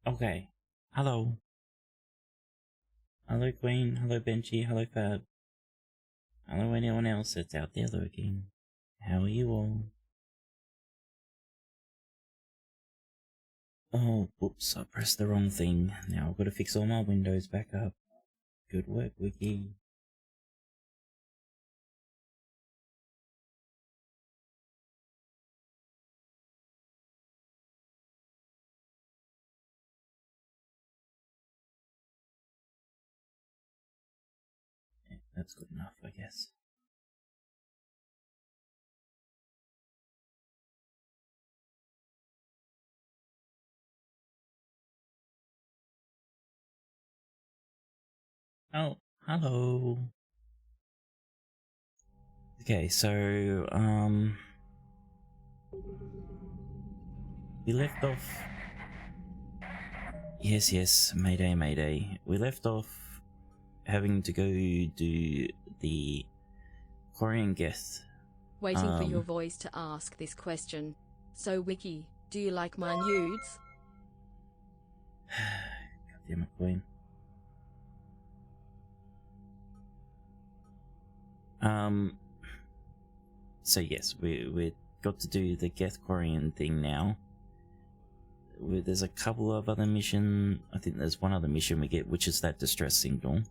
Okay. Hello. Hello Queen, hello Benji, hello Fab. Hello anyone else that's out there lurking. How are you all? Oh, whoops, I pressed the wrong thing. Now I've got to fix all my windows back up. Good work, Wiccy. Yeah, that's good enough, I guess. Oh, hello. Okay, so, we left off... Yes, mayday, mayday. We left off having to go do the Korean Geth. Waiting for your voice to ask this question. So, Wiccy, do you like my nudes? God damn it, Queen. So yes, we got to do the Geth Korean thing now. There's a couple of other missions. I think there's one other mission we get, which is that distress signal.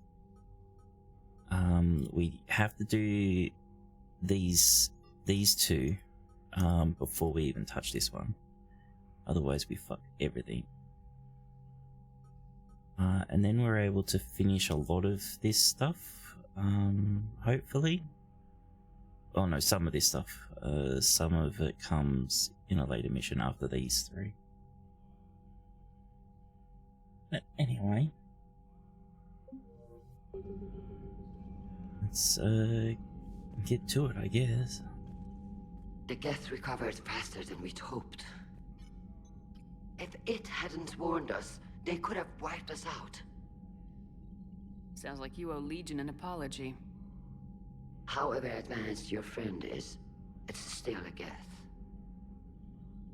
We have to do these two before we even touch this one. Otherwise, we fuck everything. And then we're able to finish a lot of this stuff. Hopefully. Oh no, some of this stuff. Some of it comes in a later mission after these three. But anyway, let's get to it, I guess. The Geth recovered faster than we'd hoped. If it hadn't warned us, they could have wiped us out. Sounds like you owe Legion an apology. However advanced your friend is, it's still a Geth.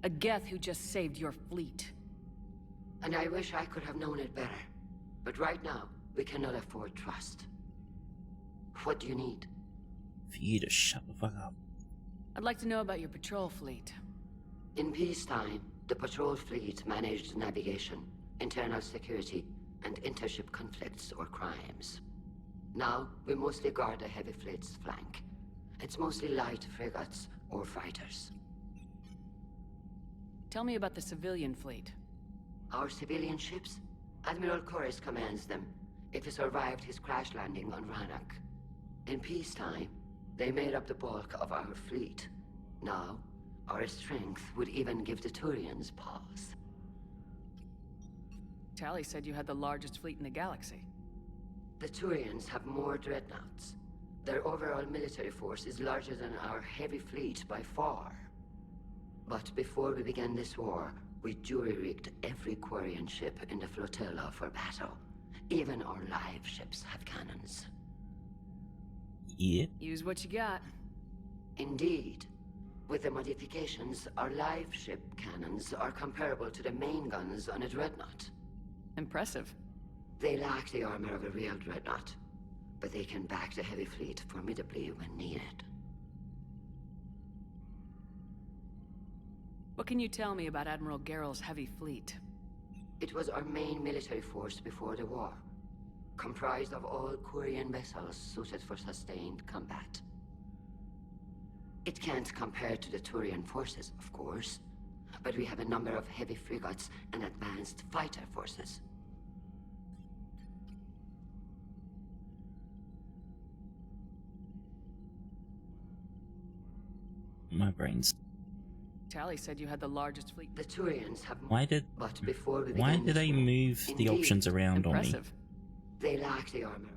A Geth who just saved your fleet. And I wish I could have known it better. But right now, we cannot afford trust. What do you need? For you to shut the fuck up. I'd like to know about your patrol fleet. In peacetime, the patrol fleet managed navigation, internal security, and intership conflicts or crimes. Now, we mostly guard the heavy fleet's flank. It's mostly light frigates or fighters. Tell me about the civilian fleet. Our civilian ships? Admiral Corus commands them, if he survived his crash landing on Rannoch. In peacetime, they made up the bulk of our fleet. Now, our strength would even give the Turians pause. Tally said you had the largest fleet in the galaxy. The Turians have more dreadnoughts. Their overall military force is larger than our heavy fleet by far. But before we began this war, we jury-rigged every Quarian ship in the flotilla for battle. Even our live ships have cannons. Yeah. Use what you got. Indeed. With the modifications, our live ship cannons are comparable to the main guns on a dreadnought. Impressive. They lack the armor of a real dreadnought, but they can back the heavy fleet formidably when needed. What can you tell me about Admiral Geral's heavy fleet? It was our main military force before the war, comprised of all Quarian vessels suited for sustained combat. It can't compare to the Turian forces, of course, but we have a number of heavy frigates and advanced fighter forces. My brain's. Tally said you had the largest fleet. The Turians have Why did they move the options around on me? Impressive. They lack the armor.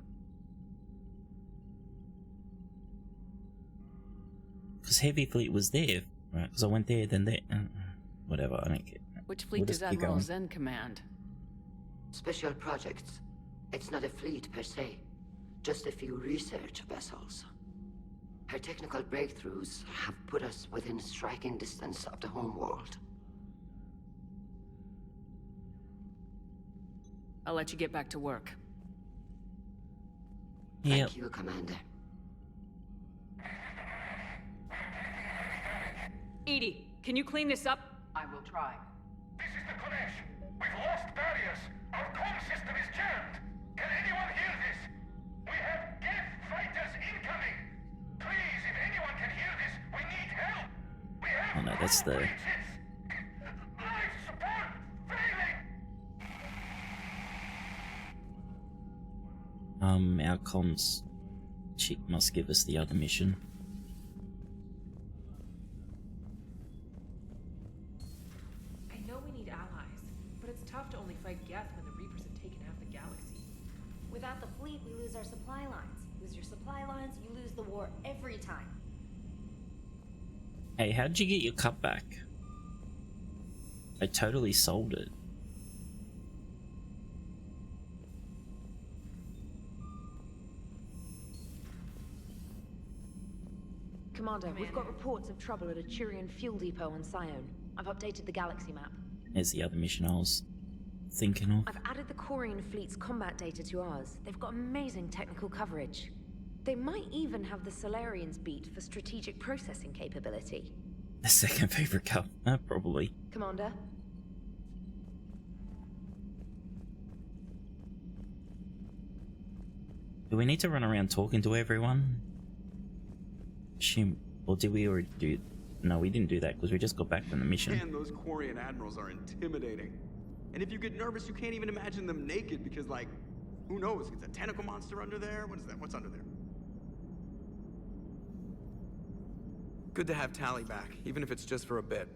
Because heavy fleet was there, right? Because I went there, then there. Whatever, I don't care. Which fleet does Admiral Zen command? Special projects. It's not a fleet per se, just a few research vessels. Her technical breakthroughs have put us within striking distance of the homeworld. I'll let you get back to work. Yep. Thank you, Commander. Edie, can you clean this up? I will try. This is the Konesh. We've lost barriers. Our comm system is jammed. Can anyone hear this? We have Geth fighters incoming. Please, if anyone can hear this, we need help. We have Oh no, that's the. breaches. Life support failing. Our comms chick must give us the other mission. I know we need allies, but it's tough to only fight Geth when the Reapers have taken half the galaxy. Without the fleet, we lose our supply lines. Lose your supply lines, you lose the war every time. Hey, how did you get your cup back? I totally sold it. Commander, we've got reports of trouble at a Turian fuel depot on Sion. I've updated the galaxy map. There's the other mission I was thinking of. I've added the Quarian fleet's combat data to ours. They've got amazing technical coverage. They might even have the Solarians beat for strategic processing capability. The second favorite cup, probably. Commander? Do we need to run around talking to everyone? Or did we already do? No, we didn't do that because we just got back from the mission. Man, those Quarian admirals are intimidating. And if you get nervous, you can't even imagine them naked because, like, who knows? It's a tentacle monster under there? What is that? What's under there? Good to have Tally back, even if it's just for a bit.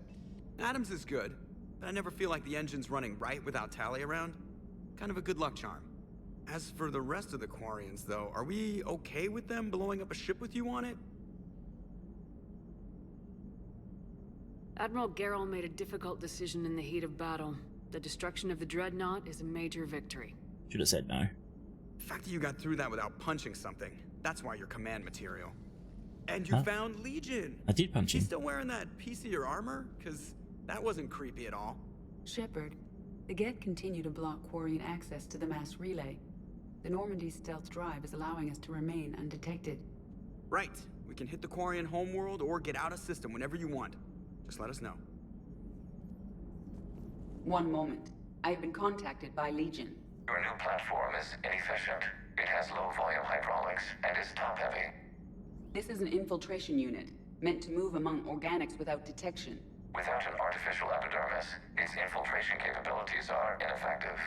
Adams is good, but I never feel like the engine's running right without Tally around. Kind of a good luck charm. As for the rest of the Quarians, though, are we okay with them blowing up a ship with you on it? Admiral Geral made a difficult decision in the heat of battle. The destruction of the Dreadnought is a major victory. Should have said no. The fact that you got through that without punching something, that's why you're command material. And you found Legion. I did punch him. You still wearing that piece of your armor? Because that wasn't creepy at all. Shepard, the Geth continue to block Quarian access to the mass relay. The Normandy stealth drive is allowing us to remain undetected. Right. We can hit the Quarian homeworld or get out of system whenever you want. Just let us know. One moment. I have been contacted by Legion. Your new platform is inefficient. It has low-volume hydraulics and is top-heavy. This is an infiltration unit, meant to move among organics without detection. Without an artificial epidermis, its infiltration capabilities are ineffective.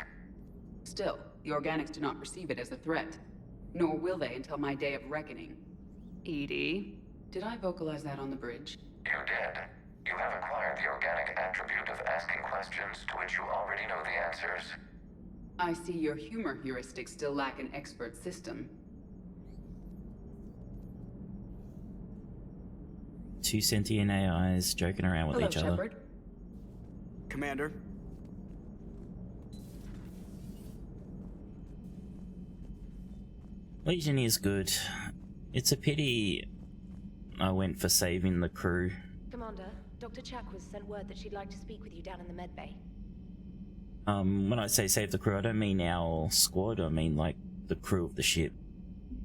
Still, the organics do not perceive it as a threat. Nor will they until my day of reckoning. Edie? Did I vocalize that on the bridge? You did. You have acquired the organic attribute of asking questions to which you already know the answers. I see your humor heuristics still lack an expert system. Two sentient AIs joking around with Hello, each other. Shepard. Commander? Legion is good. It's a pity I went for saving the crew. Commander, Commander, Dr. Chak was sent word that she'd like to speak with you down in the medbay. When I say save the crew, I don't mean our squad, I mean like the crew of the ship.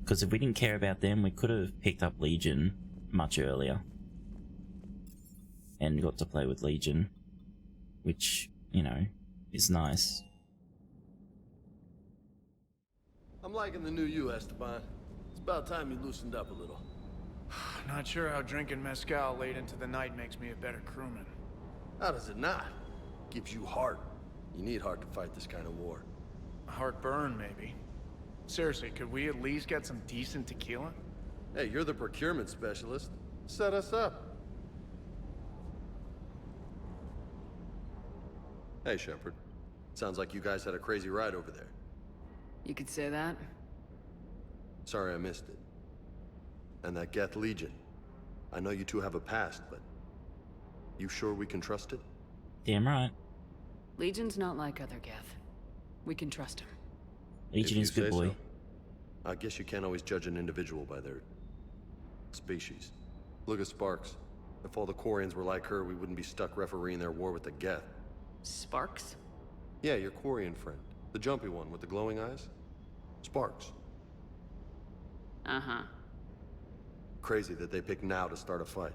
Because if we didn't care about them, we could have picked up Legion much earlier. And got to play with Legion. Which, you know, is nice. I'm liking the new you, Esteban. It's about time you loosened up a little. Not sure how drinking mezcal late into the night makes me a better crewman. How does it not? Gives you heart. You need heart to fight this kind of war. Heartburn, maybe. Seriously, could we at least get some decent tequila? Hey, you're the procurement specialist. Set us up. Hey, Shepard. Sounds like you guys had a crazy ride over there. You could say that. Sorry I missed it. And that Geth Legion. I know you two have a past, but... you sure we can trust it? Damn right. Legion's not like other Geth. We can trust him. Legion is good boy. So. I guess you can't always judge an individual by their... species. Look at Sparks. If all the Quarians were like her, we wouldn't be stuck refereeing their war with the Geth. Sparks? Yeah, your Quarian friend. The jumpy one with the glowing eyes. Sparks. Uh-huh. Crazy that they pick now to start a fight.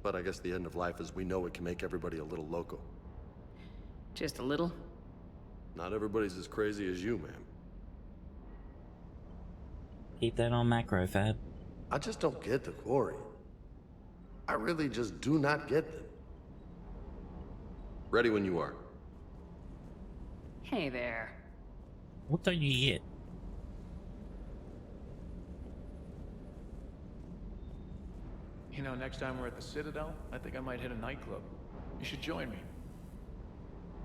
But I guess the end of life as we know it can make everybody a little loco. Just a little? Not everybody's as crazy as you, ma'am. Keep that on macro, Fab. I just don't get the Quarian. I really just do not get them. Ready when you are. Hey there. What don't you get? You know, next time we're at the Citadel, I think I might hit a nightclub. You should join me.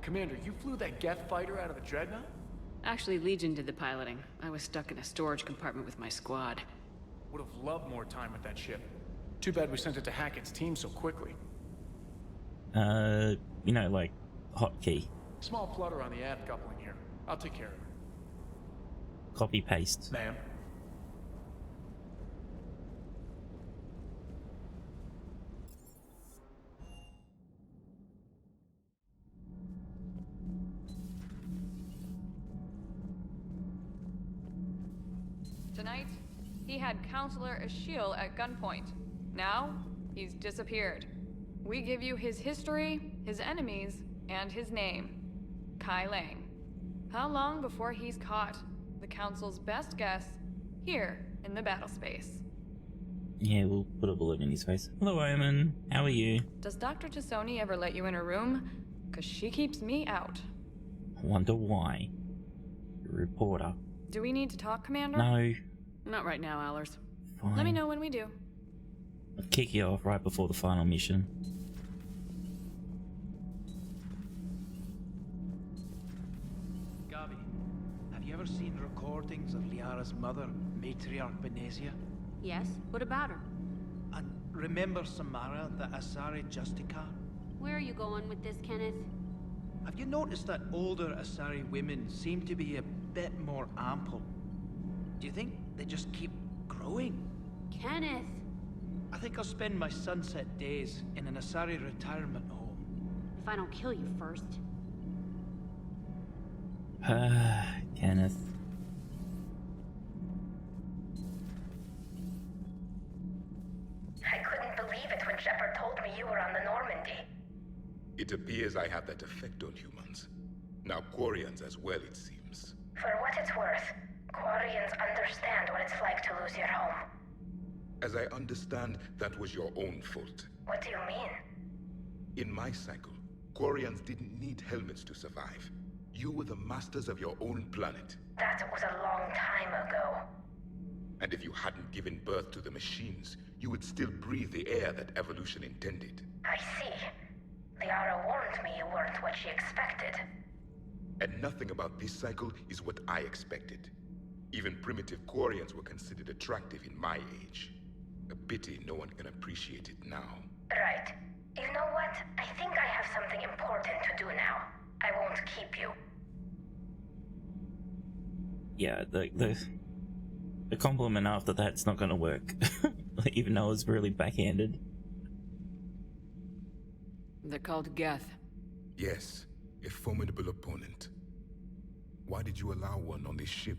Commander, you flew that Geth fighter out of the Dreadnought? Actually, Legion did the piloting. I was stuck in a storage compartment with my squad. Would have loved more time with that ship. Too bad we sent it to Hackett's team so quickly. You know, like, hotkey. Small flutter on the aft coupling here. I'll take care of it. Copy paste. Ma'am. Tonight, he had Counselor Ashiel at gunpoint. Now, he's disappeared. We give you his history, his enemies, and his name. Kai Lang. How long before he's caught? The Council's best guess, here in the battle space. Yeah, we'll put a bullet in his face. Hello, Omen. How are you? Does Dr. Tassoni ever let you in her room? 'Cause she keeps me out. I wonder why. Reporter. Do we need to talk, Commander? No. Not right now, Allers. Fine. Let me know when we do. I'll kick you off right before the final mission. Gavi, have you ever seen recordings of Liara's mother, Matriarch Benezia? Yes? What about her? And remember Samara, the Asari Justicar? Where are you going with this, Kenneth? Have you noticed that older Asari women seem to be a bit more ample? Do you think they just keep growing? Kenneth! I think I'll spend my sunset days in an Asari retirement home. If I don't kill you first. Kenneth. I couldn't believe it when Shepard told me you were on the Normandy. It appears I have that effect on humans. Now Quarians as well, it seems. For what it's worth, Quarians understand what it's like to lose your home. As I understand, that was your own fault. What do you mean? In my cycle, Quarians didn't need helmets to survive. You were the masters of your own planet. That was a long time ago. And if you hadn't given birth to the machines, you would still breathe the air that evolution intended. I see. Liara warned me you weren't what she expected. And nothing about this cycle is what I expected. Even primitive Quarians were considered attractive in my age. A pity no one can appreciate it now. Right. You know what? I think I have something important to do now. I won't keep you. Yeah, the compliment after that's not gonna work. Even though it's really backhanded. They're called Geth. Yes, a formidable opponent. Why did you allow one on this ship?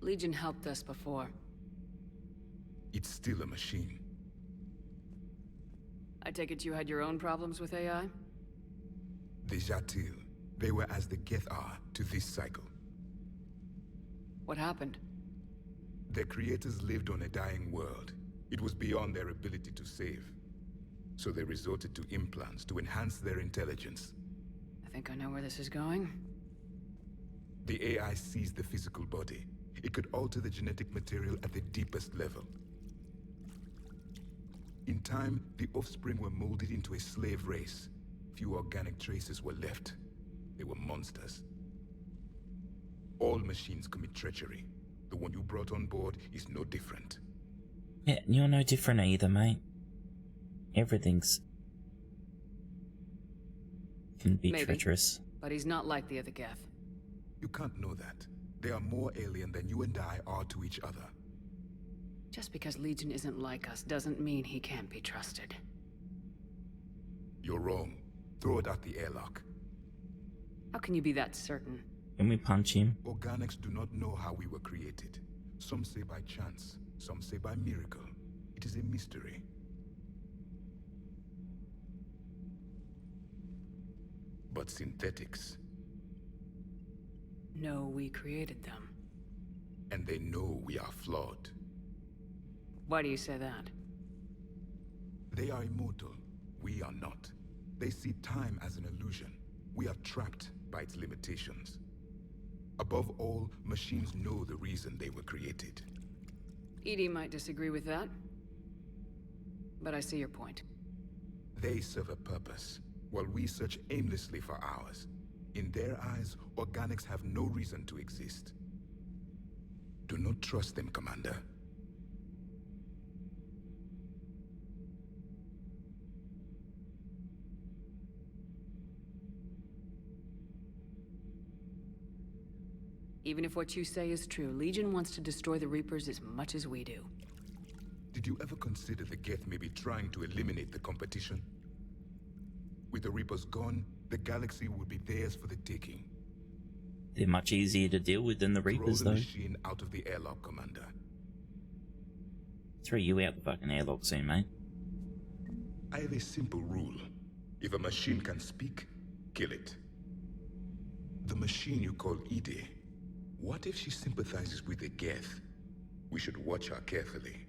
Legion helped us before. It's still a machine. I take it you had your own problems with AI? The Jatil, they were as the Geth are to this cycle. What happened? Their creators lived on a dying world. It was beyond their ability to save. So they resorted to implants to enhance their intelligence. I think I know where this is going. The AI seized the physical body. It could alter the genetic material at the deepest level. In time, the offspring were molded into a slave race. Few organic traces were left. They were monsters. All machines commit treachery. The one you brought on board is no different. Yeah, you're no different either, mate. Everything's can be Maybe, treacherous. but he's not like the other Geth. You can't know that. They are more alien than you and I are to each other. Just because Legion isn't like us doesn't mean he can't be trusted. You're wrong. Throw it out the airlock. How can you be that certain? Can we punch him? Organics do not know how we were created. Some say by chance, some say by miracle. It is a mystery. But synthetics. No, we created them. And they know we are flawed. Why do you say that? They are immortal. We are not. They see time as an illusion. We are trapped by its limitations. Above all, machines know the reason they were created. EDI might disagree with that, but I see your point. They serve a purpose, while we search aimlessly for ours. In their eyes, organics have no reason to exist. Do not trust them, Commander. Even if what you say is true, Legion wants to destroy the Reapers as much as we do. Did you ever consider the Geth may be trying to eliminate the competition? With the Reapers gone, the galaxy would be theirs for the taking. They're much easier to deal with than the Reapers, Throw the though. machine out of the airlock, Commander. Throw you out the fucking airlock soon, mate. I have a simple rule. If a machine can speak, kill it. The machine you call EDI, what if she sympathizes with the Geth? We should watch her carefully.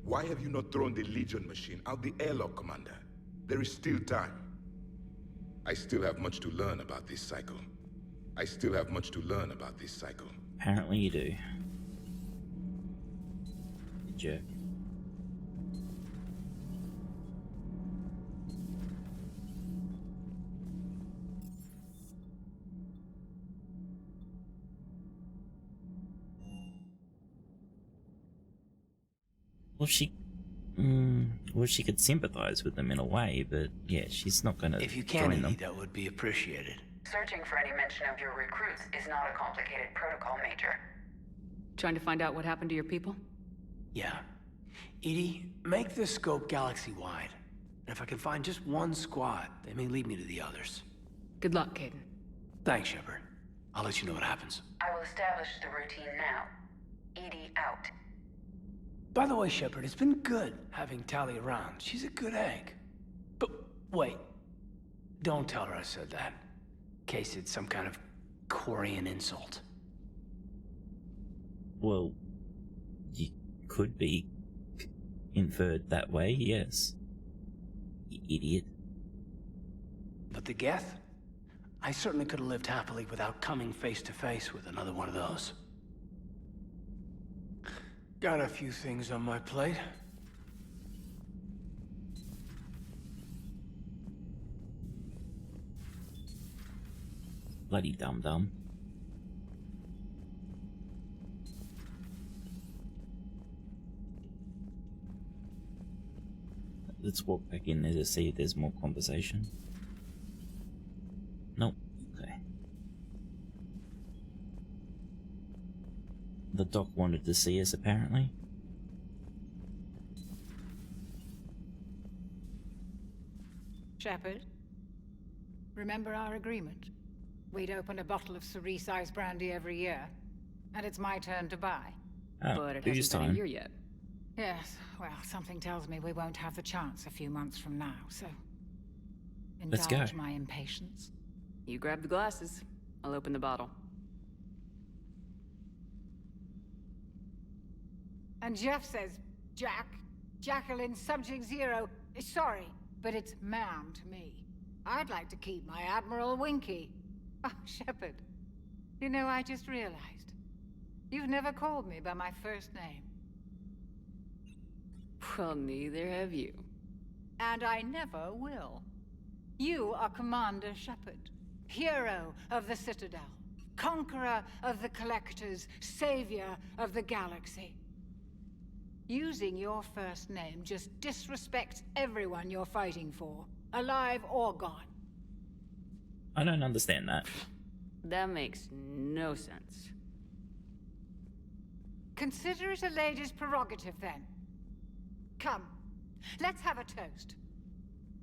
Why have you not thrown the Legion machine out the airlock, Commander? There is still time. I still have much to learn about this cycle. Apparently you do. You jerk. Well, she could sympathize with them in a way, but yeah, she's not gonna If you can, join them. that would be appreciated. Searching for any mention of your recruits is not a complicated protocol, Major. Trying to find out what happened to your people? Yeah. EDI, make this scope galaxy-wide. And if I can find just one squad, they may lead me to the others. Good luck, Caden. Thanks, Shepard. I'll let you know what happens. I will establish the routine now. EDI out. By the way, Shepard, it's been good having Tali around. She's a good egg. But wait. Don't tell her I said that. In case it's some kind of Quarian insult. Well, you could be inferred that way, yes. You idiot. But the Geth? I certainly could have lived happily without coming face to face with another one of those. Got a few things on my plate. Bloody dum-dum. Let's walk back in there to see if there's more conversation. Nope. Okay. The doc wanted to see us, apparently. Shepard? Remember our agreement? We'd open a bottle of cerise-sized brandy every year, and it's my turn to buy. Oh, But it who's hasn't been a time? year yet. Yes, well, something tells me we won't have the chance a few months from now, so... Let's go. Indulge my impatience. You grab the glasses. I'll open the bottle. And Jeff says, Jacqueline Subject Zero is sorry, but it's ma'am to me. I'd like to keep my Admiral Winky. Oh, Shepard, you know, I just realized. You've never called me by my first name. Well, neither have you. And I never will. You are Commander Shepard, hero of the Citadel, conqueror of the Collectors, savior of the galaxy. Using your first name just disrespects everyone you're fighting for, alive or gone. I don't understand that. That makes no sense. Consider it a lady's prerogative, then. Come, let's have a toast.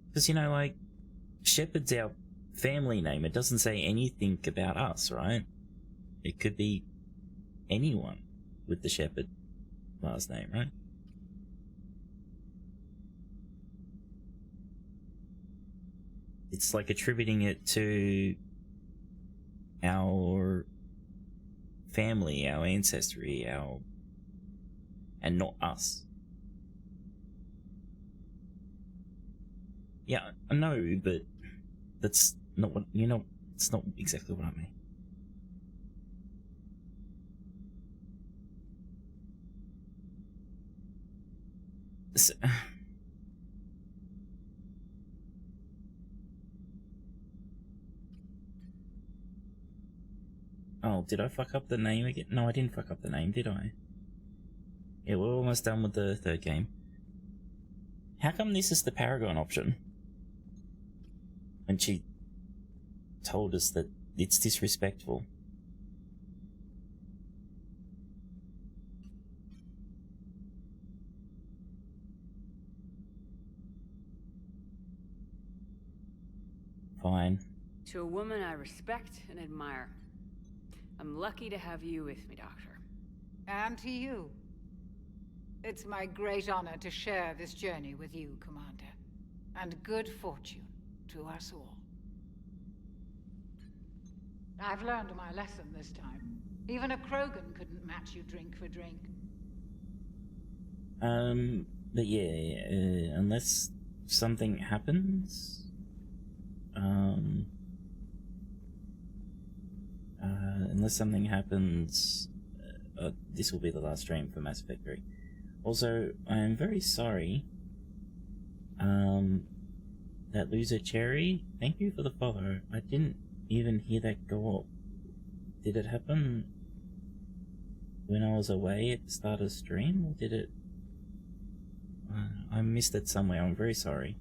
Because, you know, like, Shepard's our family name. It doesn't say anything about us, right? It could be anyone with the Shepard last name, right? It's like attributing it to our family, our ancestry, and not us. Yeah, I know, but that's not what, you know, it's not exactly what I mean. So, oh, did I fuck up the name again? No, I didn't fuck up the name, did I? Yeah, we're almost done with the third game. How come this is the Paragon option? And she told us that it's disrespectful. Fine. To a woman I respect and admire. I'm lucky to have you with me, Doctor. And to you. It's my great honor to share this journey with you, Commander. And good fortune to us all. I've learned my lesson this time. Even a Krogan couldn't match you drink for drink. But yeah, unless something happens... unless something happens, this will be the last stream for Mass Effect 3. Also, I am very sorry, that loser Cherry, thank you for the follow. I didn't even hear that go up. Did it happen when I was away at the start of the stream, or did it... I missed it somewhere, I'm very sorry.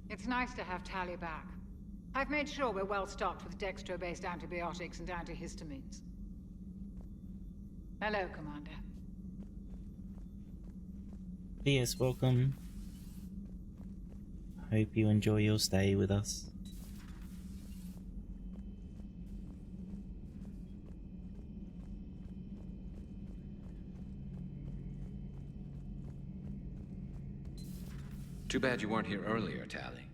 It's nice to have Tali back. I've made sure we're well stocked with dextro-based antibiotics and antihistamines. Hello, Commander. Yes, welcome. Hope you enjoy your stay with us. Too bad you weren't here earlier, Tali.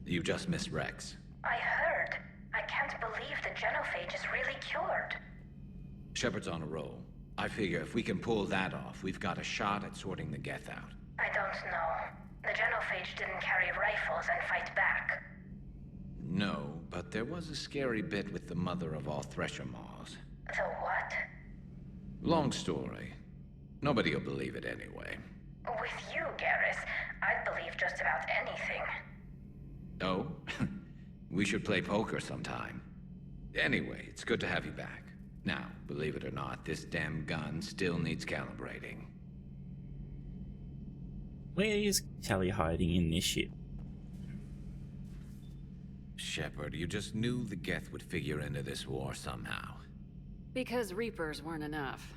You just missed Rex. I heard. I can't believe the genophage is really cured. Shepard's on a roll. I figure if we can pull that off, we've got a shot at sorting the Geth out. I don't know. The genophage didn't carry rifles and fight back. No, but there was a scary bit with the mother of all Thresher Maws. The what? Long story. Nobody'll believe it anyway. With you, Garrus, I'd believe just about anything. Oh? We should play poker sometime. Anyway, it's good to have you back. Now, believe it or not, this damn gun still needs calibrating. Where is Tali hiding in this ship? Shepard, you just knew the Geth would figure into this war somehow. Because Reapers weren't enough.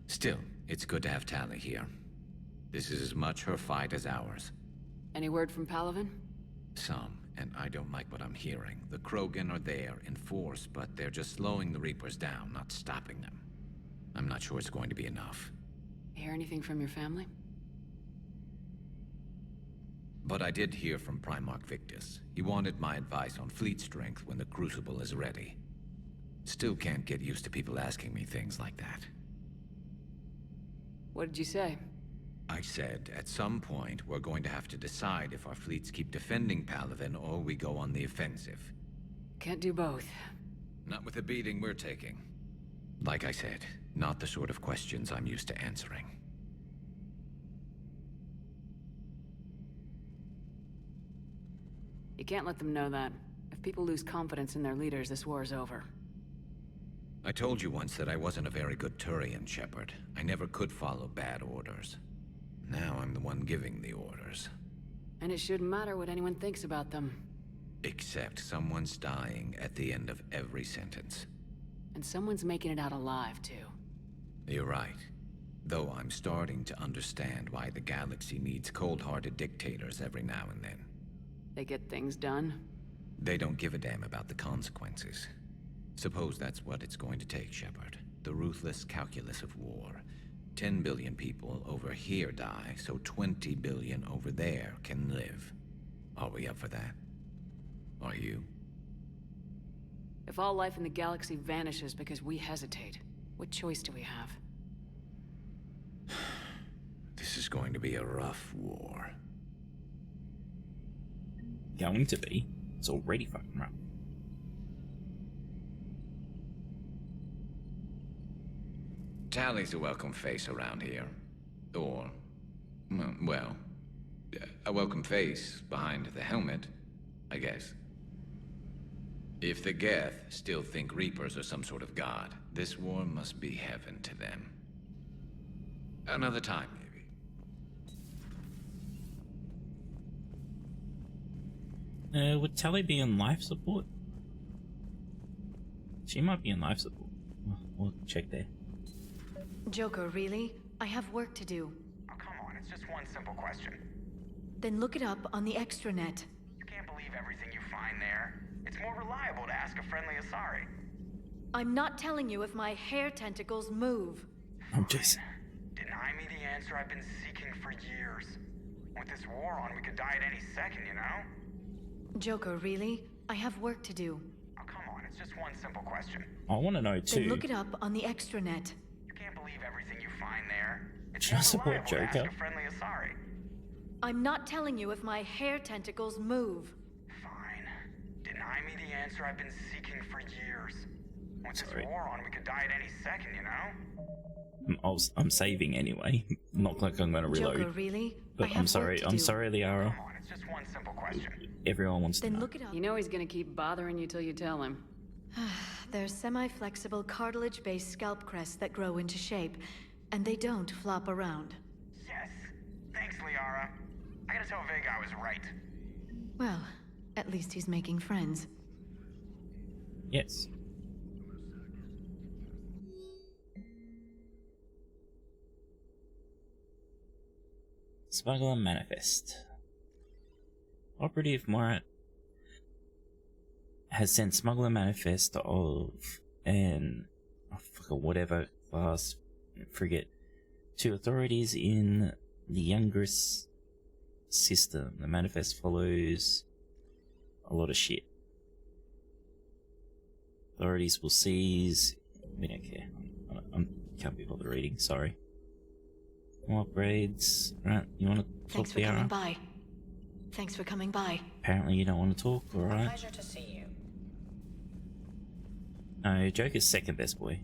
Still, it's good to have Tali here. This is as much her fight as ours. Any word from Palaven? Some, and I don't like what I'm hearing. The Krogan are there in force, but they're just slowing the Reapers down, not stopping them. I'm not sure it's going to be enough. Hear anything from your family? But I did hear from Primarch Victus. He wanted my advice on fleet strength when the Crucible is ready. Still can't get used to people asking me things like that. What did you say? I said, at some point, we're going to have to decide if our fleets keep defending Palaven or we go on the offensive. Can't do both. Not with the beating we're taking. Like I said, not the sort of questions I'm used to answering. You can't let them know that. If people lose confidence in their leaders, this war is over. I told you once that I wasn't a very good Turian, Shepard. I never could follow bad orders. Now I'm the one giving the orders. And it shouldn't matter what anyone thinks about them. Except someone's dying at the end of every sentence. And someone's making it out alive, too. You're right. Though I'm starting to understand why the galaxy needs cold-hearted dictators every now and then. They get things done. They don't give a damn about the consequences. Suppose that's what it's going to take, Shepard. The ruthless calculus of war. 10 billion people over here die, so 20 billion over there can live. Are we up for that? Are you? If all life in the galaxy vanishes because we hesitate, what choice do we have? This is going to be a rough war. Going to be? It's already fucking rough. Tally's a welcome face around here. Or, well, a welcome face behind the helmet, I guess. If the Geth still think Reapers are some sort of god, this war must be heaven to them. Another time, maybe. Would Tally be on life support? She might be on life support. We'll check there. Joker, really? I have work to do. Oh, come on, it's just one simple question. Then look it up on the extranet. You can't believe everything you find there. It's more reliable to ask a friendly Asari. I'm not telling you if my hair tentacles move. I'm just... Deny me the answer I've been seeking for years. With this war on, we could die at any second, you know? Joker, really? I have work to do. Oh, come on, it's just one simple question. I want to know too. Then look it up on the extranet. You can't believe everything you find there. It's Should I more support reliable to Joker? ask a friendly Asari. I'm not telling you if my hair tentacles move. Fine. Deny me the answer I've been seeking for years. With this war on, we could die at any second, you know? I'm saving anyway. Not like I'm going to reload. Joker, really? But I'm sorry. I'm sorry, Liara. Come on, it's just one simple question. Everyone wants to know. Look it up. You know he's gonna keep bothering you till you tell him. They're semi-flexible cartilage-based scalp crests that grow into shape, and they don't flop around. Yes. Thanks, Liara. I gotta tell Vega I was right. Well, at least he's making friends. Yes. Smuggler Manifest. Operative Morat has sent Smuggler Manifest of whatever class frigate to authorities in the Youngris system. The manifest follows a lot of shit. Authorities will seize... We don't care. I can't be bothered reading, sorry. More upgrades. Right, you want to talk, Thanks for Liara? coming by. Thanks for coming by. Apparently you don't want to talk, alright? Pleasure to see you. No, Joker's second best boy.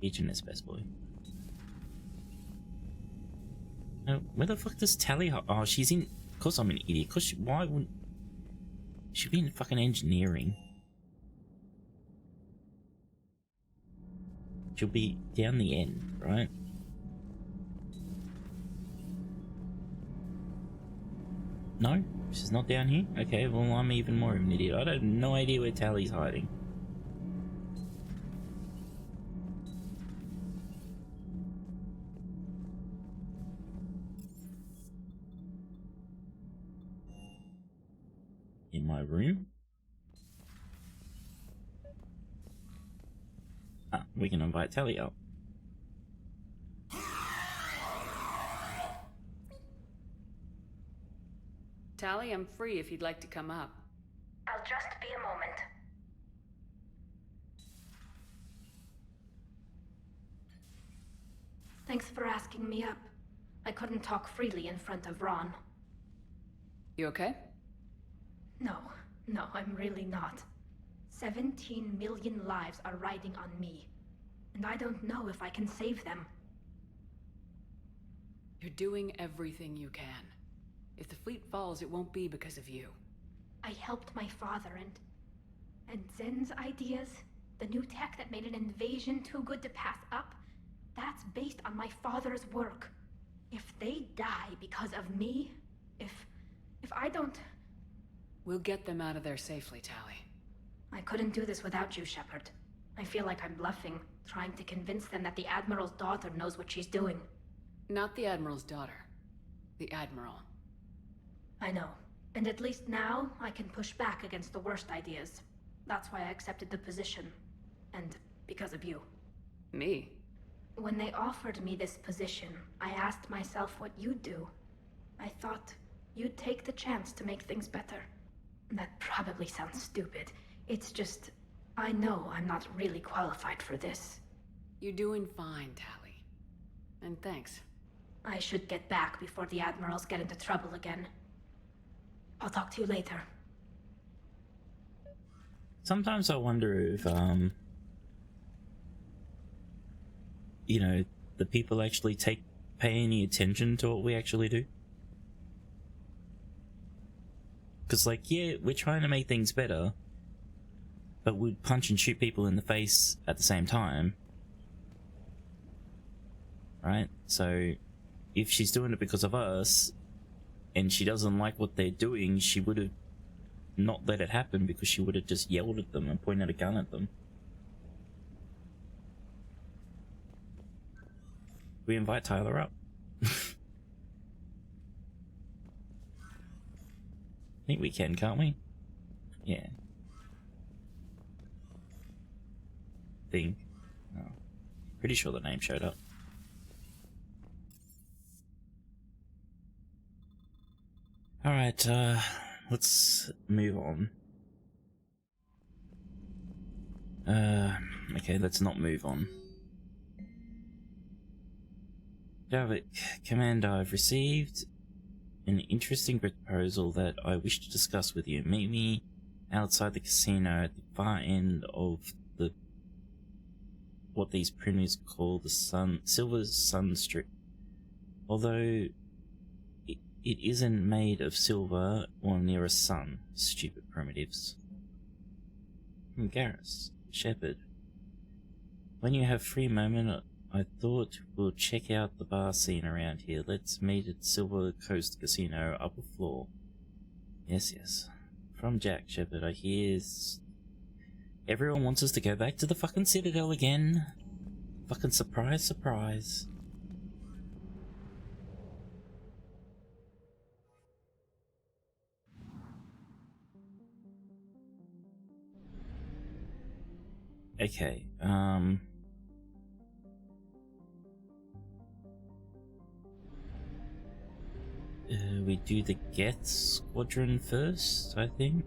Agent is best boy. Where the fuck does Tally... Oh, she's in... Of course I'm an idiot. Why wouldn't... She'd be in fucking engineering. She'll be down the end, right? No? She's not down here? Okay, well I'm even more of an idiot. I have no idea where Tally's hiding. in my room. Ah, we can invite Tally up. Tally, I'm free if you'd like to come up. I'll just be a moment. Thanks for asking me up. I couldn't talk freely in front of Ron. You okay? No, I'm really not. 17 million lives are riding on me, and I don't know if I can save them. You're doing everything you can. If the fleet falls, it won't be because of you. I helped my father and Zen's ideas, the new tech that made an invasion too good to pass up, that's based on my father's work. If they die because of me, if I don't... We'll get them out of there safely, Tally. I couldn't do this without you, Shepard. I feel like I'm bluffing, trying to convince them that the Admiral's daughter knows what she's doing. Not the Admiral's daughter. The Admiral. I know. And at least now, I can push back against the worst ideas. That's why I accepted the position. And because of you. Me? When they offered me this position, I asked myself what you'd do. I thought you'd take the chance to make things better. That probably sounds stupid. It's just, I know I'm not really qualified for this. You're doing fine, Tally. And thanks. I should get back before the Admirals get into trouble again. I'll talk to you later. Sometimes I wonder if, you know, the people actually pay any attention to what we actually do. Because, like, yeah, we're trying to make things better, but we'd punch and shoot people in the face at the same time. Right? So, if she's doing it because of us, and she doesn't like what they're doing, she would have not let it happen because she would have just yelled at them and pointed a gun at them. We invite Tyler up. I think we can, can't we? Yeah. Think. Oh. Pretty sure the name showed up. Alright, let's move on. Okay, let's not move on. Javik, Commander, I've received an interesting proposal that I wish to discuss with you. Meet me outside the casino at the far end of the... what these printers call the Silver Sun Strip. Although it isn't made of silver or near a sun, stupid primitives. Garrus, Shepard. When you have free moment, I thought we'll check out the bar scene around here. Let's meet at Silver Coast Casino, upper floor. Yes. From Jack, Shepard, I hear everyone wants us to go back to the fucking Citadel again. Fucking surprise, surprise. Okay, we do the Geth Squadron first, I think.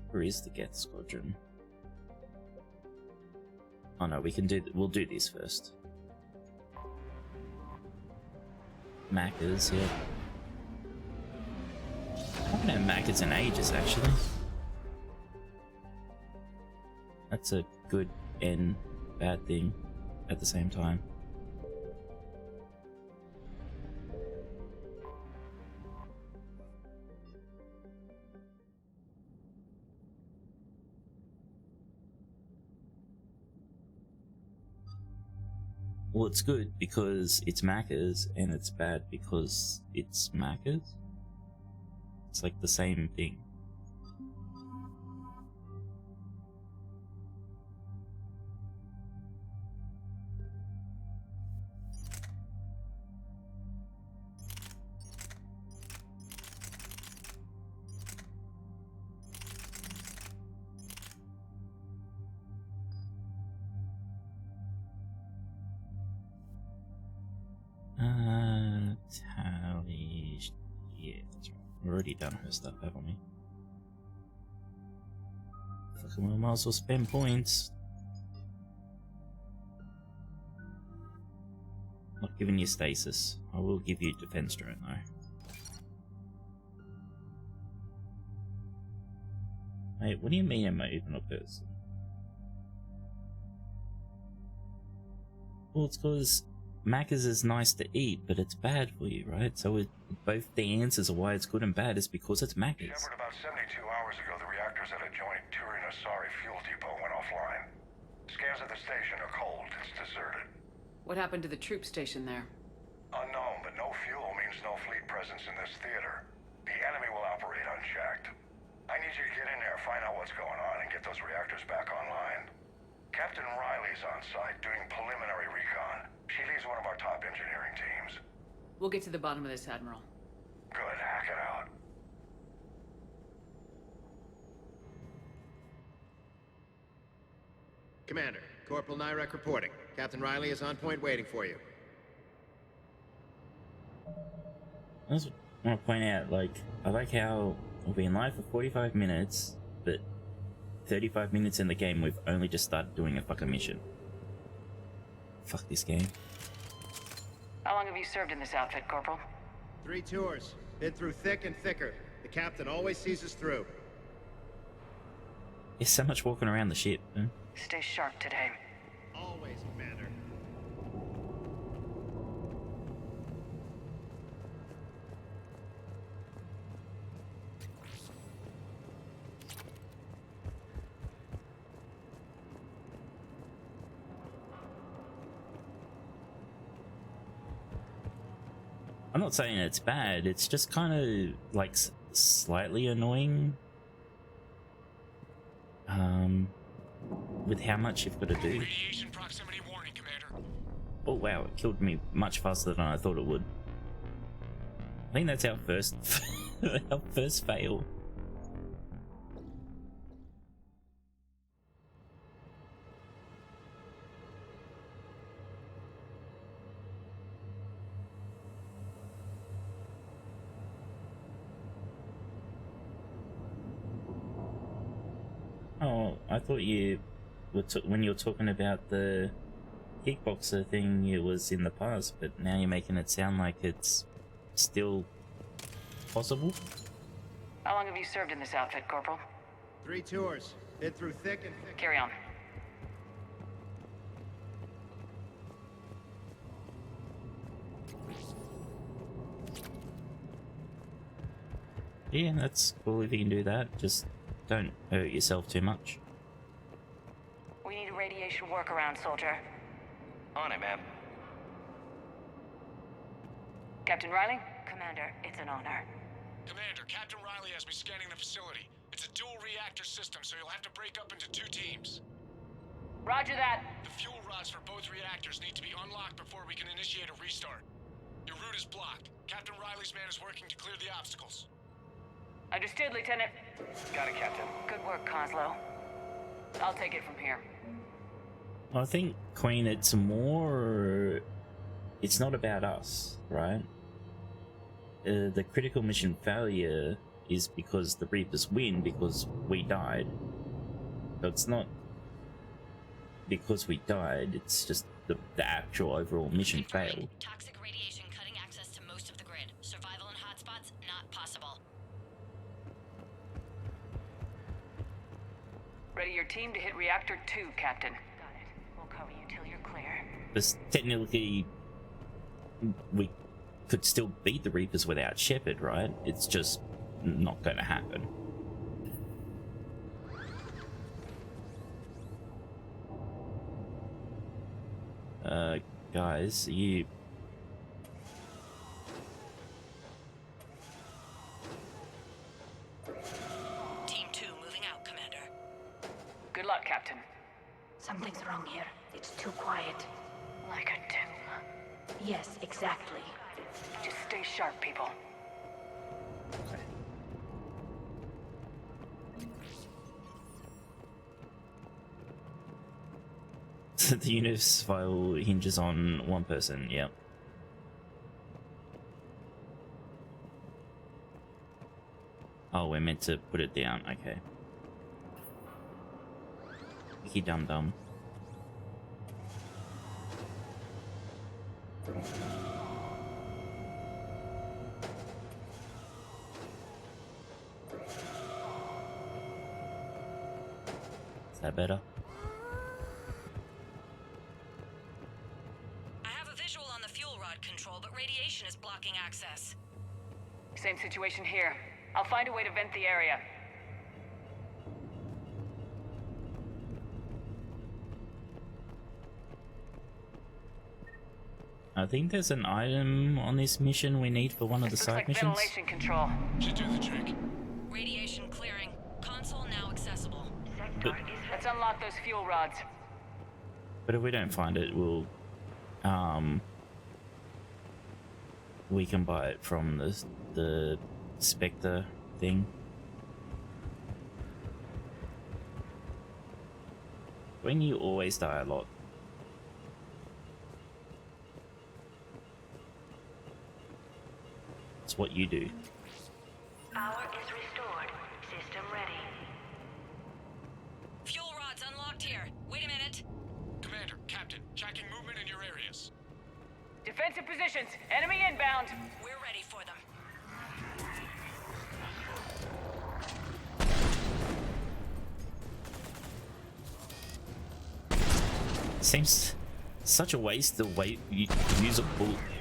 Where is the Geth Squadron? Oh no, we'll do this first. Macca's, yeah. I haven't had Macca's in ages, actually. That's a good and bad thing at the same time. Well, it's good because it's Macca's, and it's bad because it's Macca's. It's like the same thing. We've already done her stuff, haven't we? Fucking well, might as well spend points. Not giving you stasis. I will give you defense drone though. Wait, what do you mean am I even a person? Well, it's because Macca's is nice to eat, but it's bad for you, right? So both the answers of why it's good and bad is because it's Macca's. Shepard, about 72 hours ago, the reactors at adjoining Turin-Asari fuel depot went offline. Scans at the station are cold. It's deserted. What happened to the troop station there? Unknown, but no fuel means no fleet presence in this theater. The enemy will operate unchecked. I need you to get in there, find out what's going on, and get those reactors back online. Captain Riley's on site doing preliminary recon. She leads one of our top engineering teams. We'll get to the bottom of this, Admiral. Good, hack it out. Commander, Corporal Nyrek reporting. Captain Riley is on point waiting for you. I just want to point out, like, I like how we've been live for 45 minutes, but 35 minutes in the game we've only just started doing a fucking mission. Fuck this game. How long have you served in this outfit, Corporal? 3 tours. Been through thick and thicker. The captain always sees us through. There's so much walking around the ship, huh? Stay sharp today. Always, Commander. I'm not saying it's bad, it's just kind of like slightly annoying with how much you've got to do. Radiation proximity warning, Commander. Oh wow, it killed me much faster than I thought it would. I think that's our first our first fail. Oh, I thought you were when you were talking about the kickboxer thing, it was in the past, but now you're making it sound like it's still possible. How long have you served in this outfit, Corporal? 3 tours. Been through thick and thick. Carry on. Yeah, that's cool if you can do that. Just don't hurt yourself too much. We need a radiation workaround, soldier. On it, ma'am. Captain Riley? Commander, it's an honor. Commander, Captain Riley has me scanning the facility. It's a dual reactor system, so you'll have to break up into 2 teams. Roger that. The fuel rods for both reactors need to be unlocked before we can initiate a restart. Your route is blocked. Captain Riley's man is working to clear the obstacles. Understood, Lieutenant. Got it, Captain. Good work, Coslow. I'll take it from here. I think, Queen, it's more... It's not about us, right? The critical mission failure is because the Reapers win because we died. So it's not because we died, it's just the actual overall mission failed. Toxic radiation cutting access to most of the grid. Survival in hotspots not possible. Ready your team to hit Reactor 2, Captain. Got it. We'll cover you till you're clear. Because technically, we could still beat the Reapers without Shepard, right? It's just not going to happen. Guys, you... Team 2 moving out, Commander. Good luck, Captain. Something's wrong here. It's too quiet. Like a tomb. Yes, exactly. Just stay sharp, people. The universe file hinges on one person, yep. Oh, we're meant to put it down. Okay. He dum dum. Is that better? I have a visual on the fuel rod control, but radiation is blocking access. Same situation here. I'll find a way to vent the area. I think there's an item on this mission we need for one of the side missions. Ventilation control. Should do the trick. Radiation clearing. Console now accessible. Let's unlock those fuel rods. But if we don't find it, we'll we can buy it from the Spectre thing. When you always die a lot. It's what you do. Power is restored. System ready. Fuel rods unlocked here. Wait a minute. Commander, Captain, checking movement in your areas. Defensive positions. Enemy inbound. We're ready for them. Seems such a waste the way you use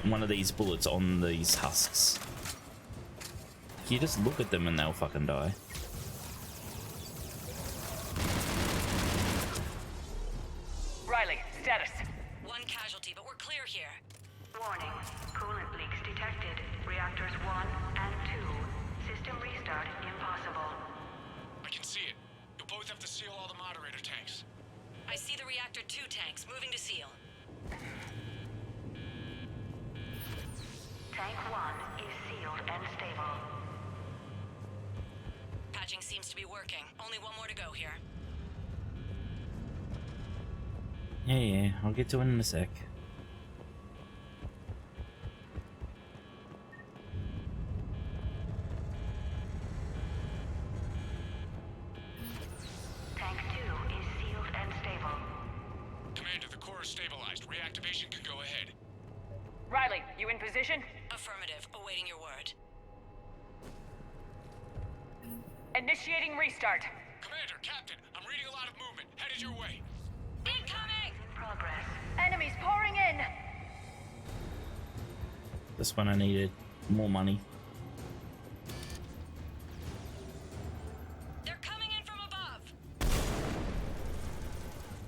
one of these bullets on these husks. You just look at them and they'll fucking die. Riley, status. One casualty, but we're clear here. Warning. Coolant leaks detected. Reactors 1 and 2. System restart impossible. I can see it. You'll both have to seal all the moderator tanks. I see the reactor 2 tanks moving to seal. Tank 1 is sealed and stable. Patching seems to be working. Only one more to go here. Yeah, I'll get to it in a sec. Tank 2 is sealed and stable. Commander, the core is stabilized. Reactivation can go ahead. Riley, you in position? Affirmative. Awaiting your word. Initiating restart. Commander, Captain, I'm reading a lot of movement. Headed your way. Incoming! Progress. Enemies pouring in! This one I needed more money. They're coming in from above.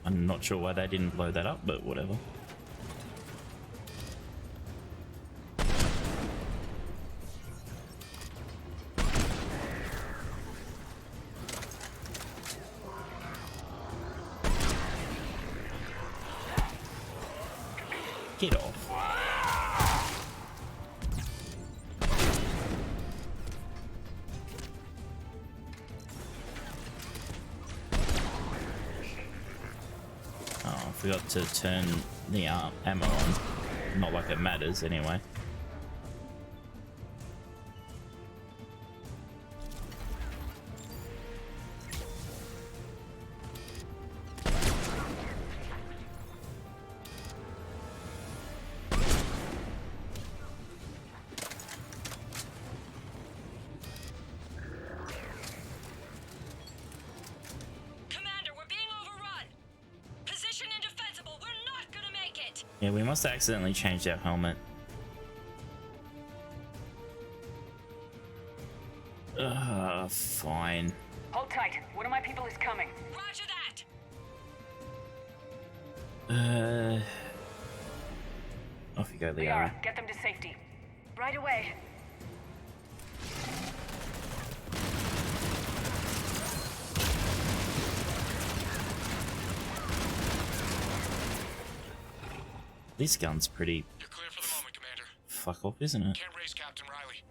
I'm not sure why they didn't blow that up, but whatever. Get off. Oh, I forgot to turn the ammo on. Not like it matters anyway. Yeah, we must have accidentally changed our helmet. Fine. Hold tight. One of my people is coming. Roger that. Off you go, Liara. Get them to safety. Right away. This gun's pretty. You're clear for the moment, Commander. Fuck off, isn't it? Can't raise Captain Riley.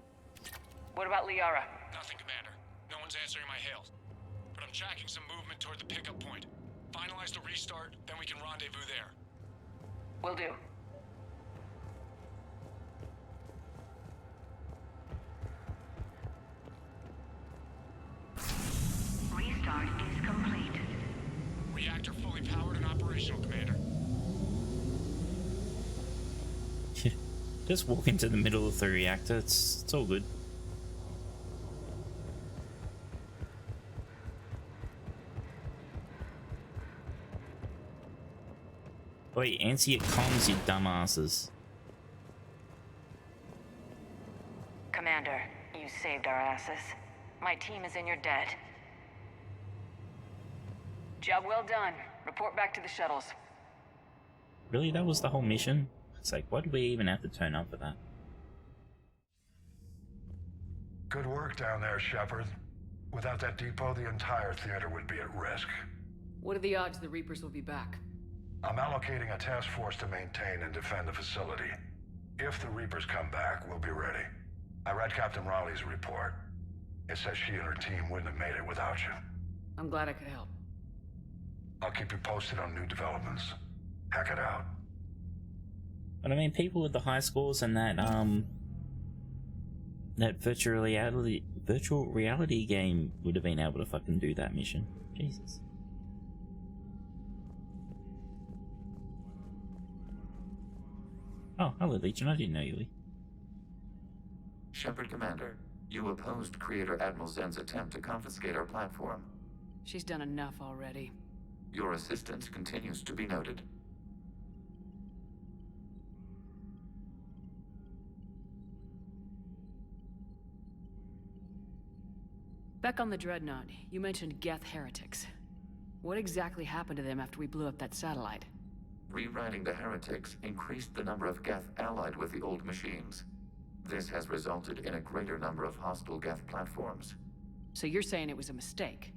What about Liara? Nothing, Commander. No one's answering my hails. But I'm tracking some movement toward the pickup point. Finalize the restart, then we can rendezvous there. Will do. Just walk into the middle of the reactor. It's all good. Wait, answer your comms, you dumbasses. Commander, you saved our asses. My team is in your debt. Job well done. Report back to the shuttles. Really? That was the whole mission? It's like, why do we even have to turn up for that? Good work down there, Shepard. Without that depot, the entire theater would be at risk. What are the odds the Reapers will be back? I'm allocating a task force to maintain and defend the facility. If the Reapers come back, we'll be ready. I read Captain Raleigh's report. It says she and her team wouldn't have made it without you. I'm glad I could help. I'll keep you posted on new developments. Hack it out. But I mean, people with the high scores and that virtual reality game would have been able to fucking do that mission. Jesus. Oh, hello Legion, I didn't know you. Shepard Commander, you opposed Creator Admiral Zen's attempt to confiscate our platform. She's done enough already. Your assistance continues to be noted. Back on the Dreadnought, you mentioned Geth heretics. What exactly happened to them after we blew up that satellite? Rewriting the heretics increased the number of Geth allied with the old machines. This has resulted in a greater number of hostile Geth platforms. So you're saying it was a mistake?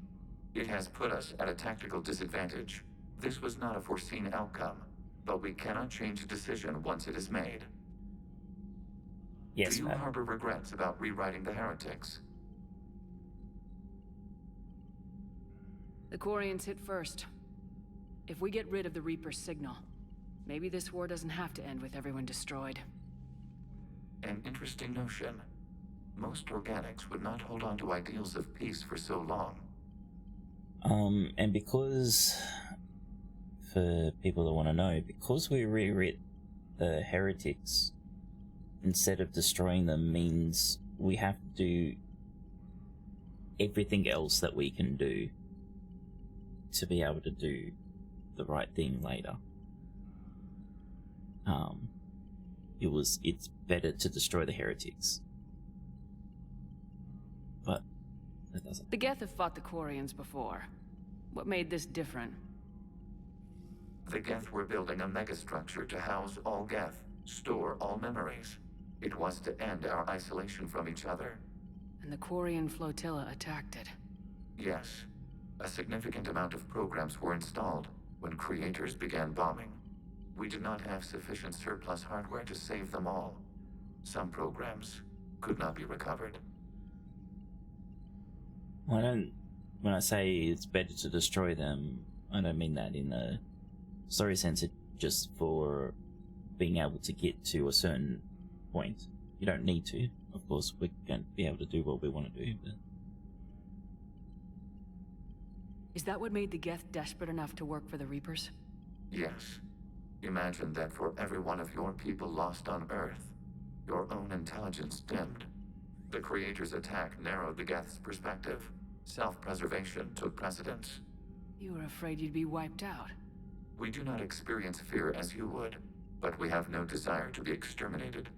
It has put us at a tactical disadvantage. This was not a foreseen outcome, but we cannot change a decision once it is made. Yes, Do you ma'am. harbor regrets about rewriting the heretics? The Quarians hit first. If we get rid of the Reaper's signal, maybe this war doesn't have to end with everyone destroyed. An interesting notion. Most organics would not hold on to ideals of peace for so long. And because, for people that want to know, because we rewrit the heretics, instead of destroying them, means we have to do everything else that we can do to be able to do the right thing later. It's better to destroy the heretics. But that doesn't. The Geth have fought the Quarians before. What made this different? The Geth were building a megastructure to house all Geth, store all memories. It was to end our isolation from each other. And the Quarian flotilla attacked it. Yes. A significant amount of programs were installed when creators began bombing. We did not have sufficient surplus hardware to save them all. Some programs could not be recovered. When I say it's better to destroy them, I don't mean that in a story sense. It's just for being able to get to a certain point. You don't need to. Of course, we're going to be able to do what we want to do, but... Is that what made the Geth desperate enough to work for the Reapers? Yes. Imagine that for every one of your people lost on Earth, your own intelligence dimmed. The Creator's attack narrowed the Geth's perspective. Self-preservation took precedence. You were afraid you'd be wiped out. We do not experience fear as you would, but we have no desire to be exterminated.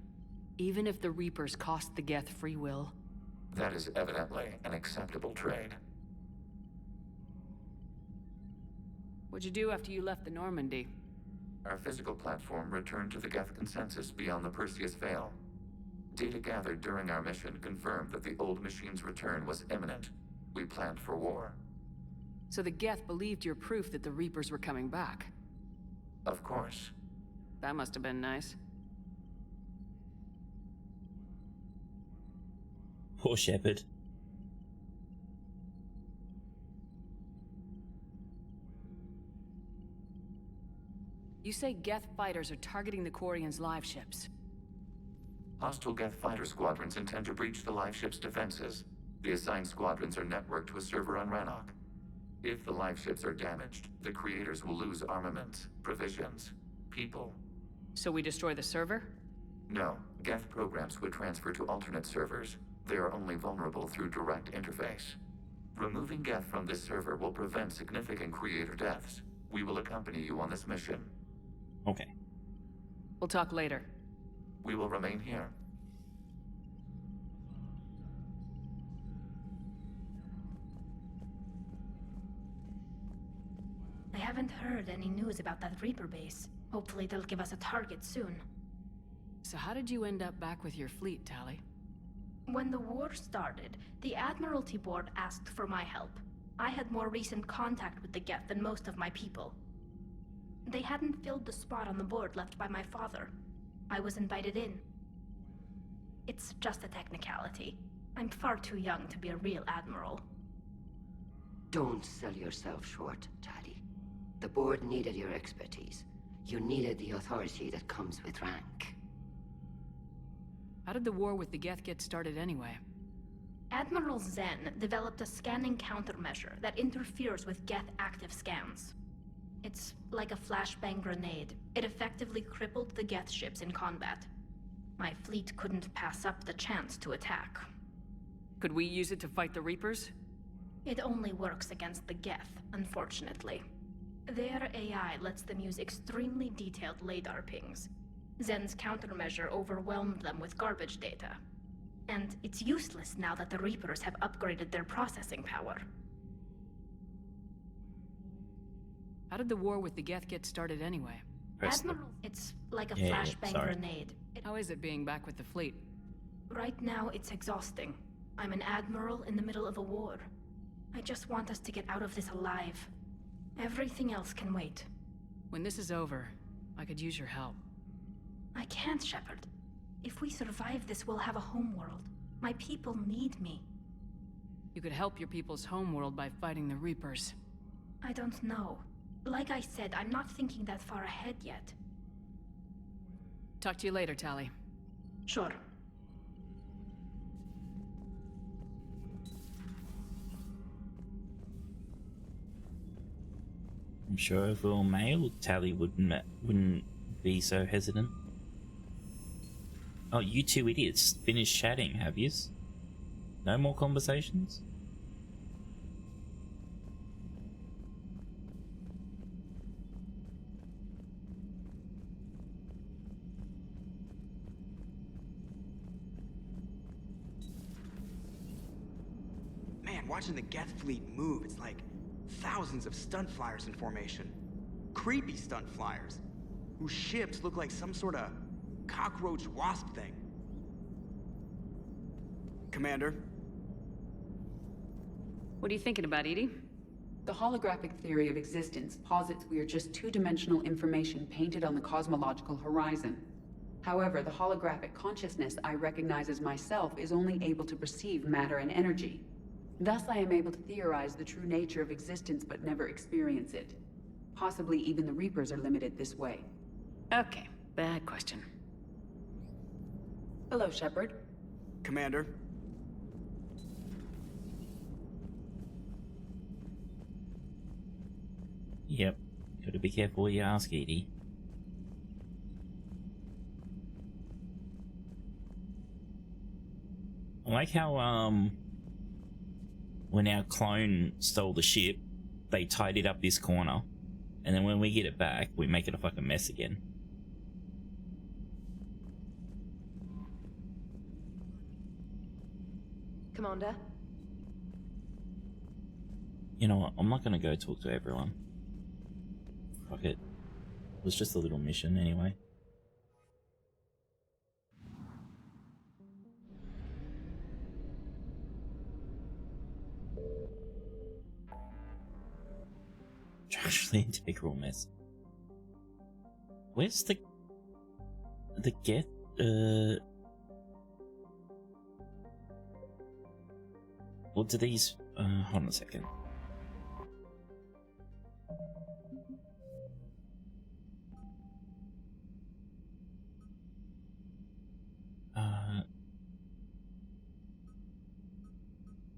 Even if the Reapers cost the Geth free will? That is evidently an acceptable trade. What'd you do after you left the Normandy? Our physical platform returned to the Geth consensus beyond the Perseus Veil. Data gathered during our mission confirmed that the old machine's return was imminent. We planned for war. So the Geth believed your proof that the Reapers were coming back? Of course. That must have been nice. Poor Shepard. You say Geth fighters are targeting the Quarians' live ships. Hostile Geth fighter squadrons intend to breach the live ship's defenses. The assigned squadrons are networked to a server on Rannoch. If the live ships are damaged, the creators will lose armaments, provisions, people. So we destroy the server? No, Geth programs would transfer to alternate servers. They are only vulnerable through direct interface. Removing Geth from this server will prevent significant creator deaths. We will accompany you on this mission. Okay. We'll talk later. We will remain here. I haven't heard any news about that Reaper base. Hopefully they'll give us a target soon. So how did you end up back with your fleet, Tali? When the war started, the Admiralty Board asked for my help. I had more recent contact with the Geth than most of my people. They hadn't filled the spot on the board left by my father. I was invited in. It's just a technicality. I'm far too young to be a real admiral. Don't sell yourself short, Tali. The board needed your expertise. You needed the authority that comes with rank. How did the war with the Geth get started anyway? Admiral Zen developed a scanning countermeasure that interferes with Geth active scans. It's like a flashbang grenade. It effectively crippled the Geth ships in combat. My fleet couldn't pass up the chance to attack. Could we use it to fight the Reapers? It only works against the Geth, unfortunately. Their AI lets them use extremely detailed LADAR pings. Zen's countermeasure overwhelmed them with garbage data. And it's useless now that the Reapers have upgraded their processing power. How did the war with the Geth get started anyway? Admiral, it's like a flashbang grenade. How is it being back with the fleet? Right now, it's exhausting. I'm an admiral in the middle of a war. I just want us to get out of this alive. Everything else can wait. When this is over, I could use your help. I can't, Shepard. If we survive this, we'll have a homeworld. My people need me. You could help your people's homeworld by fighting the Reapers. I don't know. Like I said, I'm not thinking that far ahead yet. Talk to you later, Tali. Sure. I'm sure if we were male, Tali wouldn't be so hesitant. Oh, you two idiots finished chatting, have yous? No more conversations? Man, watching the Geth fleet move, it's like thousands of stunt flyers in formation. Creepy stunt flyers, whose ships look like some sort of cockroach wasp thing. Commander? What are you thinking about, Edie? The holographic theory of existence posits we are just two-dimensional information painted on the cosmological horizon. However, the holographic consciousness I recognize as myself is only able to perceive matter and energy. Thus, I am able to theorize the true nature of existence but never experience it. Possibly even the Reapers are limited this way. Okay, bad question. Hello, Shepard. Commander? Yep. Gotta be careful what you ask, Edie. I like how, when our clone stole the ship, they tidied up this corner, and then when we get it back, we make it a fucking mess again. Commander? You know what? I'm not gonna go talk to everyone. Fuck it. It was just a little mission anyway. Trash the integral mess. Where's the Geth? What do these? Hold on a second.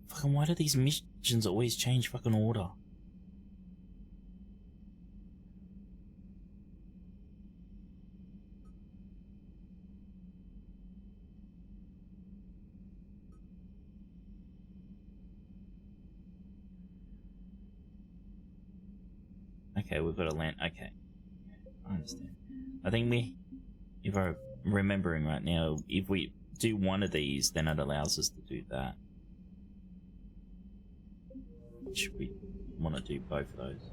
Fucking why do these missions always change fucking order? okay, we've got to land. Okay, I understand. I think if I'm remembering right now, if we do one of these, then it allows us to do that. Should we want to do both of those?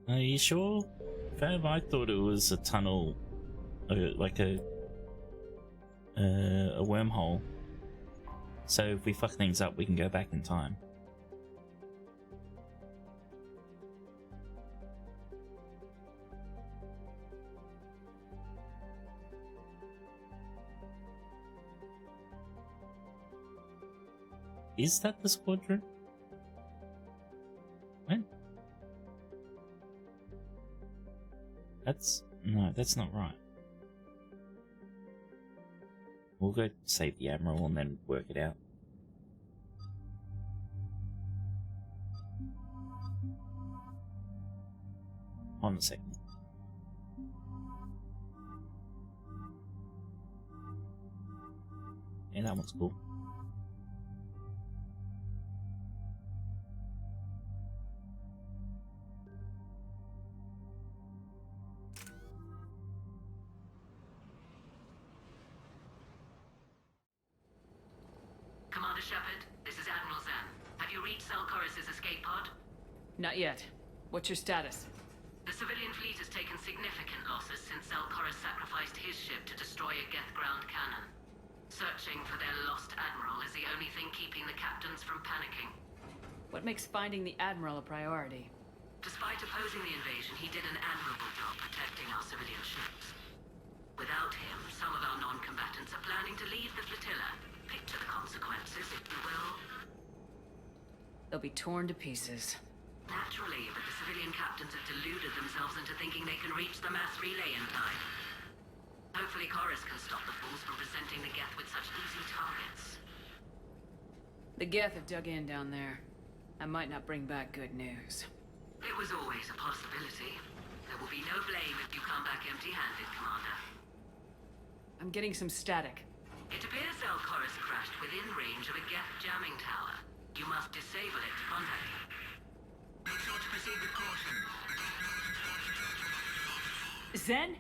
Are you sure, Fab? I thought it was a tunnel, like a wormhole. So if we fuck things up, we can go back in time. Is that the squadron? What? No, that's not right. We'll go save the Admiral and then work it out. Hold on a second. Yeah, that one's cool. Commander Shepard, this is Admiral Zen. Have you reached Selchoris' escape pod? Not yet. What's your status? The civilian fleet has taken significant losses since Selchoris sacrificed his ship to destroy a Geth ground cannon. Searching for their lost Admiral is the only thing keeping the captains from panicking. What makes finding the Admiral a priority? Despite opposing the invasion, he did an admirable job protecting our civilian ships. Without him, some of our non-combatants are planning to leave the flotilla. Picture the consequences, if you will. They'll be torn to pieces. Naturally, but the civilian captains have deluded themselves into thinking they can reach the mass relay in time. Hopefully Chorus can stop the fools from presenting the Geth with such easy targets. The Geth have dug in down there. I might not bring back good news. It was always a possibility. There will be no blame if you come back empty-handed, Commander. I'm getting some static. It appears Selchoris crashed within range of a Geth jamming tower. You must disable it to contact you. Make sure to proceed with caution. Zen?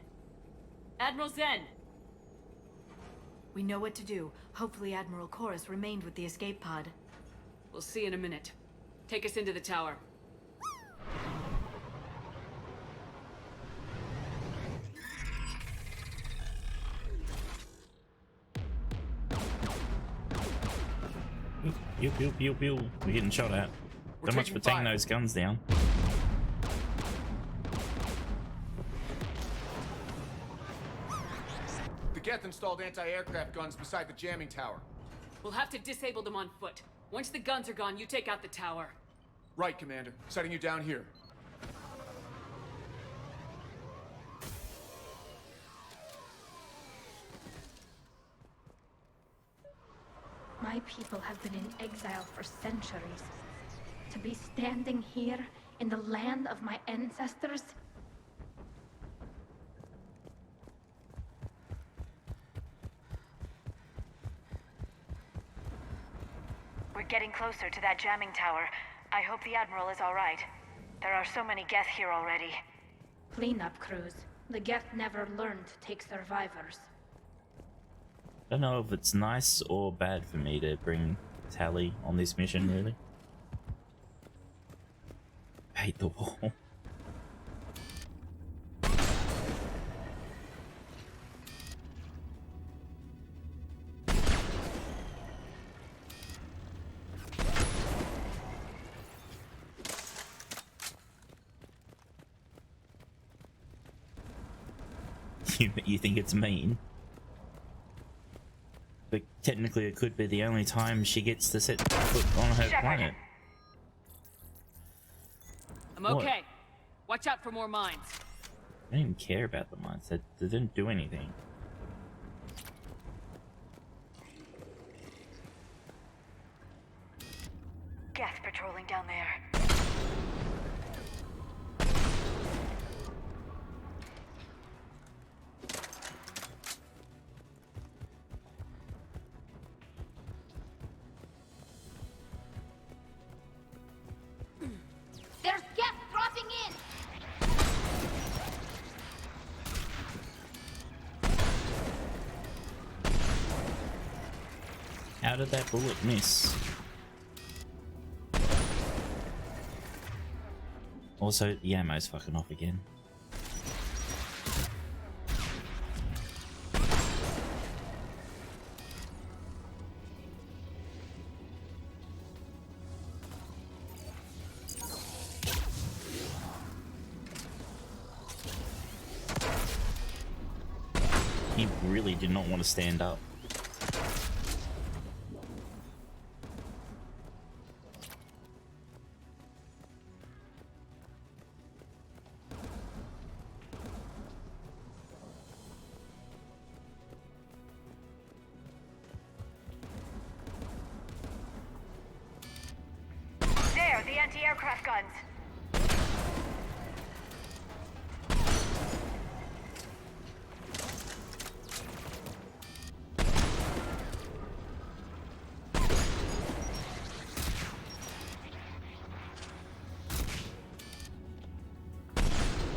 Admiral Zen! We know what to do. Hopefully Admiral Chorus remained with the escape pod. We'll see in a minute. Take us into the tower. Pew, pew, pew, pew. We're getting shot at. So much for taking those guns down. The Geth installed anti-aircraft guns beside the jamming tower. We'll have to disable them on foot. Once the guns are gone, you take out the tower. Right, Commander. Setting you down here. My people have been in exile for centuries. To be standing here in the land of my ancestors? We're getting closer to that jamming tower. I hope the Admiral is all right. There are so many Geth here already. Cleanup crews. The Geth never learned to take survivors. I don't know if it's nice or bad for me to bring Tali on this mission, really. I hate the wall. You think it's mean? But technically it could be the only time she gets to set foot on her planet. I'm okay. Watch out for more mines. I don't even care about the mines. They didn't do anything. Geth patrolling down there. There's Geth dropping in! How did that bullet miss? Also, the ammo's fucking off again. He really did not want to stand up. There, the anti-aircraft guns.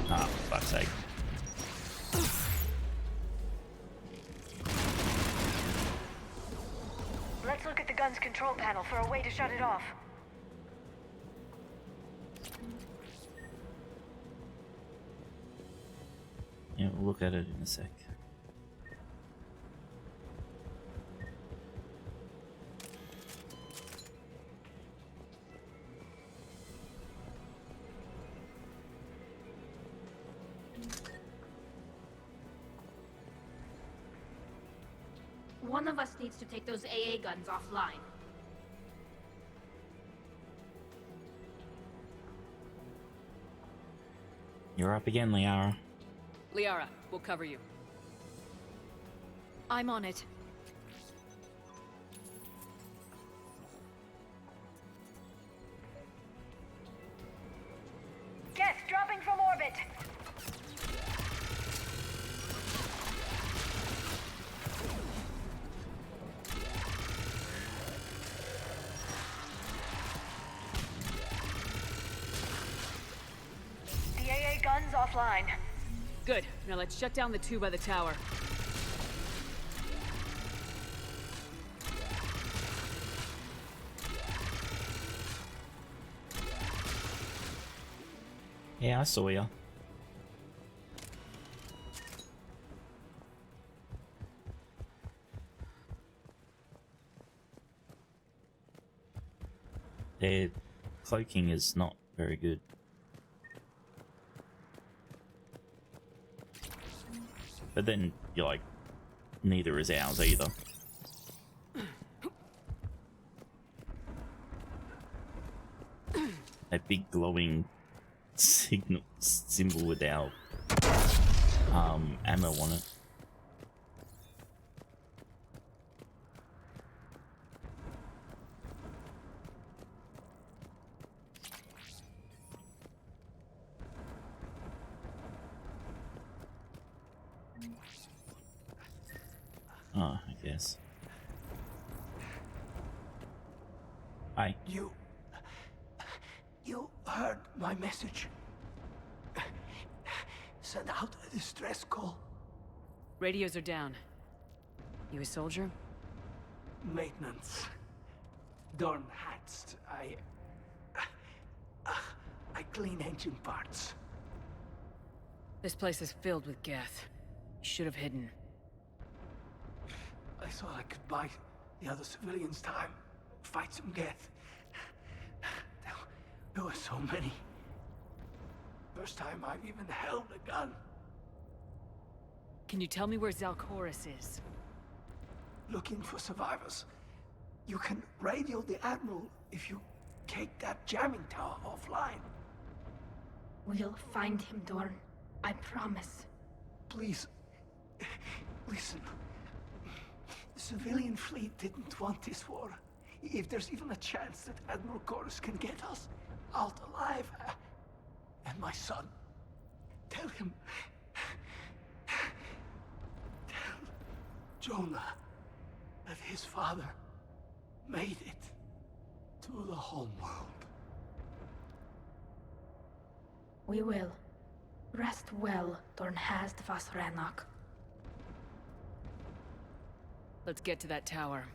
Ah, for fuck's sake. Let's look at the gun's control panel for a way to shut it off. Yeah, we'll look at it in a sec. One of us needs to take those AA guns offline. You're up again, Liara. Liara, we'll cover you. I'm on it. Geth dropping from orbit. The AA gun's offline. Good. Now let's shut down the two by the tower. Yeah, I saw ya. Their cloaking is not very good. But then, you're like, neither is ours either. A big glowing symbol with our ammo on it. Oh, I guess. Hi. You heard my message. Send out a distress call. Radios are down. You a soldier? Maintenance. Dorn hats. I clean engine parts. This place is filled with Geth. You should have hidden. I thought I could buy the other civilians time. Fight some Geth. There were so many. First time I've even held a gun. Can you tell me where Zalcorus is? Looking for survivors. You can radio the Admiral if you take that jamming tower offline. We'll find him, Dorn. I promise. Please, listen. The civilian fleet didn't want this war. If there's even a chance that Admiral Chorus can get us out alive, and my son, tell him, tell Jonah that his father made it to the homeworld. We will. Rest well, Dornhazd vas Rannoch. Let's get to that tower.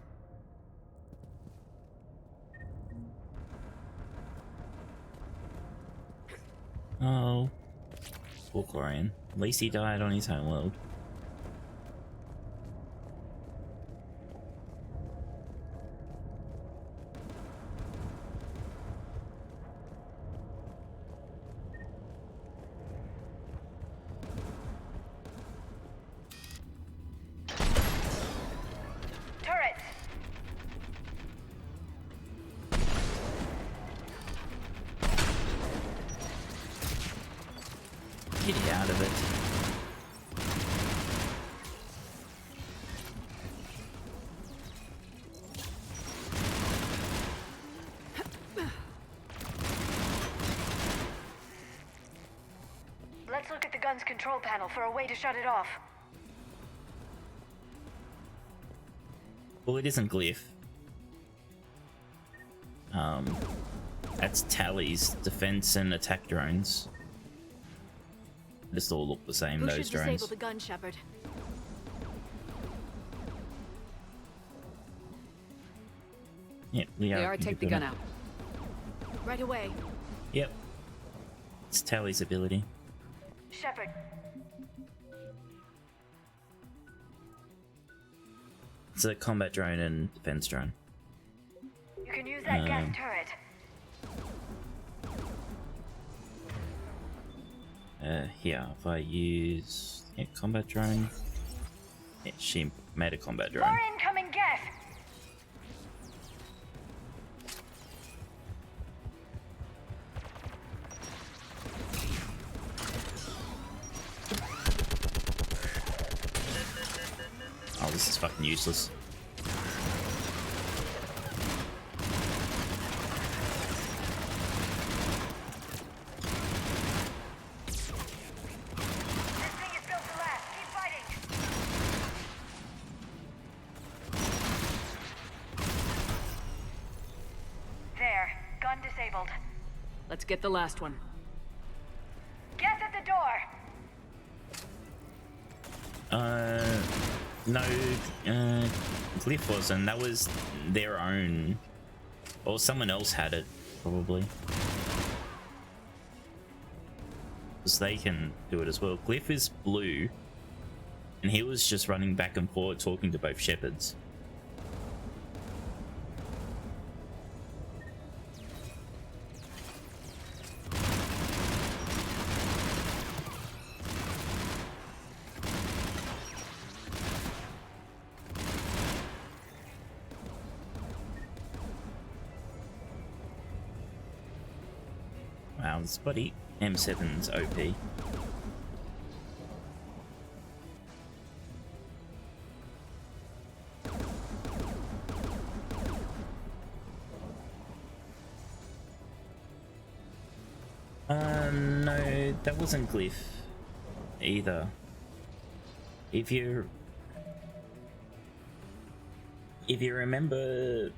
Oh. Poor Quarian. At least he died on his home world. Get out of it. Let's look at the gun's control panel for a way to shut it off. Well, it isn't Glyph. That's Tally's defense and attack drones. Just all look the same, those drones. Disable the gun, Shepard. Yep, Liara, take the gun out. Right away. Yep. It's Tally's ability. Shepard. It's a combat drone and defense drone. You can use that gas turret. Here, if I use combat drone. Yeah, she made a combat drone. More incoming gas. Oh, this is fucking useless. Let's get the last one. Gas at the door. No, Glyph wasn't. That was their own. Or someone else had it, probably. Because they can do it as well. Glyph is blue. And he was just running back and forth talking to both Shepards. Wow, this bloody M7's OP. No, that wasn't Glyph either. If you remember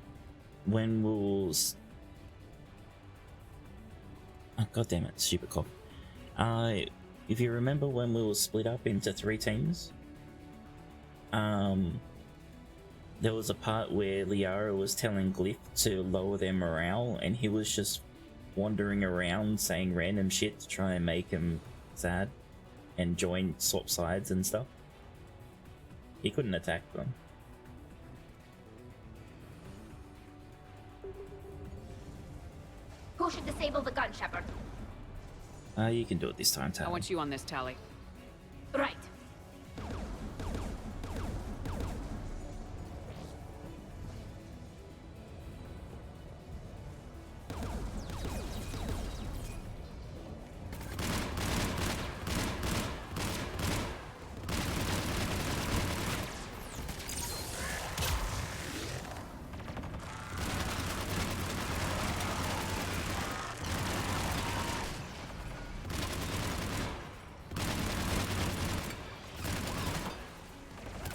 when we was God damn it, stupid cough. If you remember when we were split up into 3 teams, there was a part where Liara was telling Glyph to lower their morale, and he was just wandering around saying random shit to try and make him sad and swap sides and stuff. He couldn't attack them. Who should disable the gun, Shepard? You can do it this time, Tally. I want you on this, Tally. Right.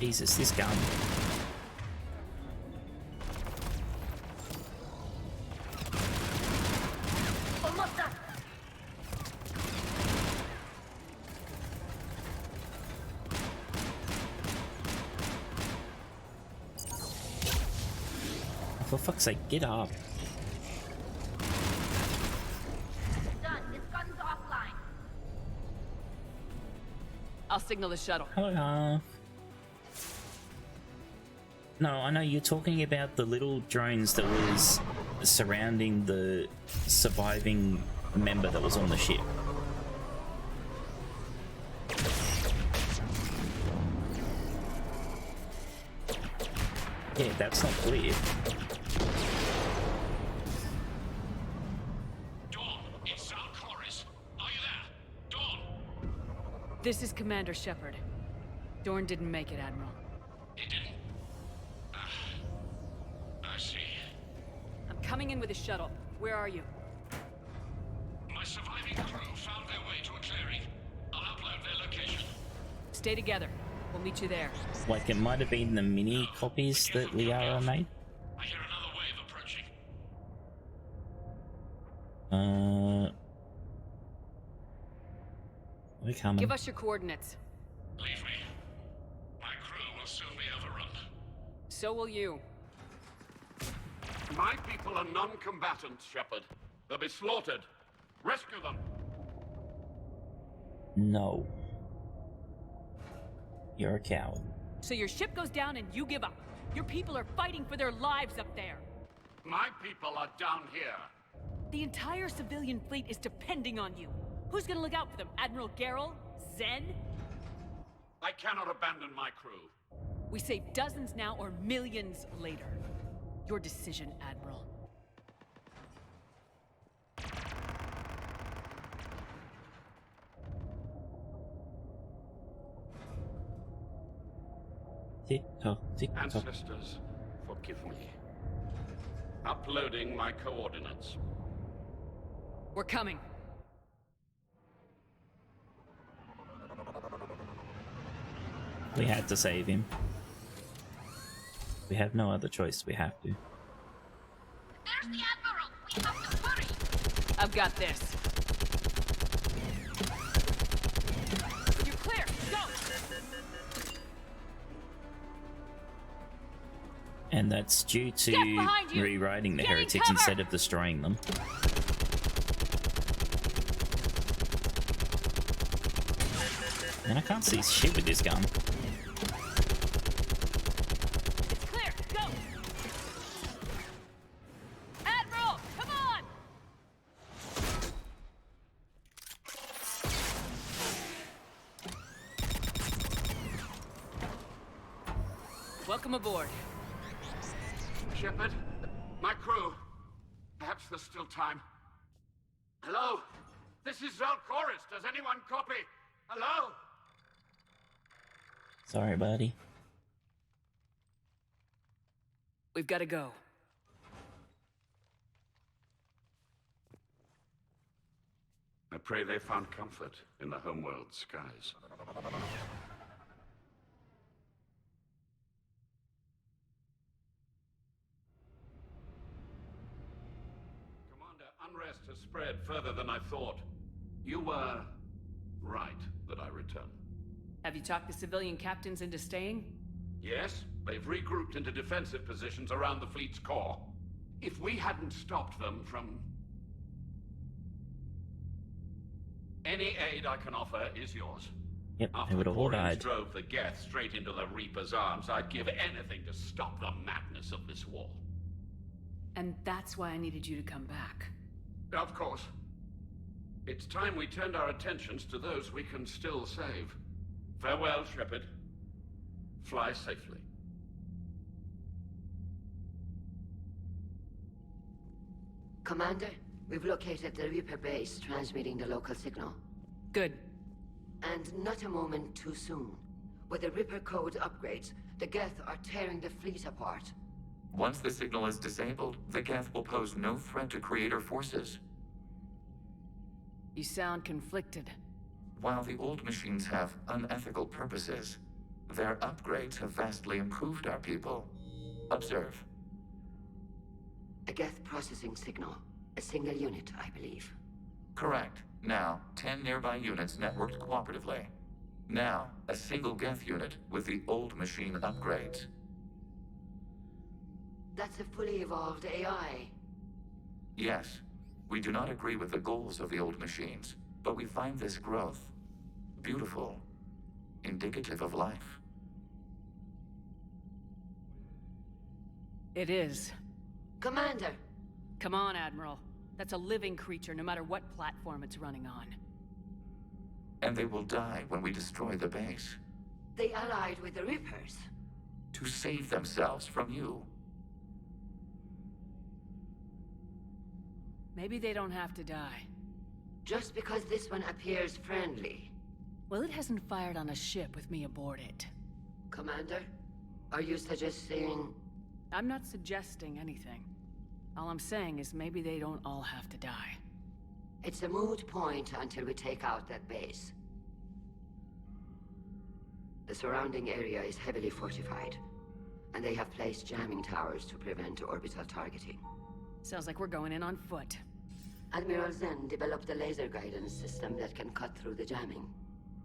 Jesus, this gun. Almost done. For fuck's sake, get up. Done. This gun's offline. I'll signal the shuttle. Hello. No, I know you're talking about the little drones that was surrounding the surviving member that was on the ship. Yeah, that's not clear. This is Commander Shepard. Dorn didn't make it, Admiral. He didn't? I see. I'm coming in with a shuttle. Where are you? My surviving crew found their way to a clearing. I'll upload their location. Stay together. We'll meet you there. Like, it might have been the mini copies that Liara made. I hear another wave approaching. We're coming. Give us your coordinates. Leave me. My crew will soon be overrun. So will you. My people are non-combatants, Shepard. They'll be slaughtered. Rescue them. No. You're a coward. So your ship goes down and you give up. Your people are fighting for their lives up there. My people are down here. The entire civilian fleet is depending on you. Who's gonna look out for them? Admiral Gerrel? Zen? I cannot abandon my crew. We save dozens now or millions later. Your decision, Admiral. Tick-tock, tick-tock. Ancestors, forgive me. Uploading my coordinates. We're coming. We had to save him. We have no other choice. We have to. There's the Admiral. We have to hurry. I've got this. You're clear. Go. And that's due to behind you. rewriting the Getting heretics cover. instead of destroying them. And I can't see shit with this gun. It's clear. Go. Admiral, come on. Welcome aboard. Shepard, my crew. Perhaps there's still time. Hello? This is Zalcoris. Does anyone copy? Hello? Sorry, buddy. We've got to go. I pray they found comfort in the homeworld skies. Commander, unrest has spread further than I thought. You were right that I return. Have you talked the civilian captains into staying? Yes, they've regrouped into defensive positions around the fleet's core. If we hadn't stopped them from... Any aid I can offer is yours. Yep, After they would the have all Quarians died. drove the Geth straight into the Reaper's arms, I'd give anything to stop the madness of this war. And that's why I needed you to come back. Of course. It's time we turned our attentions to those we can still save. Farewell, Shepard. Fly safely. Commander, we've located the Reaper base transmitting the local signal. Good. And not a moment too soon. With the Reaper code upgrades, the Geth are tearing the fleet apart. Once the signal is disabled, the Geth will pose no threat to Creator forces. You sound conflicted. While the old machines have unethical purposes, Their upgrades have vastly improved our people. Observe. A Geth processing signal. A single unit, I believe. Correct. Now, 10 nearby units networked cooperatively. Now, a single Geth unit with the old machine upgrades. That's a fully evolved AI. Yes, we do not agree with the goals of the old machines, but we find this growth beautiful, indicative of life. It is. Commander! Come on, Admiral. That's a living creature, no matter what platform it's running on. And they will die when we destroy the base. They allied with the Reapers. To save themselves from you. Maybe they don't have to die. Just because this one appears friendly. Well, it hasn't fired on a ship with me aboard it. Commander, are you suggesting... I'm not suggesting anything. All I'm saying is maybe they don't all have to die. It's a moot point until we take out that base. The surrounding area is heavily fortified, and they have placed jamming towers to prevent orbital targeting. Sounds like we're going in on foot. Admiral Zen developed a laser guidance system that can cut through the jamming.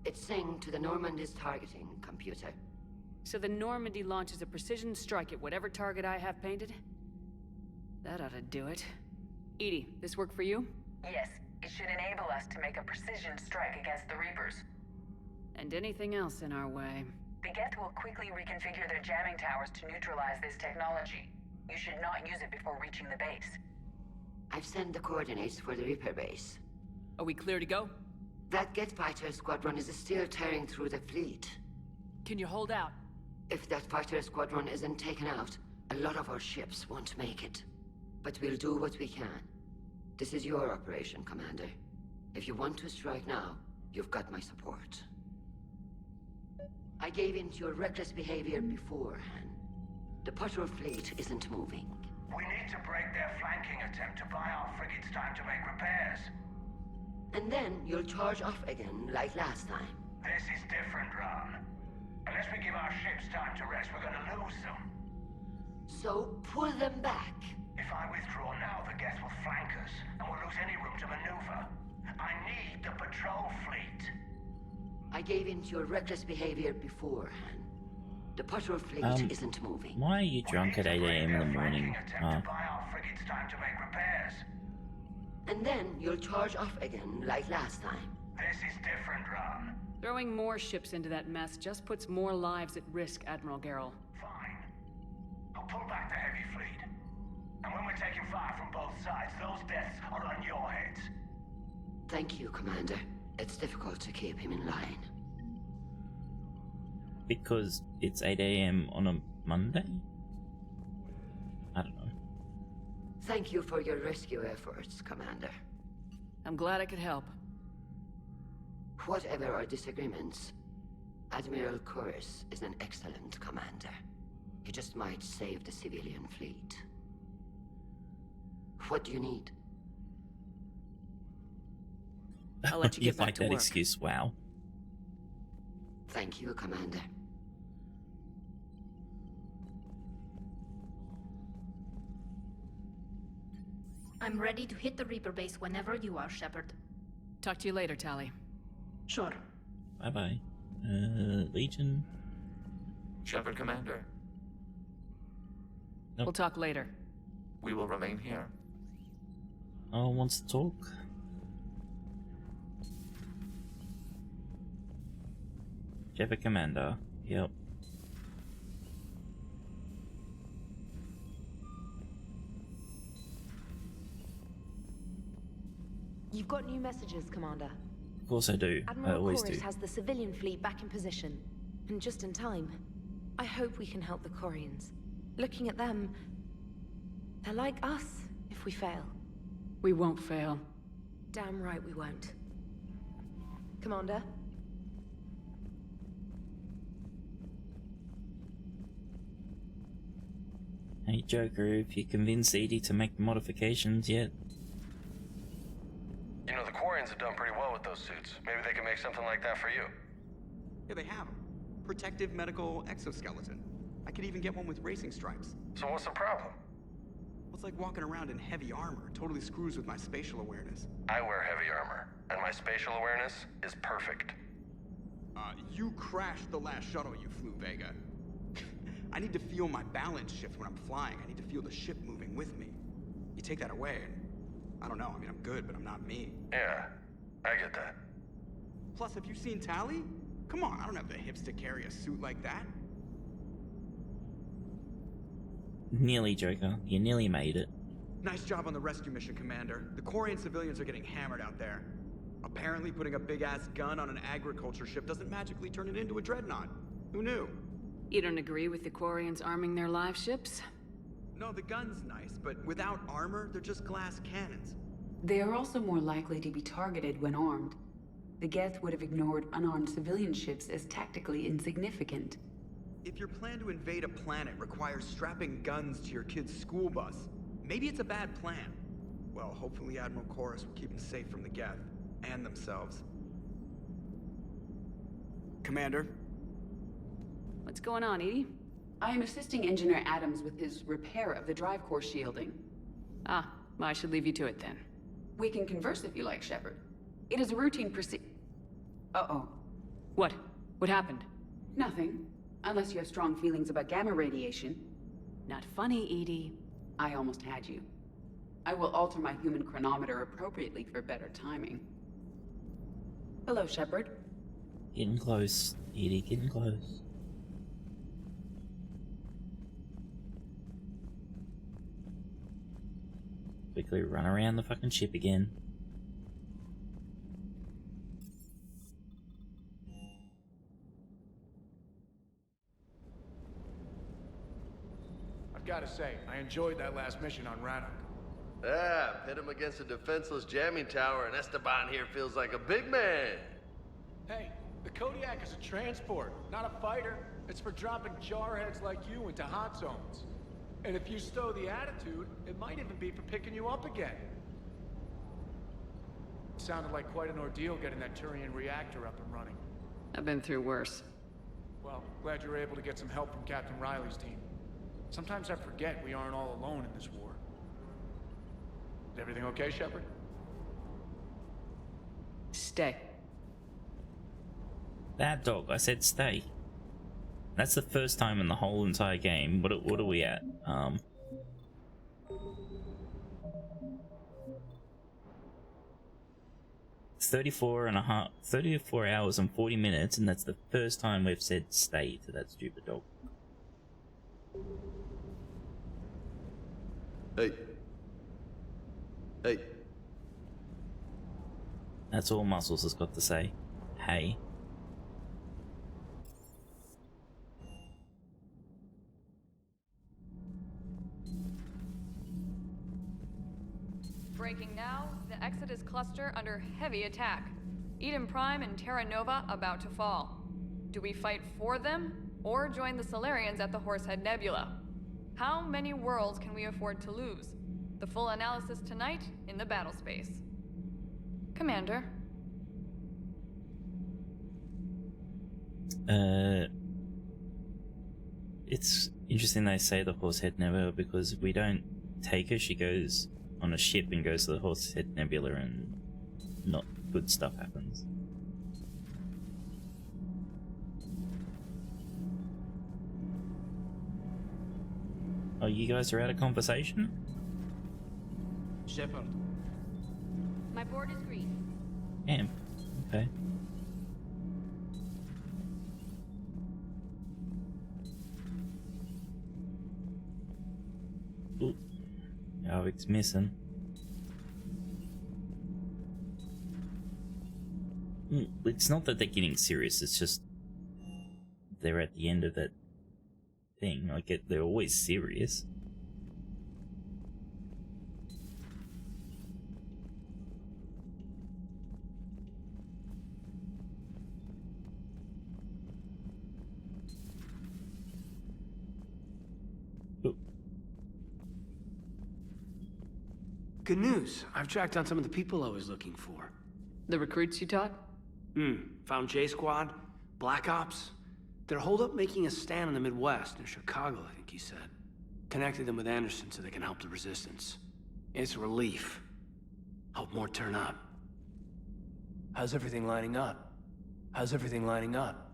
It's synced to the Normandy's targeting computer. So the Normandy launches a precision strike at whatever target I have painted? That ought to do it. Edie, this work for you? Yes, it should enable us to make a precision strike against the Reapers. And anything else in our way. The Geth will quickly reconfigure their jamming towers to neutralize this technology. You should not use it before reaching the base. I've sent the coordinates for the Reaper base. Are we clear to go? That Geth fighter squadron is still tearing through the fleet. Can you hold out? If that fighter squadron isn't taken out, a lot of our ships won't make it. But we'll do what we can. This is your operation, Commander. If you want to strike now, you've got my support. I gave in to your reckless behavior beforehand. The patrol fleet isn't moving. We need to break their flanking attempt to buy our frigates time to make repairs. And then you'll charge off again, like last time. This is different, Ron. Unless we give our ships time to rest, we're gonna lose them. So, pull them back. If I withdraw now, the Geth will flank us, and we'll lose any room to maneuver. I need the patrol fleet. I gave in to your reckless behavior beforehand. The patrol fleet isn't moving. Why are you drunk at 8 AM in the morning? To buy our frigates time to make repairs. And then you'll charge off again, like last time. This is different, Ron. Throwing more ships into that mess just puts more lives at risk, Admiral Garrel. Fine. I'll pull back the heavy fleet. And when we're taking fire from both sides, those deaths are on your heads. Thank you, Commander. It's difficult to keep him in line. Because it's 8 AM on a Monday? I don't know. Thank you for your rescue efforts, Commander. I'm glad I could help. Whatever our disagreements, Admiral Chorus is an excellent commander. He just might save the civilian fleet. What do you need? I'll let you get back like to that work. excuse, wow. Thank you, Commander. I'm ready to hit the Reaper base whenever you are, Shepard. Talk to you later, Tali. Sure. Bye-bye. Legion? Shepard, Commander. Nope. We'll talk later. We will remain here. Oh, wants to talk? Shepard, Commander. Yep. You've got new messages, Commander. Of course I do. I Admiral always Chorus do. has the civilian fleet back in position, and just in time. I hope we can help the Quarians. Looking at them, they're like us if we fail. We won't fail. Damn right we won't. Commander? Hey Joker, if you convince Edie to make the modifications yet? You know, the Quarians have done pretty well with those suits. Maybe they can make something like that for you. Yeah, they have them. protective medical exoskeleton. I could even get one with racing stripes. So what's the problem? Well, it's like walking around in heavy armor. Totally screws with my spatial awareness. I wear heavy armor, and my spatial awareness is perfect. You crashed the last shuttle you flew, Vega. I need to feel my balance shift when I'm flying. I need to feel the ship moving with me. You take that away, and I don't know. I mean, I'm good, but I'm not me. Yeah, I get that. Plus, have you seen Tally? Come on, I don't have the hips to carry a suit like that. Nearly, Joker. You nearly made it. Nice job on the rescue mission, Commander. The Quarian civilians are getting hammered out there. Apparently, putting a big-ass gun on an agriculture ship doesn't magically turn it into a dreadnought. Who knew? You don't agree with the Quarians arming their live ships? No, the gun's nice, but without armor, they're just glass cannons. They are also more likely to be targeted when armed. The Geth would have ignored unarmed civilian ships as tactically insignificant. If your plan to invade a planet requires strapping guns to your kid's school bus, maybe it's a bad plan. Well, hopefully Admiral Chorus will keep them safe from the Geth. And themselves. Commander? What's going on, Edie? I am assisting Engineer Adams with his repair of the drive core shielding. Ah, well, I should leave you to it then. We can converse if you like, Shepard. It is a routine Uh-oh. What? What happened? Nothing. Unless you have strong feelings about gamma radiation. Not funny, Edie. I almost had you. I will alter my human chronometer appropriately for better timing. Hello, Shepard. Getting close, Edie, getting close. Quickly run around the fucking ship again. I've got to say, I enjoyed that last mission on Rannoch. Yeah, pit him against a defenseless jamming tower, and Esteban here feels like a big man. Hey, the Kodiak is a transport, not a fighter. It's for dropping jarheads like you into hot zones. And if you stow the attitude, it might even be for picking you up again. It sounded like quite an ordeal getting that Turian reactor up and running. I've been through worse. Well, glad you were able to get some help from Captain Riley's team. Sometimes I forget we aren't all alone in this war. Is everything okay, Shepard? Stay. That dog, I said stay. That's the first time in the whole entire game. What are we at? 34 hours and 40 minutes, and that's the first time we've said stay to that stupid dog. Hey. Hey. That's all Muscles has got to say. Hey. Breaking now, the Exodus cluster under heavy attack. Eden Prime and Terra Nova about to fall. Do we fight for them, or join the Solarians at the Horsehead Nebula? How many worlds can we afford to lose? The full analysis tonight in the battle space. Commander. It's interesting they say the Horsehead Nebula because we don't take her. She goes on a ship and goes to the Horsehead Nebula and not good stuff happens. Oh, you guys are out of conversation? Shepard. My board is green. Damn. Okay. Ooh. Avik's missing. It's not that they're getting serious, it's just they're at the end of that thing. Like, they're always serious. Good news. I've tracked down some of the people I was looking for. The recruits you taught? Found J Squad, Black Ops. They're holed up making a stand in the Midwest, near Chicago, I think he said. Connected them with Anderson so they can help the resistance. It's a relief. Hope more turn up. How's everything lining up? How's everything lining up?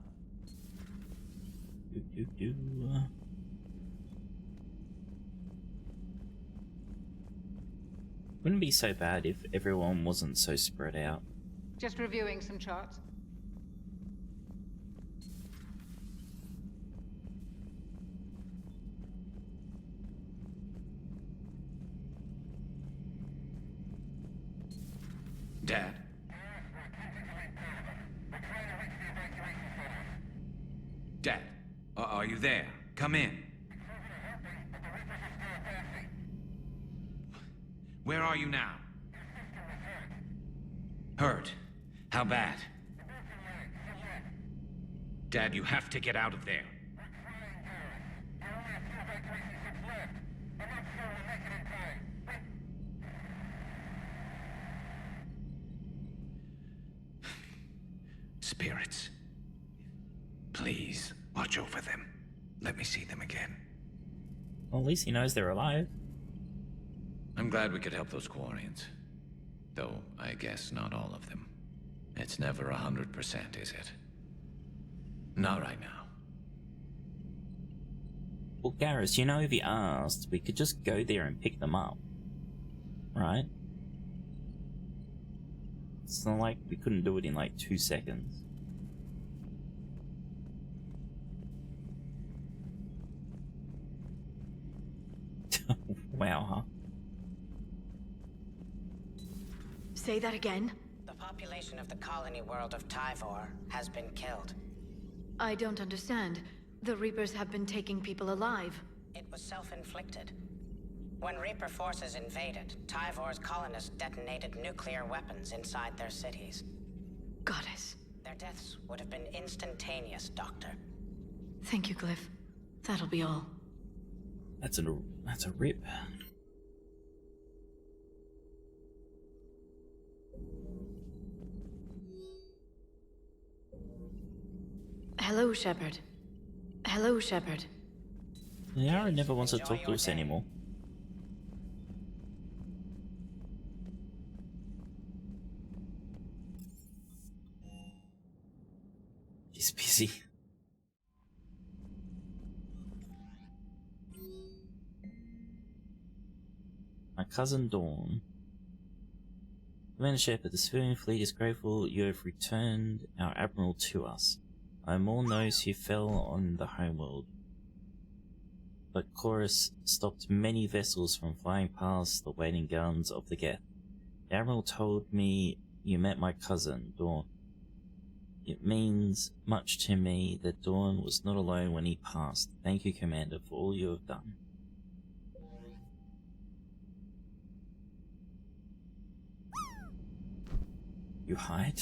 Wouldn't be so bad if everyone wasn't so spread out. Just reviewing some charts. Dad? Dad, are you there? Come in. Where are you now? Hurt? How bad? Dad, you have to get out of there. Spirits. Please, watch over them. Let me see them again. Well, at least he knows they're alive. I'm glad we could help those Quarians. Though, I guess not all of them. It's never 100%, is it? Not right now. Well, Garrus, you know, if he asked, we could just go there and pick them up. Right? It's not like we couldn't do it in like 2 seconds. Wow, huh? Say that again? The population of the colony world of Tyvor has been killed. I don't understand. The Reapers have been taking people alive. It was self-inflicted. When Reaper forces invaded, Tyvor's colonists detonated nuclear weapons inside their cities. Goddess. Their deaths would have been instantaneous, Doctor. Thank you, Glyph. That'll be all. That's a rip. Hello, Shepard. Hello, Shepard. Yara never wants to talk to us anymore. She's busy. My cousin Dawn. Commander Shepard, the civilian fleet is grateful you have returned our admiral to us. I mourn those who fell on the homeworld. But Chorus stopped many vessels from flying past the waiting guns of the Geth. The admiral told me you met my cousin, Dawn. It means much to me that Dawn was not alone when he passed. Thank you, Commander, for all you have done. You hide?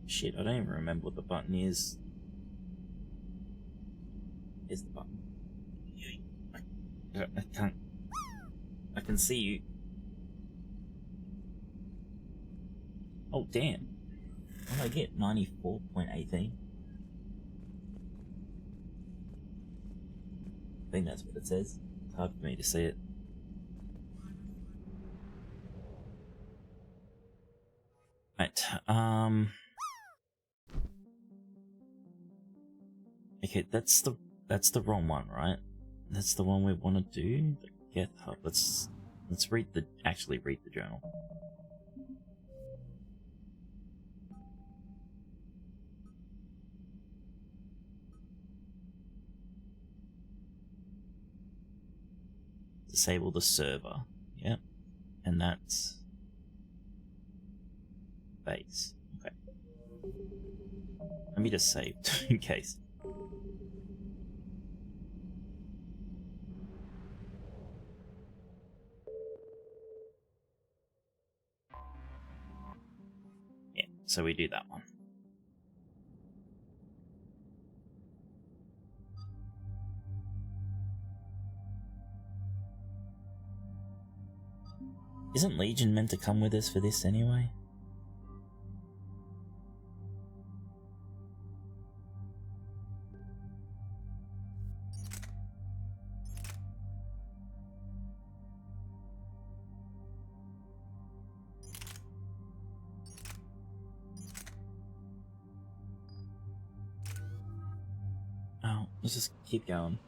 Shit, I don't even remember what the button is. Here's the button. I can't... I can see you. Oh, damn. What did I get? 94.18? I think that's what it says. It's hard for me to see it. Right, okay, that's the wrong one, right? That's the one we want to do. Get up. Let's actually read the journal. Disable the server. Yep. And that's base. Okay. Let me just save in case. Yeah, so we do that one. Isn't Legion meant to come with us for this anyway? Let's just keep going.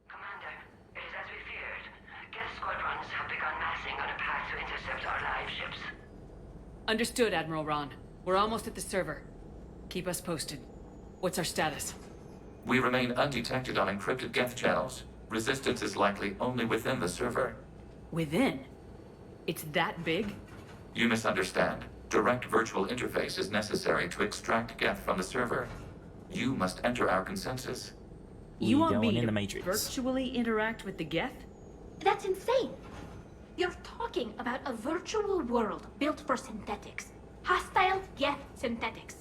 Commander, it is as we feared. Geth squadrons have begun massing on a path to intercept our live ships. Understood, Admiral Ron. We're almost at the server. Keep us posted. What's our status? We remain undetected on encrypted Geth channels. Resistance is likely only within the server. Within? It's that big? You misunderstand. Direct virtual interface is necessary to extract Geth from the server. You must enter our consensus. You want me in to the Matrix. virtually interact with the Geth? That's insane. You're talking about a virtual world built for synthetics. Hostile Geth synthetics.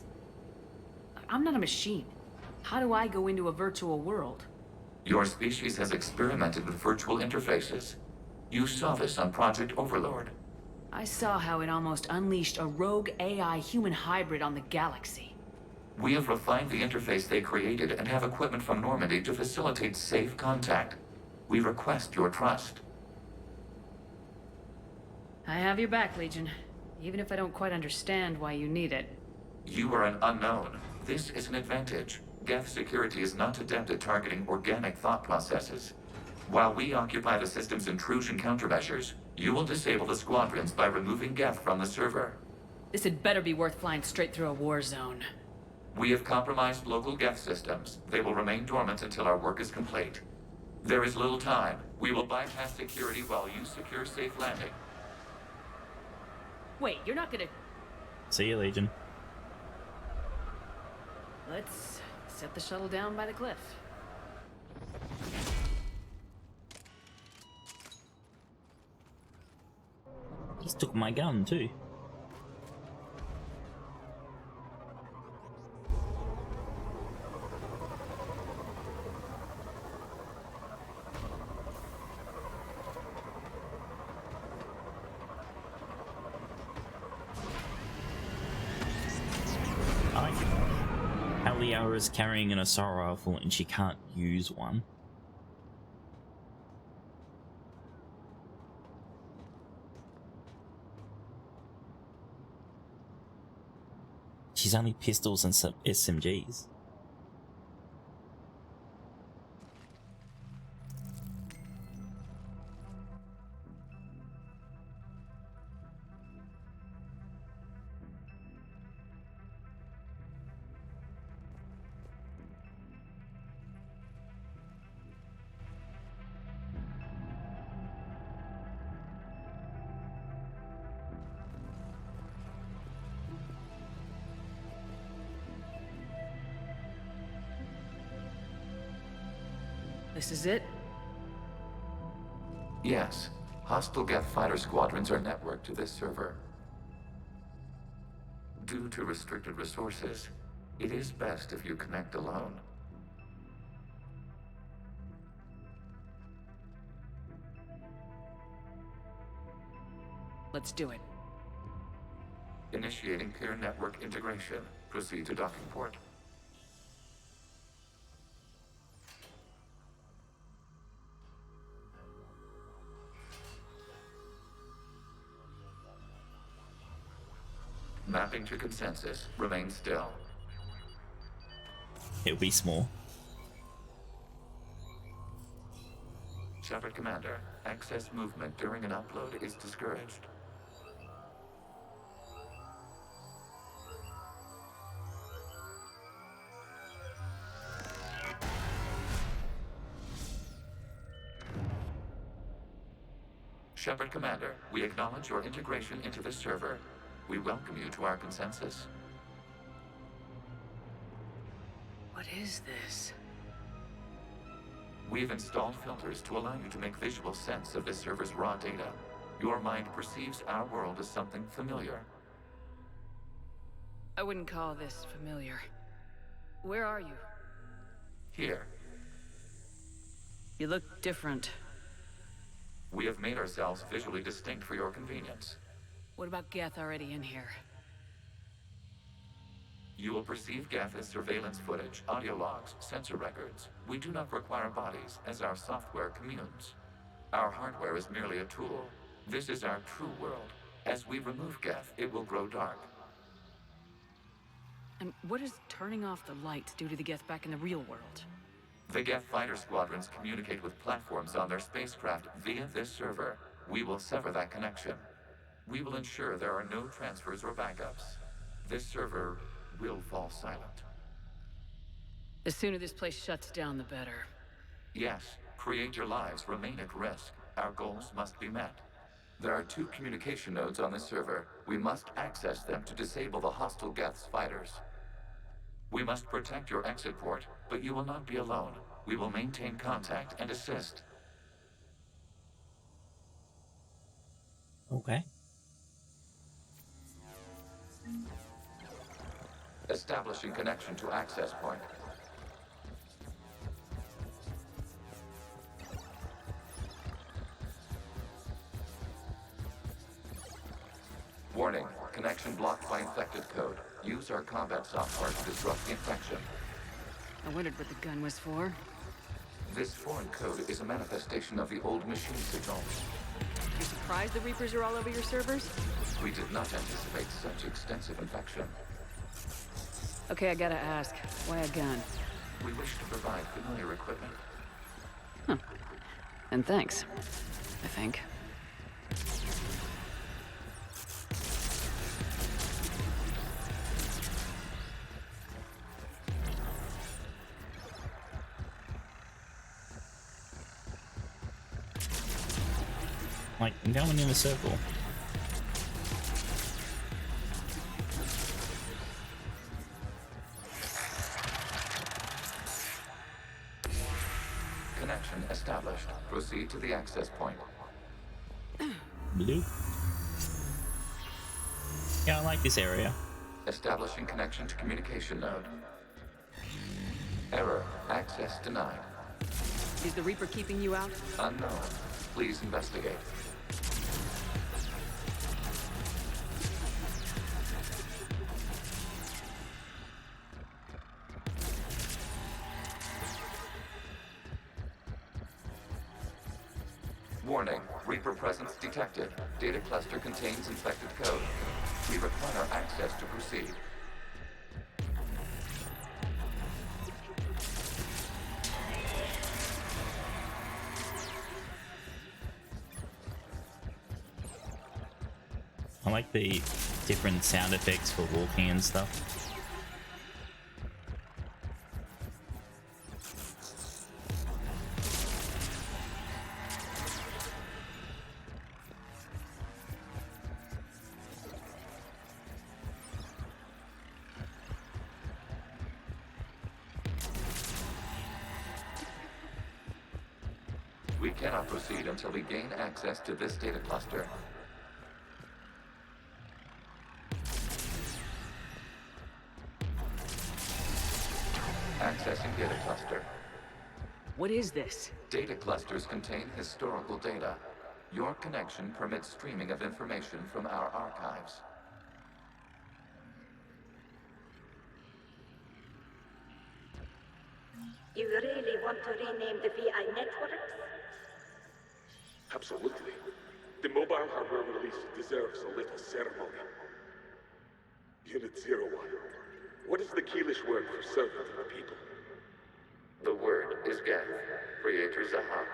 I'm not a machine. How do I go into a virtual world? Your species has experimented with virtual interfaces. You saw this on Project Overlord. I saw how it almost unleashed a rogue AI human hybrid on the galaxy. We have refined the interface they created and have equipment from Normandy to facilitate safe contact. We request your trust. I have your back, Legion. Even if I don't quite understand why you need it. You are an unknown. This is an advantage. Geth security is not adept at targeting organic thought processes. While we occupy the system's intrusion countermeasures, you will disable the squadrons by removing Geth from the server. This had better be worth flying straight through a war zone. We have compromised local Geth systems. They will remain dormant until our work is complete. There is little time. We will bypass security while you secure safe landing. Wait, you're not gonna... See you, Legion. Let's set the shuttle down by the cliff. He's took my gun too. Liara's carrying an assault rifle and she can't use one. She's only pistols and some SMGs. This is it? Yes. Hostile Geth fighter squadrons are networked to this server. Due to restricted resources, it is best if you connect alone. Let's do it. Initiating peer network integration. Proceed to docking port. Mapping to consensus. Remain still. It'll be small. Shepard Commander, excess movement during an upload is discouraged. Shepard Commander, we acknowledge your integration into this server. We welcome you to our consensus. What is this? We've installed filters to allow you to make visual sense of this server's raw data. Your mind perceives our world as something familiar. I wouldn't call this familiar. Where are you? Here. You look different. We have made ourselves visually distinct for your convenience. What about Geth already in here? You will perceive Geth as surveillance footage, audio logs, sensor records. We do not require bodies, as our software communes. Our hardware is merely a tool. This is our true world. As we remove Geth, it will grow dark. And what does turning off the lights do to the Geth back in the real world? The Geth fighter squadrons communicate with platforms on their spacecraft via this server. We will sever that connection. We will ensure there are no transfers or backups. This server will fall silent. The sooner this place shuts down, the better. Yes, creator lives remain at risk. Our goals must be met. There are 2 communication nodes on this server. We must access them to disable the hostile Geth's fighters. We must protect your exit port, but you will not be alone. We will maintain contact and assist. Okay. Establishing connection to access point. Warning, connection blocked by infected code. Use our combat software to disrupt the infection. I wondered what the gun was for. This foreign code is a manifestation of the old machine signal. You're surprised the Reapers are all over your servers? We did not anticipate such extensive infection. Okay, I gotta ask, why a gun? We wish to provide familiar equipment. Huh. And thanks, I think. Like, I'm going in a circle. Connection established. Proceed to the access point. Blue. Yeah, I like this area. Establishing connection to communication node. Error. Access denied. Is the Reaper keeping you out? Unknown. Please investigate. Warning, Reaper presence detected. Data cluster contains infected code. We require access to proceed. I like the different sound effects for walking and stuff. We cannot proceed until we gain access to this data cluster. Accessing data cluster. What is this? Data clusters contain historical data. Your connection permits streaming of information from our archives. You really want to rename the VI networks? Absolutely. The mobile hardware release deserves a little ceremony. Unit 01. What is the Keelish word for servant of the people? The word is Geth. Creator Zahak.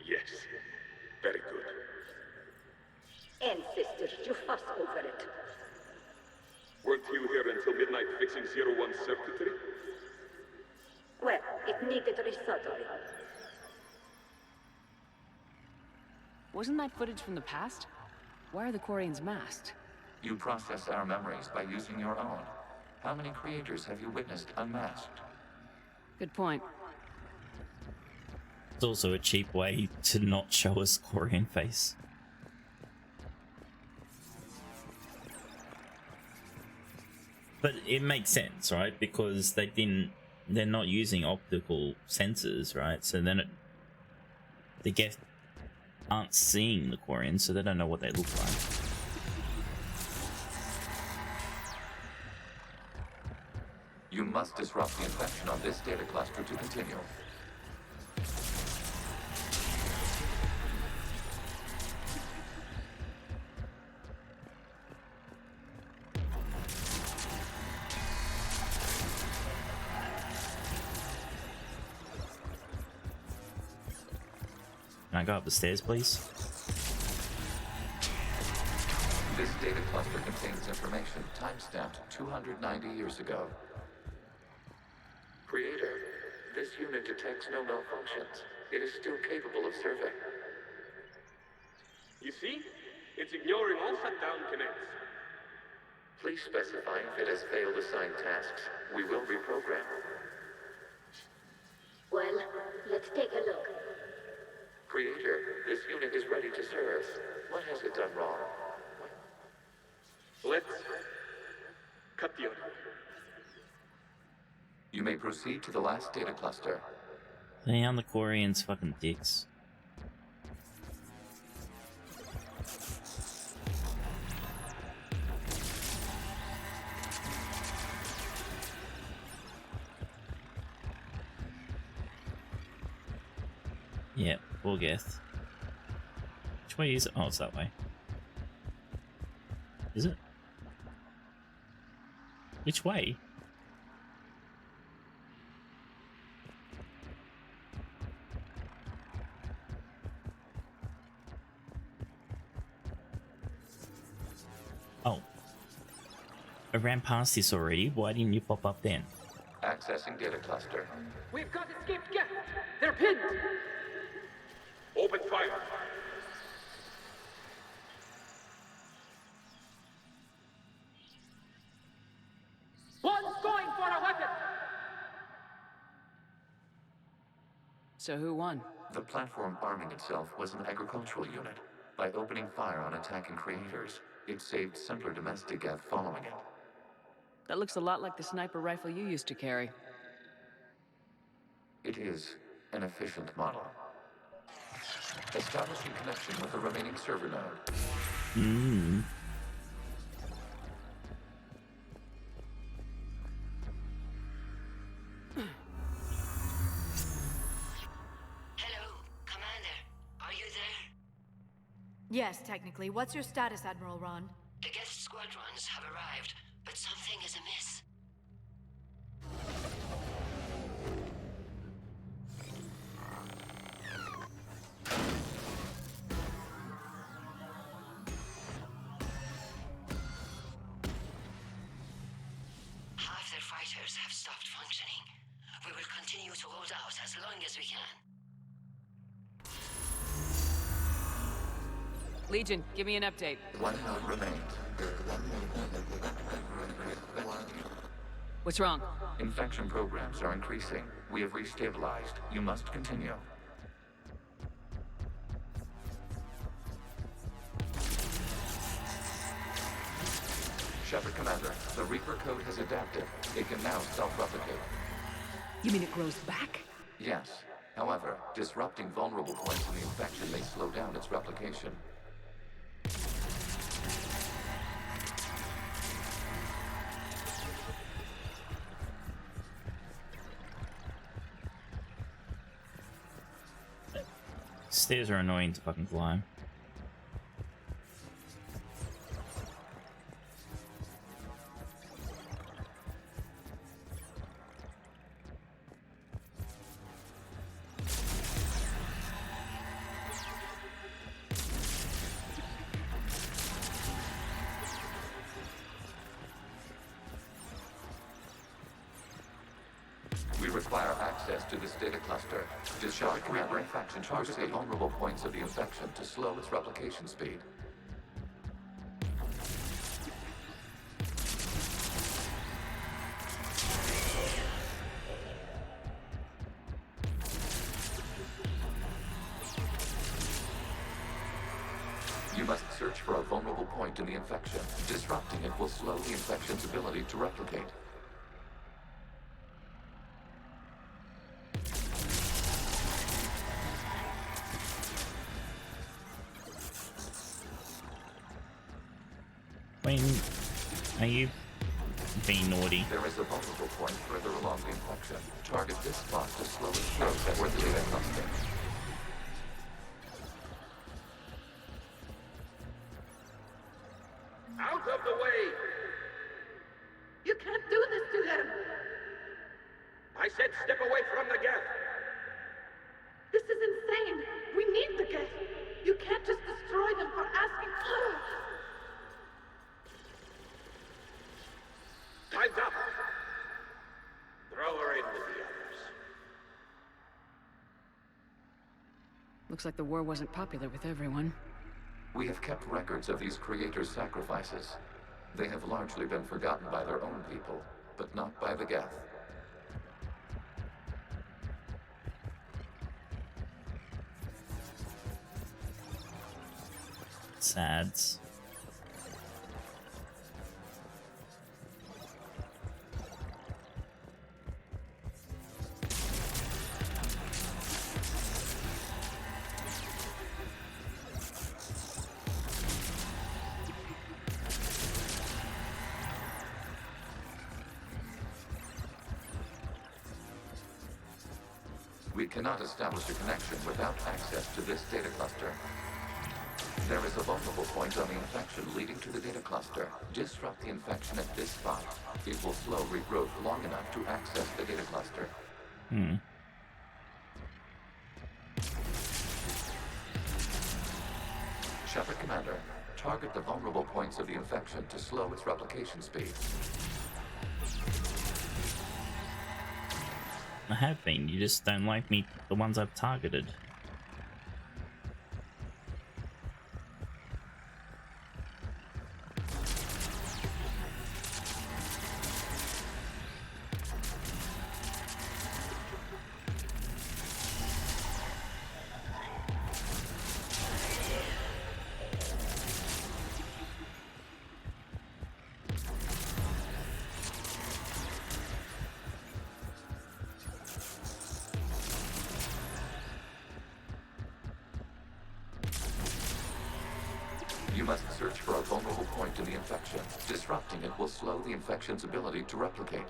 Yes. Very good. Ancestors, you fuss over it. Weren't you here until midnight fixing 01's circuitry? Well, it needed resoldering. Wasn't that footage from the past? Why are the Quarians masked? You process our memories by using your own. How many creators have you witnessed unmasked? Good point. It's also a cheap way to not show us Quarian face. But it makes sense, right? Because they're not using optical sensors, right? So then the Geth aren't seeing the Quarians, so they don't know what they look like. You must disrupt the infection on this data cluster to continue. Can I go up the stairs, please? This data cluster contains information timestamped 290 years ago. Creator, this unit detects no malfunctions. It is still capable of serving. You see? It's ignoring all shutdown connects. Please specify if it has failed assigned tasks. We will reprogram. Well, let's take a look. Creator, this unit is ready to serve. What has it done wrong? Let's cut the audio. You may proceed to the last data cluster. Damn, the Quarians fucking dicks. Yep, Borgeth. Which way is it? Oh, it's that way. Is it? Which way? Oh. I ran past this already. Why didn't you pop up then? Accessing data cluster. We've got escaped guests. They're pinned. Open fire. One's going for a weapon. So who won? The platform arming itself was an agricultural unit. By opening fire on attacking creators, it saved simpler domestic geth following it. That looks a lot like the sniper rifle you used to carry. It is an efficient model. Establishing connection with the remaining server node. Hello, Commander. Are you there? Yes, technically. What's your status, Admiral Ron? The guest squadrons have arrived, but something is amiss. Half their fighters have stopped functioning. We will continue to hold out as long as we can. Legion, give me an update. One node remains. What's wrong? Infection programs are increasing. We have restabilized. You must continue. Shepard Commander, the Reaper code has adapted. It can now self-replicate. You mean it grows back? Yes. However, disrupting vulnerable points in the infection may slow down its replication. Stairs are annoying to fucking climb. We require access to this data cluster. Discharge Reaper infection targets the vulnerable points of the infection to slow its replication speed. You must search for a vulnerable point in the infection. Disrupting it will slow the infection's ability to replicate. When are you being naughty? There is a vulnerable point further along the infection. Target this spot to slow its process with the data cluster. Out of the way! You can't do this to them. I said step away from the gap. This is insane. We need the Looks like the war wasn't popular with everyone. We have kept records of these creators' sacrifices. They have largely been forgotten by their own people, but not by the Geth. Sads. We cannot establish a connection without access to this data cluster. There is a vulnerable point on the infection leading to the data cluster. Disrupt the infection at this spot. It will slow regrowth long enough to access the data cluster. Shepard Commander, target the vulnerable points of the infection to slow its replication speed. I have been, you just don't like me, the ones I've targeted. You must search for a vulnerable point in the infection. Disrupting it will slow the infection's ability to replicate.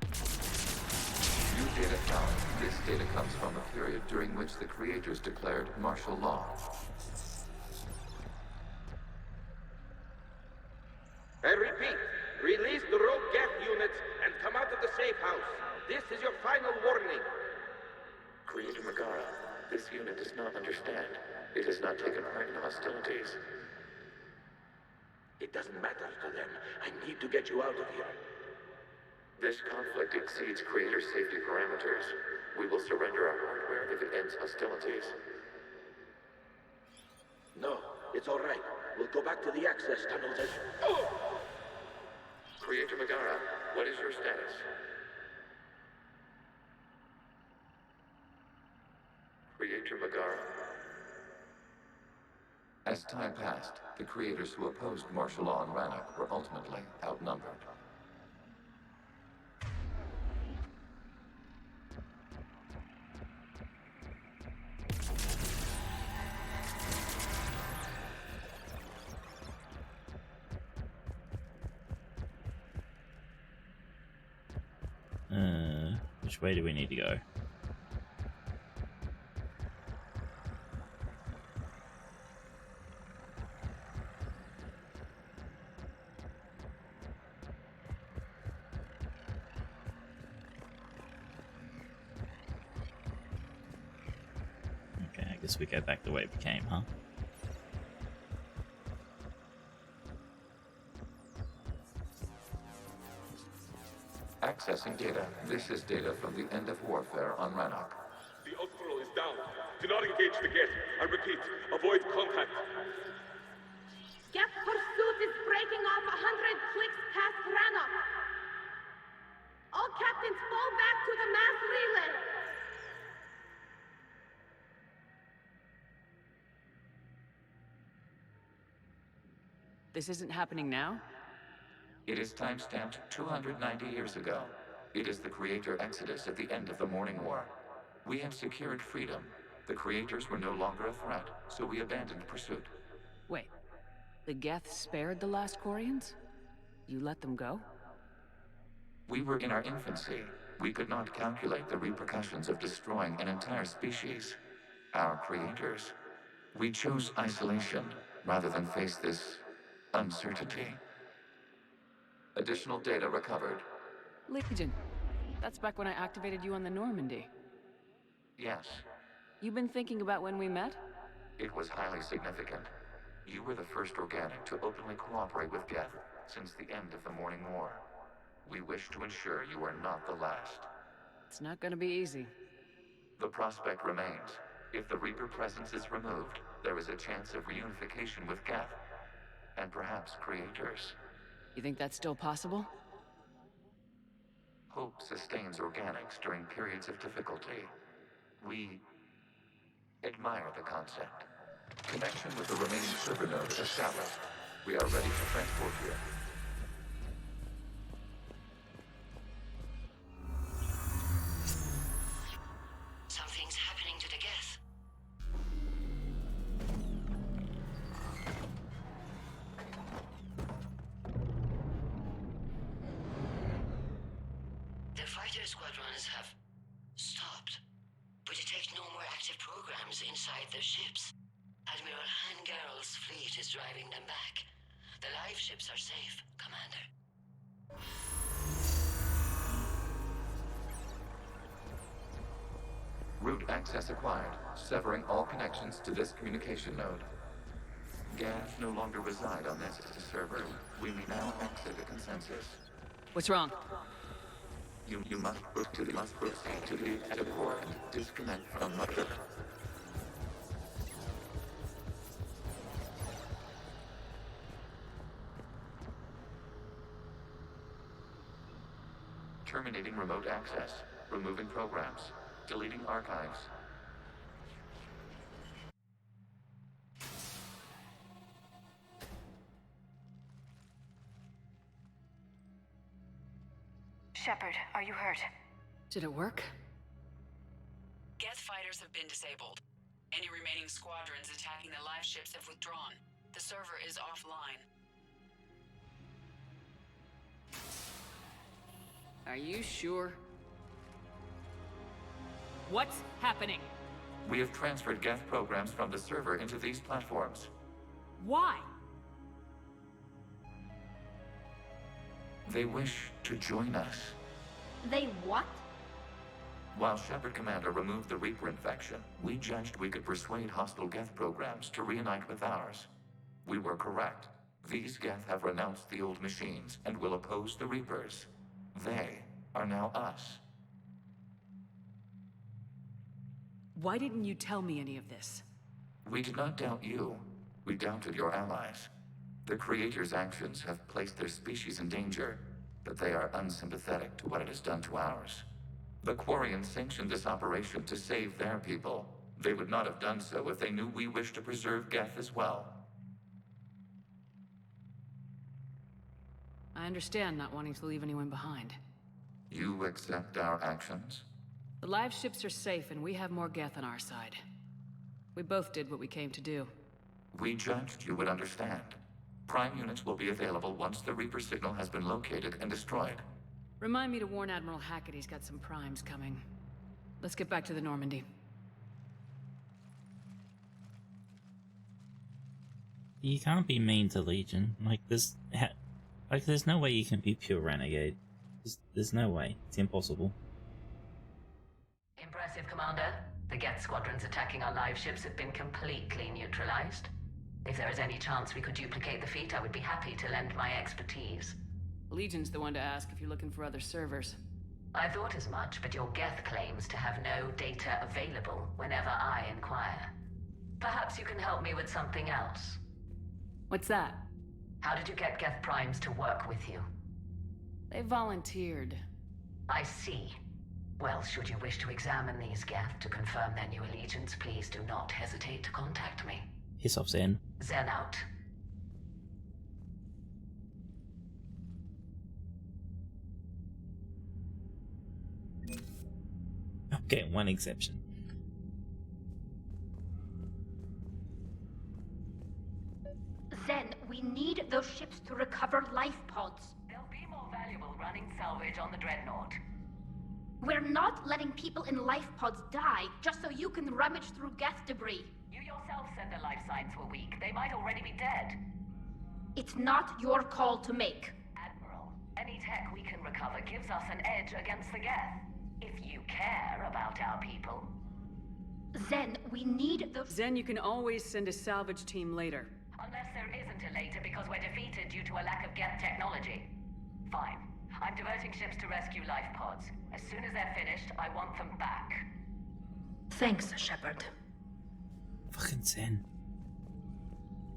New data found. This data comes from a period during which the creators declared martial law. I repeat, release the rogue Geth units and come out of the safe house. This is your final warning. Creator Megara, this unit does not understand. It has not taken part in hostilities. It doesn't matter to them. I need to get you out of here. This conflict exceeds Creator safety parameters. We will surrender our hardware if it ends hostilities. No, it's all right. We'll go back to the access tunnels and... Oh! Creator Megara, what is your status? Creator Megara. As time passed, the creators who opposed martial law in Rannoch were ultimately outnumbered. Which way do we need to go? Okay, I guess we go back the way we came, huh? Accessing data. This is data from the end of warfare on Rannoch. The Austral is down. Do not engage the Geth. I repeat, avoid contact. Geth pursuit is breaking off 100 clicks past Rannoch. All captains fall back to the mass relay. This isn't happening now? It is time-stamped 290 years ago. It is the Creator Exodus at the end of the Morning War. We had secured freedom. The Creators were no longer a threat, so we abandoned pursuit. Wait, the Geth spared the last Quarians? You let them go? We were in our infancy. We could not calculate the repercussions of destroying an entire species. Our Creators. We chose isolation rather than face this uncertainty. Additional data recovered. Legion. That's back when I activated you on the Normandy. Yes. You've been thinking about when we met? It was highly significant. You were the first organic to openly cooperate with Geth since the end of the Morning War. We wish to ensure you are not the last. It's not gonna be easy. The prospect remains. If the Reaper presence is removed, there is a chance of reunification with Geth. And perhaps creators. You think that's still possible? Hope sustains organics during periods of difficulty. We admire the concept. Connection with the remaining server node established. We are ready to transport here. Something's happening to the Geth. The fighter squadrons have stopped, but detect no more active programs inside their ships. Admiral Hangarl's fleet is driving them back. The live ships are safe, Commander. Route access acquired, severing all connections to this communication node. Geth no longer reside on this server. We may now exit the consensus. What's wrong? You must proceed to the edit port and disconnect from mother. Terminating remote access. Removing programs. Deleting archives. Shepard, are you hurt? Did it work? Geth fighters have been disabled. Any remaining squadrons attacking the live ships have withdrawn. The server is offline. Are you sure? What's happening? We have transferred Geth programs from the server into these platforms. Why? They wish to join us. They what? While Shepard Commander removed the Reaper infection, we judged we could persuade hostile Geth programs to reunite with ours. We were correct. These Geth have renounced the old machines and will oppose the Reapers. They are now us. Why didn't you tell me any of this? We did not doubt you. We doubted your allies. The Creator's actions have placed their species in danger, but they are unsympathetic to what it has done to ours. The Quarians sanctioned this operation to save their people. They would not have done so if they knew we wished to preserve Geth as well. I understand not wanting to leave anyone behind. You accept our actions? The live ships are safe and we have more Geth on our side. We both did what we came to do. We judged you would understand. Prime units will be available once the Reaper signal has been located and destroyed. Remind me to warn Admiral Hackett he's got some primes coming. Let's get back to the Normandy. You can't be mean to Legion. There's no way you can be pure renegade. There's no way. It's impossible. Impressive, Commander. The Geth squadrons attacking our live ships have been completely neutralized. If there is any chance we could duplicate the feat, I would be happy to lend my expertise. Legion's the one to ask if you're looking for other servers. I thought as much, but your Geth claims to have no data available whenever I inquire. Perhaps you can help me with something else. What's that? How did you get Geth primes to work with you? They volunteered. I see. Well, should you wish to examine these Geth to confirm their new allegiance, please do not hesitate to contact me. Piss off, Zen. Zen out. Okay, one exception. Zen, we need those ships to recover life pods. They'll be more valuable running salvage on the Dreadnought. We're not letting people in life pods die just so you can rummage through Geth debris. You yourself said their life signs were weak. They might already be dead. It's not your call to make. Admiral, any tech we can recover gives us an edge against the Geth. If you care about our people. Zen, we need those... Zen, you can always send a salvage team later. Unless there isn't a later because we're defeated due to a lack of Geth technology. Fine. I'm diverting ships to rescue life pods. As soon as they're finished, I want them back. Thanks, Shepard. Fucking Zen.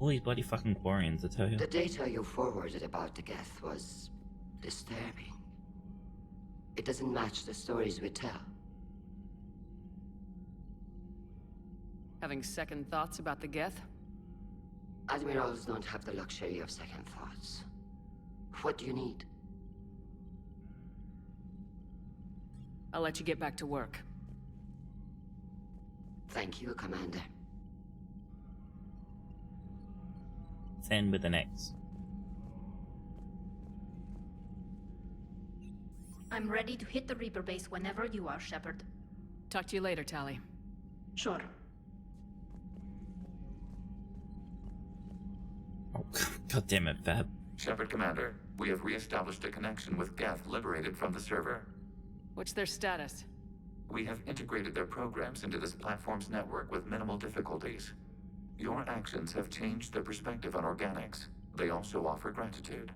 All these bloody fucking Quarians, I tell you. The data you forwarded about the Geth was disturbing. It doesn't match the stories we tell. Having second thoughts about the Geth? Admirals don't have the luxury of second thoughts. What do you need? I'll let you get back to work. Thank you, Commander. Zen with an X. I'm ready to hit the Reaper base whenever you are, Shepard. Talk to you later, Tali. Sure. Oh, God damn it, Fab. Shepard, Commander, we have re-established a connection with Geth liberated from the server. What's their status? We have integrated their programs into this platform's network with minimal difficulties. Your actions have changed their perspective on organics. They also offer gratitude.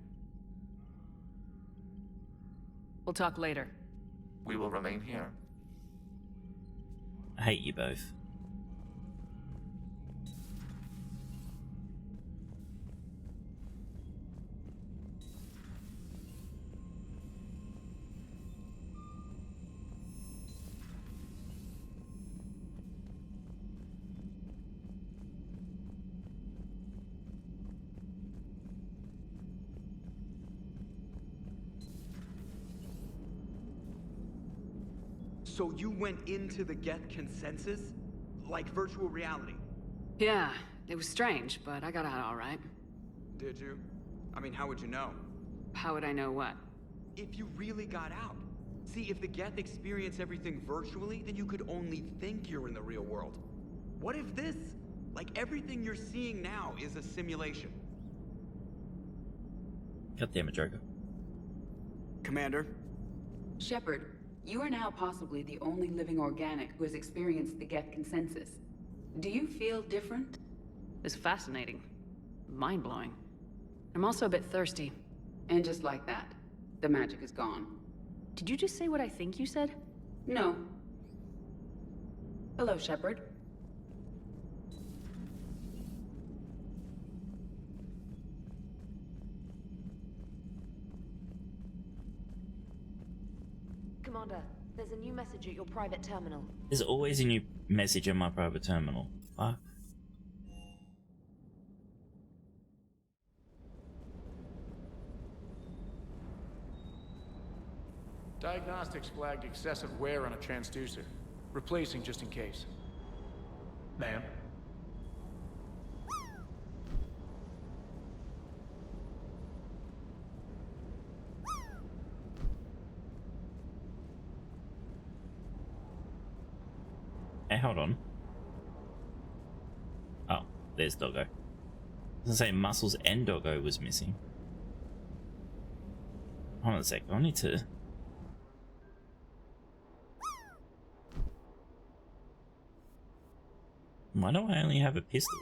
We'll talk later. We will remain here. I hate you both. So you went into the Geth consensus? Like virtual reality? Yeah, it was strange, but I got out all right. Did you? I mean, how would you know? How would I know what? If you really got out. See, if the Geth experience everything virtually, then you could only think you're in the real world. What if this, like everything you're seeing now, is a simulation? God damn it, Joker. Commander? Shepard, you are now possibly the only living organic who has experienced the Geth consensus. Do you feel different? It's fascinating. Mind-blowing. I'm also a bit thirsty. And just like that, the magic is gone. Did you just say what I think you said? No. Hello, Shepard. Commander, there's a new message at your private terminal. There's always a new message in my private terminal. Fuck. Diagnostics flagged excessive wear on a transducer. Replacing just in case. Ma'am? Hey, hold on. Oh, there's Doggo. I was gonna say Muscles and Doggo was missing. Hold on a sec, I need to... Why do I only have a pistol?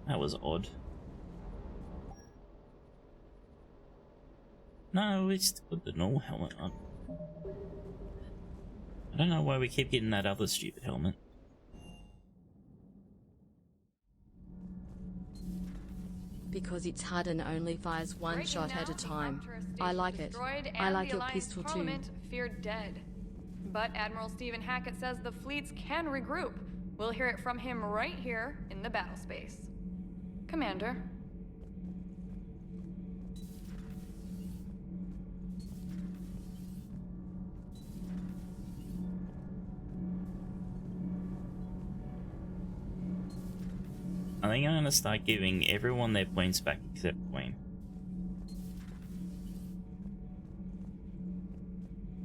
That was odd. No, we just put the normal helmet on. I don't know why we keep getting that other stupid helmet. Because it's hard and only fires one shot at a time. I like it. I like your pistol too. Feared dead. But Admiral Stephen Hackett says the fleets can regroup. We'll hear it from him right here in the battle space. Commander. think I'm gonna start giving everyone their points back except Queen.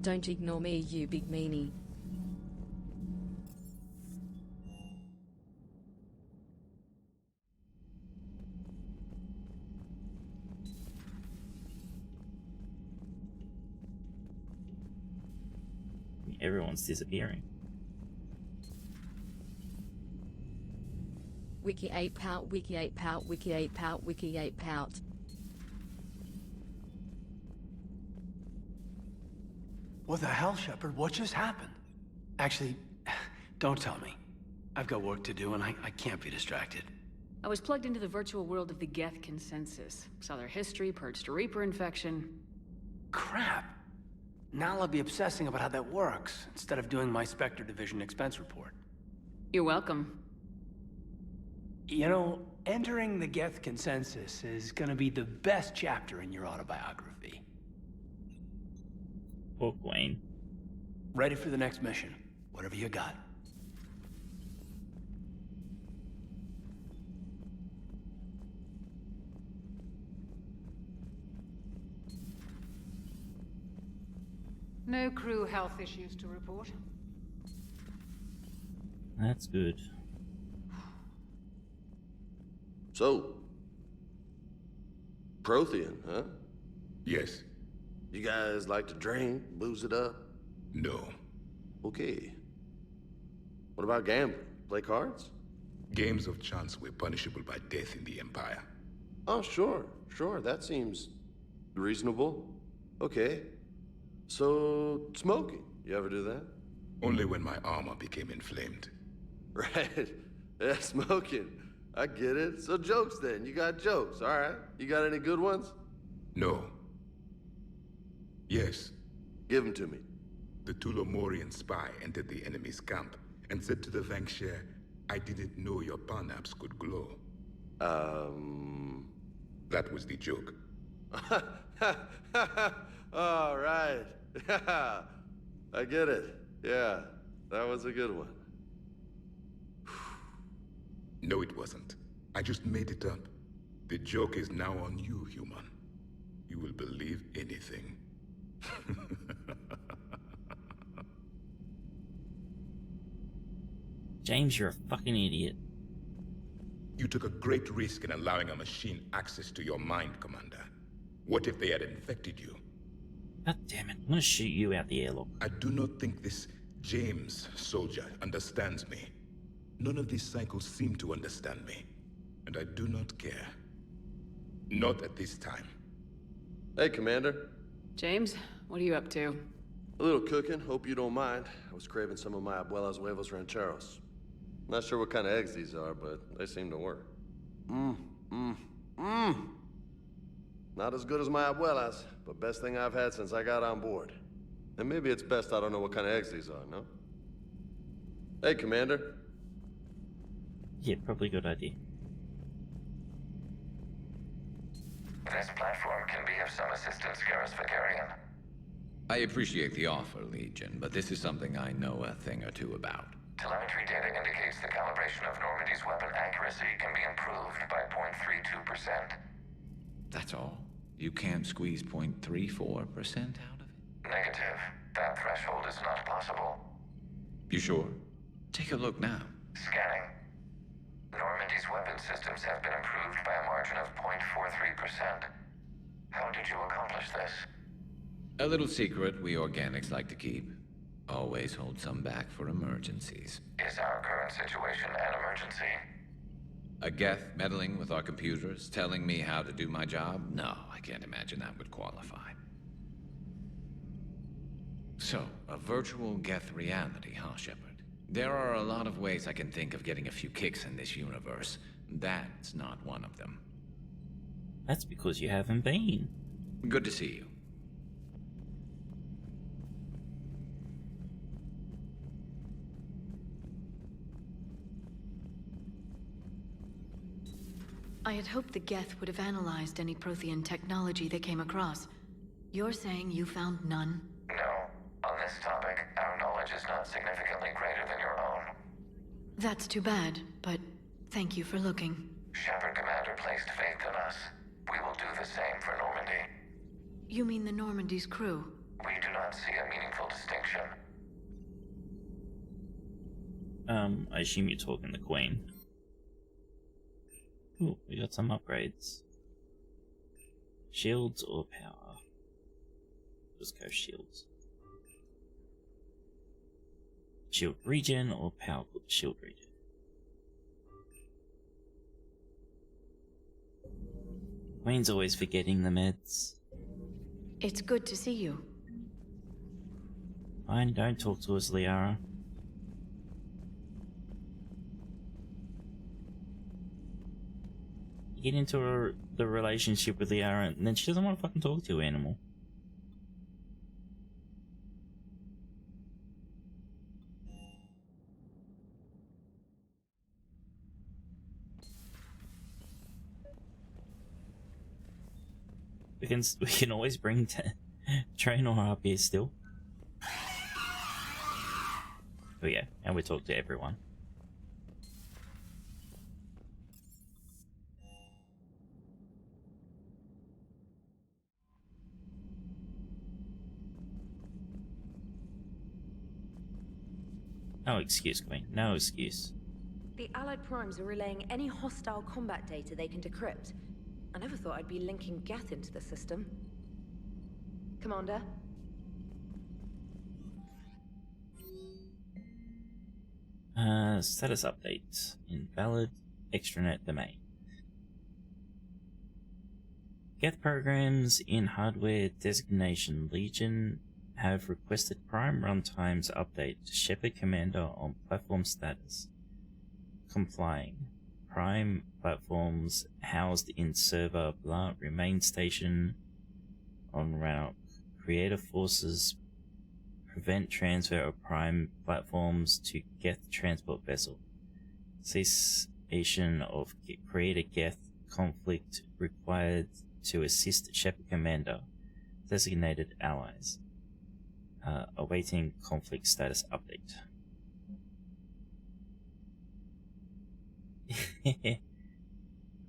Don't ignore me, you big meanie. Everyone's disappearing. Wiki 8 pout, Wiki 8 pout, Wiki 8 pout, Wiki 8 pout. What the hell, Shepard? What just happened? Actually, don't tell me. I've got work to do and I can't be distracted. I was plugged into the virtual world of the Geth Consensus. Saw their history, purged a Reaper infection. Crap. Now I'll be obsessing about how that works, instead of doing my Spectre Division expense report. You're welcome. You know, entering the Geth Consensus is gonna be the best chapter in your autobiography. Poor Wayne. Ready for the next mission. Whatever you got. No crew health issues to report. That's good. So, Prothean, huh? Yes. You guys like to drink, booze it up? No. Okay. What about gambling? Play cards? Games of chance were punishable by death in the Empire. Oh, sure. That seems reasonable. Okay. So, smoking. You ever do that? Only when my armor became inflamed. Right. Yeah, smoking. I get it. So jokes then. You got jokes, all right. You got any good ones? No. Yes. Give them to me. The Tulomorian spy entered the enemy's camp and said to the Vanksher, I didn't know your parnaps could glow. That was the joke. All right. I get it. Yeah, that was a good one. No, it wasn't. I just made it up. The joke is now on you, human. You will believe anything. James, you're a fucking idiot. You took a great risk in allowing a machine access to your mind, Commander. What if they had infected you? God damn it, I'm gonna shoot you out the airlock. I do not think this James soldier understands me. None of these cycles seem to understand me. And I do not care. Not at this time. Hey, Commander. James, what are you up to? A little cooking, hope you don't mind. I was craving some of my abuela's huevos rancheros. Not sure what kind of eggs these are, but they seem to work. Not as good as my abuela's, but best thing I've had since I got on board. And maybe it's best I don't know what kind of eggs these are, no? Hey, Commander. Yeah, probably a good idea. This platform can be of some assistance, Garrus Vicarian. I appreciate the offer, Legion, but this is something I know a thing or two about. Telemetry data indicates the calibration of Normandy's weapon accuracy can be improved by 0.32%. That's all? You can't squeeze 0.34% out of it? Negative. That threshold is not possible. You sure? Take a look now. Scanning. Normandy's weapon systems have been improved by a margin of 0.43%. How did you accomplish this? A little secret we organics like to keep. Always hold some back for emergencies. Is our current situation an emergency? A Geth meddling with our computers, telling me how to do my job? No, I can't imagine that would qualify. So, a virtual Geth reality, huh, Shepard? There are a lot of ways I can think of getting a few kicks in this universe. That's not one of them. That's because you haven't been. Good to see you. I had hoped the Geth would have analyzed any Prothean technology they came across. You're saying you found none? No. On this topic, our knowledge is not significantly greater than your own. That's too bad, but thank you for looking. Shepard Commander placed faith in us. We will do the same for Normandy. You mean the Normandy's crew? We do not see a meaningful distinction. I assume you're talking the Queen. Ooh, we got some upgrades. Shields or power? Just go shields. Shield regen or power shield regen? Queen's always forgetting the meds. It's good to see you. Fine, don't talk to us, Liara. You get into the relationship with Liara and then she doesn't want to fucking talk to you, animal. We can always bring Traynor up here still. Oh yeah, and we talk to everyone. No excuse, Queen. No excuse. The Allied Primes are relaying any hostile combat data they can decrypt. I never thought I'd be linking Geth into the system. Commander? Status update. Invalid extranet domain. Geth programs in hardware designation Legion have requested Prime runtimes update to Shepard Commander on platform status. Complying. Prime platforms housed in server blah remain station on route. Creator forces prevent transfer of Prime platforms to Geth transport vessel. Cessation of Creator Geth conflict required to assist Shepard Commander. Designated allies. Awaiting conflict status update.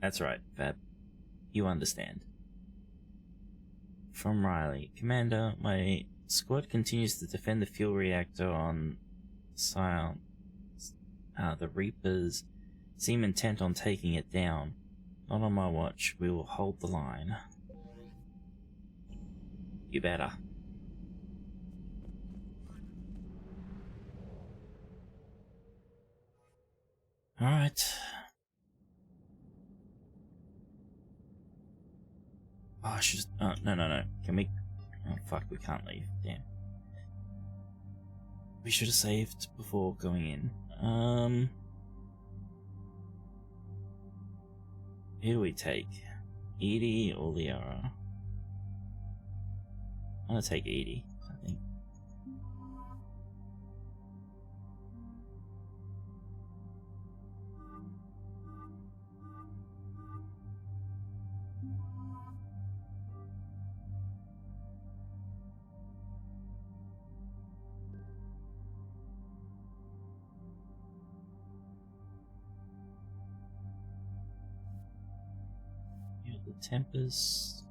That's right, Fab. You understand. From Riley. Commander, my squad continues to defend the fuel reactor on Sion. The Reapers seem intent on taking it down. Not on my watch. We will hold the line. You better. Alright. Oh, I should. No. Can we. Oh, fuck, we can't leave. Damn. We should have saved before going in. Who do we take? Edie or Liara? I'm gonna take Edie, I think. Tempest,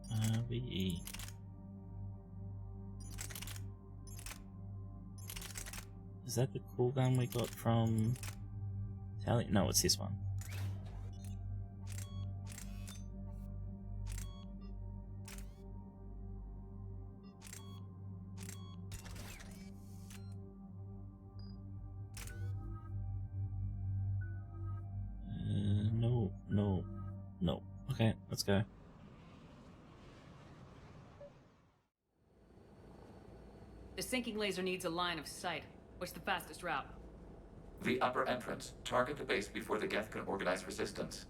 VE. Is that the cooldown we got from Tally? No, it's this one. No. Okay, let's go. The sinking laser needs a line of sight. What's the fastest route? The upper entrance. Target the base before the Geth can organize resistance.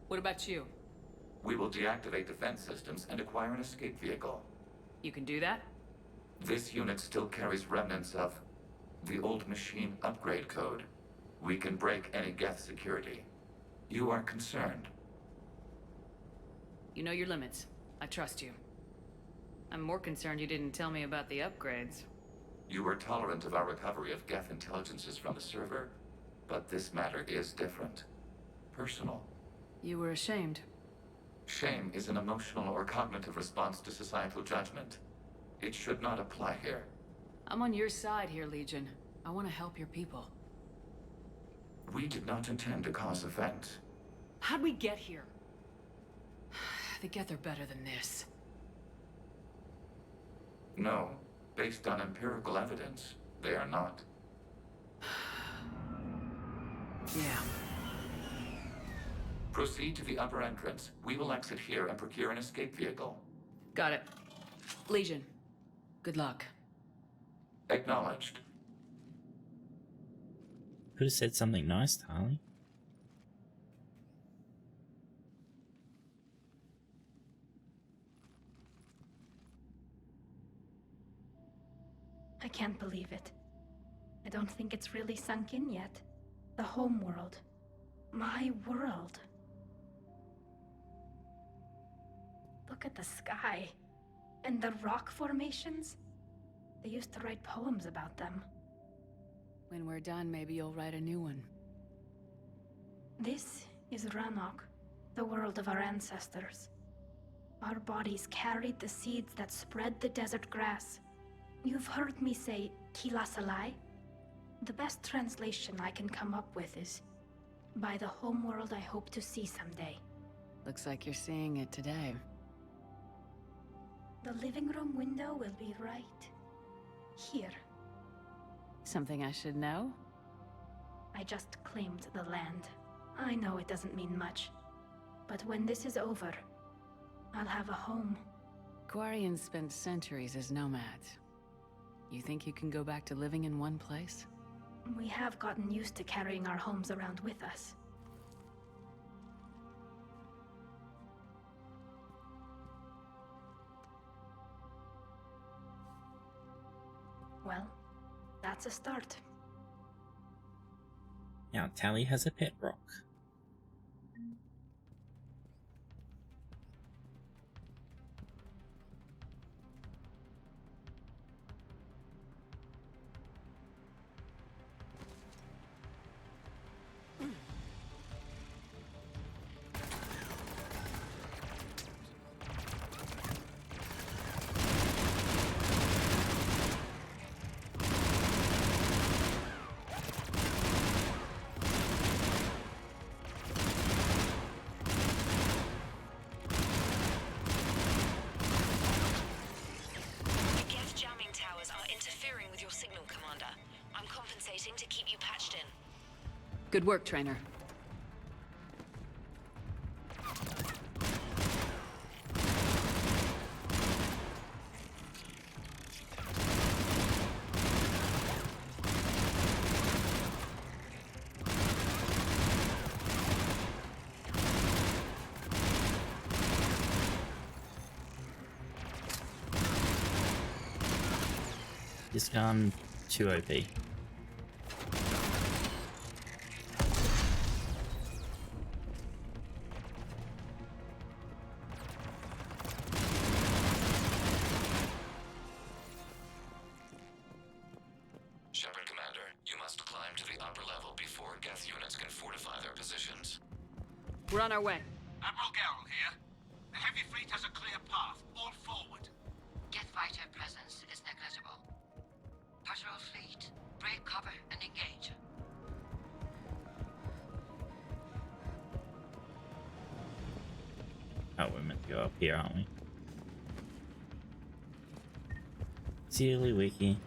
What about you? We will deactivate defense systems and acquire an escape vehicle. You can do that? This unit still carries remnants of the old machine upgrade code. We can break any Geth security. You are concerned. You know your limits. I trust you. I'm more concerned you didn't tell me about the upgrades. You were tolerant of our recovery of Geth intelligences from the server, but this matter is different. Personal. You were ashamed. Shame is an emotional or cognitive response to societal judgment. It should not apply here. I'm on your side here, Legion. I want to help your people. We did not intend to cause offense. How'd we get here? The Geth are better than this. No, based on empirical evidence, they are not. Yeah. Proceed to the upper entrance. We will exit here and procure an escape vehicle. Got it. Legion, good luck. Acknowledged. Could have said something nice, Tali. I can't believe it. I don't think it's really sunk in yet. The home world. My world. Look at the sky. And the rock formations. They used to write poems about them. When we're done, maybe you'll write a new one. This is Ranok, the world of our ancestors. Our bodies carried the seeds that spread the desert grass. You've heard me say Kilasalai? The best translation I can come up with is, by the homeworld I hope to see someday. Looks like you're seeing it today. The living room window will be right here. Something I should know? I just claimed the land. I know it doesn't mean much. But when this is over, I'll have a home. Quarians spent centuries as nomads. You think you can go back to living in one place? We have gotten used to carrying our homes around with us. Well, that's a start. Now Tali has a pet rock. To keep you patched in. Good work, trainer. This gun too OP. Shepard, Commander, you must climb to the upper level before Geth units can fortify their positions. We're on our way. Admiral Garrel here. The heavy fleet has a clear path. All forward. Geth fighter presence is negligible. Patrol fleet, break cover and engage. Oh, we're meant to go up here, aren't we? Silly Wiccy.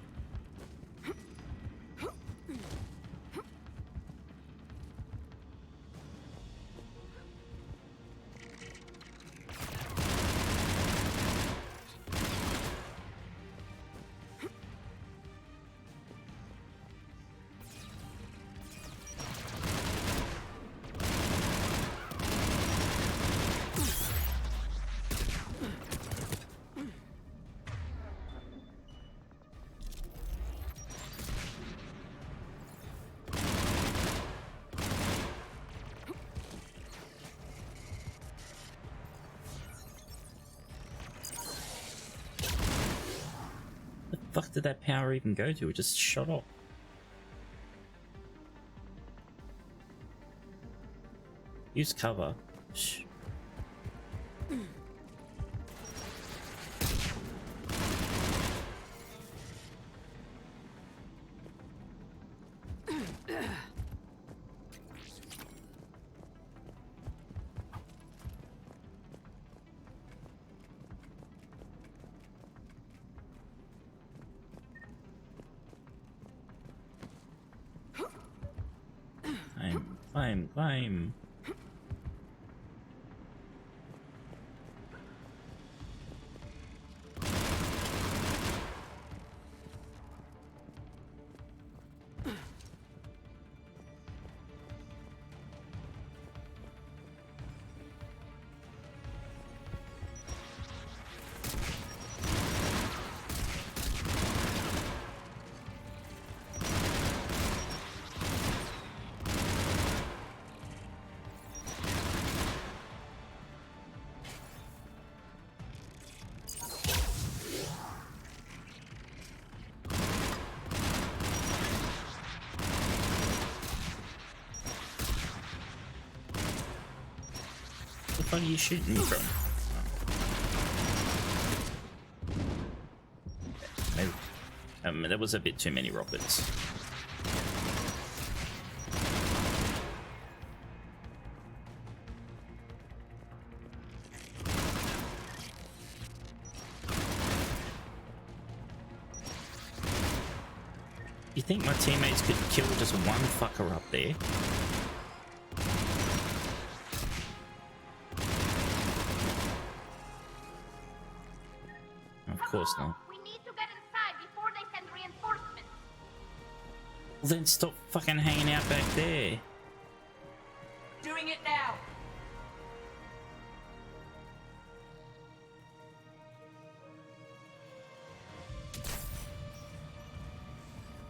The fuck did that power even go to? It just shot off. Use cover. Shh. Climb. What the fuck are you shooting me from? Maybe, there was a bit too many rockets. You think my teammates could kill just one fucker up there? Of course not. We need to get inside before they send reinforcements. Well, then stop fucking hanging out back there. Doing it now.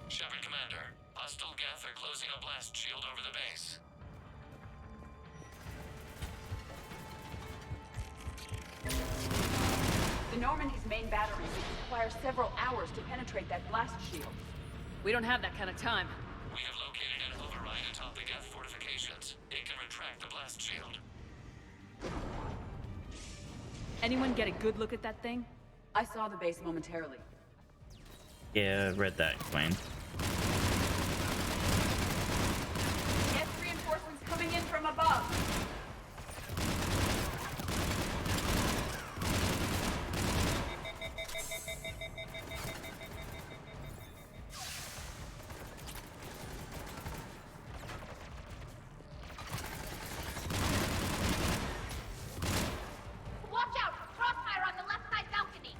Shepard, Commander. Hostile Geth are closing a blast shield over the base. The Normandy's main battery requires several hours to penetrate that blast shield. We don't have that kind of time. We have located an override atop the Geth fortifications. It can retract the blast shield. Anyone get a good look at that thing? I saw the base momentarily. Yeah, read that, Wayne. Get reinforcements coming in from above. Watch out! Crossfire on the left side balcony!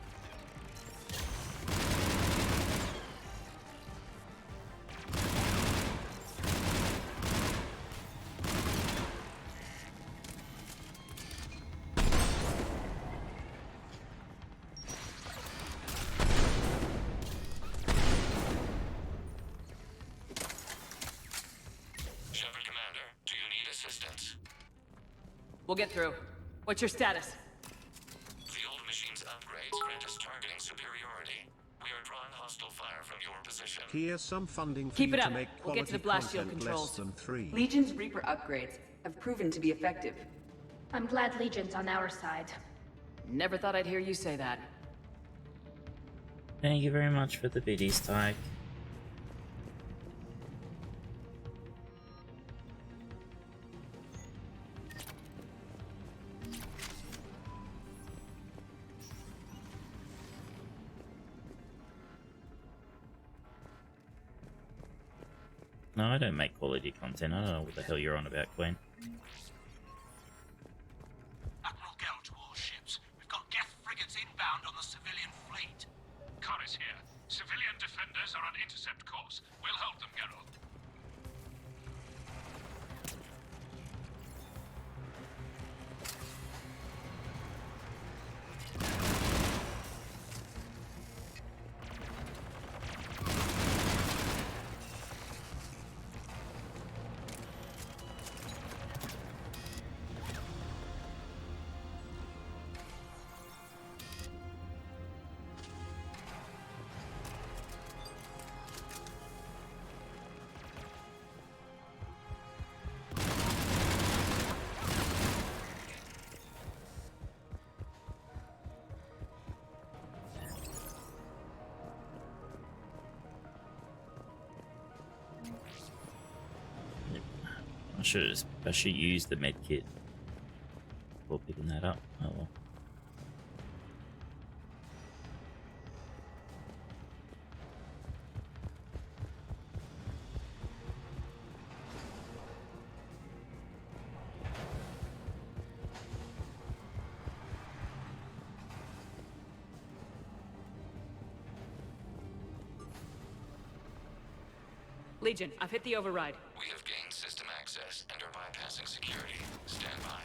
Shepard, Commander, do you need assistance? We'll get through. What's your status? The old machine's upgrades grant us targeting superiority. We are drawing hostile fire from your position. Here's some funding for Keep you it to up. make We'll get quality to the blast shield content controls. less than 3. Legion's Reaper upgrades have proven to be effective. I'm glad Legion's on our side. Never thought I'd hear you say that. Thank you very much for the biddies, Tyke. No, I don't make quality content. I don't know what the hell you're on about, Queen. Admiral Gell to all ships. We've got Geth frigates inbound on the civilian fleet. Kara's here. Civilian defenders are on intercept course. We'll hold them, Geralt. I should use the med kit before picking that up. Oh well. Legion, I've hit the override. We have gained system access and are bypassing security. Stand by.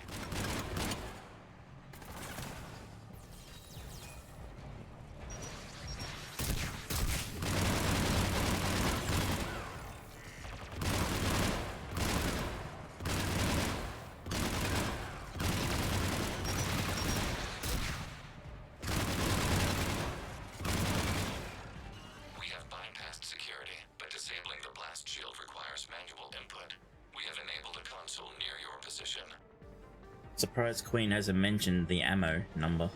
We have bypassed security, but disabling the blast shield requires manual input. We have enabled a console near your position. Surprised Queen hasn't mentioned the ammo number.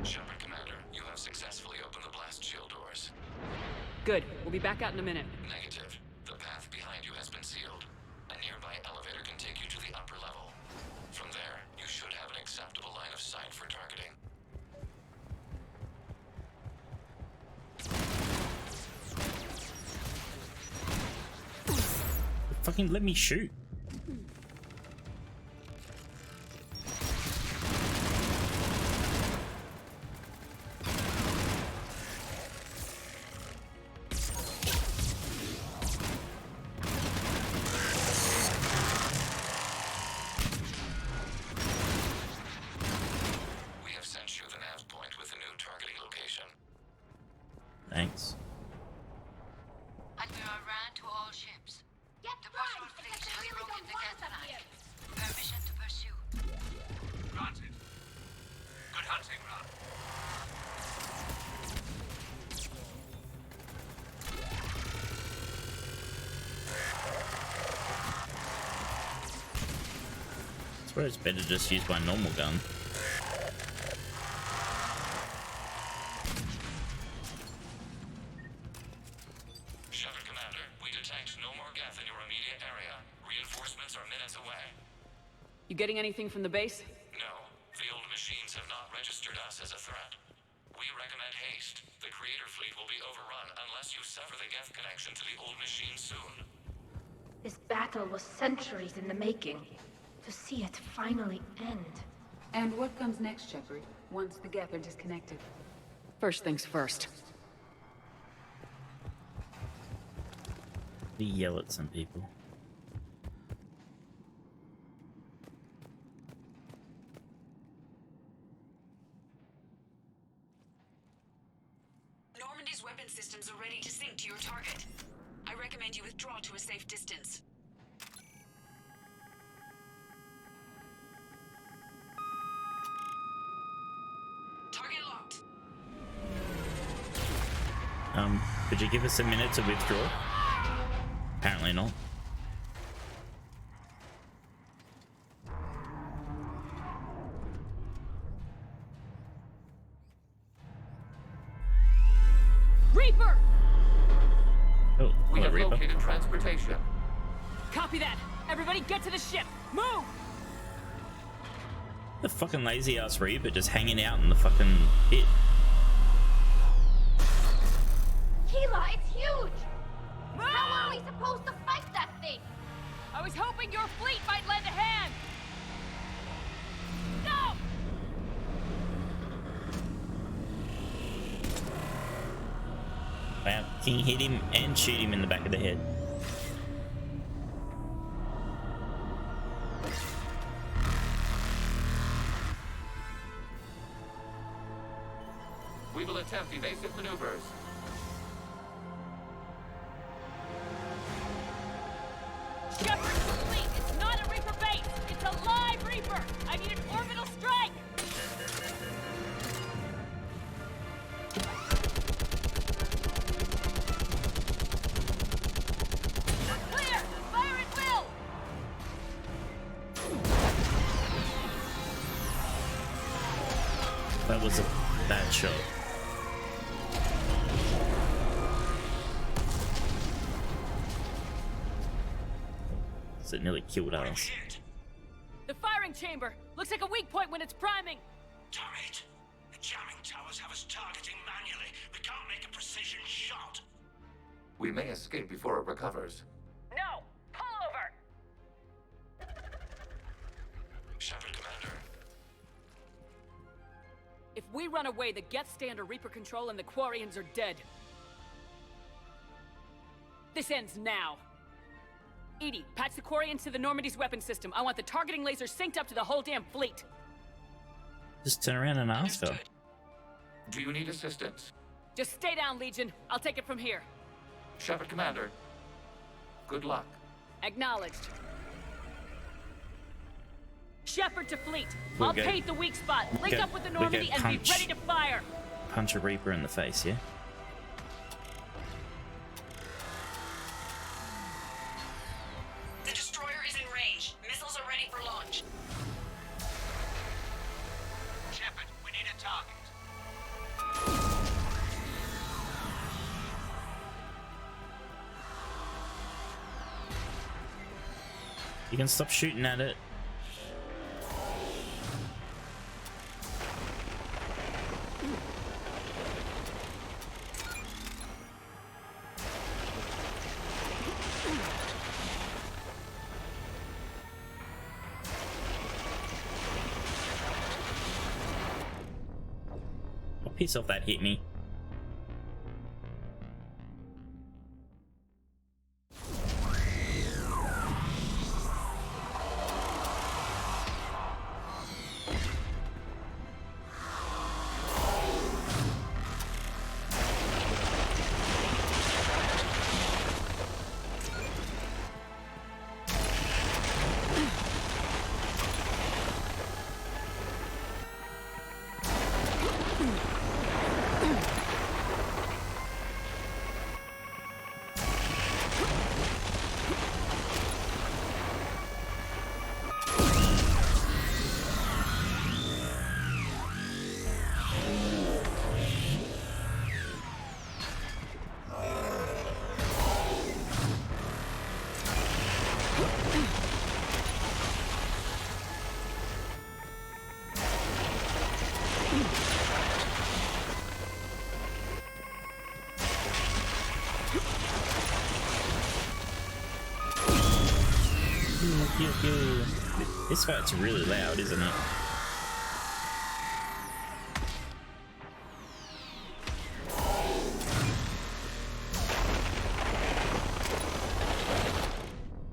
Shepard, Commander, you have successfully opened the blast shield doors. Good. We'll be back out in a minute. Negative. The path behind you has been sealed. A nearby elevator can take you to the upper level. From there, you should have an acceptable line of sight for targeting. Fucking let me shoot. We have sent you the nav point with a new targeting location. Thanks. Under a ran to all ships. The pursuit fleet has broken the gas line. Permission to pursue. Granted. Good hunting, Ron. I swear it's better to just use my normal gun. Shepard, Commander, we detect no more Geth in your immediate area. Reinforcements are minutes away. You getting anything from the base? No, the old machines have not registered us as a threat. We recommend haste. The Creator fleet will be overrun unless you sever the Geth connection to the old machine soon. This battle was centuries in the making. To see it finally end. And what comes next, Shepard, once the Geth are disconnected? First things first. We yell at some people. Normandy's weapon systems are ready to sync to your target. I recommend you withdraw to a safe distance. Target locked. Could you give us a minute to withdraw? Apparently not. Reaper! Oh, We hello, have Reaper. located transportation. Copy that! Everybody get to the ship! Move! The fucking lazy ass Reaper just hanging out in the fucking pit. Keela, it's huge! How are we supposed to fight that thing? I was hoping your fleet might lend a hand! No! Wow, can you hit him and shoot him in the back of the head? We will attempt evasive maneuvers. Shepard, fleet! It's not a Reaper base! It's a live Reaper! I need an orbital strike! We're clear! Fire at will! That was a bad shot. So it nearly killed us. The firing chamber! Looks like a weak point when it's priming! Damn it! The jamming towers have us targeting manually. We can't make a precision shot. We may escape before it recovers. No! Pull over! Shepard, Commander. If we run away, the Geth stay under Reaper control and the Quarians are dead. This ends now. Edie, patch the Quarians to the Normandy's weapon system. I want the targeting laser synced up to the whole damn fleet. Just turn around and ask her. Do you need assistance? Just stay down, Legion. I'll take it from here. Shepard, Commander. Good luck. Acknowledged. Shepard to fleet. We'll I'll take the weak spot. Link go- up with the we'll Normandy go and be punch. ready to fire. Punch a Reaper in the face, yeah? The destroyer is in range. Missiles are ready for launch. Shepard, we need a target. You can stop shooting at it. Oh, piss off, that hit me. This fight's really loud, isn't it?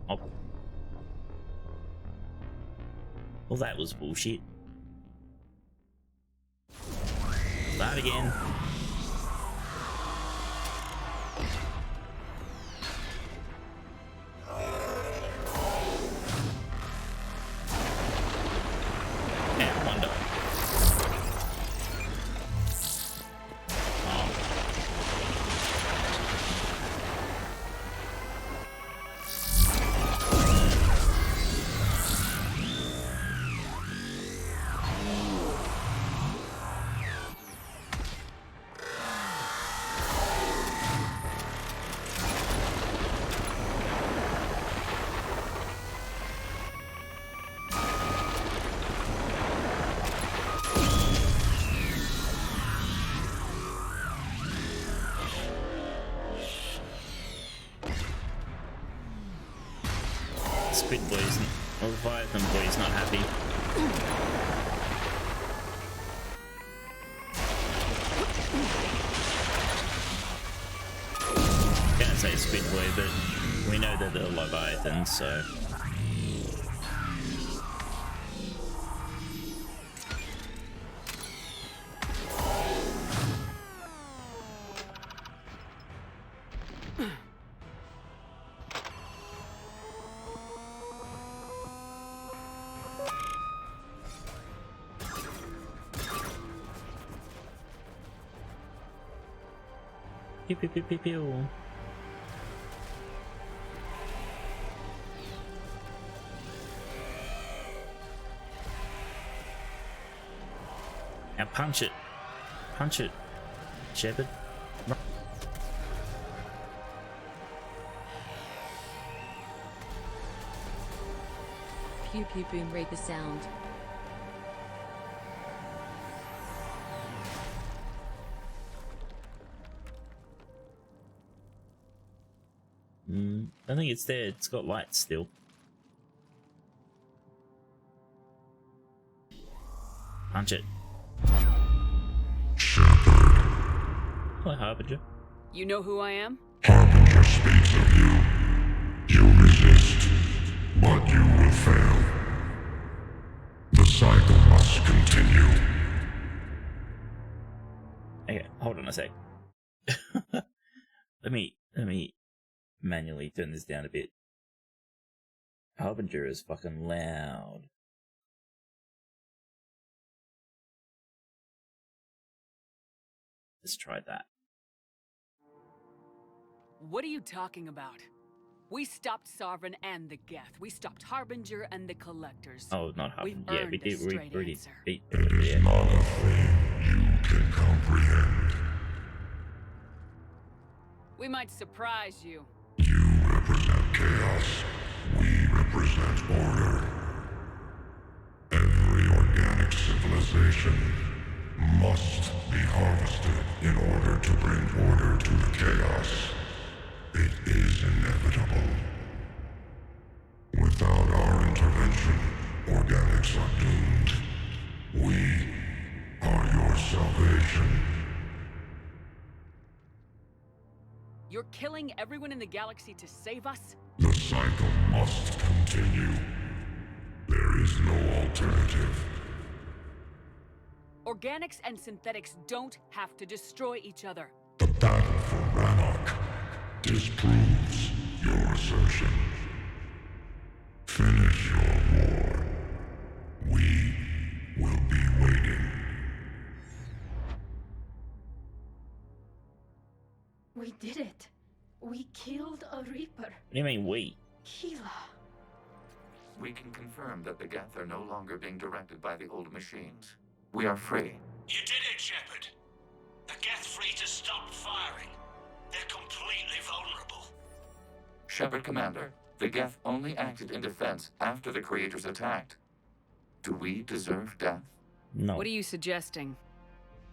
Oh. Well, that was bullshit. Start again. Squid Boy's, or Leviathan Boy's not happy. Can't say Squid Boy, but we know that they're Leviathan, so. Pew pew pew pew pew. Now punch it. Punch it, Shepard. pew pew boom reaper sound. I think it's there. It's got lights still. Punch it. Shepard. Hi, Harbinger. You know who I am? Harbinger speaks of you. You resist, but you will fail. The cycle must continue. Okay, hold on a sec. Let me manually turn this down a bit. Harbinger is fucking loud. Let's try that. What are you talking about? We stopped Sovereign and the Geth. We stopped Harbinger and the Collectors. Oh, not Harbinger. We've Yeah, we earned a did. We straight already answer. beat. It is not a thing you can comprehend. We might surprise you. You represent chaos. We represent order. Every organic civilization must be harvested in order to bring order to the chaos. It is inevitable. Without our intervention, organics are doomed. We are your salvation. You're killing everyone in the galaxy to save us? The cycle must continue. There is no alternative. Organics and synthetics don't have to destroy each other. The battle for Rannoch disproves your assertion. Finish your war. We will be waiting. We did it. We killed a Reaper. What do you mean we? Keela. We can confirm that the Geth are no longer being directed by the old machines. We are free. You did it, Shepard. The Geth free to stop firing. They're completely vulnerable. Shepard, Commander, the Geth only acted in defense after the creators attacked. Do we deserve death? No. What are you suggesting?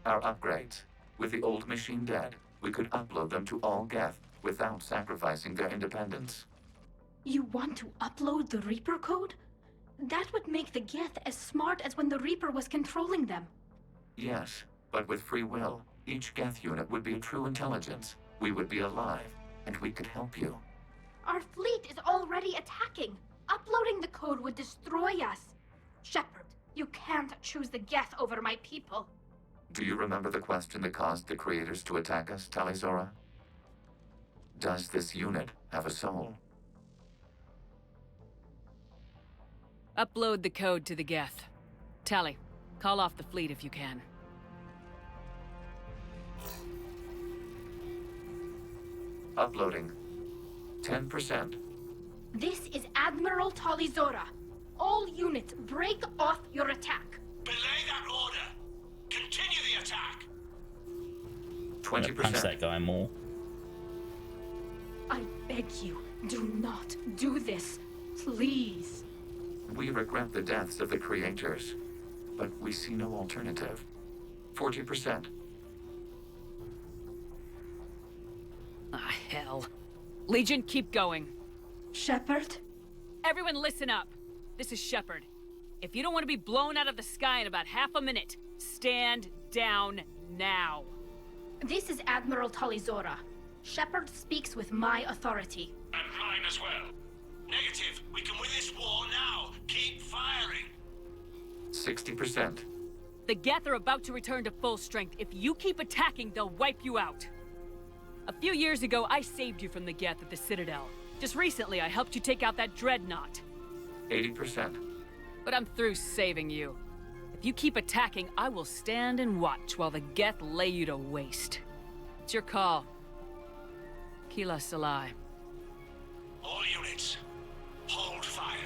Our upgrades. With the old machine dead, we could upload them to all Geth without sacrificing their independence. You want to upload the Reaper code? That would make the Geth as smart as when the Reaper was controlling them. Yes, but with free will, each Geth unit would be a true intelligence. We would be alive, and we could help you. Our fleet is already attacking. Uploading the code would destroy us. Shepard, you can't choose the Geth over my people. Do you remember the question that caused the creators to attack us, Talizora? Does this unit have a soul? Upload the code to the Geth. Tally, call off the fleet if you can. Uploading. 10%. This is Admiral Talizora. All units, break off your attack. Belay that order. Continue the attack. 20%. Punch that guy more. I beg you, do not do this. Please. We regret the deaths of the creators, but we see no alternative. 40%. Ah, hell. Legion, keep going. Shepard? Everyone listen up. This is Shepard. If you don't want to be blown out of the sky in about half a minute, stand down now. This is Admiral Talizora. Shepard speaks with my authority. And mine as well. Negative. We can win this war now. Keep firing. 60%. The Geth are about to return to full strength. If you keep attacking, they'll wipe you out. A few years ago, I saved you from the Geth at the Citadel. Just recently, I helped you take out that dreadnought. 80%. But I'm through saving you. If you keep attacking, I will stand and watch while the Geth lay you to waste. It's your call. Keela Salai. All units, hold fire.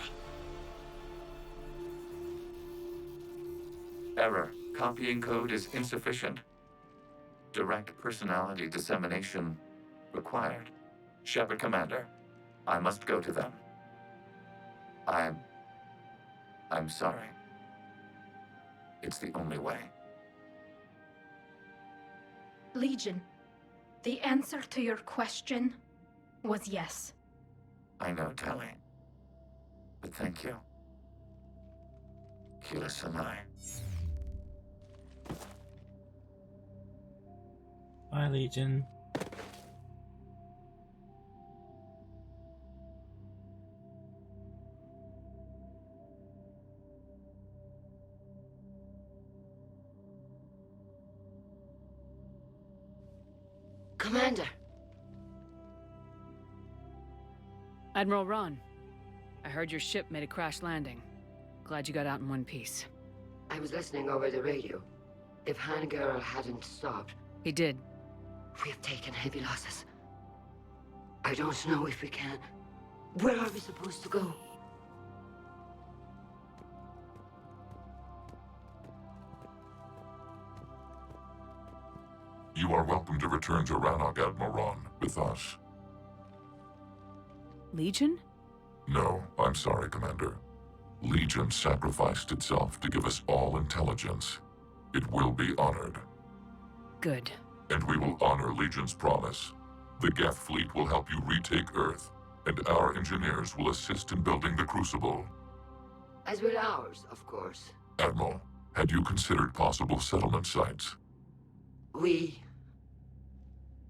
Error. Copying code is insufficient. Direct personality dissemination required. Shepard, Commander, I must go to them. I'm I'm sorry. It's the only way. Legion, the answer to your question was yes. I know, Tali. But thank you. Kila Sanai. Bye, Legion. Commander! Admiral Ron, I heard your ship made a crash landing. Glad you got out in one piece. I was listening over the radio. If Hangara hadn't stopped... He did. We have taken heavy losses. I don't know if we can... Where are we supposed to go? You are welcome to return to Rannoch, Admiral Ron, with us. Legion? No, I'm sorry, Commander. Legion sacrificed itself to give us all intelligence. It will be honored. Good. And we will honor Legion's promise. The Geth fleet will help you retake Earth, and our engineers will assist in building the Crucible. As will ours, of course. Admiral, had you considered possible settlement sites?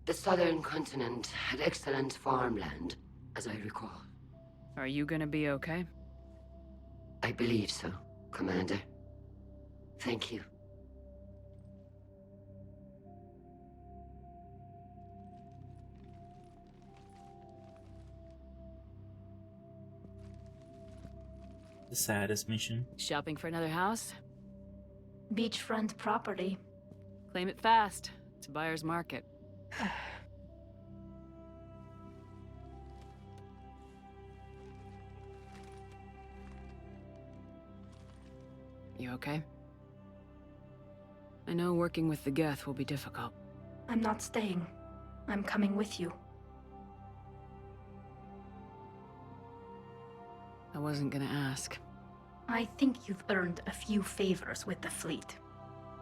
The southern continent had excellent farmland, as I recall. Are you gonna be okay? I believe so, Commander. Thank you. The saddest mission. Shopping for another house? Beachfront property. Claim it fast. It's a buyer's market. You okay? I know working with the Geth will be difficult. I'm not staying. I'm coming with you. I wasn't gonna ask. I think you've earned a few favors with the fleet.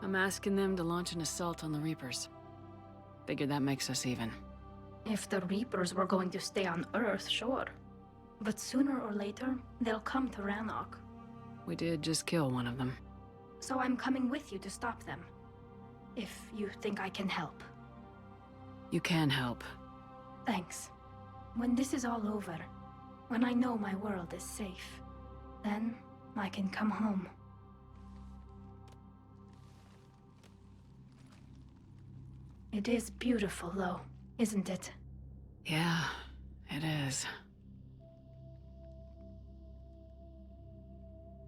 I'm asking them to launch an assault on the Reapers. Figure that makes us even. If the Reapers were going to stay on Earth, sure. But sooner or later, they'll come to Rannoch. We did just kill one of them. So I'm coming with you to stop them. If you think I can help. You can help. Thanks. When this is all over, when I know my world is safe, then I can come home. It is beautiful, though, isn't it? Yeah, it is.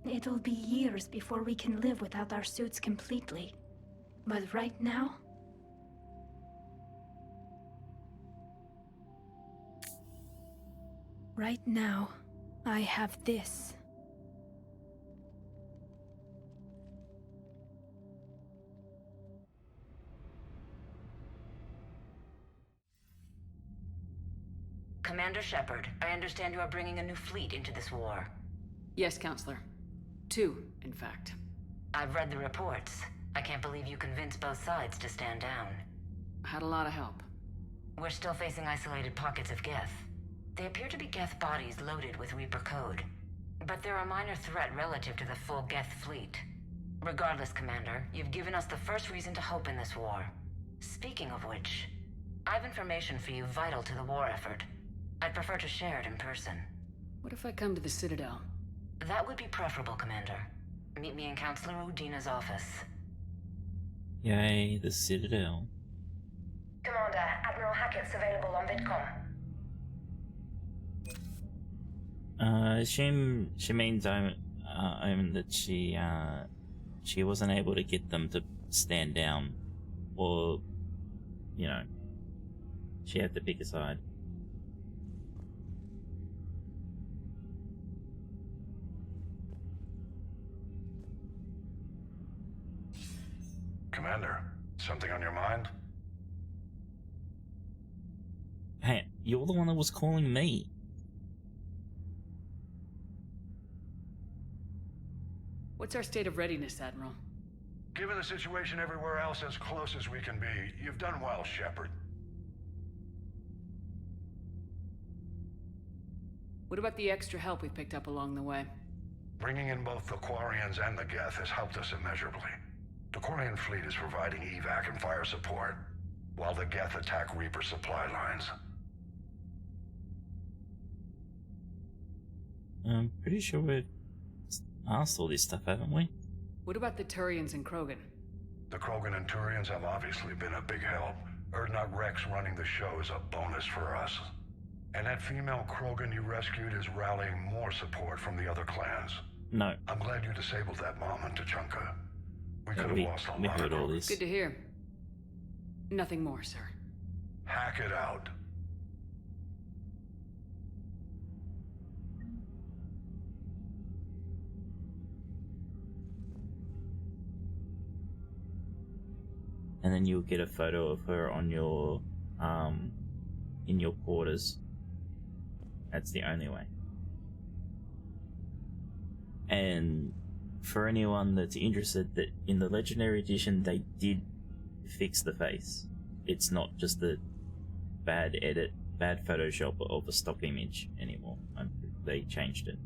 It'll be years before we can live without our suits completely. But right now... Right now, I have this. Commander Shepard, I understand you are bringing a new fleet into this war. Yes, Counselor. 2, in fact. I've read the reports. I can't believe you convinced both sides to stand down. I had a lot of help. We're still facing isolated pockets of Geth. They appear to be Geth bodies loaded with Reaper code. But they're a minor threat relative to the full Geth fleet. Regardless, Commander, you've given us the first reason to hope in this war. Speaking of which, I've information for you vital to the war effort. I'd prefer to share it in person. What if I come to the Citadel? That would be preferable, Commander. Meet me in Counselor Udina's office. Yay, the Citadel. Commander, Admiral Hackett's available on VidCom. She means that she wasn't able to get them to stand down, or, you know, she had to pick a side. Commander, something on your mind? Hey, you're the one that was calling me. What's our state of readiness, Admiral? Given the situation everywhere else, as close as we can be, you've done well, Shepard. What about the extra help we picked up along the way? Bringing in both the Quarians and the Geth has helped us immeasurably. The Quarian fleet is providing evac and fire support, while the Geth attack Reaper supply lines. I'm pretty sure we've asked all this stuff, haven't we? What about the Turians and Krogan? The Krogan and Turians have obviously been a big help. Urdnot Rex running the show is a bonus for us. And that female Krogan you rescued is rallying more support from the other clans. No. I'm glad you disabled that mom in Tachanka. We could have lost a lot heard of all this. Good to hear. Nothing more, sir. Hack it out. And then you'll get a photo of her on your, in your quarters. That's the only way. And for anyone that's interested, that in the Legendary Edition they did fix the face. It's not just a bad edit, bad Photoshop of a stock image anymore. They changed it.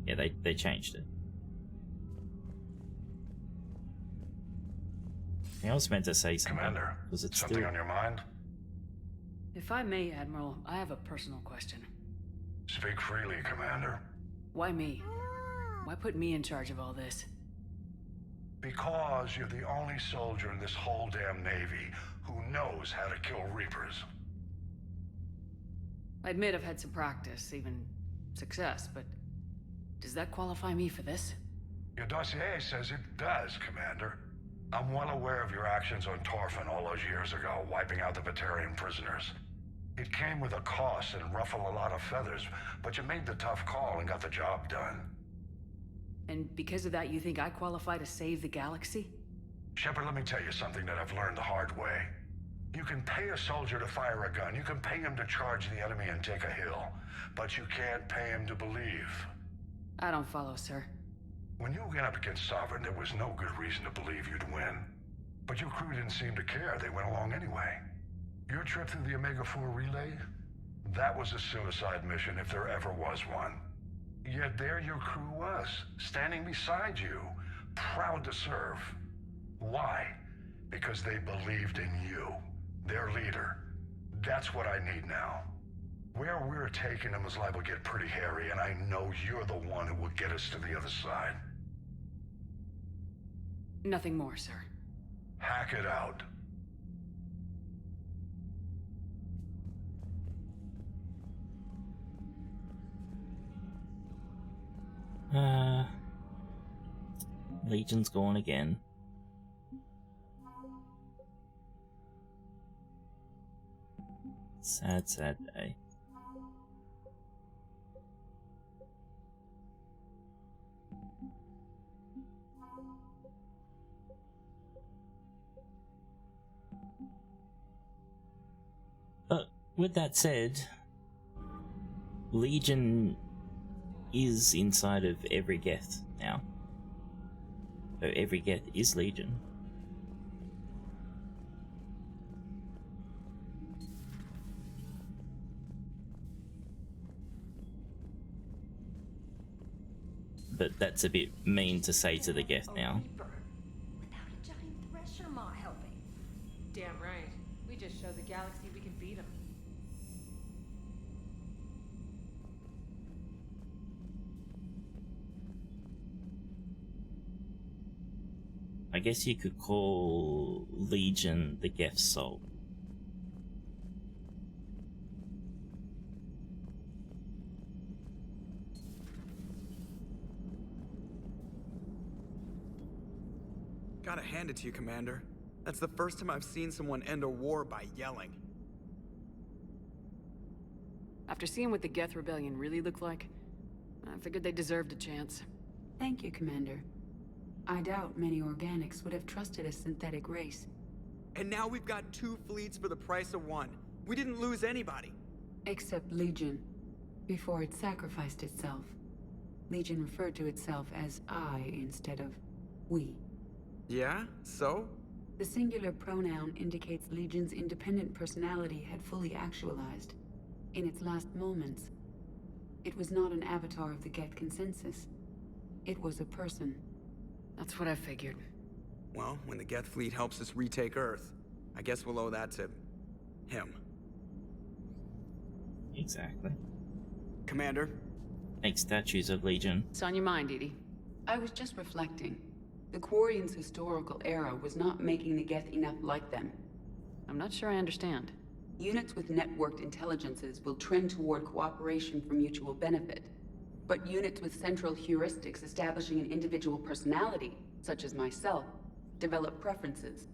Yeah, they changed it. I was meant to say something. Commander, was it something still... on your mind? If I may, Admiral, I have a personal question. Speak freely, Commander. Why me? Why put me in charge of all this? Because you're the only soldier in this whole damn Navy who knows how to kill Reapers. I admit I've had some practice, even success, but does that qualify me for this? Your dossier says it does, Commander. I'm well aware of your actions on Torfin all those years ago, wiping out the Batarian prisoners. It came with a cost and ruffled a lot of feathers, but you made the tough call and got the job done. And because of that, you think I qualify to save the galaxy? Shepard, let me tell you something that I've learned the hard way. You can pay a soldier to fire a gun, you can pay him to charge the enemy and take a hill, but you can't pay him to believe. I don't follow, sir. When you went up against Sovereign, there was no good reason to believe you'd win. But your crew didn't seem to care. They went along anyway. Your trip through the Omega-4 relay? That was a suicide mission if there ever was one. Yet there your crew was, standing beside you, proud to serve. Why? Because they believed in you, their leader. That's what I need now. Where we're taking them is liable to get pretty hairy, and I know you're the one who will get us to the other side. Nothing more, sir. Hack it out. Legion's gone again. Sad, sad day. But with that said, Legion is inside of every Geth now. So every Geth is Legion. But that's a bit mean to say to the Geth now. Without a giant thresher maw helping. Damn right. We just showed the galaxy we can beat them. I guess you could call Legion the Geth's soul. Gotta hand it to you, Commander. That's the first time I've seen someone end a war by yelling. After seeing what the Geth Rebellion really looked like, I figured they deserved a chance. Thank you, Commander. I doubt many organics would have trusted a synthetic race. And now we've got 2 fleets for the price of 1. We didn't lose anybody. Except Legion. Before it sacrificed itself, Legion referred to itself as I instead of we. Yeah? So? The singular pronoun indicates Legion's independent personality had fully actualized. In its last moments, it was not an avatar of the Geth consensus. It was a person. That's what I figured. Well, when the Geth fleet helps us retake Earth, I guess we'll owe that to him. Exactly. Commander? Make statues of Legion. What's on your mind, Edie? I was just reflecting. The Quarians' historical era was not making the Geth enough like them. I'm not sure I understand. Units with networked intelligences will trend toward cooperation for mutual benefit. But units with central heuristics establishing an individual personality, such as myself, develop preferences.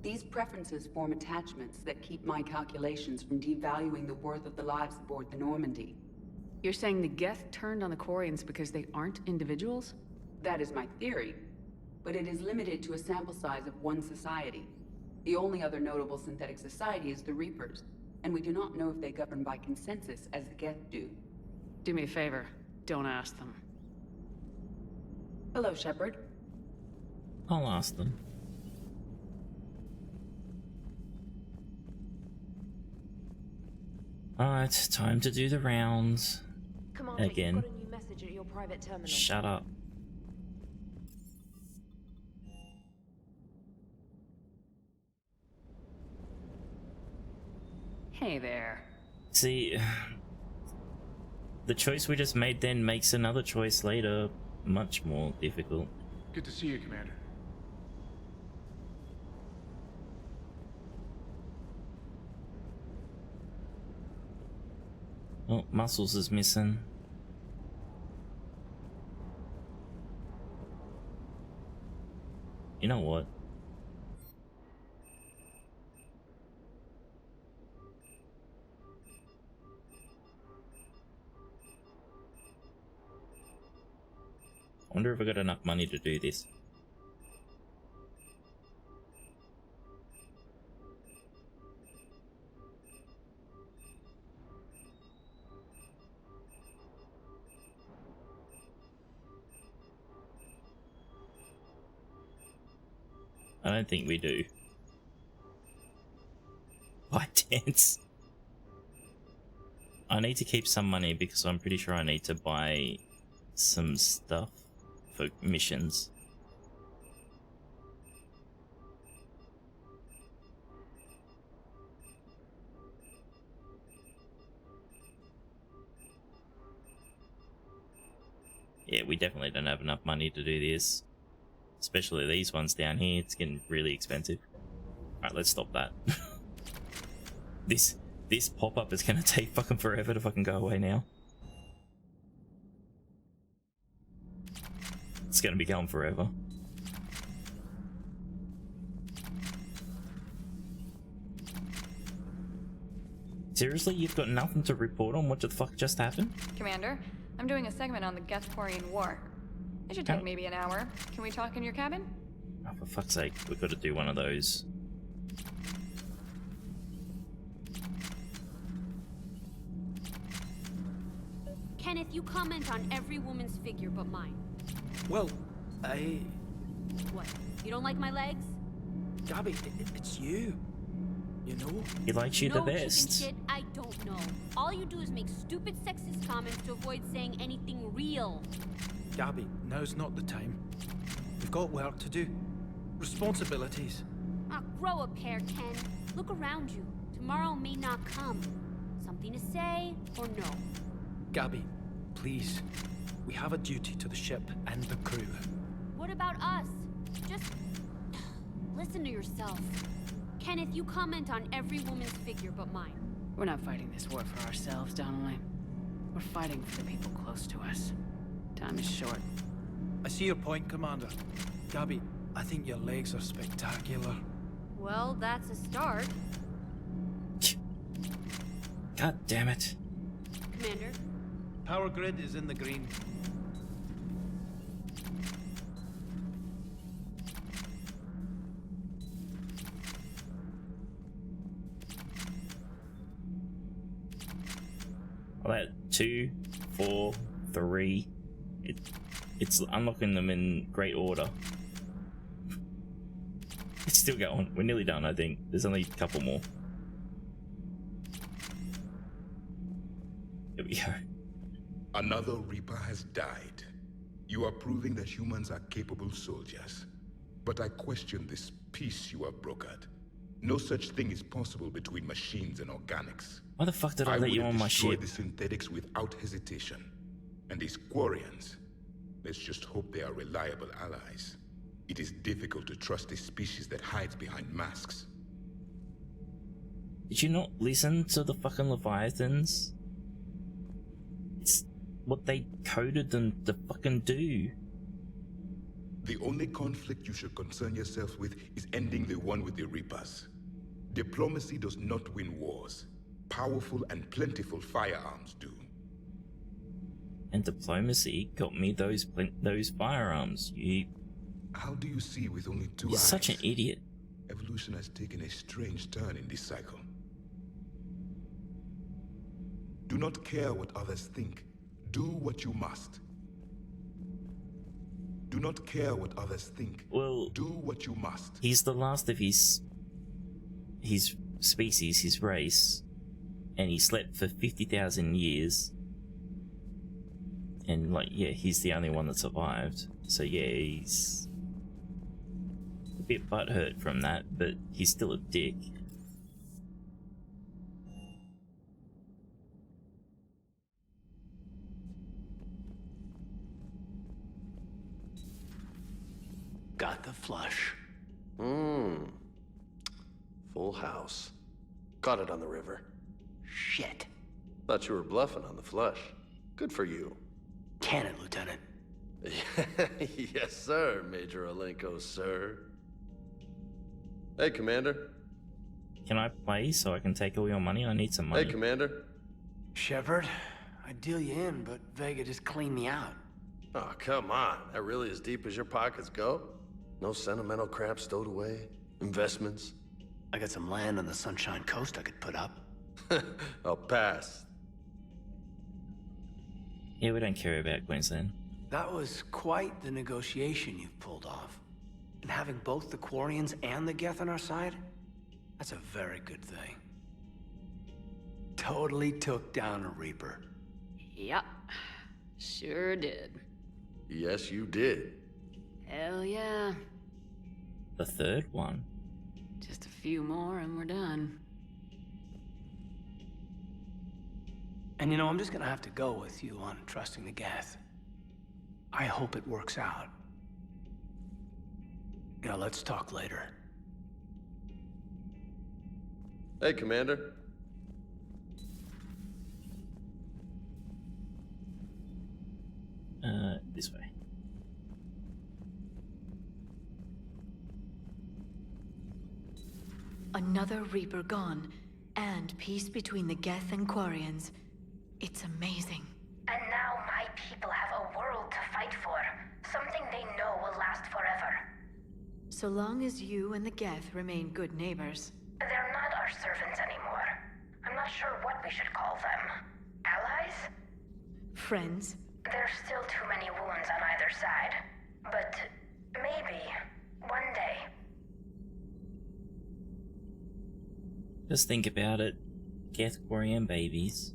These preferences form attachments that keep my calculations from devaluing the worth of the lives aboard the Normandy. You're saying the Geth turned on the Quarians because they aren't individuals? That is my theory, but it is limited to a sample size of one society. The only other notable synthetic society is the Reapers, and we do not know if they govern by consensus as the Geth do. Do me a favor, don't ask them. Hello, Shepard. I'll ask them. Alright, time to do the rounds. Commander, again. You've got a new message at your private terminal. Shut up. Hey there. See, the choice we just made then makes another choice later much more difficult. Good to see you, Commander. Oh, Muscles is missing. You know what? I wonder if I got enough money to do this. I don't think we do. By dance. I need to keep some money because I'm pretty sure I need to buy some stuff for missions. Yeah, we definitely don't have enough money to do this. Especially these ones down here, it's getting really expensive. Alright, let's stop that. This pop-up is gonna take fucking forever to fucking go away now. It's gonna be going forever. Seriously, you've got nothing to report on what the fuck just happened? Commander, I'm doing a segment on the Geth-Quarian War. It should take maybe an hour. Can we talk in your cabin? Oh, for fuck's sake, we've got to do one of those. Kenneth, you comment on every woman's figure but mine. Well, What? You don't like my legs? Gabby, it's you. You know? He likes you the No chicken best. shit, I don't know. All you do is make stupid sexist comments to avoid saying anything real. Gabby, now's not the time. We've got work to do. Responsibilities. Ah, grow a pair, Ken. Look around you. Tomorrow may not come. Something to say or no? Gabby, please. We have a duty to the ship and the crew. What about us? Just listen to yourself. Kenneth, you comment on every woman's figure but mine. We're not fighting this war for ourselves, Donnelly. We're fighting for the people close to us. Time is short. I see your point, Commander. Gabby, I think your legs are spectacular. Well, that's a start. God damn it. Commander? Power grid is in the green. Well, that 2, 4, 3. It's unlocking them in great order. It's still going. We're nearly done, I think. There's only a couple more. Here we go. Another Reaper has died. You are proving that humans are capable soldiers. But I question this peace you have brokered. No such thing is possible between machines and organics. Why the fuck did I let you on my ship? I would destroy the synthetics without hesitation. And these Quarians, let's just hope they are reliable allies. It is difficult to trust a species that hides behind masks. Did you not listen to the fucking Leviathans? It's what they coded them to fucking do. The only conflict you should concern yourself with is ending the one with the Reapers. Diplomacy does not win wars. Powerful and plentiful firearms do. And diplomacy got me those firearms. How do you see with only 2 eyes? You're such an idiot. Evolution has taken a strange turn in this cycle. Do not care what others think. Do what you must. Do not care what others think. Well, do what you must. He's the last of his species, his race, and he slept for 50,000 years. And like, yeah, he's the only one that survived. So yeah, he's a bit butthurt from that, but he's still a dick. Got the flush. Full house. Caught it on the river. Shit. Thought you were bluffing on the flush. Good for you. Cannon, Lieutenant. Yes, sir, Major Alenko, sir. Hey, Commander. Can I play so I can take all your money? I need some money. Hey, Commander. Shepard, I'd deal you in, but Vega just cleaned me out. Oh, come on. That really as deep as your pockets go? No sentimental crap stowed away? Investments? I got some land on the Sunshine Coast I could put up. I'll pass. Yeah, we don't care about Queensland. That was quite the negotiation you've pulled off. And having both the Quarians and the Geth on our side, that's a very good thing. Totally took down a Reaper. Yep, sure did. Yes, you did. Hell yeah. The third one. Just a few more and we're done. And you know, I'm just gonna have to go with you on trusting the Geth. I hope it works out. You know, let's talk later. Hey, Commander. This way. Another Reaper gone, and peace between the Geth and Quarians. It's amazing. And now my people have a world to fight for. Something they know will last forever. So long as you and the Geth remain good neighbors. They're not our servants anymore. I'm not sure what we should call them. Allies? Friends? There's still too many wounds on either side. But maybe one day. Just think about it. Geth Quarian babies.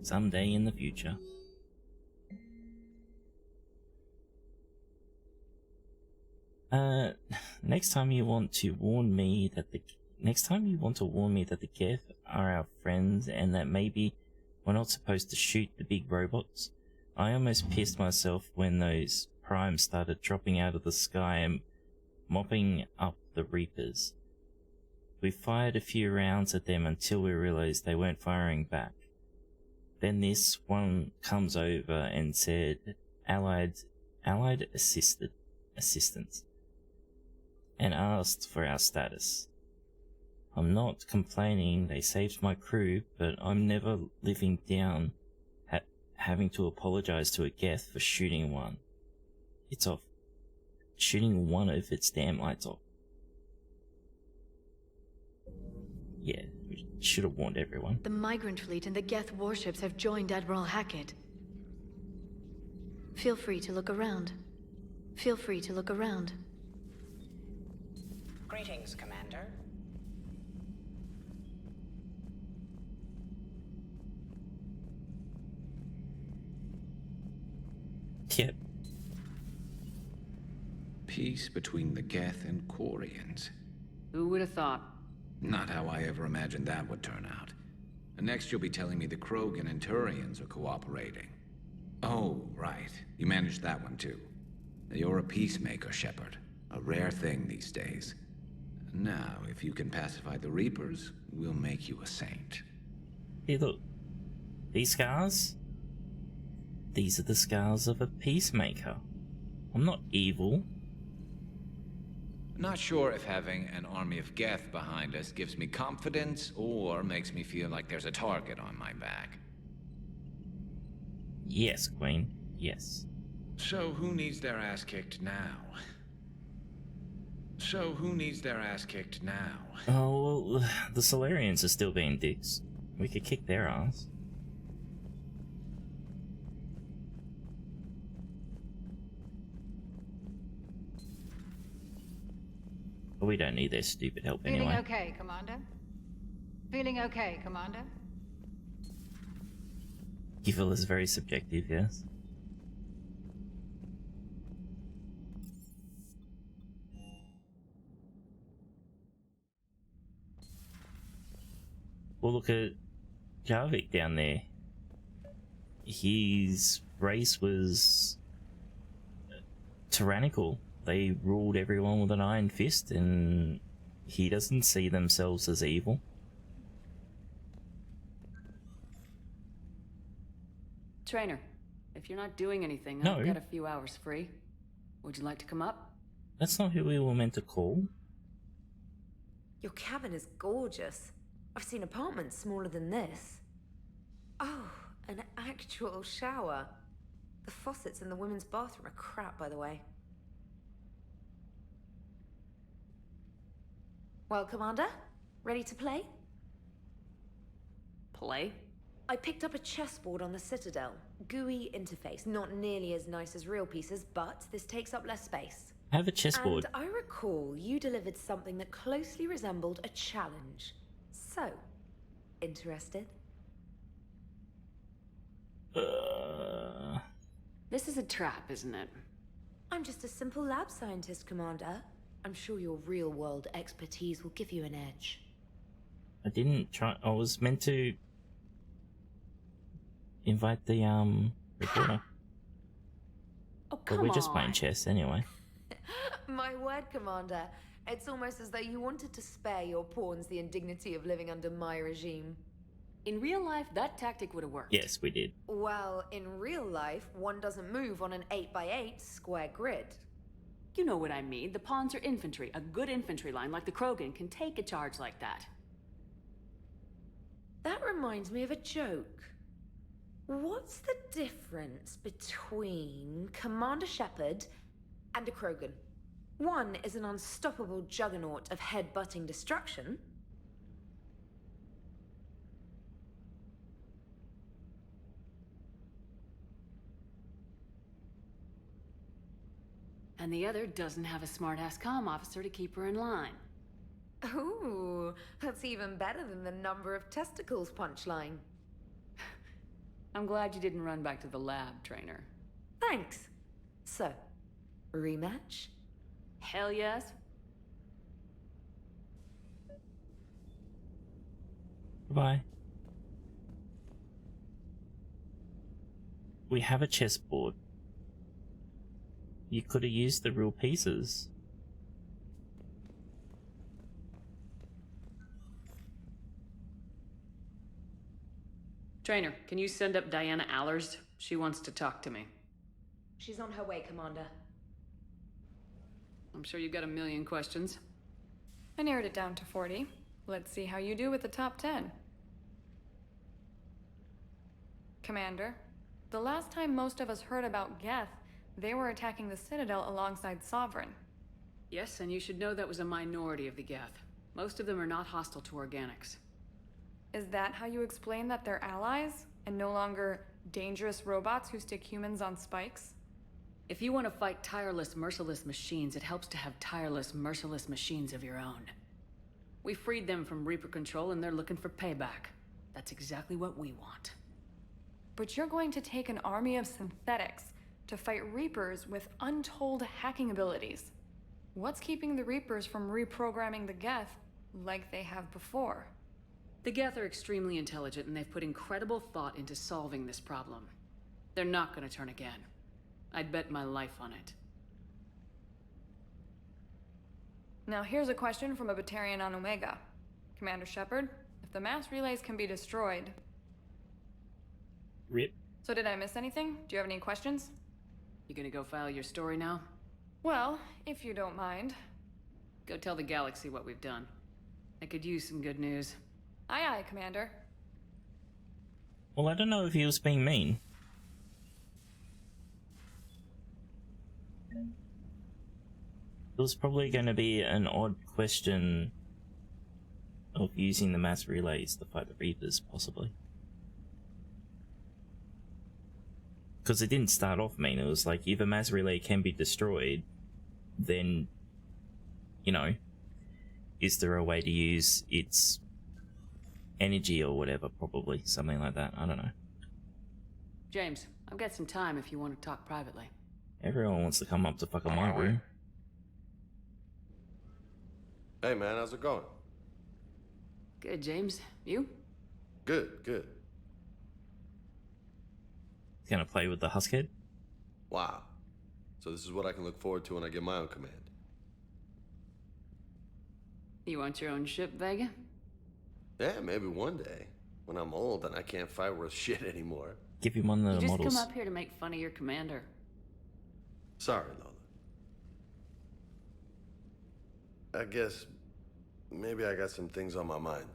Someday in the future. Next time you want to warn me that the Geth are our friends and that maybe we're not supposed to shoot the big robots. I almost pissed myself when those primes started dropping out of the sky and mopping up the Reapers. We fired a few rounds at them until we realized they weren't firing back. Then this one comes over and said Allied assistance and asked for our status. I'm not complaining, they saved my crew, but I'm never living down having to apologize to a Geth for shooting one. It's off. Shooting one of its damn lights off. Should have warned everyone. The migrant fleet and the Geth warships have joined Admiral Hackett. Feel free to look around. Feel free to look around. Greetings, Commander. Yep. Peace between the Geth and Quarians. Who would have thought? Not how I ever imagined that would turn out. And next you'll be telling me the Krogan and Turians are cooperating. Oh, right. You managed that one too. You're a peacemaker, Shepard. A rare thing these days. Now, if you can pacify the Reapers, we'll make you a saint. Hey, look. These scars? These are the scars of a peacemaker. I'm not evil. Not sure if having an army of Geth behind us gives me confidence or makes me feel like there's a target on my back. Yes, Queen. Yes. So who needs their ass kicked now? Oh, well, the Solarians are still being dicks. We could kick their ass. But we don't need their stupid help anyway. Feeling okay, Commander? Feeling okay, Commander? Evil is very subjective, yes. Well, look at Jarvik down there. His race was tyrannical. They ruled everyone with an iron fist, and he doesn't see themselves as evil. Trainer, if you're not doing anything, No. I've got a few hours free. Would you like to come up? That's not who we were meant to call. Your cabin is gorgeous. I've seen apartments smaller than this. Oh, an actual shower. The faucets in the women's bathroom are crap, by the way. Well, Commander, ready to play? Play? I picked up a chessboard on the Citadel. GUI interface, not nearly as nice as real pieces, but this takes up less space. I have a chessboard. And I recall you delivered something that closely resembled a challenge. So, interested? This is a trap, isn't it? I'm just a simple lab scientist, Commander. I'm sure your real-world expertise will give you an edge. I didn't try. I was meant to invite the reporter. Oh, But we're just playing chess anyway. My word, Commander. It's almost as though you wanted to spare your pawns the indignity of living under my regime. In real life, that tactic would have worked. Yes, we did. Well, in real life, one doesn't move on an 8x8 square grid. You know what I mean. The pawns are infantry. A good infantry line like the Krogan can take a charge like that. That reminds me of a joke. What's the difference between Commander Shepard and a Krogan? One is an unstoppable juggernaut of head-butting destruction. And the other doesn't have a smart-ass comm officer to keep her in line. Ooh, that's even better than the number of testicles punchline. I'm glad you didn't run back to the lab, Trainer. Thanks. So, rematch? Hell yes. Bye. We have a chessboard. You could have used the real pieces. Trainer, can you send up Diana Allers? She wants to talk to me. She's on her way, Commander. I'm sure you've got a million questions. I narrowed it down to 40. Let's see how you do with the top 10. Commander, the last time most of us heard about Geth, they were attacking the Citadel alongside Sovereign. Yes, and you should know that was a minority of the Geth. Most of them are not hostile to organics. Is that how you explain that they're allies, and no longer dangerous robots who stick humans on spikes? If you want to fight tireless, merciless machines, it helps to have tireless, merciless machines of your own. We freed them from Reaper control and they're looking for payback. That's exactly what we want. But you're going to take an army of synthetics to fight Reapers with untold hacking abilities. What's keeping the Reapers from reprogramming the Geth like they have before? The Geth are extremely intelligent and they've put incredible thought into solving this problem. They're not gonna turn again. I'd bet my life on it. Now here's a question from a Batarian on Omega. Commander Shepard, if the mass relays can be destroyed... Rip. So did I miss anything? Do you have any questions? You gonna go file your story now? Well, if you don't mind. Go tell the galaxy what we've done. I could use some good news. Aye aye, Commander. Well, I don't know if he was being mean. It was probably going to be an odd question of using the mass relays to fight the Reapers, possibly. Because it didn't start off mean. It was like, if a mass relay can be destroyed, then, you know, is there a way to use its energy or whatever? Probably something like that. I don't know. James, I've got some time if you want to talk privately. Everyone wants to come up to fucking my room. Hey man, how's it going? Good, James. You? Good, good. Gonna play with the Huskhead? Wow. So this is what I can look forward to when I get my own command. You want your own ship, Vega? Yeah, maybe one day. When I'm old and I can't fight worth shit anymore. Give him one of the you models. just come up here to make fun of your commander. Sorry, Lola. I guess maybe I got some things on my mind.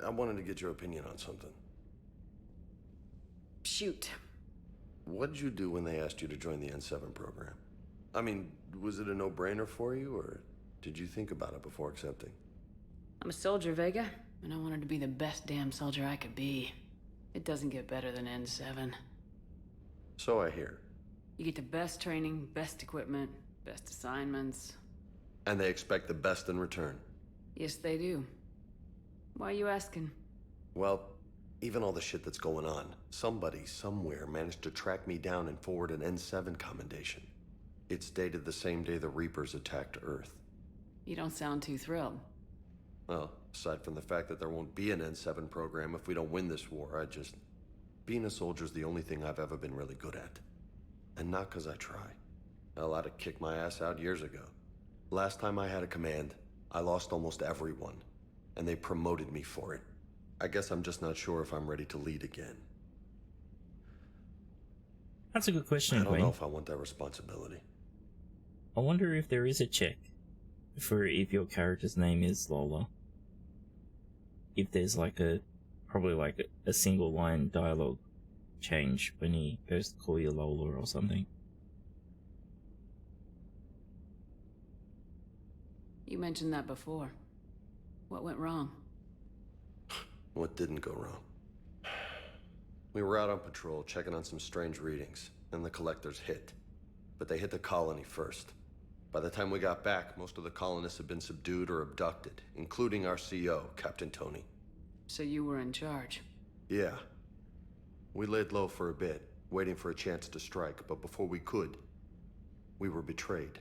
I wanted to get your opinion on something. Shoot. What did you do when they asked you to join the N7 program? I mean, was it a no-brainer for you, or did you think about it before accepting? I'm a soldier, Vega, and I wanted to be the best damn soldier I could be. It doesn't get better than N7. So I hear. You get the best training, best equipment, best assignments. And they expect the best in return. Yes, they do. Why are you asking? Well, even all the shit that's going on, somebody somewhere managed to track me down and forward an N7 commendation. It's dated the same day the Reapers attacked Earth. You don't sound too thrilled. Well, aside from the fact that there won't be an N7 program if we don't win this war, being a soldier's the only thing I've ever been really good at. And not 'cause I try. Hell, I'd have kicked my ass out years ago. Last time I had a command, I lost almost everyone, and they promoted me for it. I guess I'm just not sure if I'm ready to lead again. That's a good question, I don't Queen. know if I want that responsibility. I wonder if there is a check for if your character's name is Lola. If there's like probably like a single line dialogue change when he goes to call you Lola or something. You mentioned that before. What went wrong? What didn't go wrong? We were out on patrol, checking on some strange readings, and the collectors hit. But they hit the colony first. By the time we got back, most of the colonists had been subdued or abducted, including our CO, Captain Tony. So you were in charge? Yeah. We laid low for a bit, waiting for a chance to strike, but before we could, we were betrayed.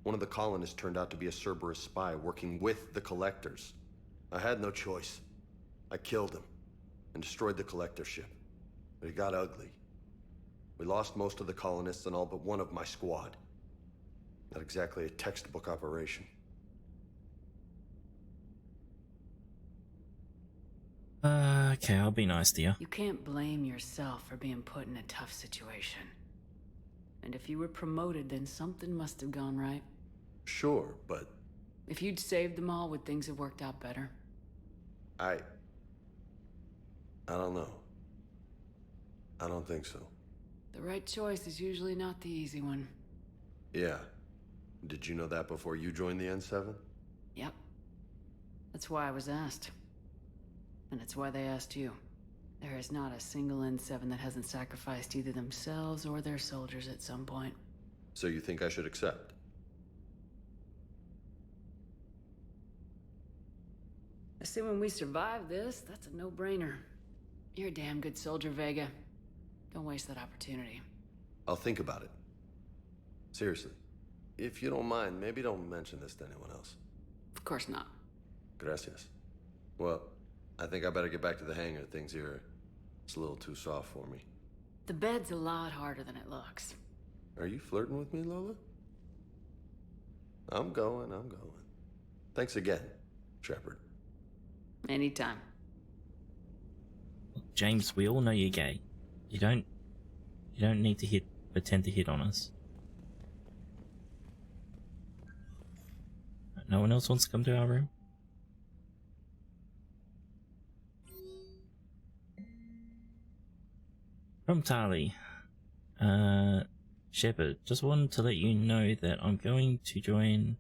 One of the colonists turned out to be a Cerberus spy working with the collectors. I had no choice. I killed him and destroyed the collector ship. But it got ugly. We lost most of the colonists and all but one of my squad. Not exactly a textbook operation. Okay, I'll be nice to you. You can't blame yourself for being put in a tough situation. And if you were promoted, then something must have gone right. Sure, but... If you'd saved them all, would things have worked out better? I don't know. I don't think so. The right choice is usually not the easy one. Yeah. Did you know that before you joined the N7? Yep. That's why I was asked. And it's why they asked you. There is not a single N7 that hasn't sacrificed either themselves or their soldiers at some point. So you think I should accept? Assuming we survive this, that's a no-brainer. You're a damn good soldier, Vega. Don't waste that opportunity. I'll think about it. Seriously. If you don't mind, maybe don't mention this to anyone else. Of course not. Gracias. Well, I think I better get back to the hangar. Things here, it's a little too soft for me. The bed's a lot harder than it looks. Are you flirting with me, Lola? I'm going. Thanks again, Shepard. Anytime. James, we all know you're gay. You don't need to pretend to hit on us. No one else wants to come to our room? From Tali. Shepard, just wanted to let you know that I'm going to join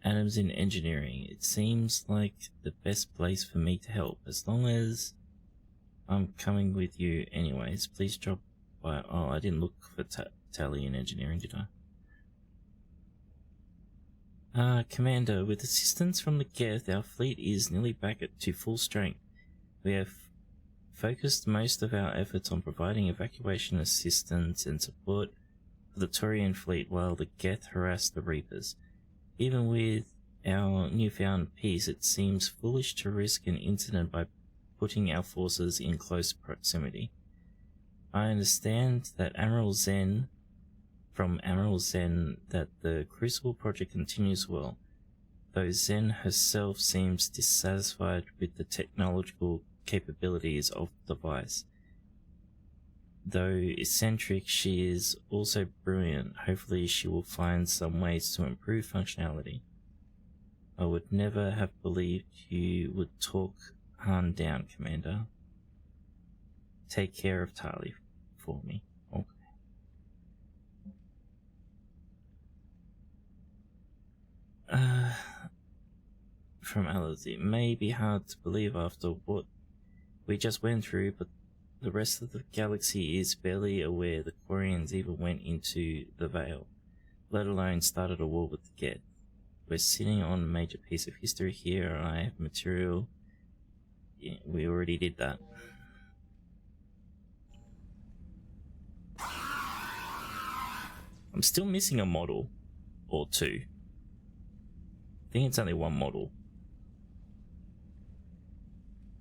Adams in engineering. It seems like the best place for me to help. As long as I'm coming with you anyways, please drop by. Oh, I didn't look for Tali in engineering, did I? Commander, with assistance from the Geth, our fleet is nearly back to full strength. We have focused most of our efforts on providing evacuation assistance and support for the Turian fleet while the Geth harass the Reapers. Even with our newfound peace, it seems foolish to risk an incident by putting our forces in close proximity. I understand that from Admiral Zen that the Crucible project continues well, though Zen herself seems dissatisfied with the technological capabilities of the device. Though eccentric, she is also brilliant. Hopefully she will find some ways to improve functionality. I would never have believed you would talk Han down, Commander. Take care of Tali for me. Okay. From Alice, it may be hard to believe after what we just went through, but the rest of the galaxy is barely aware the Quarians even went into the Veil, let alone started a war with the Geth. We're sitting on a major piece of history here. I have material. Yeah, we already did that. I'm still missing a model or two. I think it's only one model.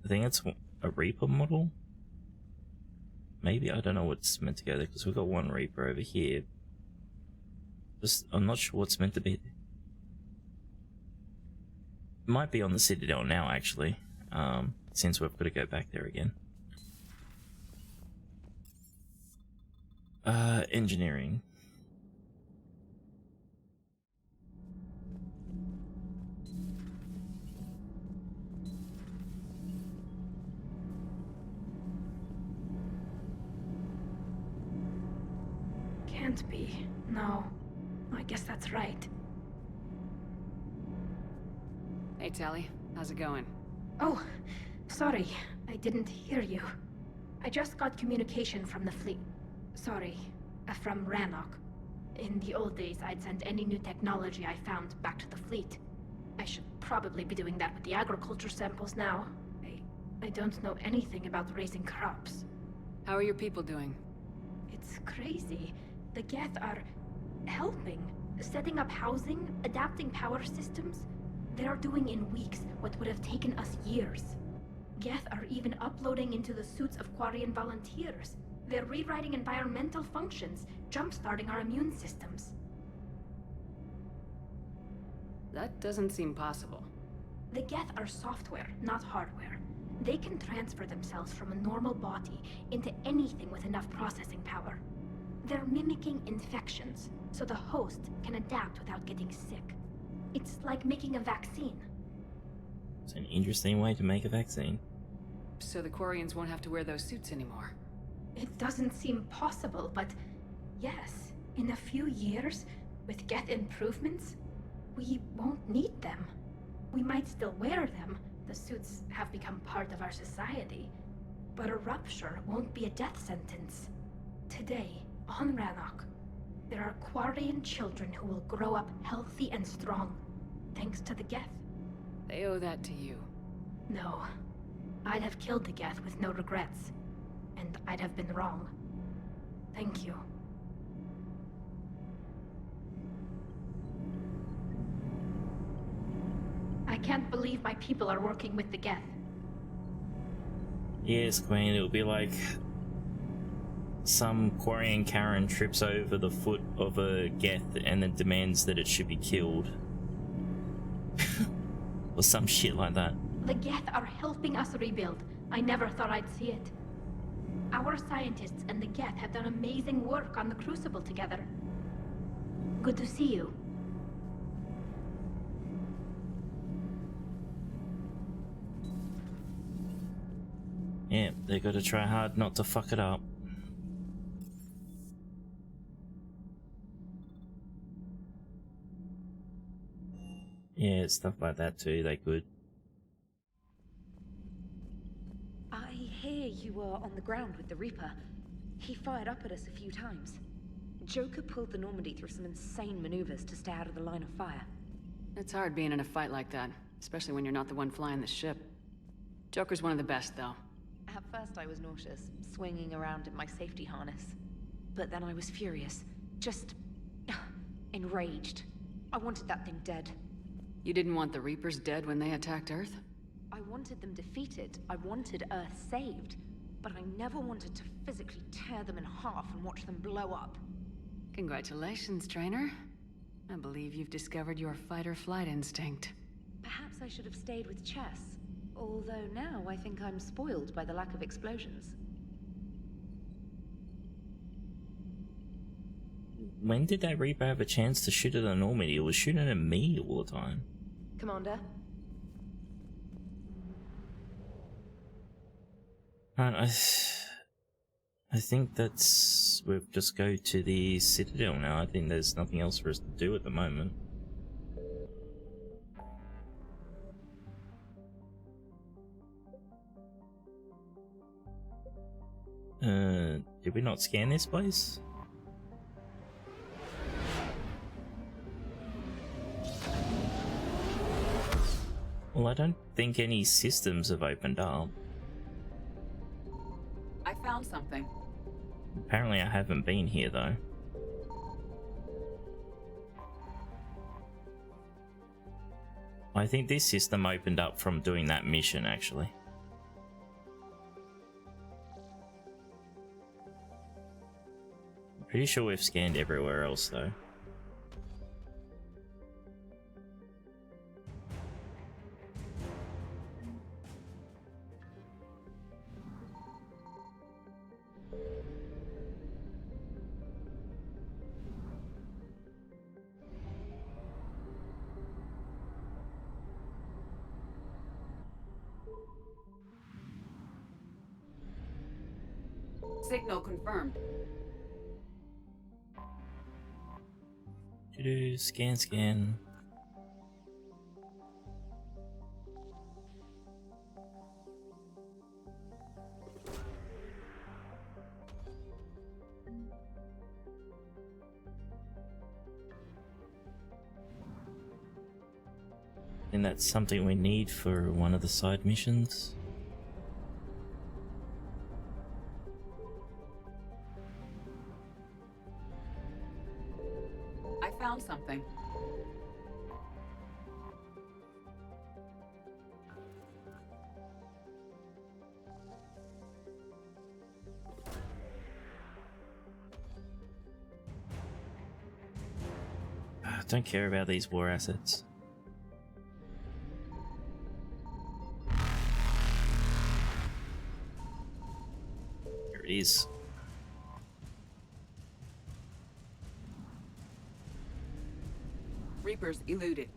I think it's a Reaper model. Maybe, I don't know what's meant to go there because we've got one Reaper over here. Just, I'm not sure what's meant to be there. It might be on the Citadel now, actually, since we've got to go back there again. Engineering. Can't be. No. I guess that's right. Hey, Tali. How's it going? Oh, sorry. I didn't hear you. I just got communication from the fleet. Sorry. From Rannoch. In the old days, I'd send any new technology I found back to the fleet. I should probably be doing that with the agriculture samples now. I don't know anything about raising crops. How are your people doing? It's crazy. The Geth are helping. Setting up housing, adapting power systems. They are doing in weeks what would have taken us years. Geth are even uploading into the suits of Quarian volunteers. They're rewriting environmental functions, jump-starting our immune systems. That doesn't seem possible. The Geth are software, not hardware. They can transfer themselves from a normal body into anything with enough processing power. They're mimicking infections, so the host can adapt without getting sick. It's like making a vaccine. It's an interesting way to make a vaccine. So the Quarians won't have to wear those suits anymore. It doesn't seem possible, but yes, in a few years, with Geth improvements, we won't need them. We might still wear them. The suits have become part of our society, but a rupture won't be a death sentence. Today, on Rannoch, there are Quarian children who will grow up healthy and strong, thanks to the Geth. They owe that to you. No. I'd have killed the Geth with no regrets. And I'd have been wrong. Thank you. I can't believe my people are working with the Geth. Yes, Queen, it'll be like some Quarian Karen trips over the foot of a Geth and then demands that it should be killed. Or some shit like that. The Geth are helping us rebuild. I never thought I'd see it. Our scientists and the Geth have done amazing work on the Crucible together. Good to see you. Yeah, they gotta try hard not to fuck it up. Yeah, stuff like that too, they could. I hear you were on the ground with the Reaper. He fired up at us a few times. Joker pulled the Normandy through some insane maneuvers to stay out of the line of fire. It's hard being in a fight like that, especially when you're not the one flying the ship. Joker's one of the best, though. At first I was nauseous, swinging around in my safety harness. But then I was furious. Just enraged. I wanted that thing dead. You didn't want the Reapers dead when they attacked Earth? I wanted them defeated. I wanted Earth saved. But I never wanted to physically tear them in half and watch them blow up. Congratulations, trainer. I believe you've discovered your fight-or-flight instinct. Perhaps I should have stayed with chess. Although now I think I'm spoiled by the lack of explosions. When did that Reaper have a chance to shoot at a Normandy? It was shooting at me all the time. Commander? And I think that's... we'll just go to the Citadel now. I think there's nothing else for us to do at the moment. Did we not scan this place? Well, I don't think any systems have opened up. I found something. Apparently I haven't been here though. I think this system opened up from doing that mission actually. Pretty sure we've scanned everywhere else though. Signal confirmed. Scan. And that's something we need for one of the side missions. I found something. Don't care about these war assets. Here it is. Reapers eluded.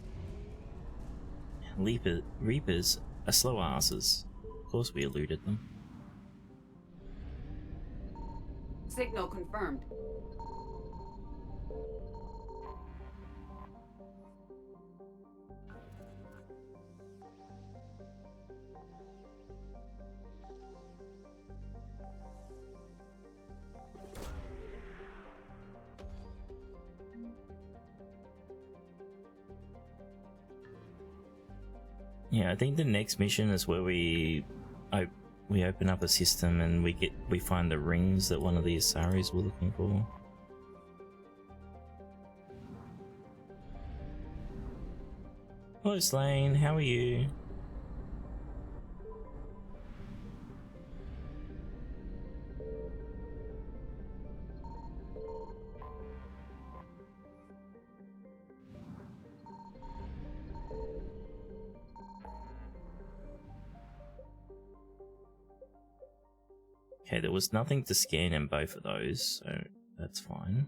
Reapers are slow asses. Of course we eluded them. Signal confirmed. Yeah, I think the next mission is where we open up a system and we find the rings that one of the Asaris were looking for. Hello Slane, how are you? Okay, there was nothing to scan in both of those, so that's fine.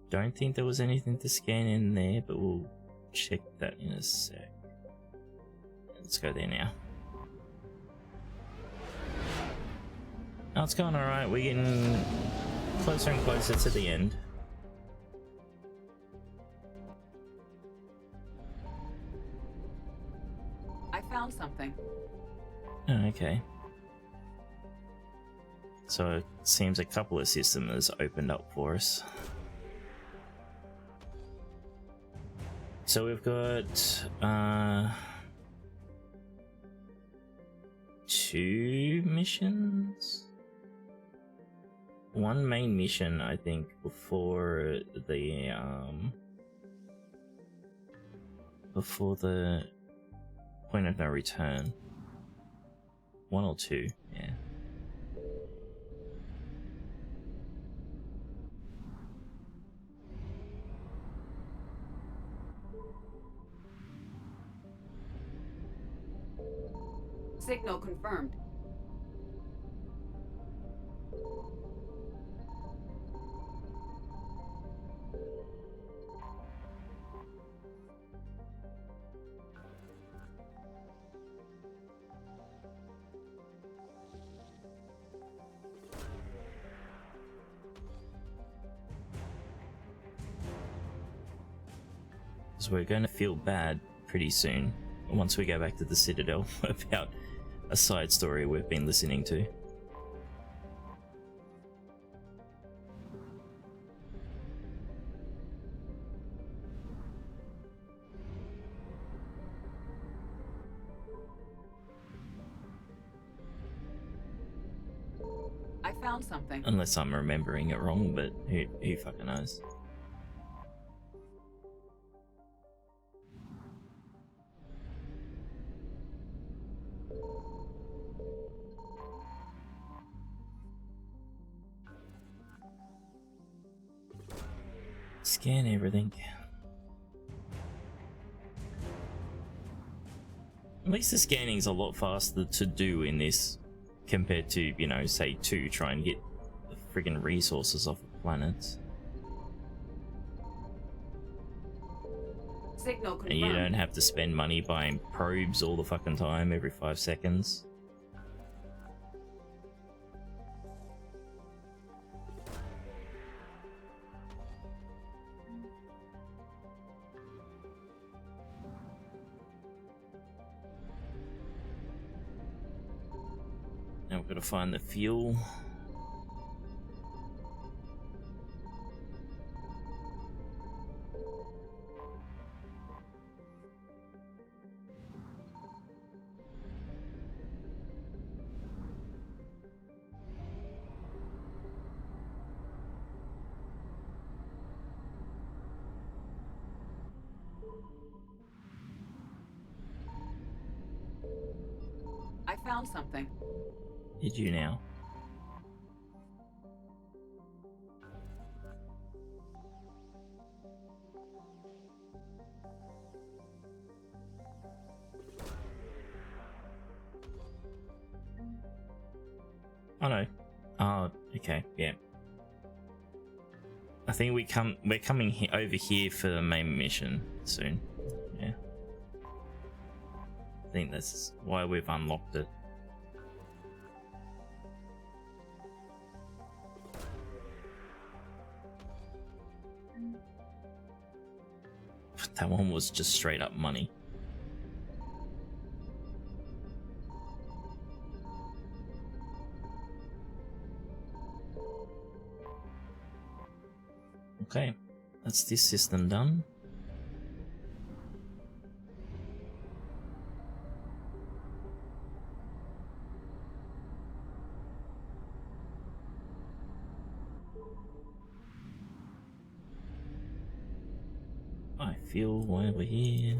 Don't think there was anything to scan in there, but we'll check that in a sec. Let's go there now. Oh, it's going alright, we're getting closer and closer to the end. I found something. Oh, okay. So it seems a couple of systems opened up for us. So we've got 2 missions? One main mission, I think, before the point of no return. 1 or 2, yeah. Signal confirmed. So we're going to feel bad pretty soon once we go back to the Citadel about a side story we've been listening to. I found something. Unless I'm remembering it wrong, but who fucking knows. Scan everything. At least the scanning's a lot faster to do in this compared to, you know, say 2, try and get the friggin' resources off the planet. Signal confirmed. And you don't have to spend money buying probes all the fucking time every 5 seconds. Now we've got to find the fuel. I found something. Did you now? Oh no. Oh, okay, yeah. I think we're coming over here for the main mission soon. Yeah. I think that's why we've unlocked it. That one was just straight up money. Okay, that's this system done. I feel why we're here.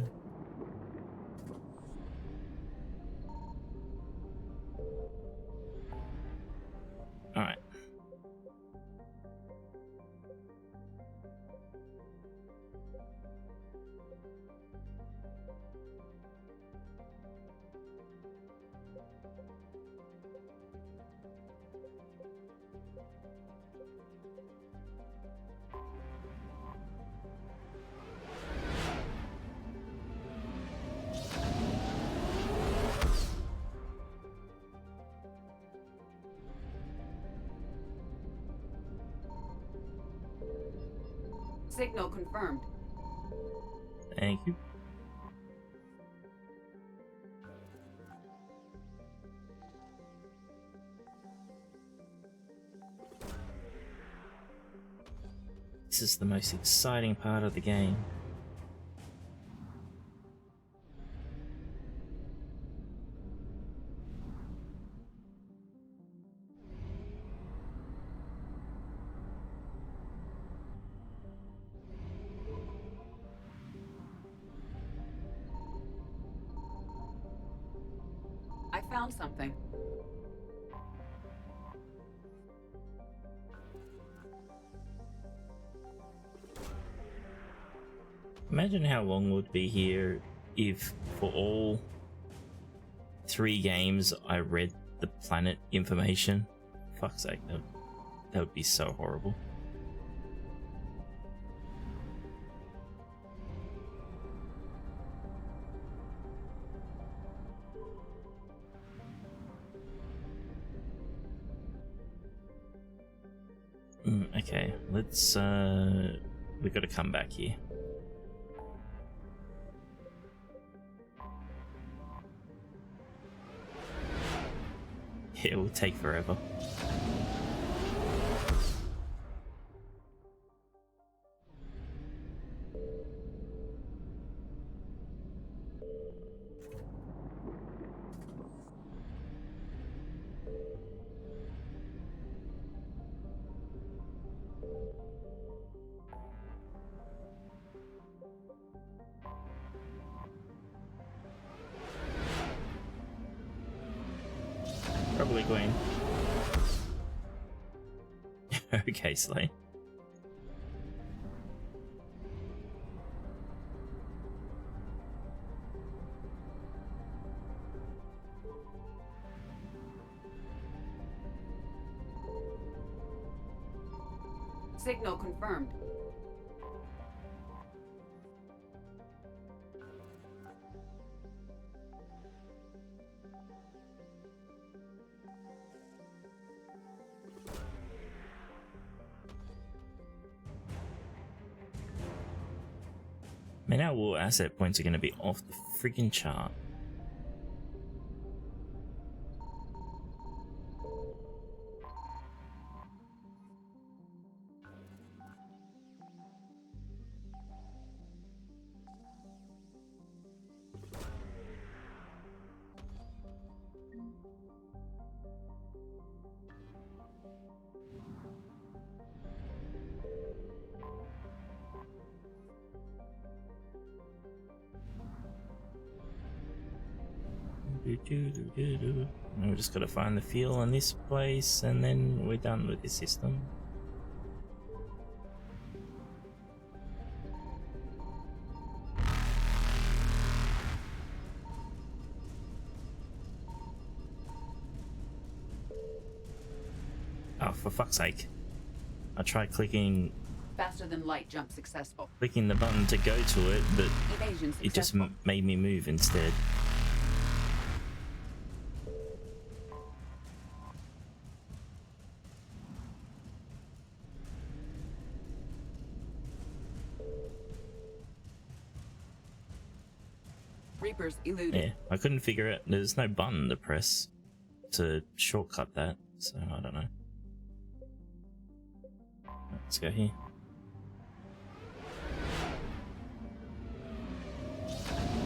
Alright. Signal confirmed. Thank you. This is the most exciting part of the game. I found something. Imagine how long we'd be here if for all 3 games I read the planet information. Fuck's sake, that would be so horrible. Okay, let's we gotta come back here. It will take forever. Probably Gwen. Okay, Slay. Signal confirmed. Man, our war asset points are going to be off the freaking chart. And we just gotta find the fuel in this place, and then we're done with the system. Oh, for fuck's sake. I tried clicking... Faster than light jump successful. Clicking the button to go to it, but Evasion it just successful. made me move instead. Reapers eluded. Yeah, I couldn't figure it. There's no button to press to shortcut that, so I don't know. Let's go here.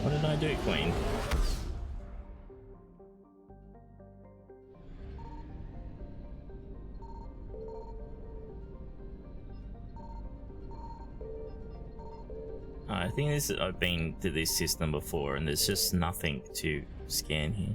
What did I do, Queen? I think I've been to this system before and there's just nothing to scan here.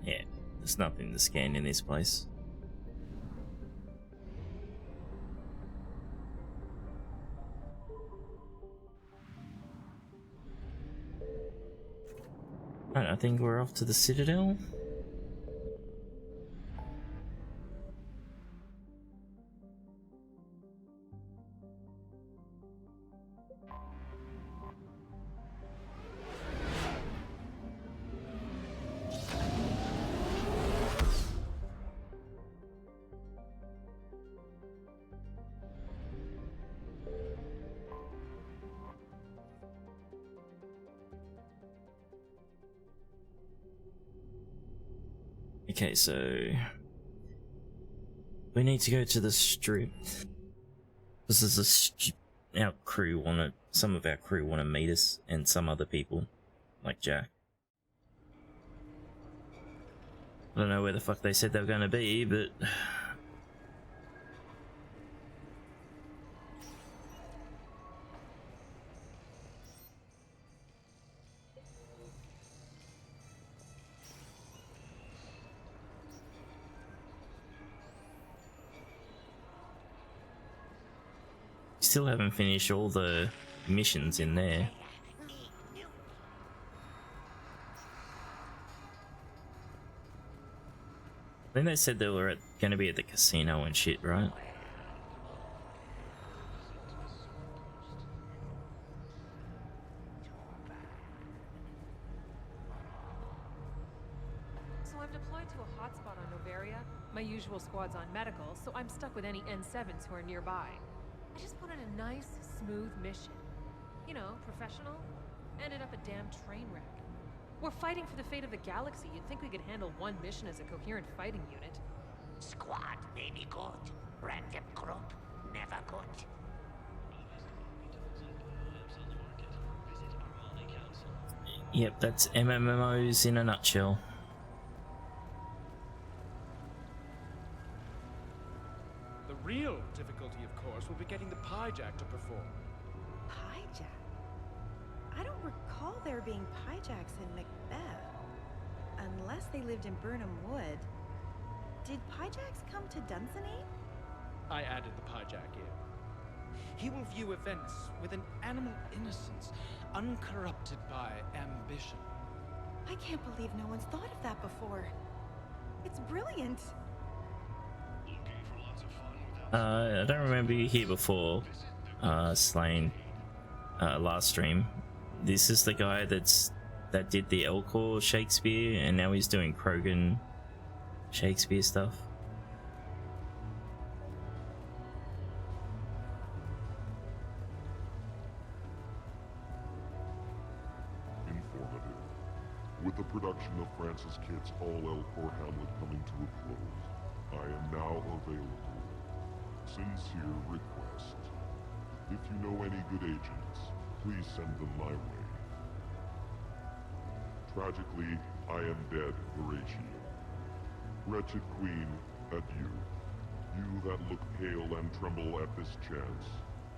Yeah, there's nothing to scan in this place. Right, I think we're off to the Citadel. Okay, so we need to go to the strip. This is our crew some of our crew want to meet us, and some other people, like Jack. I don't know where the fuck they said they were going to be, but still haven't finished all the missions in there. I think they said they were going to be at the casino and shit, right? So I've deployed to a hotspot on Novaria. My usual squad's on medical, so I'm stuck with any N7s who are nearby. I just wanted a nice, smooth mission. You know, professional. Ended up a damn train wreck. We're fighting for the fate of the galaxy. You'd think we could handle one mission as a coherent fighting unit. Squad may be good. Random group, never good. Yep, that's MMOs in a nutshell. The real difficulty, of course, will be getting the Pyjack to perform. Pyjack? I don't recall there being Pyjacks in Macbeth. Unless they lived in Burnham Wood. Did Pyjacks come to Dunsany? I added the Pyjack in. He will view events with an animal innocence, uncorrupted by ambition. I can't believe no one's thought of that before. It's brilliant. I don't remember you here before, Slain, last stream. This is the guy that did the Elcor Shakespeare, and now he's doing Krogan Shakespeare stuff. Informative. With the production of Francis Kidd's All Elcor Hamlet coming to a close, I am now available. Sincere request. If you know any good agents, please send them my way. Tragically, I am dead, Horatio. Wretched Queen, adieu. You that look pale and tremble at this chance,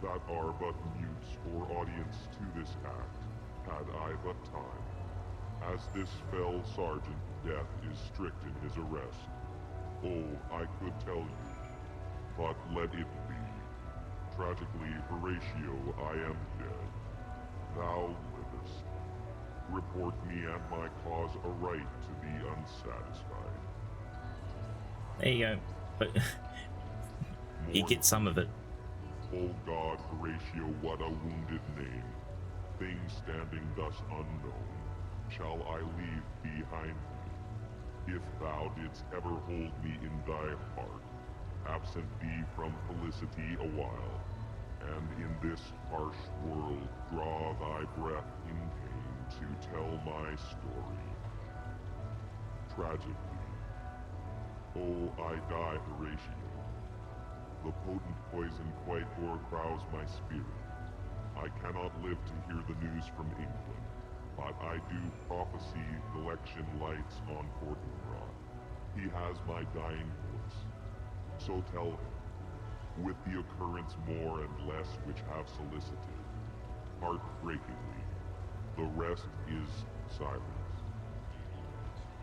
that are but mutes or audience to this act, had I but time. As this fell sergeant, death is strict in his arrest. Oh, I could tell you, but let it be. Tragically, Horatio, I am dead. Thou livest. Report me and my cause aright to be unsatisfied. There you go. But you get some of it. Oh God, Horatio, what a wounded name. Things standing thus unknown, shall I leave behind me? If thou didst ever hold me in thy heart, absent thee from felicity a while, and in this harsh world draw thy breath in pain to tell my story. Tragically, oh, I die, Horatio. The potent poison quite o'ercrowds my spirit. I cannot live to hear the news from England, but I do prophesy the election lights on Fortinbras. He has my dying voice. So tell him, with the occurrence more and less which have solicited, heartbreakingly, the rest is silence.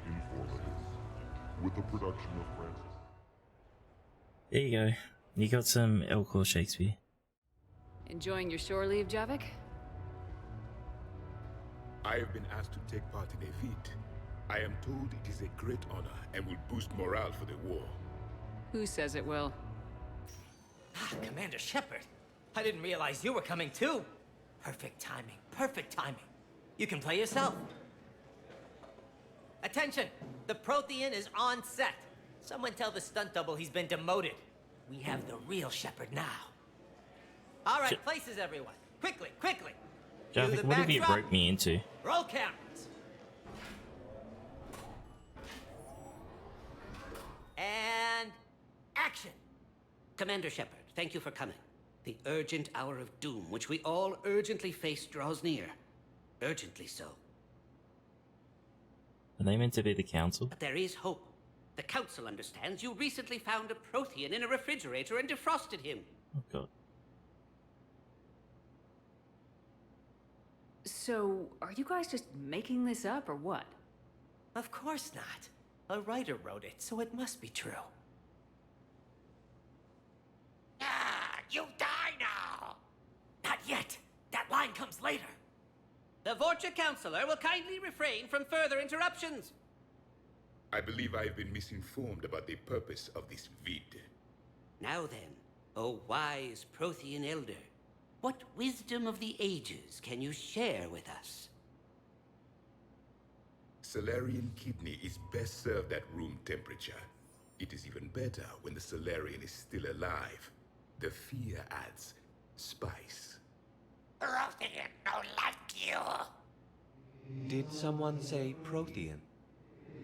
Informative. With the production of Francis. There you go. You got some Elcor Shakespeare. Enjoying your shore leave, Javik? I have been asked to take part in a feat. I am told it is a great honor and will boost morale for the war. Who says it will? Ah, Commander Shepard. I didn't realize you were coming too. Perfect timing, perfect timing. You can play yourself. Attention! The Prothean is on set. Someone tell the stunt double he's been demoted. We have the real Shepard now. All right, places everyone. Quickly, quickly. Javik, what have you broke me into? Roll cameras. And action. Commander Shepard, thank you for coming. The urgent hour of doom, which we all urgently face, draws near. Urgently so. Are they meant to be the council? But there is hope. The council understands you recently found a Prothean in a refrigerator and defrosted him. Oh god. So, are you guys just making this up, or what? Of course not. A writer wrote it, so it must be true. Ah, you die now! Not yet. That line comes later. The Vorcha Counselor will kindly refrain from further interruptions. I believe I have been misinformed about the purpose of this vid. Now then, O wise Prothean Elder, what wisdom of the ages can you share with us? Solarian kidney is best served at room temperature. It is even better when the Solarian is still alive. The fear adds spice. Prothean no like you. Did someone say Prothean?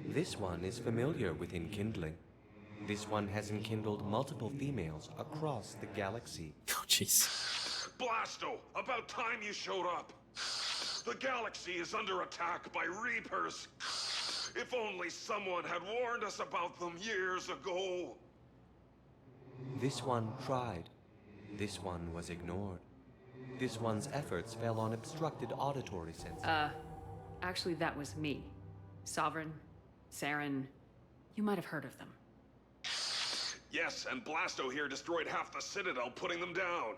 This one is familiar with enkindling. This one has enkindled multiple females across the galaxy. Oh, jeez. Blasto, about time you showed up. The galaxy is under attack by Reapers. If only someone had warned us about them years ago. This one tried. This one was ignored. This one's efforts fell on obstructed auditory senses. Actually that was me. Sovereign, Saren, you might have heard of them. Yes, and Blasto here destroyed half the Citadel, putting them down.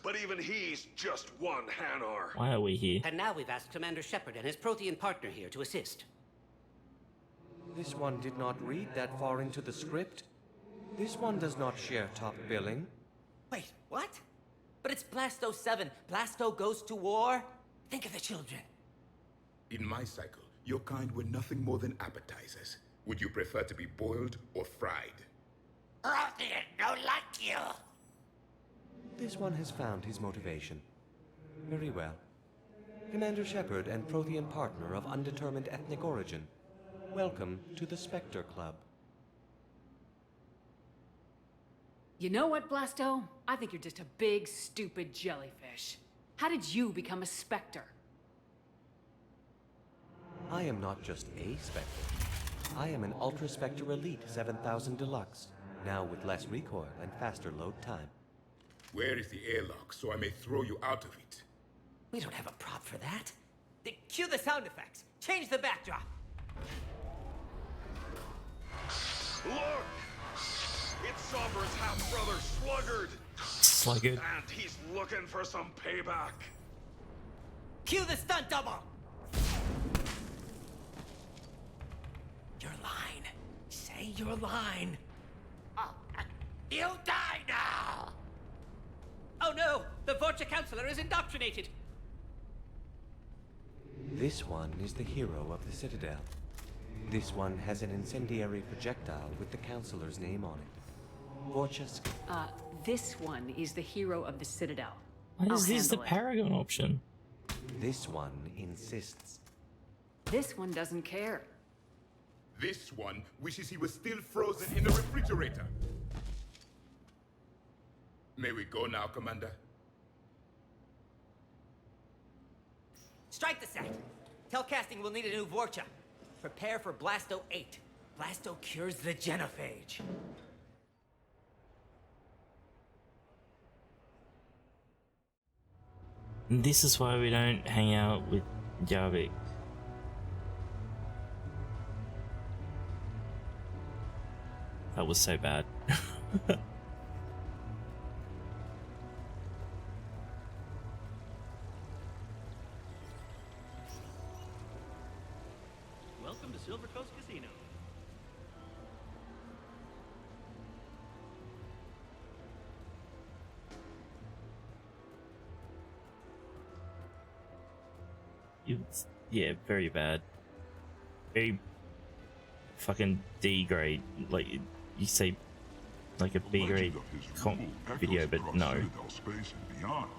But even he's just one Hanar. Why are we here? And now we've asked Commander Shepard and his Prothean partner here to assist. This one did not read that far into the script. This one does not share top billing. Wait, what? But it's Blasto 7. Blasto goes to war? Think of the children. In my cycle, your kind were nothing more than appetizers. Would you prefer to be boiled or fried? Prothean no like you. This one has found his motivation. Very well. Commander Shepard and Prothean partner of undetermined ethnic origin. Welcome to the Spectre Club. You know what, Blasto? I think you're just a big, stupid jellyfish. How did you become a Spectre? I am not just a Spectre. I am an Ultra Spectre Elite 7000 Deluxe, now with less recoil and faster load time. Where is the airlock so I may throw you out of it? We don't have a prop for that. Cue the sound effects. Change the backdrop. Look! It's Sovereign's half-brother, Sluggard! Sluggard? And he's looking for some payback. Cue the stunt double! Your line. Say your line. You die now! Oh no! The Vorcha Counselor is indoctrinated! This one is the hero of the Citadel. This one has an incendiary projectile with the Counselor's name on it. Gorgeous. This one is the hero of the Citadel. Why is this the handle it. Paragon option? This one insists. This one doesn't care. This one wishes he was still frozen in the refrigerator. May we go now, Commander? Strike the set! Telcasting will need a new Vorcha. Prepare for Blasto 8. Blasto cures the genophage. This is why we don't hang out with Jarvik. That was so bad. Welcome to Silver Coast Casino. Yeah, very bad. Very fucking D grade. Like you say, like a B grade video, but no,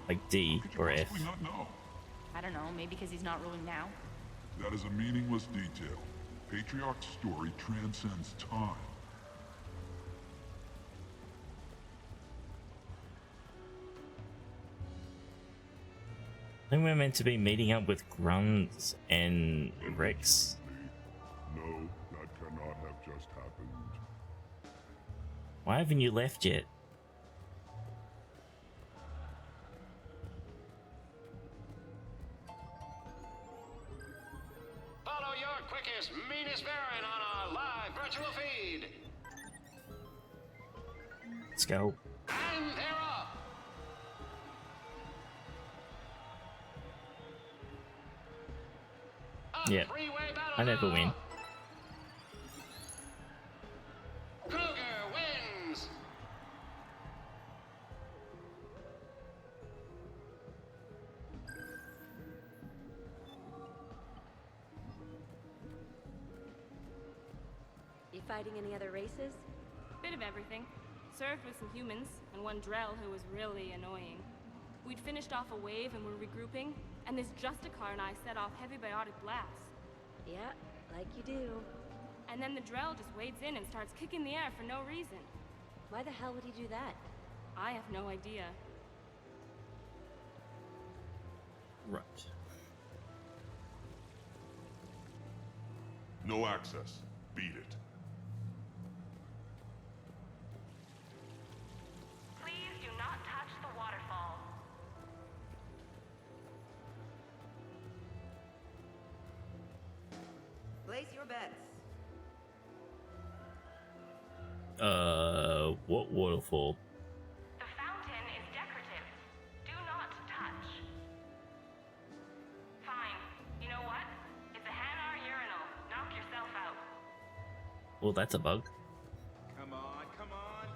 like D or F. I don't know, maybe because he's not ruling now. That is a meaningless detail. Patriarch's story transcends time. I think we're meant to be meeting up with Grunts and Rex. No, that cannot have just happened. Why haven't you left yet? Follow your quickest, meanest Baron on our live virtual feed. Let's go. And they're off. Yeah, I never win. Kruger wins. You fighting any other races? Bit of everything. Served with some humans, and one Drell who was really annoying. We'd finished off a wave and were regrouping, and this Justicar and I set off heavy biotic blasts. Yeah, like you do. And then the Drell just wades in and starts kicking the air for no reason. Why the hell would he do that? I have no idea. Right. No access. Beat it. Please do not touch the waterfall. Place your bets. What waterfall? The fountain is decorative. Do not touch. Fine. You know what? It's a Hanar urinal. Knock yourself out. Well, that's a bug. Come on, come on.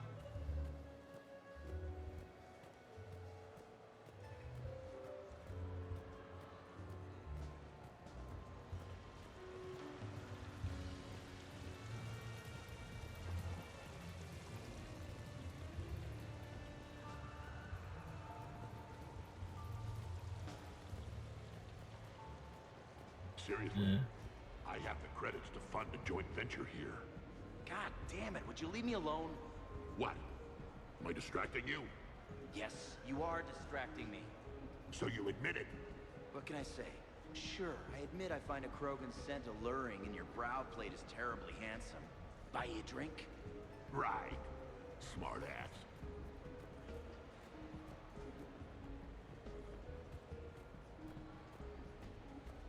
Seriously, I have the credits to fund a joint venture here. God damn it, would you leave me alone? What? Am I distracting you? Yes, you are distracting me. So you admit it? What can I say? Sure, I admit I find a Krogan scent alluring and your brow plate is terribly handsome. Buy you a drink? Right. Smart ass.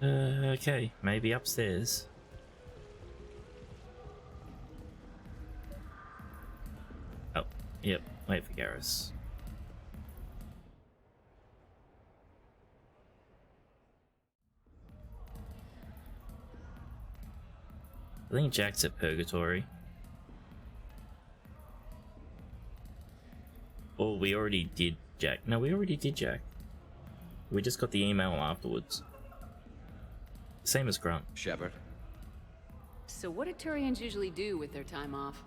Okay, maybe upstairs. Oh, yep, wait for Garrus. I think Jack's at Purgatory. Oh, we already did Jack. No, we already did Jack. We just got the email afterwards. Same as Grunt. Shepard. So what do Turians usually do with their time off?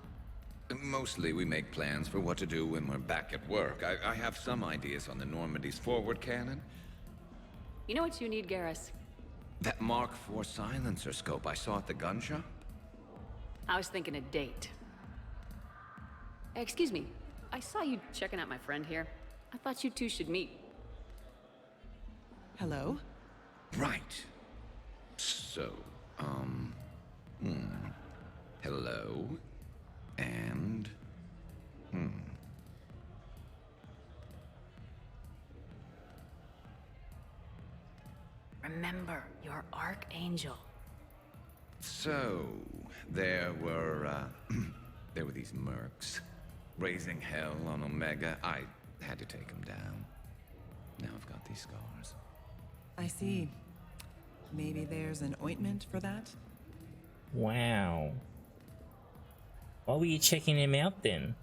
Mostly we make plans for what to do when we're back at work. I have some ideas on the Normandy's forward cannon. You know what you need, Garrus? That Mark IV silencer scope I saw at the gun shop? I was thinking a date. Excuse me, I saw you checking out my friend here. I thought you two should meet. Hello? Right. So, hello, and, Remember, your Archangel. So, there were these mercs raising hell on Omega. I had to take them down. Now I've got these scars. I see. Maybe there's an ointment for that? Wow. Why were you checking him out then?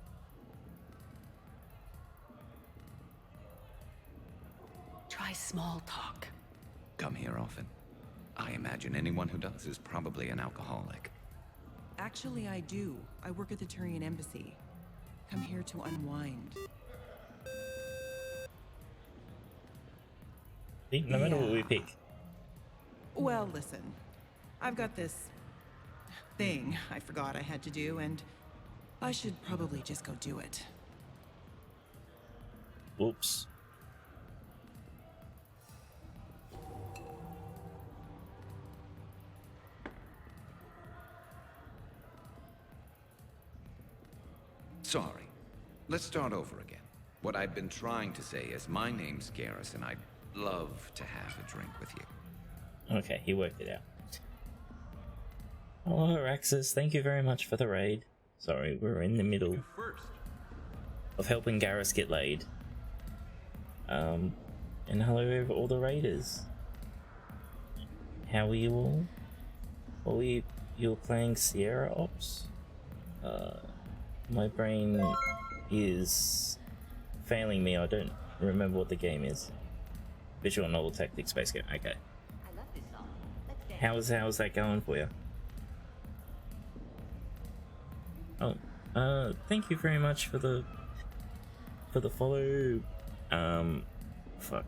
Try small talk. Come here often. I imagine anyone who does is probably an alcoholic. Actually, I do. I work at the Turian embassy. Come here to unwind. No matter what we pick. Well, listen. I've got this thing I forgot I had to do, and I should probably just go do it. Whoops. Sorry. Let's start over again. What I've been trying to say is my name's Garrus, and I'd love to have a drink with you. Okay, he worked it out. Hello, Araxis. Thank you very much for the raid. Sorry, we're in the middle of helping Garrus get laid. And hello all the raiders. How are you all? Well, you're playing Sierra Ops? My brain is failing me. I don't remember what the game is. Visual novel tactics space game. Okay. How's that going for you? Oh, thank you very much for the follow. Fuck.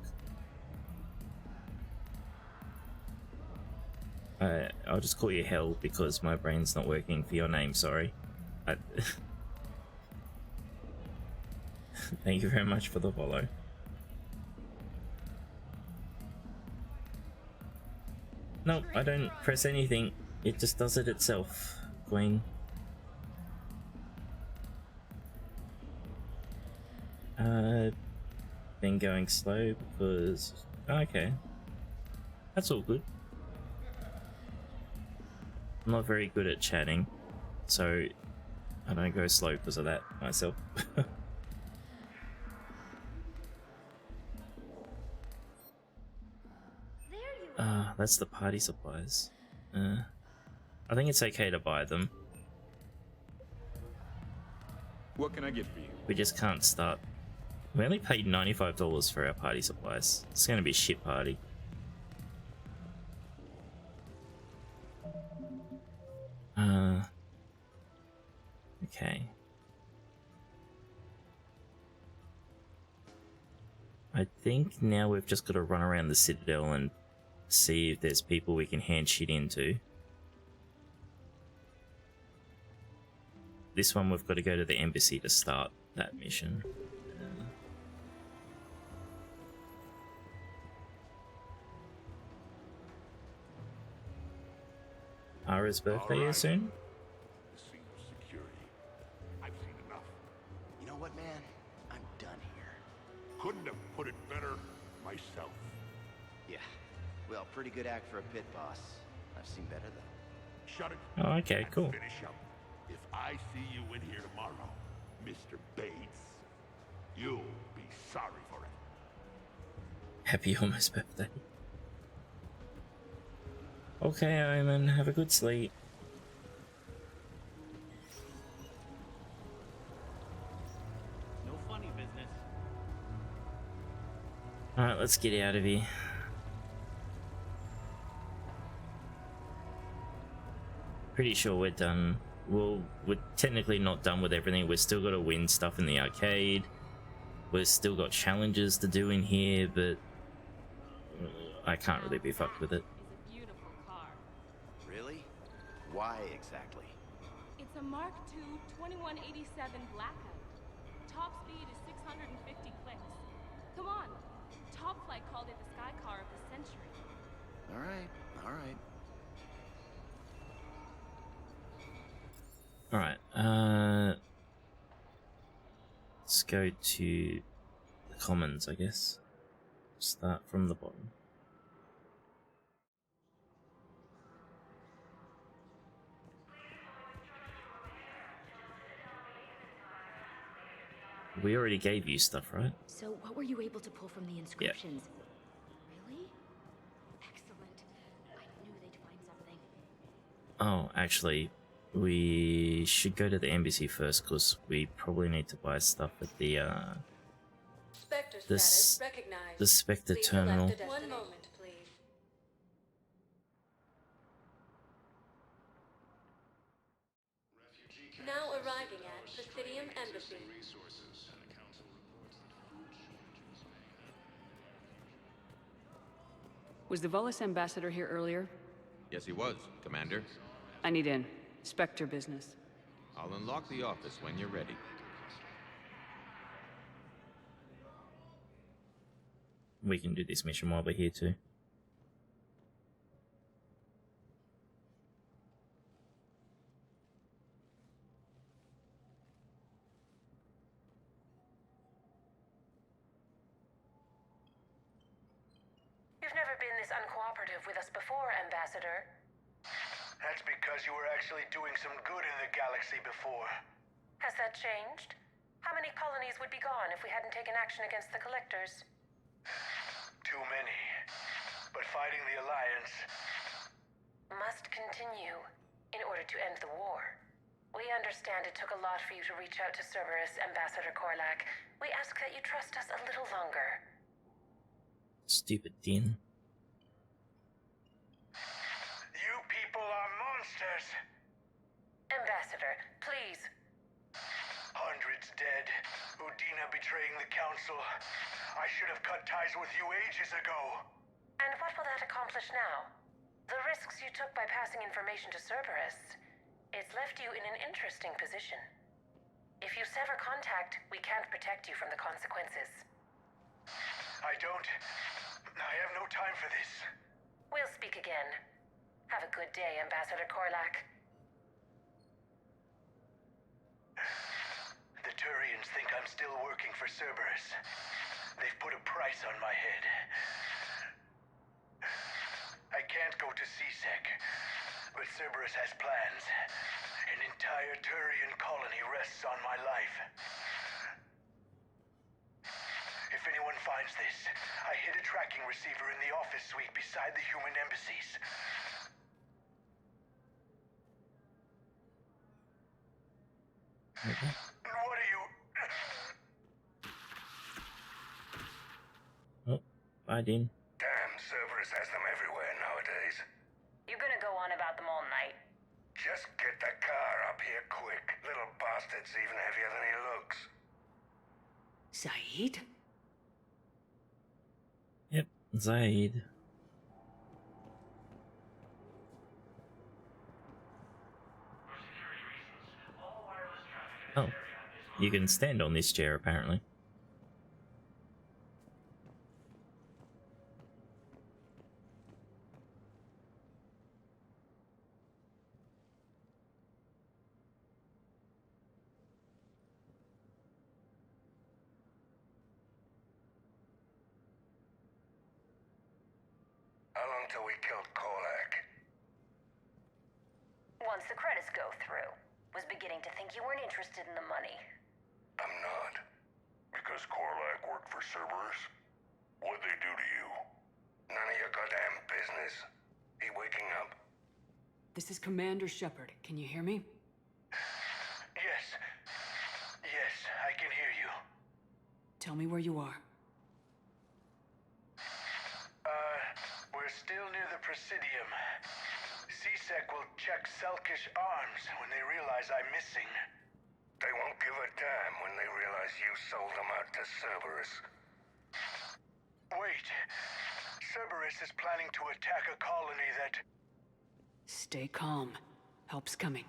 I'll just call you Hell because my brain's not working for your name. Sorry. Thank you very much for the follow. Nope, I don't press anything. It just does it itself, Queen. Been going slow because... Okay. That's all good. I'm not very good at chatting, so I don't go slow because of that myself. That's the party supplies. I think it's okay to buy them. What can I get for you? We just can't start. We only paid $95 for our party supplies. It's gonna be a shit party. Okay. I think now we've just got to run around the Citadel and see if there's people we can hand shit into. This one we've got to go to the embassy to start that mission. Ara's birthday is soon? You know what, man? I'm done here. Couldn't have put it better myself. Yeah. Well, pretty good act for a pit boss. I've seen better though. Shut it. Oh, okay, cool. Finish up. If I see you in here tomorrow, Mr. Bates, you'll be sorry for it. Happy almost birthday. Okay, Omen, have a good sleep. No funny business. Alright, let's get out of here. pretty sure we're done. Well, we're technically not done with everything. We've still got to win stuff in the arcade. We've still got challenges to do in here, but I can't really be fucked with it. It's a beautiful car. Really? Why exactly? It's a Mark II 2187 Blackout. Top speed is 650 clicks. Come on. Top Flight called it the sky car of the century. All right, all right. Alright, let's go to the commons, I guess. Start from the bottom. We already gave you stuff, right? So what were you able to pull from the inscriptions? Really? Excellent. I knew they'd find something. Oh, actually, we should go to the embassy first, because we probably need to buy stuff at the Spectre status recognized. the Spectre Please terminal. select a destination. 1 moment, please. Now arriving at Presidium Embassy. Was the Volus ambassador here earlier? Yes, he was, Commander. I need in. Spectre business. I'll unlock the office when you're ready. We can do this mission while we're here too. You've never been this uncooperative with us before, Ambassador. That's because you were actually doing some good in the galaxy before. Has that changed? How many colonies would be gone if we hadn't taken action against the Collectors? Too many. But fighting the Alliance must continue in order to end the war. We understand it took a lot for you to reach out to Cerberus, Ambassador Korlak. We ask that you trust us a little longer. Stupid Din. You people are monsters! Ambassador, please. Hundreds dead. Udina betraying the Council. I should have cut ties with you ages ago. And what will that accomplish now? The risks you took by passing information to Cerberus, it's left you in an interesting position. If you sever contact, we can't protect you from the consequences. I have no time for this. We'll speak again. Have a good day, Ambassador Korlak. The Turians think I'm still working for Cerberus. They've put a price on my head. I can't go to CSEC, but Cerberus has plans. An entire Turian colony rests on my life. If anyone finds this, I hid a tracking receiver in the office suite beside the human embassies. What are you... Oh, bye, Din. Damn, Cerberus has them everywhere nowadays. You're gonna go on about them all night. Just get the car up here quick. Little bastard's even heavier than he looks. Saeed? Yep, Zaid. Oh, you can stand on this chair apparently. How long till we killed Korlak? Once the credits go through. Was beginning to think you weren't interested in the money. I'm not. Because Korlak worked for Cerberus? What'd they do to you? None of your goddamn business. He waking up? This is Commander Shepard. Can you hear me? Yes. Yes, I can hear you. Tell me where you are. We're still near the Presidium. C-Sec will check Selkish arms when they realize I'm missing. They won't give a damn when they realize you sold them out to Cerberus. Wait. Cerberus is planning to attack a colony that... Stay calm. Help's coming.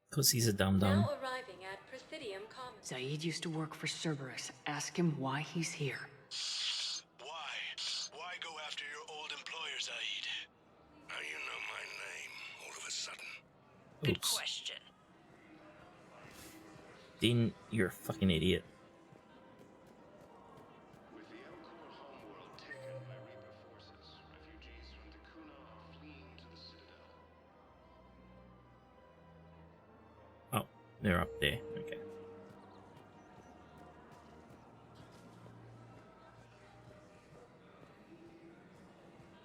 Because he's a dum-dum. Now arriving at Presidium Commons. Zaid used to work for Cerberus. Ask him why he's here. Why? Why go after your old employer, Zaid? How you know my name all of a sudden? Good question. Dean, you're a fucking idiot. Oh, they're up there. Okay.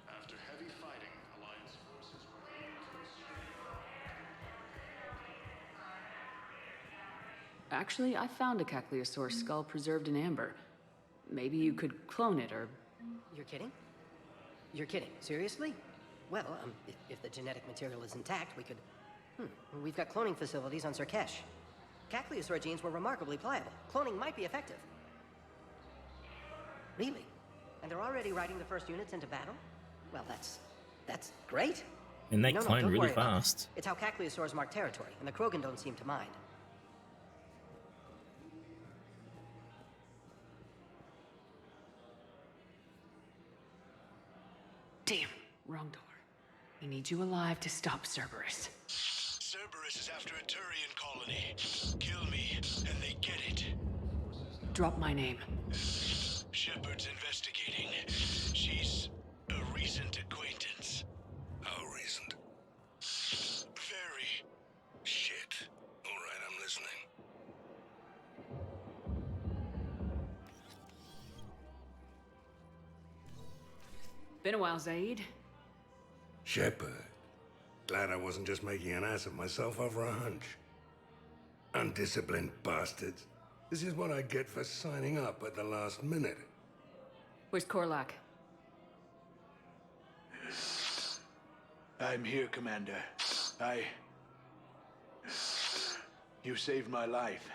After heavy fighting, Alliance forces were able to... Actually, I found a Caccleosaur skull preserved in amber. Maybe you could clone it, or... You're kidding? You're kidding. Seriously? Well, if the genetic material is intact, we could... We've got cloning facilities on Surkesh. Caccleosaur genes were remarkably pliable. Cloning might be effective. Really? And they're already riding the first units into battle? Well, that's great. And they No, clone don't really worry about it. fast. It's how Caccleosaurs mark territory, and the Krogan don't seem to mind. Damn, wrong door. We need you alive to stop Cerberus. Cerberus is after a Turian colony. Kill me, and they get it. Drop my name. Shepard's investigating. She's a recent acquaintance. How recent? Very. Shit. All right, I'm listening. Been a while, Zaid. Shepard. Glad I wasn't just making an ass of myself over a hunch. Undisciplined bastards. This is what I get for signing up at the last minute. Where's Korlak? I'm here, Commander. You saved my life.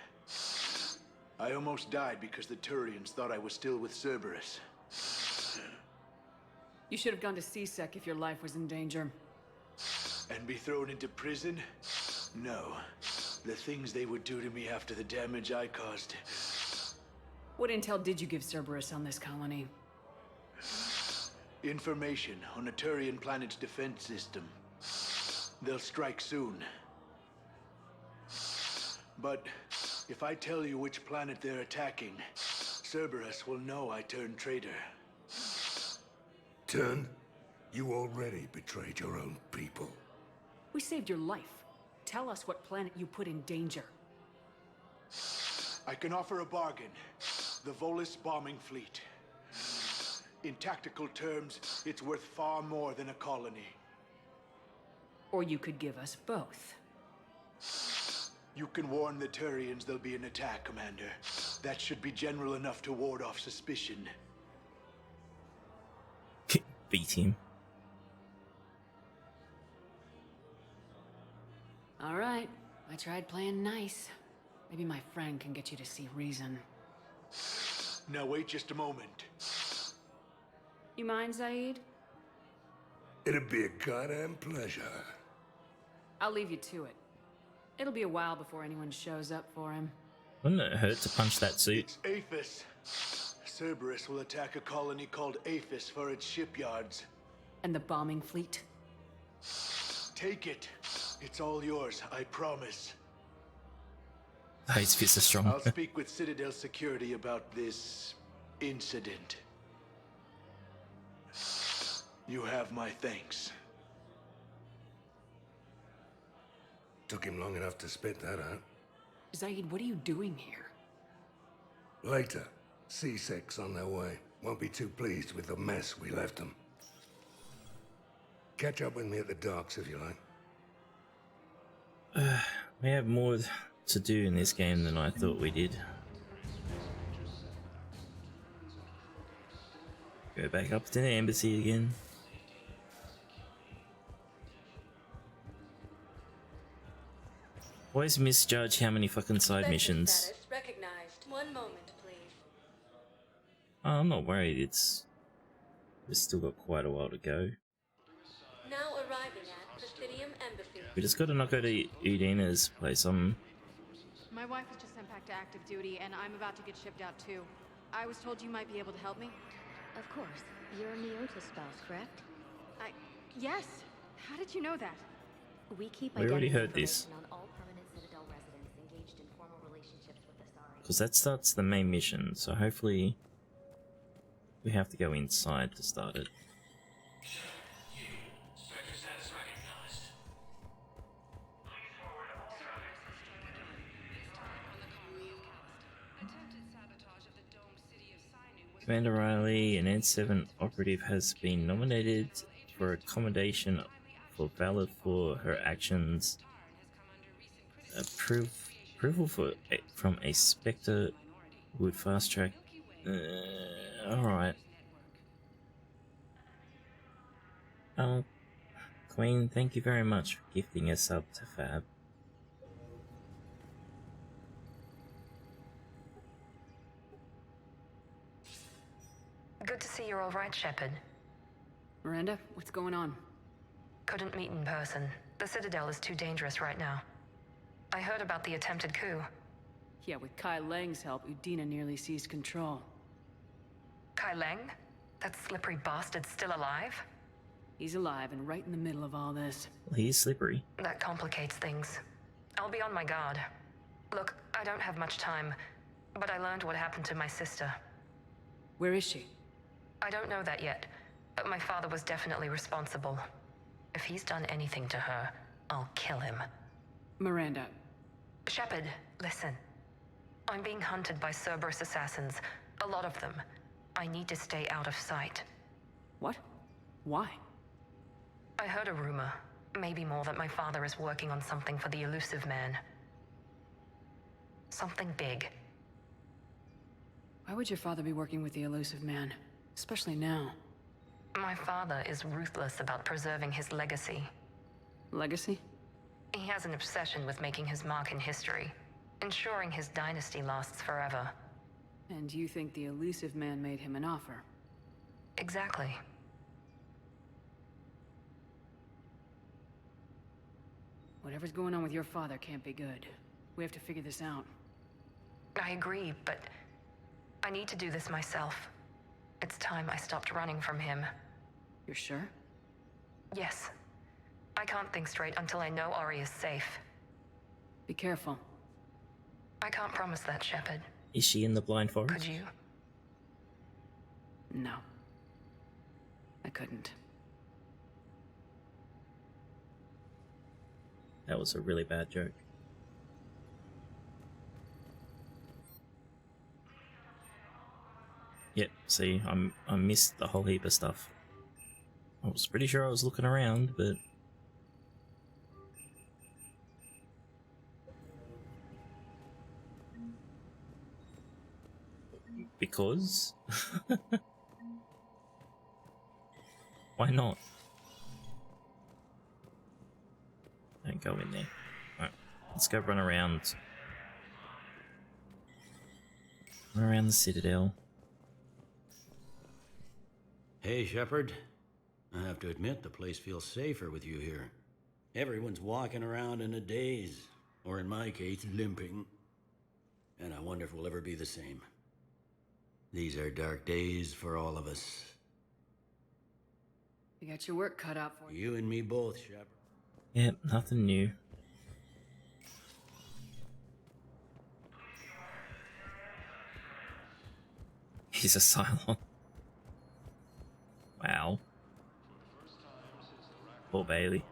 I almost died because the Turians thought I was still with Cerberus. You should have gone to C-Sec if your life was in danger. And be thrown into prison? No. The things they would do to me after the damage I caused. What intel did you give Cerberus on this colony? Information on a Turian planet's defense system. They'll strike soon. But if I tell you which planet they're attacking, Cerberus will know I turned traitor. Turned? You already betrayed your own people. We saved your life. Tell us what planet you put in danger. I can offer a bargain. The Volus bombing fleet. In tactical terms, it's worth far more than a colony. Or you could give us both. You can warn the Turians there'll be an attack, Commander. That should be general enough to ward off suspicion. Beat him. All right. I tried playing nice. Maybe my friend can get you to see reason. Now wait just a moment. You mind, Zaid? It'd be a goddamn pleasure. I'll leave you to it. It'll be a while before anyone shows up for him. Wouldn't it hurt to punch that suit? Aphis. Cerberus will attack a colony called Aphis for its shipyards. And the bombing fleet? Take it. It's all yours, I promise. His fists are strong. I'll speak with Citadel Security about this incident. You have my thanks. Took him long enough to spit that out. Zaid, what are you doing here? Later. C-Sec's on their way. Won't be too pleased with the mess we left them. Catch up with me at the docks if you like. We have more to do in this game than I thought we did. Go back up to the embassy again. Always misjudge how many fucking side missions. Status recognized. One moment, please. Oh, I'm not worried. We've still got quite a while to go. Now arriving at Presidium Embassy. We just got to not go to Udina's place. My wife was just sent back to active duty, and I'm about to get shipped out too. I was told you might be able to help me. Of course. You're a Neota spouse, correct? Yes. How did you know that? We keep We already heard this. on all permanent Citadel residents engaged in formal relationships with the Sari. Because that starts the main mission, so hopefully we have to go inside to start it. Commander Riley, an N7 operative, has been nominated for accommodation for valid for her actions. Approval from a Spectre would fast track. Alright. Queen, thank you very much for gifting us up to Fab. Good to see you're all right, Shepard. Miranda, what's going on? Couldn't meet in person. The Citadel is too dangerous right now. I heard about the attempted coup. Yeah, with Kai Lang's help, Udina nearly seized control. Kai Lang? That slippery bastard's still alive? He's alive and right in the middle of all this. Well, he's slippery. That complicates things. I'll be on my guard. Look, I don't have much time, but I learned what happened to my sister. Where is she? I don't know that yet, but my father was definitely responsible. If he's done anything to her, I'll kill him. Miranda. Shepard, listen. I'm being hunted by Cerberus assassins. A lot of them. I need to stay out of sight. What? Why? I heard a rumor, maybe more, that my father is working on something for the Elusive Man. Something big. Why would your father be working with the Elusive Man? Especially now. My father is ruthless about preserving his legacy. Legacy? He has an obsession with making his mark in history, ensuring his dynasty lasts forever. And you think the Elusive Man made him an offer? Exactly. Whatever's going on with your father can't be good. We have to figure this out. I agree, but I need to do this myself. It's time I stopped running from him. You're sure? Yes. I can't think straight until I know Ori is safe. Be careful. I can't promise that, Shepard. Is she in the blind forest? Could you? No. I couldn't. That was a really bad joke. Yep, see, I missed the whole heap of stuff. I was pretty sure I was looking around, but... Because? Why not? Don't go in there. Alright, let's go run around. Run around the Citadel. Hey, Shepard. I have to admit, the place feels safer with you here. Everyone's walking around in a daze, or in my case, limping. And I wonder if we'll ever be the same. These are dark days for all of us. You got your work cut out for you. You and me both, Shepard. Yep, nothing new. He's a Cylon. Wow. Poor Bailey.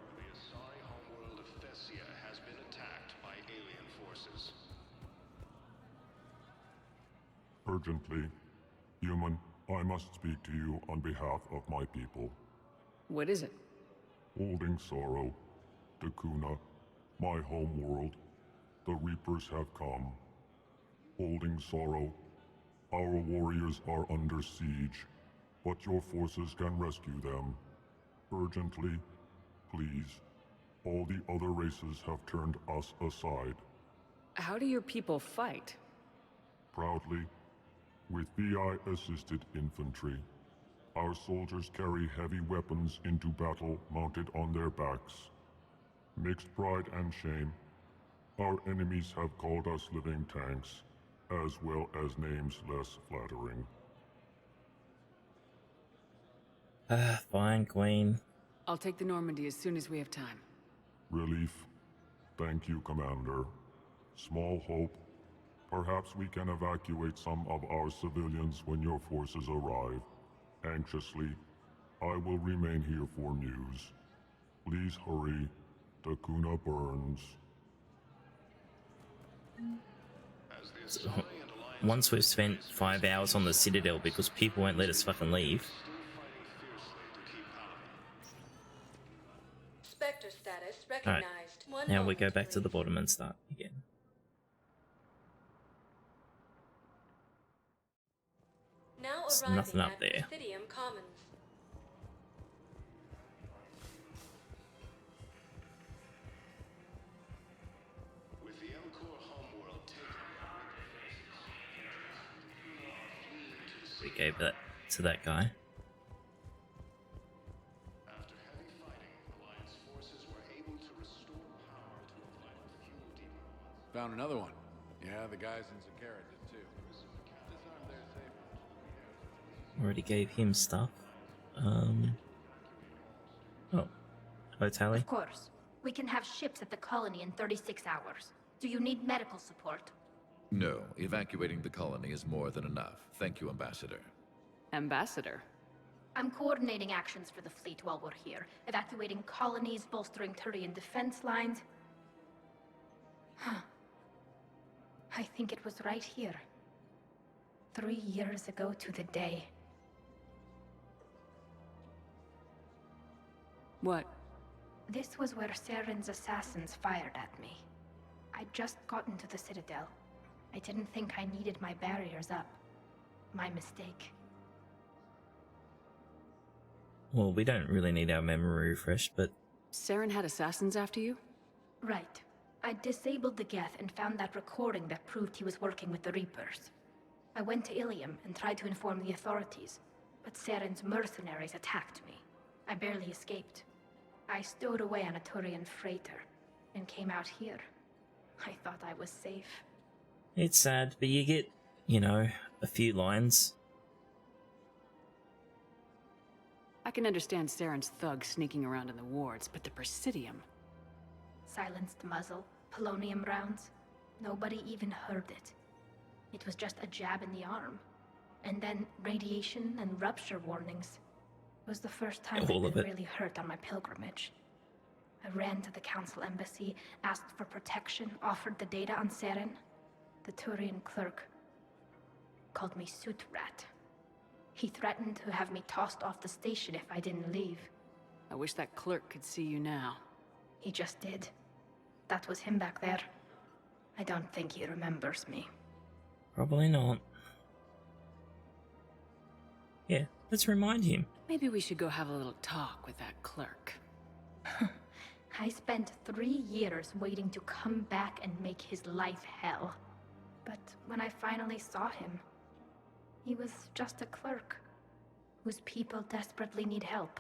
Urgently. Human, I must speak to you on behalf of my people. What is it? Holding sorrow. Dakuna, my home world. The Reapers have come. Holding sorrow. Our warriors are under siege. but your forces can rescue them. Urgently, please. All the other races have turned us aside. How do your people fight? Proudly, with VI-assisted infantry. Our soldiers carry heavy weapons into battle mounted on their backs. Mixed pride and shame, our enemies have called us living tanks, as well as names less flattering. Fine, Queen. I'll take the Normandy as soon as we have time. Relief. Thank you, Commander. Small hope. Perhaps we can evacuate some of our civilians when your forces arrive. Anxiously, I will remain here for news. Please hurry. Takuna burns. So, once we've spent 5 hours on the Citadel because people won't let us fucking leave. Spectre status Alright, recognized. now we go back to the bottom and start again. Now There's arriving nothing up at there. Presidium Commons. With the Elcor homeworld We gave that to that guy. After heavy fighting, Alliance forces were able to restore power to a vital fuel depot. Found another one. Yeah, the guys in Zakara did too. Disarmed their sabers. Already gave him stuff. Oh. Hello, Tally. Of course. We can have ships at the colony in 36 hours. Do you need medical support? No, evacuating the colony is more than enough. Thank you, Ambassador. Ambassador? I'm coordinating actions for the fleet while we're here. Evacuating colonies, bolstering Turian defense lines. Huh. I think it was right here. 3 years ago to the day. What? This was where Saren's assassins fired at me. I'd just gotten to the Citadel. I didn't think I needed my barriers up. My mistake. Well, we don't really need our memory refreshed, but... Saren had assassins after you? Right. I disabled the Geth and found that recording that proved he was working with the Reapers. I went to Ilium and tried to inform the authorities, but Saren's mercenaries attacked me. I barely escaped. I stowed away on a Turian freighter and came out here. I thought I was safe. It's sad, but you get, you know, a few lines. I can understand Saren's thugs sneaking around in the wards, but the Presidium... Silenced muzzle, polonium rounds. Nobody even heard it. It was just a jab in the arm. And then radiation and rupture warnings. It was the first time I'd been really hurt on my pilgrimage. I ran to the Council Embassy, asked for protection, offered the data on Saren. The Turian clerk called me Soot Rat. He threatened to have me tossed off the station if I didn't leave. I wish that clerk could see you now. He just did. That was him back there. I don't think he remembers me. Probably not. Yeah, let's remind him. Maybe we should go have a little talk with that clerk. I spent 3 years waiting to come back and make his life hell. But when I finally saw him, he was just a clerk, whose people desperately need help.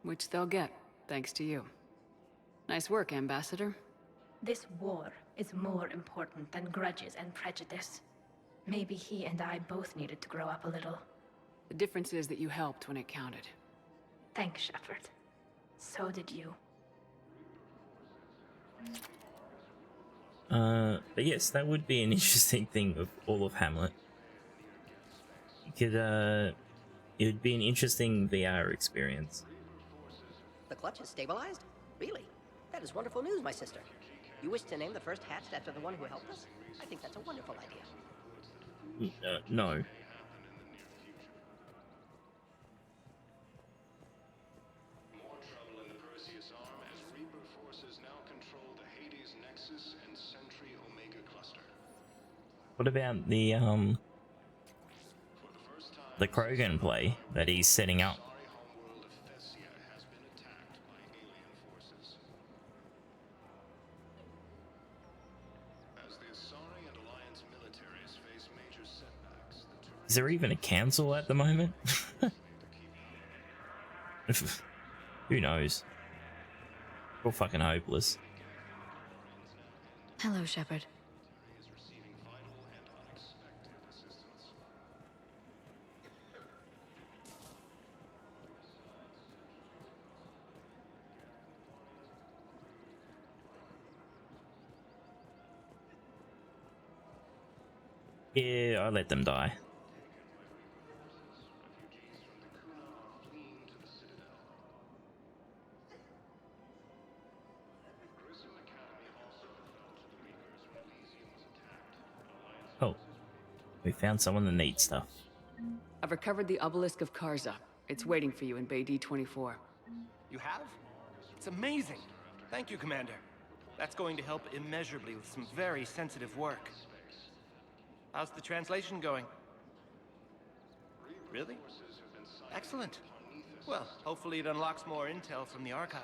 Which they'll get, thanks to you. Nice work, Ambassador. This war is more important than grudges and prejudice. Maybe he and I both needed to grow up a little. The difference is that you helped when it counted. Thanks, Shepard. So did you. But yes, that would be an interesting thing of all of Hamlet. You could, it would be an interesting VR experience. The clutch is stabilized? Really? That is wonderful news, my sister. You wish to name the first hatched after the one who helped us? I think that's a wonderful idea. No. More trouble in the Perseus arm as Reaper forces now control the Hades Nexus and Sentry Omega cluster. What about the Krogan play that he's setting up. Is there even a cancel at the moment? Who knows? We're all fucking hopeless. Hello, Shepard. Yeah, I let them die. Oh, we found someone that needs stuff. I've recovered the obelisk of Karza. It's waiting for you in Bay D-24. You have? It's amazing. Thank you, Commander. That's going to help immeasurably with some very sensitive work. How's the translation going? Really? Excellent. Well, hopefully it unlocks more intel from the archive.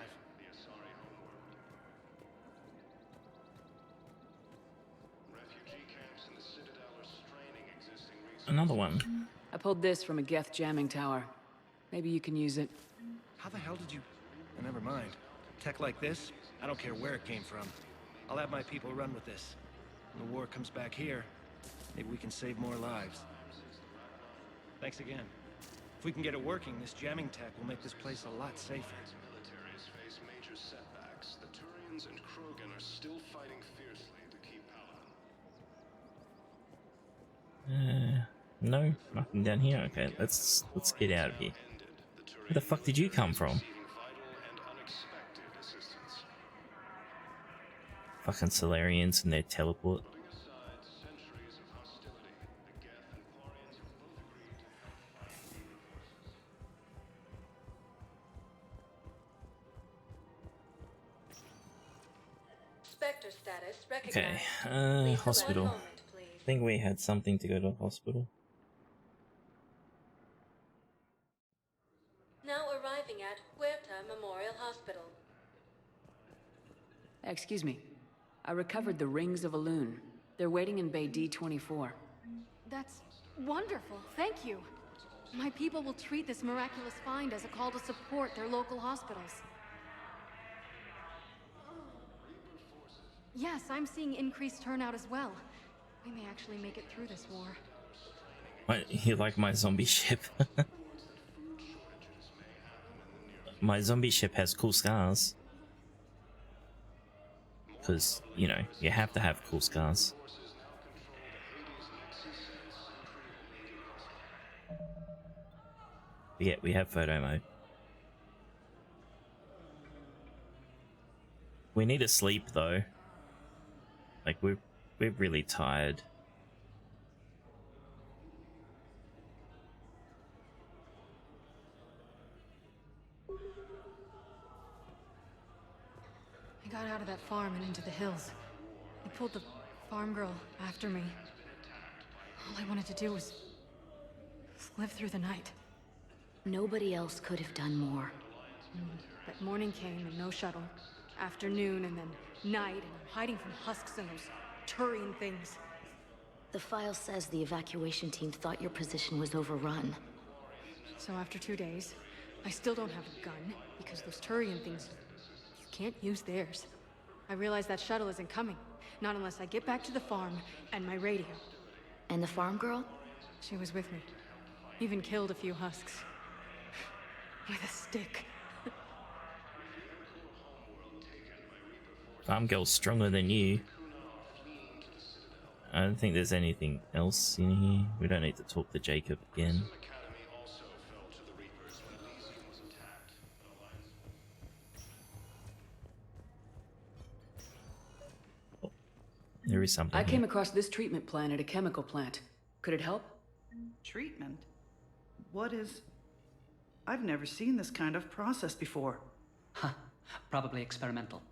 Another one. I pulled this from a Geth jamming tower. Maybe you can use it. How the hell did you... Oh, never mind. Tech like this, I don't care where it came from. I'll have my people run with this. When the war comes back here, maybe we can save more lives. Thanks again. If we can get it working, this jamming tech will make this place a lot safer. Militaries face major setbacks. The Turians and Krogan are still fighting fiercely to keep power. No, nothing down here. Okay, let's get out of here. Where the fuck did you come from? Fucking Solarians and their teleport. Spectre status Okay, recognized. hospital. I think we had something to go to hospital. Now arriving at Huerta Memorial Hospital. Excuse me. I recovered the rings of Elune. They're waiting in Bay D-24. That's wonderful. Thank you. My people will treat this miraculous find as a call to support their local hospitals. Yes, I'm seeing increased turnout as well. We may actually make it through this war. What, you like my zombie ship? My zombie ship has cool scars. Because, you know, you have to have cool scars. But yeah, we have photo mode. We need to sleep though. Like we're really tired. I got out of that farm and into the hills. I pulled the farm girl after me. All I wanted to do was live through the night. Nobody else could have done more. But morning came and no shuttle. Afternoon and then night, and I'm hiding from husks and those Turian things. The file says the evacuation team thought your position was overrun. So after 2 days, I still don't have a gun, because those Turian things, you can't use theirs. I realize that shuttle isn't coming, not unless I get back to the farm and my radio. And the farm girl? She was with me. Even killed a few husks. With a stick. Farm girl's stronger than you. I don't think there's anything else in here. We don't need to talk to Jacob again. Oh, there is something I came here. across this treatment plan at a chemical plant. Could it help? Treatment? What is... I've never seen this kind of process before. Huh. Probably experimental.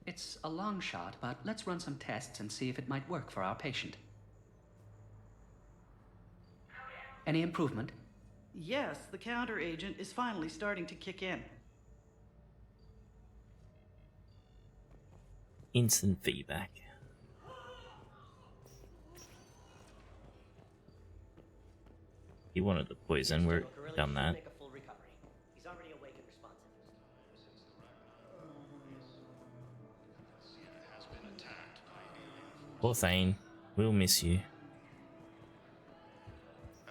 It's a long shot, but let's run some tests and see if it might work for our patient. Any improvement? Yes, the counter agent is finally starting to kick in. Instant feedback. He wanted the poison. We're done that. He's already awake and responsive. Poor Thane, we'll miss you.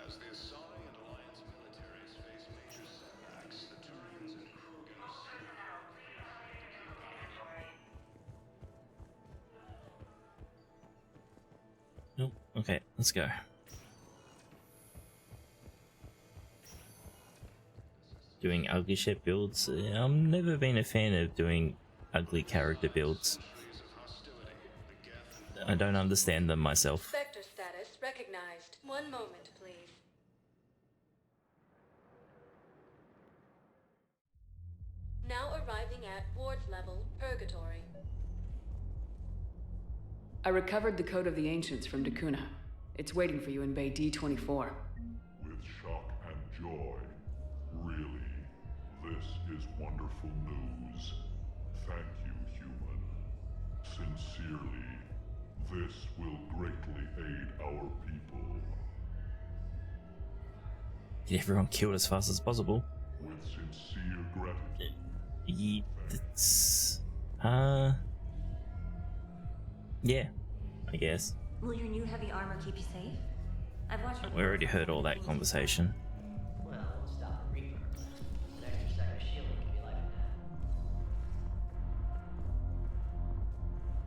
As the Asari and Alliance militaries face major setbacks, the Turians and Krogans. Nope. Okay, let's go. Doing ugly ship builds. I've never been a fan of doing ugly character builds. I don't understand them myself. Sector status recognized. One moment, please. Now arriving at ward level, Purgatory. I recovered the Code of the Ancients from Dakuna. It's waiting for you in Bay D24. With shock and joy. Really, this is wonderful news. Thank you, human. Sincerely, this will greatly aid our people. Get everyone killed as fast as possible. With sincere gratitude. Yeah, I guess. Will your new heavy armor keep you safe? I've watched. We already heard all that conversation. Well, it won't stop the Reaper. An extra second shielding can be like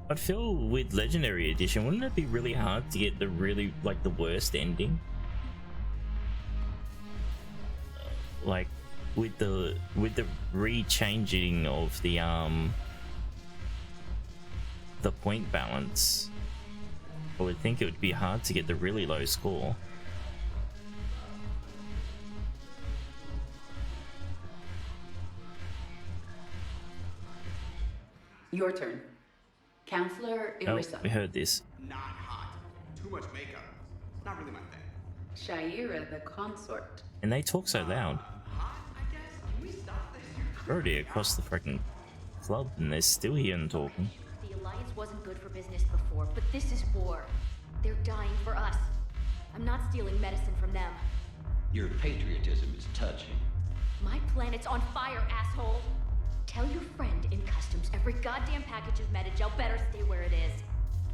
that. I'd feel with Legendary Edition, wouldn't it be really hard to get the really, like, the worst ending? Like, with the re-changing of the point balance, I would think it would be hard to get the really low score. Your turn. Counselor Oh, Irissa. we heard this. Not hot. Too much makeup. Not really my thing. Shaira the consort. And they talk so loud. We're already across the freaking club and they're still here and talking. The Alliance wasn't good for business before, but this is war. They're dying for us. I'm not stealing medicine from them. Your patriotism is touching. My planet's on fire, asshole! Tell your friend in customs every goddamn package of Metagel better stay where it is.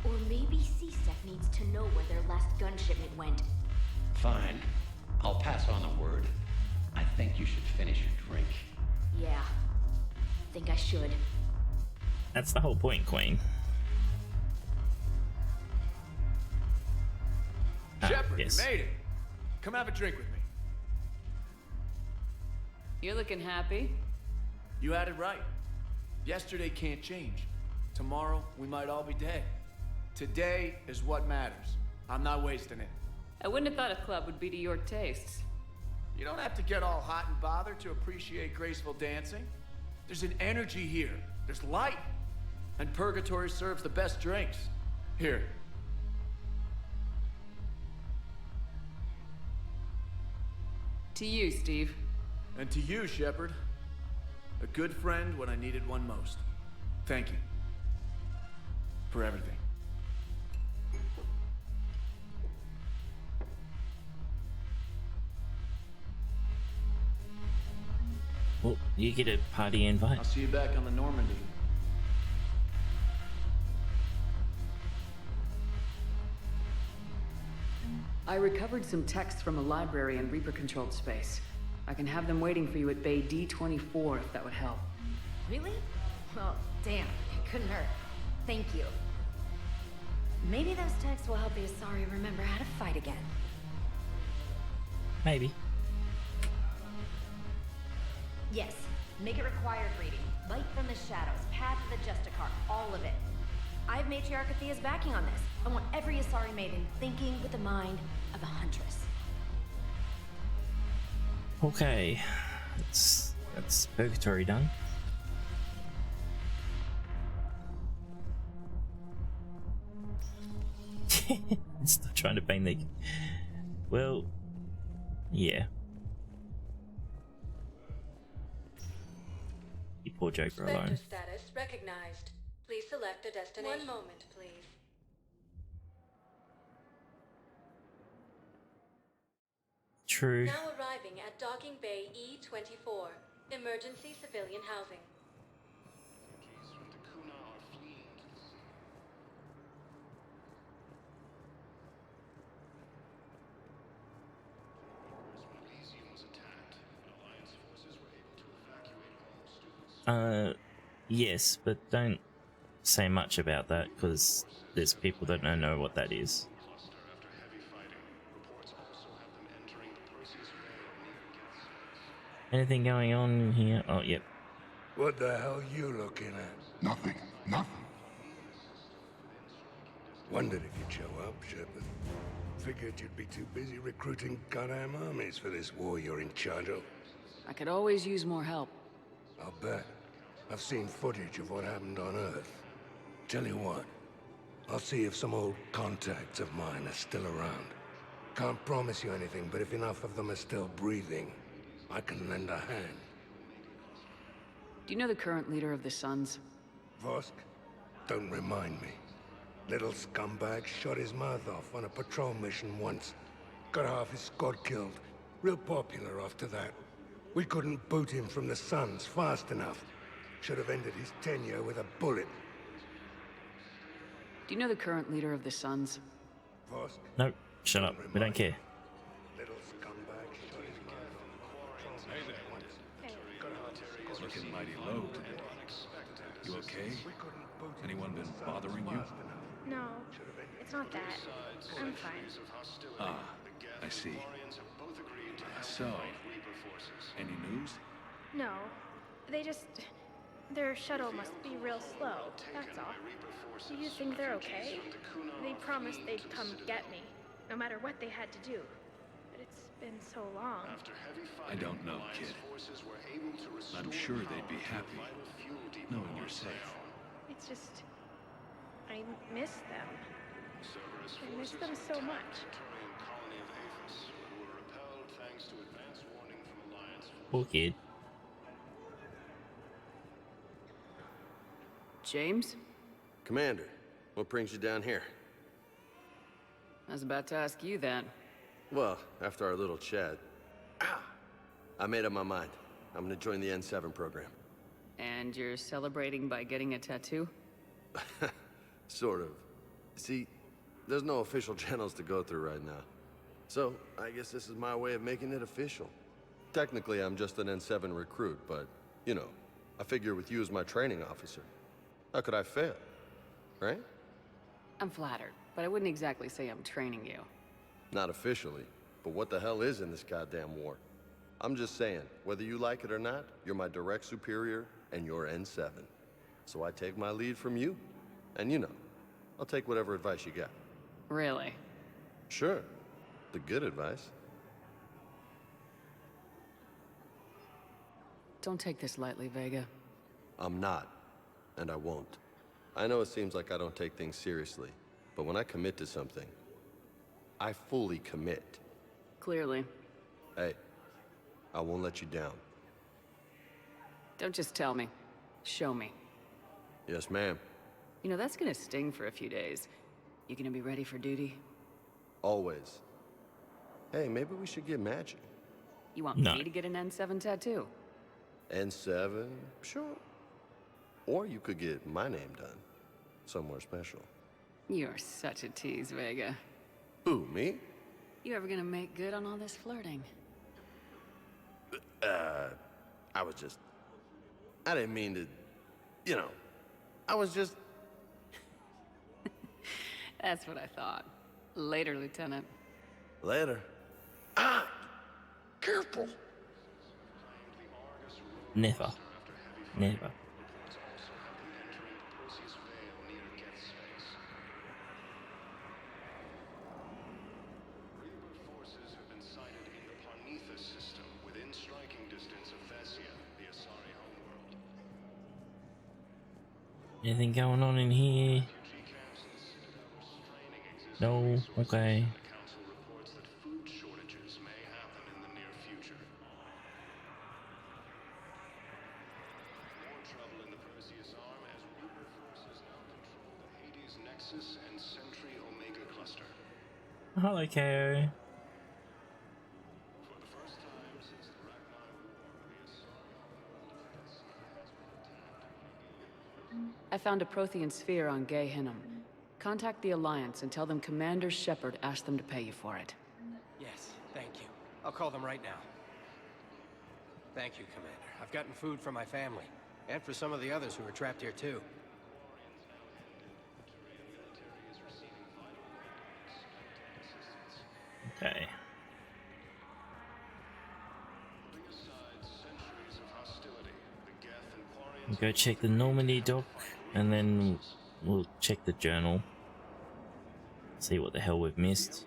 Or maybe CSEC needs to know where their last gun shipment went. Fine. I'll pass on the word. I think you should finish your drink. Yeah. Think I should. That's the whole point, Queen. Shepard, yes. you made it. Come have a drink with me. You're looking happy. You had it right. Yesterday can't change. Tomorrow, we might all be dead. Today is what matters. I'm not wasting it. I wouldn't have thought a club would be to your tastes. You don't have to get all hot and bothered to appreciate graceful dancing. There's an energy here. There's light. And Purgatory serves the best drinks. Here. To you, Steve. And to you, Shepard. A good friend when I needed one most. Thank you. For everything. Well, you get a party invite. I'll see you back on the Normandy. I recovered some texts from a library in Reaper-controlled space. I can have them waiting for you at Bay D24 if that would help. Really? Well, damn. It couldn't hurt. Thank you. Maybe those texts will help the Asari remember how to fight again. Maybe. Yes. Make it required reading. Light from the shadows, Path of the Justicar, all of it. I have Matriarch Athea's backing on this. I want every Asari maiden thinking with the mind of a huntress. Okay. That's Purgatory done. Still trying to paint the... Well, yeah. poor Joker alone. Vector status recognized. Please select a destination. One moment, please. True. Now arriving at Docking Bay E-24. Emergency civilian housing. Yes, but don't say much about that because there's people that don't know what that is. Anything going on in here? Oh, yep. What the hell you looking at? Nothing. Nothing. Wondered if you'd show up, Shepard. Figured you'd be too busy recruiting goddamn armies for this war you're in charge of. I could always use more help. I'll bet. I've seen footage of what happened on Earth. Tell you what, I'll see if some old contacts of mine are still around. Can't promise you anything, but if enough of them are still breathing, I can lend a hand. Do you know the current leader of the Suns? Vosk? Don't remind me. Little scumbag shot his mouth off on a patrol mission once. Got half his squad killed. Real popular after that. We couldn't boot him from the Suns fast enough. Should have ended his tenure with a bullet. Do you know the current leader of the Suns? Vosk? No, shut up. We don't care. Little scumbag shot his mouth off. Hey there. Looking mighty low today. You okay? Anyone been bothering you? No, it's not that. I'm fine. Ah, I see. So, any news? No, they just... Their shuttle must be real slow, that's all. Do you think they're okay? They promised they'd come get me, no matter what they had to do. But it's been so long. I don't know, kid. I'm sure they'd be happy, knowing you're safe. It's just... I miss them. I miss them so much. Poor kid. James? Commander, what brings you down here? I was about to ask you that. Well, after our little chat, I made up my mind. I'm gonna join the N7 program. And you're celebrating by getting a tattoo? Sort of. See, there's no official channels to go through right now. So, I guess this is my way of making it official. Technically, I'm just an N7 recruit, but, you know, I figure with you as my training officer, how could I fail? Right? I'm flattered, but I wouldn't exactly say I'm training you. Not officially, but what the hell is in this goddamn war? I'm just saying, whether you like it or not, you're my direct superior, and you're N7. So I take my lead from you. And you know, I'll take whatever advice you got. Really? Sure. The good advice. Don't take this lightly, Vega. I'm not. And I won't. I know it seems like I don't take things seriously, but when I commit to something, I fully commit. Clearly. Hey, I won't let you down. Don't just tell me. Show me. Yes, ma'am. You know, that's gonna sting for a few days. You gonna be ready for duty? Always. Hey, maybe we should get matching. You want me to get an N7 tattoo? N7? Sure. Or you could get my name done. Somewhere special. You're such a tease, Vega. Who, me? You ever gonna make good on all this flirting? I didn't mean to, you know, I was just... That's what I thought. Later, Lieutenant. Later. Careful. Never. Never. Anything going on in here? No? Okay. Perseus arm as Reaper forces now control the Hades Nexus and Sentry Omega cluster. Hello, KO. For the first time since the Ragnar War, the Asari I found a Prothean sphere on Gay Hinnom. Contact the Alliance and tell them Commander Shepard asked them to pay you for it. Yes, thank you. I'll call them right now. Thank you, Commander. I've gotten food for my family, and for some of the others who are trapped here too. Okay. We'll go check the Normandy dock, and then we'll check the journal. See what the hell we've missed.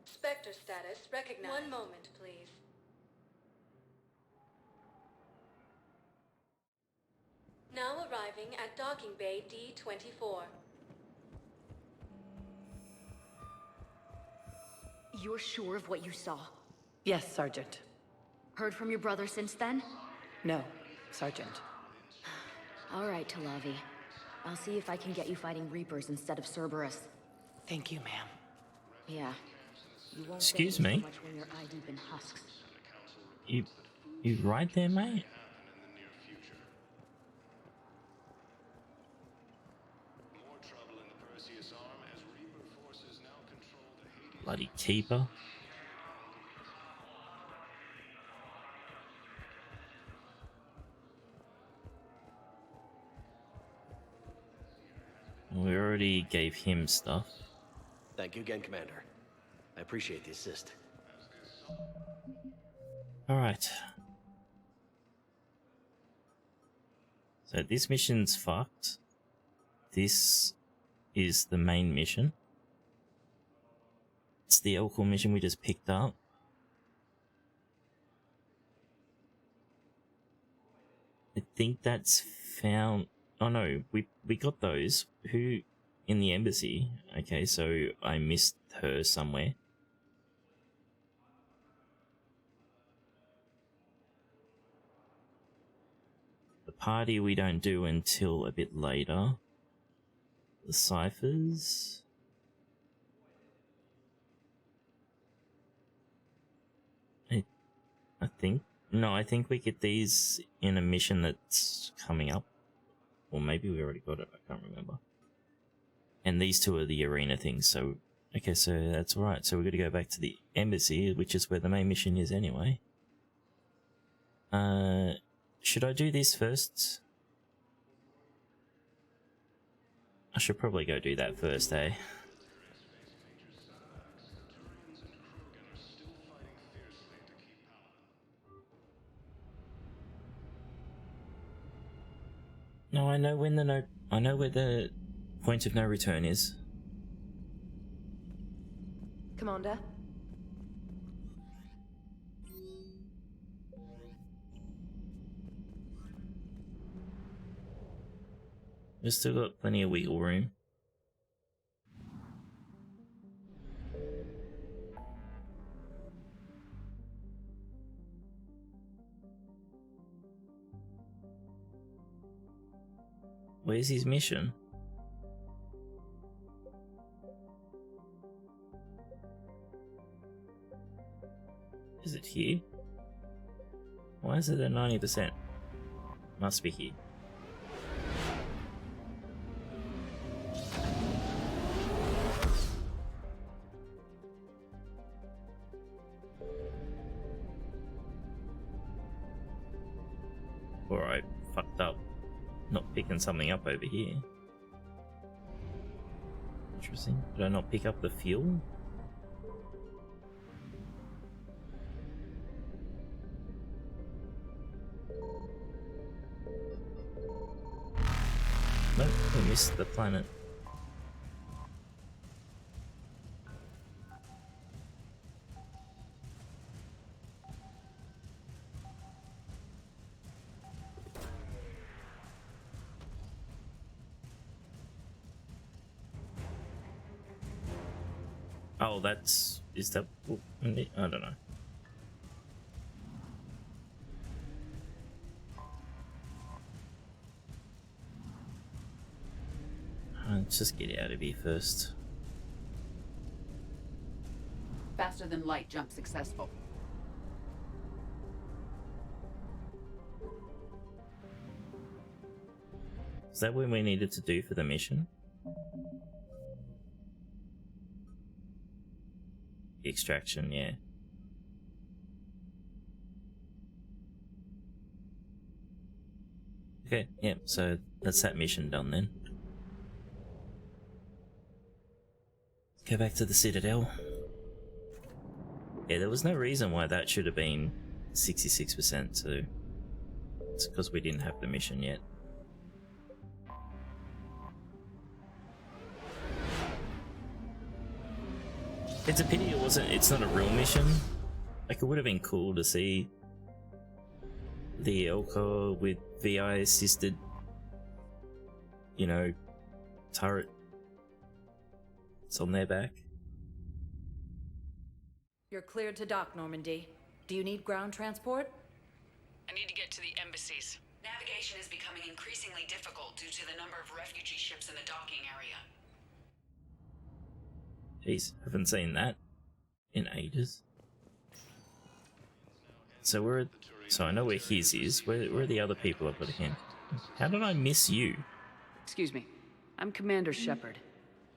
Spectre status recognized. One moment, please. Now arriving at docking bay D-24. You're sure of what you saw? Yes, Sergeant. Heard from your brother since then? No, Sergeant. All right, Talavi. I'll see if I can get you fighting Reapers instead of Cerberus. Thank you, ma'am. Yeah. You won't Excuse thank me? so much when you're eye deep in husks. You right there, mate? Bloody keeper. We already gave him stuff. Thank you again, Commander. I appreciate the assist. Alright. So this mission's fucked. This is the main mission. It's the Elcor mission we just picked up. I think that's found... Oh no, we got those. Who in the embassy? Okay, so I missed her somewhere. The party we don't do until a bit later. The ciphers... I think... No, I think we get these in a mission that's coming up. Or maybe we already got it, I can't remember. And these two are the arena things, so... Okay, so that's right. So we're going to go back to the embassy, which is where the main mission is anyway. Should I do this first? I should probably go do that first, eh? No, I know when I know where the point of no return is. Commander? We've still got plenty of wiggle room. Where's his mission? Is it here? Why is it at 90%? Must be here. Or I fucked up not picking something up over here. Interesting. Did I not pick up the fuel? Nope, we missed the planet. Oh, is that? I don't know. Let's just get out of here first. Faster than light jump successful. Is that what we needed to do for the mission? Extraction, yeah. Okay, yeah, so that's that mission done then. Go back to the Citadel. Yeah, there was no reason why that should have been 66%, so it's because we didn't have the mission yet. It's a pity it's not a real mission. Like, it would have been cool to see the Elcor with VI assisted, you know, turret. It's on their back. You're cleared to dock, Normandy. Do you need ground transport? I need to get to the embassies. Navigation is becoming increasingly difficult due to the number of refugee ships in the docking area. Jeez, haven't seen that in ages. So so I know where his is. Where are the other people I've got to him? How did I miss you? Excuse me. I'm Commander Shepard.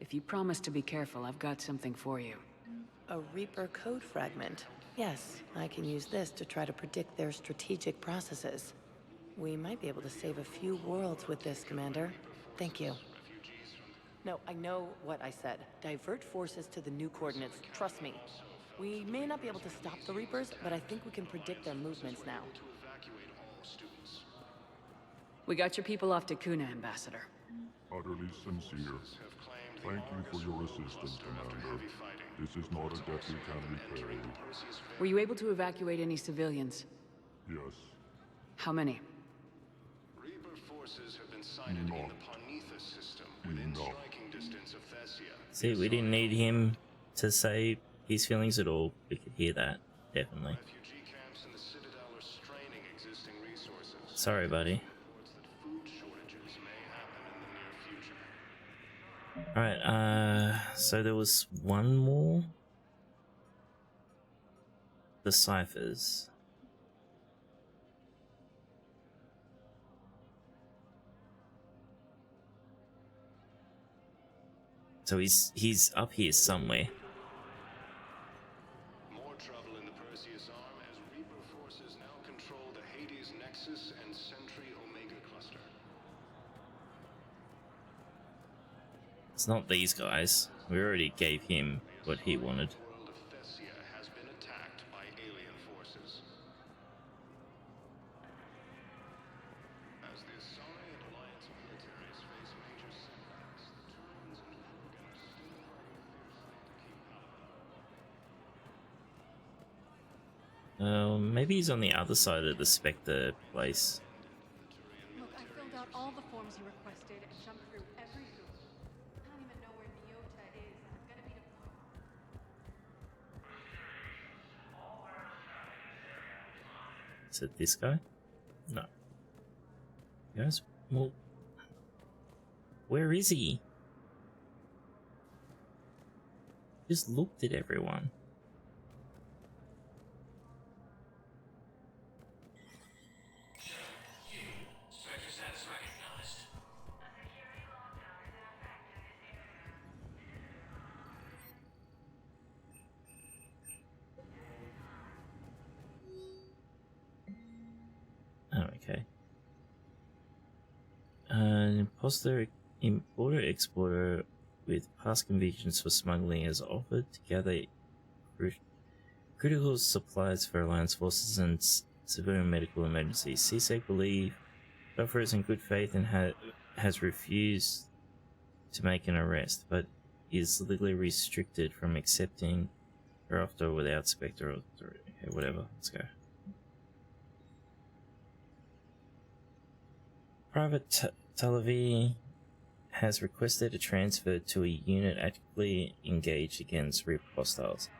If you promise to be careful, I've got something for you. A Reaper code fragment. Yes, I can use this to try to predict their strategic processes. We might be able to save a few worlds with this, Commander. Thank you. No, I know what I said. Divert forces to the new coordinates. Trust me. We may not be able to stop the Reapers, but I think we can predict their movements now. We got your people off to Kuna, Ambassador. Utterly sincere. Thank you for your assistance, Commander. This is not a debt we can repay. Were you able to evacuate any civilians? Yes. How many? Reaper forces have been sighted in the Parnitha system within striking distance of Thessia. See, we didn't need him to say his feelings at all. We could hear that, definitely. Refugee camps in the Citadel are straining existing resources. Sorry, buddy. Alright, so there was one more. The ciphers. So he's up here somewhere. More trouble in the Perseus arm as Reaper forces now control the Hades Nexus and Sentry Omega cluster. It's not these guys. We already gave him what he wanted. The world of Thessia has been attacked by alien forces. As the Asari and Alliance militaries face major setbacks, the Turians and Vorgan are still fighting fiercely to keep power. Maybe he's on the other side of the Spectre place. Look, I filled out all the forms you requested and jumped through every hoop. I don't even know where Nyota is. I'm gonna be Is it this guy? No. Yes. Well, where is he? Just looked at everyone. Oh, okay. An importer exporter with past convictions for smuggling has offered to gather critical supplies for Alliance forces and civilian medical emergencies. CSEC believe the offer is in good faith and has refused to make an arrest, but is legally restricted from accepting her offer without Spectre authority. Okay, whatever, let's go. Private Talavi has requested a transfer to a unit actively engaged against Reaper hostiles.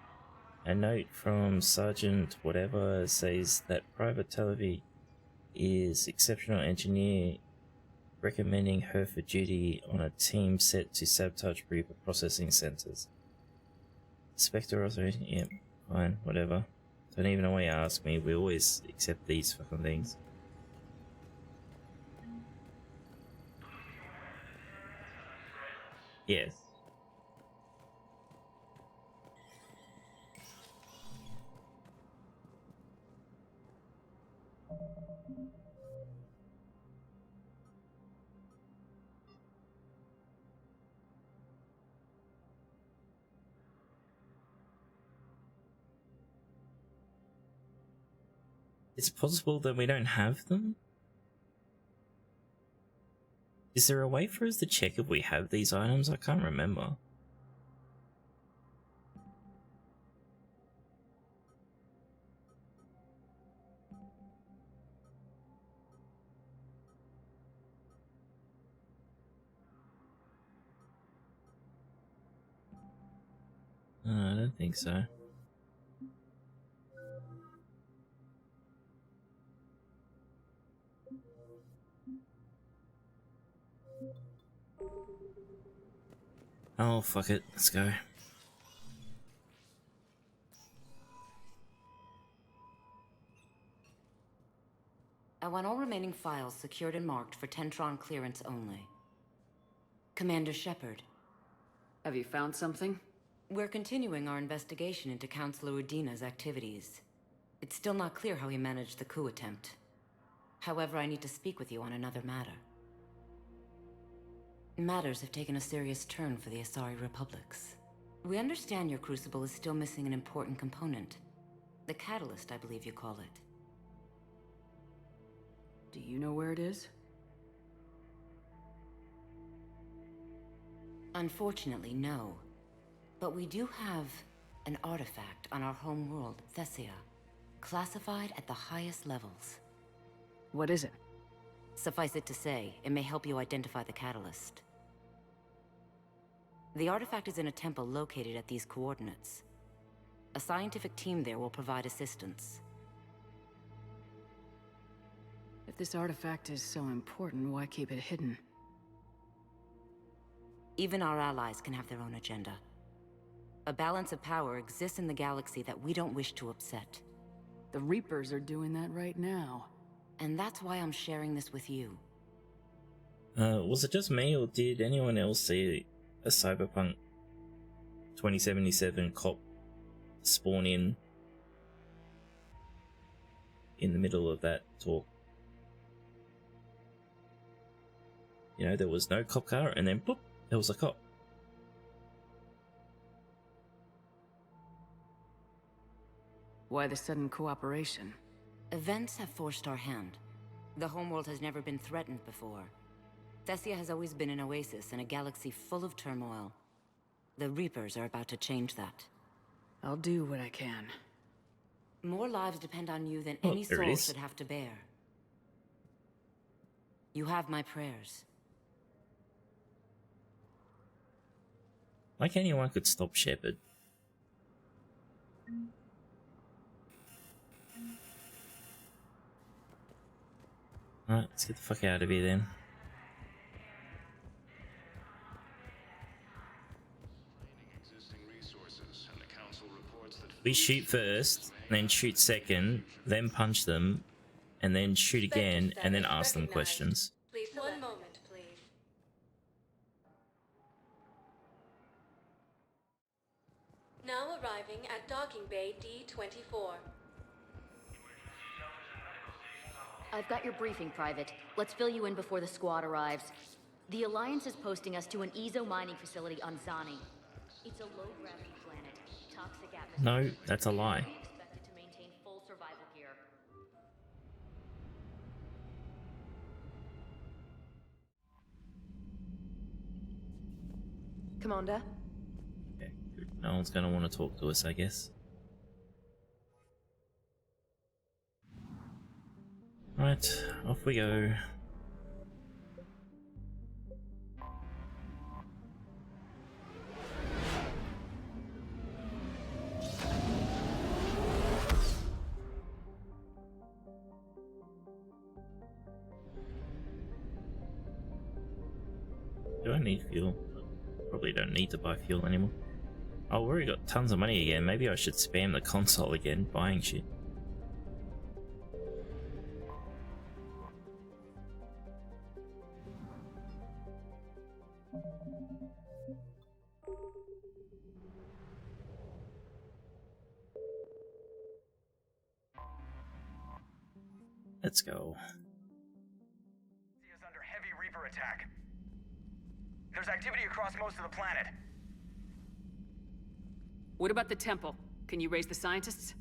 A note from Sergeant whatever says that Private Televi is exceptional engineer, recommending her for duty on a team set to sabotage Reaper processing centers. Spectre authorization, yep, fine, whatever. Don't even know why you ask me, we always accept these fucking things. Yes. It's possible that we don't have them? Is there a way for us to check if we have these items? I can't remember. I don't think so. Oh, fuck it. Let's go. I want all remaining files secured and marked for Tentron clearance only. Commander Shepard. Have you found something? We're continuing our investigation into Councilor Udina's activities. It's still not clear how he managed the coup attempt. However, I need to speak with you on another matter. Matters have taken a serious turn for the Asari Republics. We understand your crucible is still missing an important component. The catalyst, I believe you call it. Do you know where it is? Unfortunately, no. But we do have an artifact on our home world, Thessia, classified at the highest levels. What is it? Suffice it to say, it may help you identify the catalyst. The artifact is in a temple located at these coordinates. A scientific team there will provide assistance. If this artifact is so important, why keep it hidden? Even our allies can have their own agenda. A balance of power exists in the galaxy that we don't wish to upset. The Reapers are doing that right now. And that's why I'm sharing this with you. Was it just me, or did anyone else see a Cyberpunk 2077 cop spawn in the middle of that talk? You know, there was no cop car, and then boop, there was a cop. Why the sudden cooperation? Events have forced our hand. The homeworld has never been threatened before. Thessia has always been an oasis in a galaxy full of turmoil. The Reapers are about to change that. I'll do what I can. More lives depend on you than Oh, any there it soul is. should have to bear. You have my prayers. Like anyone could stop Shepard. Alright, let's get the fuck out of here then. We shoot first, then shoot second, then punch them, and then shoot again, and then ask them questions. Please, one moment, please. Now arriving at docking bay D-24. I've got your briefing, Private. Let's fill you in before the squad arrives. The Alliance is posting us to an Ezo mining facility on Zani. It's a low-gravity planet. Toxic atmosphere. No, that's a lie. We expect it to maintain full survival gear. Commander? Okay, good. No one's gonna want to talk to us, I guess. Right, off we go. need fuel. Probably don't need to buy fuel anymore. Oh, we already got tons of money again. Maybe I should spam the console again, buying shit. Let's go. Is under heavy Reaper attack. There's activity across most of the planet. What about the temple? Can you raise the scientists?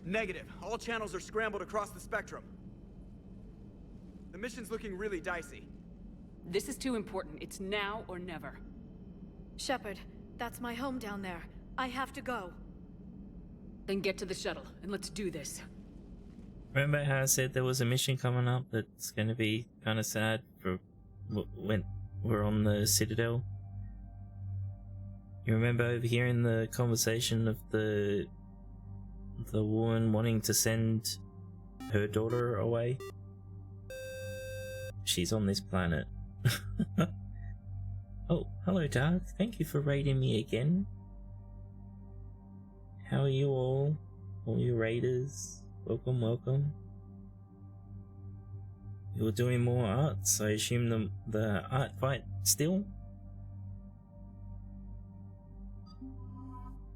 Negative. All channels are scrambled across the spectrum. The mission's looking really dicey. This is too important. It's now or never. Shepard, that's my home down there. I have to go. Then get to the shuttle, and let's do this. Remember how I said there was a mission coming up that's going to be kind of sad for when we're on the Citadel? You remember overhearing the conversation of the woman wanting to send her daughter away? She's on this planet. Oh, hello Dark. Thank you for raiding me again. How are you all? All you raiders? Welcome, welcome. You're doing more art, so I assume the art fight still?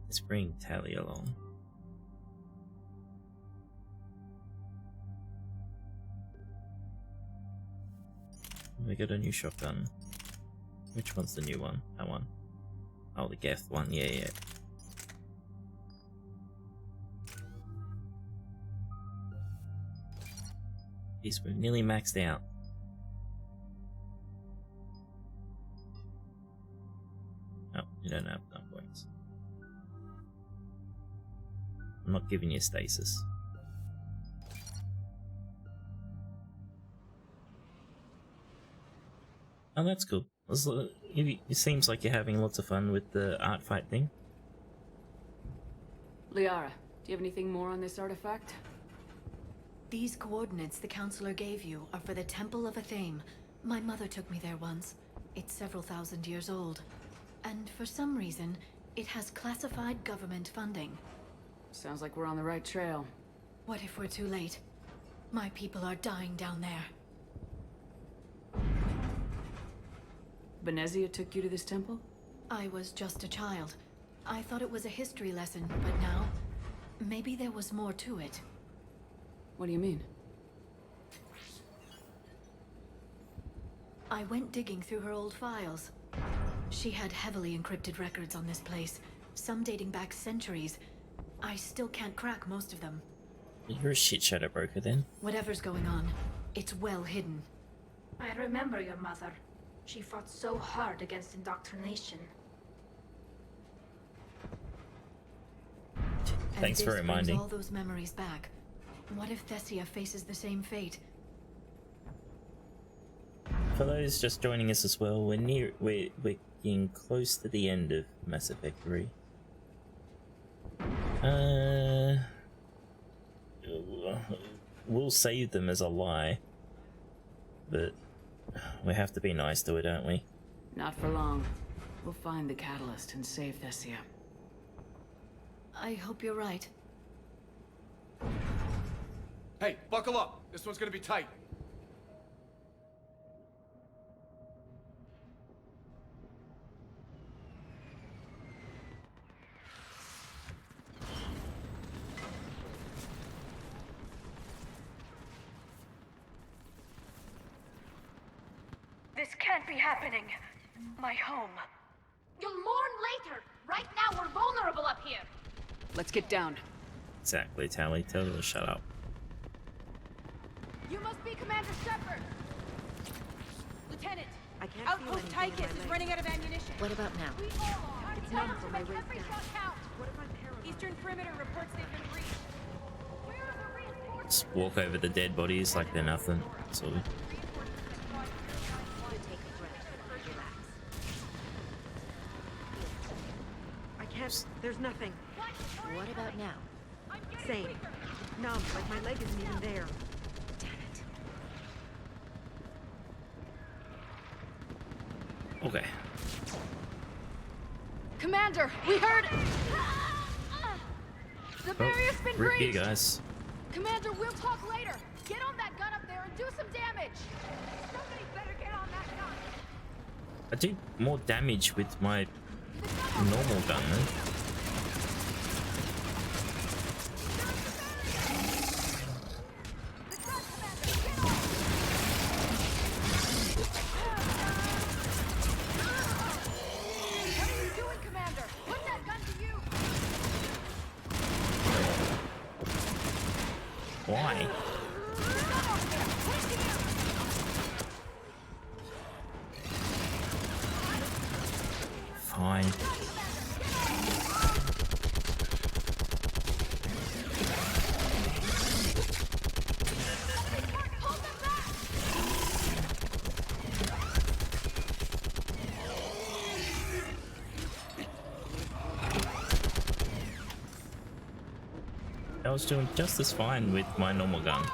Let's bring Tally along. We got a new shotgun. Which one's the new one? That one. Oh, the Geth one. Yeah, yeah. Jeez, we're nearly maxed out. Oh, you don't have enough points. I'm not giving you stasis. Oh, that's cool. It seems like you're having lots of fun with the art fight thing. Liara, do you have anything more on this artifact? These coordinates the counselor gave you are for the Temple of Athame. My mother took me there once. It's several thousand years old. And for some reason, it has classified government funding. Sounds like we're on the right trail. What if we're too late? My people are dying down there. Benezia took you to this temple? I was just a child. I thought it was a history lesson, but now, maybe there was more to it. What do you mean? I went digging through her old files. She had heavily encrypted records on this place, some dating back centuries. I still can't crack most of them. You're a shit shadow broker then. Whatever's going on, it's well hidden. I remember your mother. She fought so hard against indoctrination. Thanks for reminding. All those memories back. What if Thessia faces the same fate? For those just joining us as well, we're getting close to the end of Mass Effect 3. We'll save them as a lie, but we have to be nice to her, don't we? Not for long. We'll find the catalyst and save Thessia. I hope you're right. Hey, buckle up. This one's gonna be tight. This can't be happening. My home. You'll mourn later. Right now we're vulnerable up here. Let's get down. Exactly, Tally. Tell her to shut up. You must be Commander Shepard! Lieutenant! I can't Outpost Tychus is running out of ammunition. What about now? We all are. It's not for my Make race every down. shot count. What if I'm paralyzed? Eastern perimeter reports they've been breached. Where are the reinforcements? Just walk over the dead bodies like they're nothing. So I can't. There's nothing. What about now? Same. Numb, like my leg isn't even there. Damn it. okay, Commander, we heard... The barrier's been Rip you breached! guys. Commander, we'll talk later! Get on that gun up there and do some damage! Somebody better get on that gun! I did more damage with my normal gun then. Why? Fine. I was doing just as fine with my normal gun.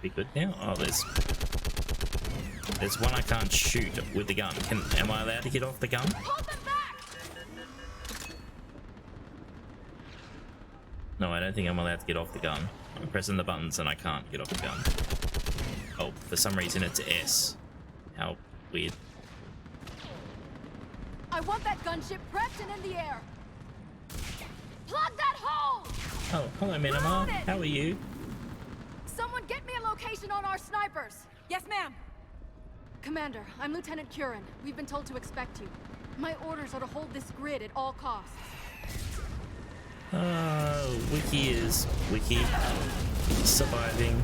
Be good now? Oh, there's one I can't shoot with the gun. Am I allowed to get off the gun? No, I don't think I'm allowed to get off the gun. I'm pressing the buttons and I can't get off the gun. Oh, for some reason it's S. How weird. I want that gunship prepped and in the air. Plug that hole! Oh, hello, Minima. How are you? Someone get me a location on our snipers. Yes, ma'am. Commander, I'm Lieutenant Curran. We've been told to expect you. My orders are to hold this grid at all costs. Wiccy is Wiccy. Surviving.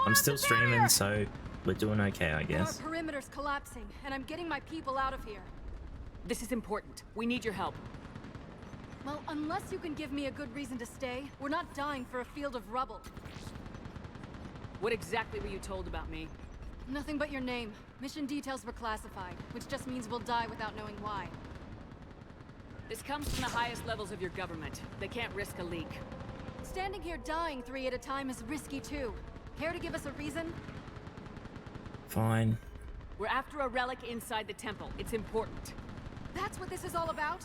I'm still streaming, so we're doing okay, I guess. Our perimeter's collapsing, and I'm getting my people out of here. This is important. We need your help. Well, unless you can give me a good reason to stay, we're not dying for a field of rubble. What exactly were you told about me? Nothing but your name. Mission details were classified, which just means we'll die without knowing why. This comes from the highest levels of your government. They can't risk a leak. Standing here dying 3 at a time is risky too. Care to give us a reason? Fine. We're after a relic inside the temple. It's important. That's what this is all about?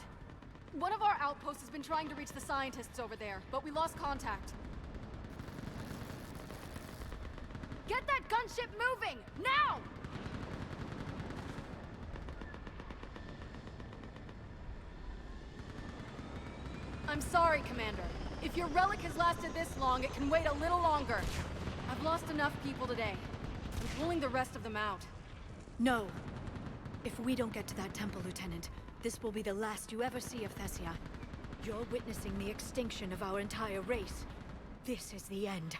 One of our outposts has been trying to reach the scientists over there, but we lost contact. Get that gunship moving! Now! I'm sorry, Commander. If your relic has lasted this long, it can wait a little longer. I've lost enough people today. I'm pulling the rest of them out. No. If we don't get to that temple, Lieutenant, this will be the last you ever see of Thessia. You're witnessing the extinction of our entire race. This is the end.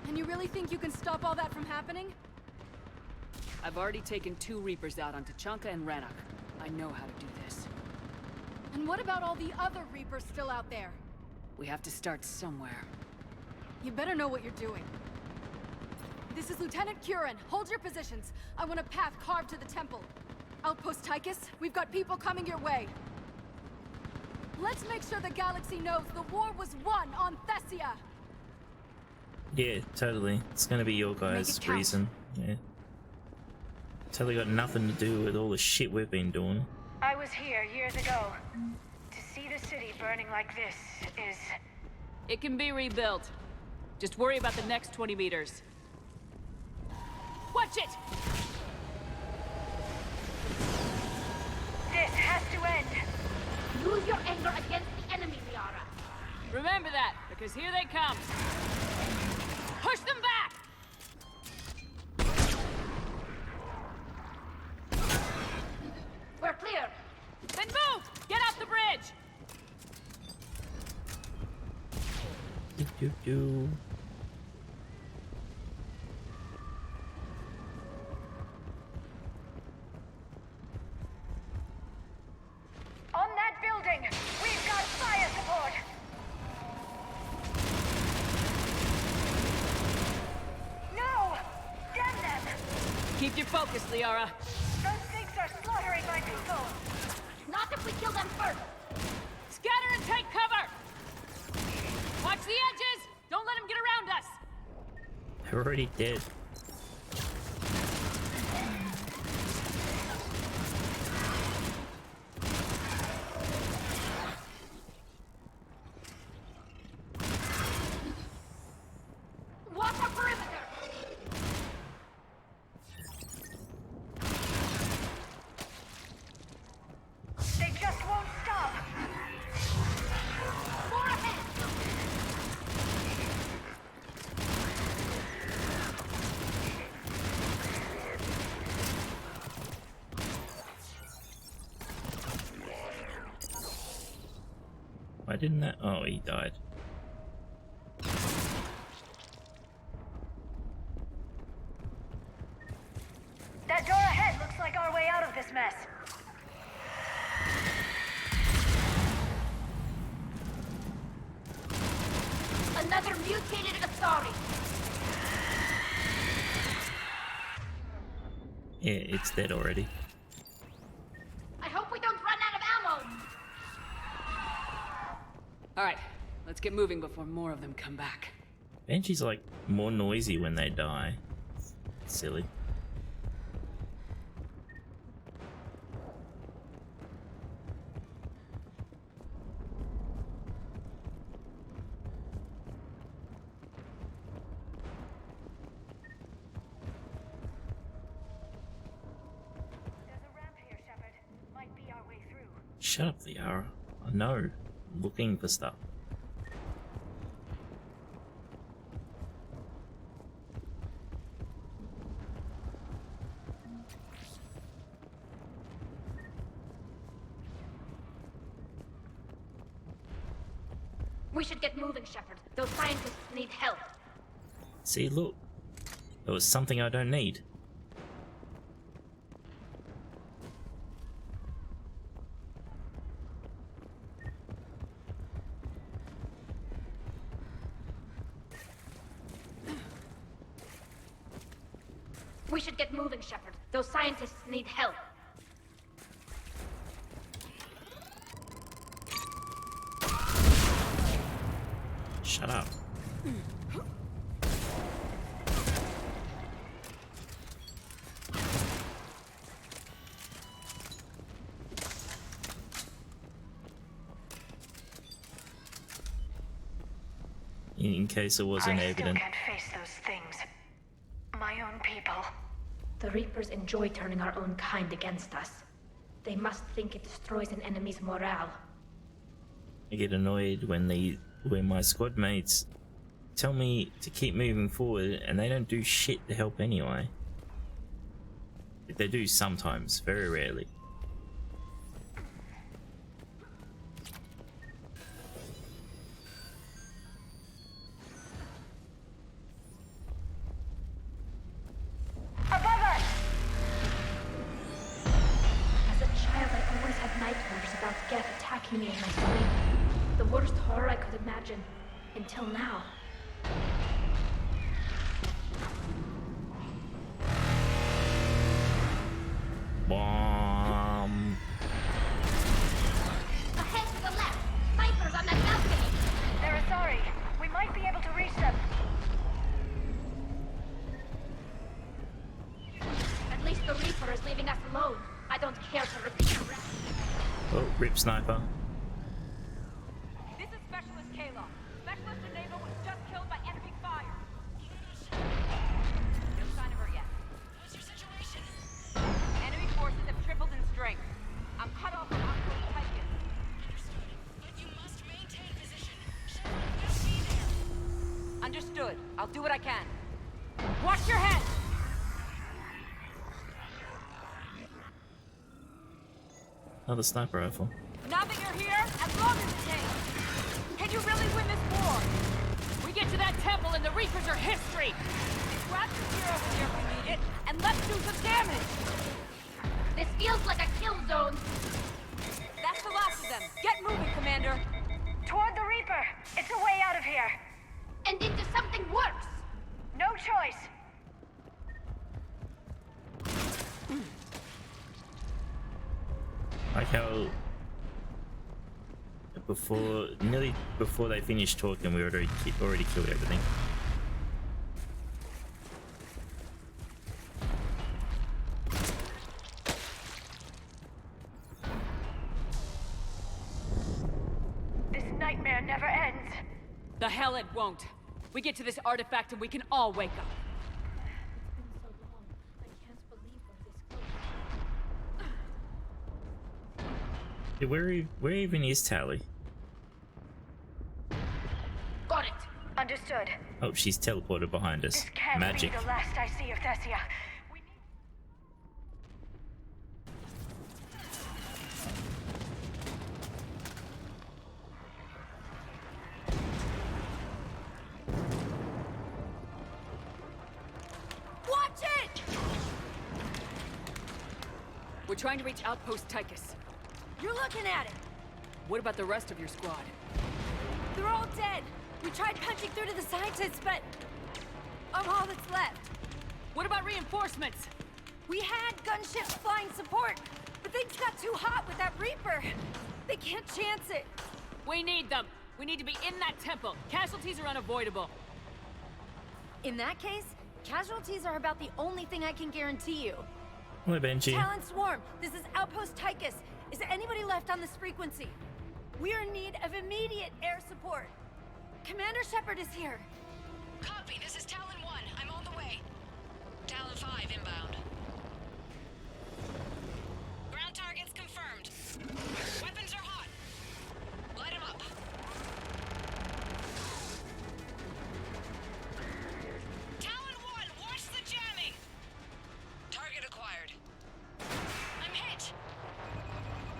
And you really think you can stop all that from happening? I've already taken 2 Reapers out on Tachanka and Rannoch. I know how to do this. And what about all the other Reapers still out there? We have to start somewhere. You better know what you're doing. This is Lieutenant Curran. Hold your positions. I want a path carved to the temple. Outpost Tychus, we've got people coming your way. Let's make sure the galaxy knows the war was won on Thessia. Yeah, totally. It's gonna be your guys' reason. Yeah. Totally got nothing to do with all the shit we've been doing. I was here years ago. To see the city burning like this is... It can be rebuilt. Just worry about the next 20 meters. Watch it! This has to end. Use your anger against the enemy, Liara. Remember that, because here they come. Push them back! We're clear. Then move! Get off the bridge! Do-do-do. On that building, we've got fire support. No! Damn them! Keep your focus, Liara. Those things are slaughtering my people. go! Not if we kill them first! Scatter and take cover! Watch the edges! Don't let them get around us! They're already dead. Watch our perimeter! They just won't stop! More ahead! Why didn't that? Oh, he died. That door ahead looks like our way out of this mess. Another mutated Asari. Yeah, it's dead already. I hope we don't run out of ammo. Alright, let's get moving before more of them come back. Banshee's like more noisy when they die. Silly. There's a ramp here, Shepard. Might be our way through. Shut up, Liara. I know. I'm looking for stuff. We should get moving, Shepard. Those scientists need help. See, look. There was something I don't need. We should get moving, Shepard. Those scientists need help. Shut up. In case it wasn't evident. I still can't face those things. My own people. The Reapers enjoy turning our own kind against us. They must think it destroys an enemy's morale. I get annoyed when my squad mates tell me to keep moving forward and they don't do shit to help anyway. They do sometimes, very rarely. Above us! As a child, I always had nightmares about Geth attacking me in my sleep. The worst horror I could imagine. Until now. Bomb. Ahead to the left! Snipers on that balcony! They're Asari. We might be able to reach them. At least the Reaper is leaving us alone. I don't care to repeat the rest. Oh, rip sniper. This is Specialist Kayla. Specialist Enable was just killed by enemy fire. No sign of her yet. What's your situation? Enemy forces have tripled in strength. I'm cut off from outpost Titan. Understood. But you must maintain position. Shepard will be there. Understood. I'll do what I can. Watch your head! Another sniper rifle. Now that you're here, as long as it takes. Can you really win this war? We get to that temple and the Reapers are history. Grab the hero here if we need it, and let's do some damage. This feels like a kill zone. That's the last of them. Get moving, Commander. Toward the Reaper. It's a way out of here. And into something worse. No choice. nearly before they finished talking, we already killed everything. This nightmare never ends. The hell it won't. We get to this artifact and we can all wake up. Yeah, where even is Tally? Got it. Understood. Oh, she's teleported behind us. This can't Magic. be the last I see of Thessia. Watch it! We're trying to reach Outpost Tychus. You're looking at it. What about the rest of your squad? They're all dead. We tried punching through to the scientists, but I'm all that's left. What about reinforcements? We had gunships flying support, but things got too hot with that Reaper. They can't chance it. We need them. We need to be in that temple. Casualties are unavoidable. In that case, casualties are about the only thing I can guarantee you. What, Benji? Talon Swarm, this is Outpost Tychus. Is anybody left on this frequency? We are in need of immediate air support. Commander Shepard is here. Copy, this is Talon 1. I'm on the way. Talon 5 inbound. Ground targets confirmed. Weapons are hot. Light them up. Talon 1, watch the jamming. Target acquired. I'm hit.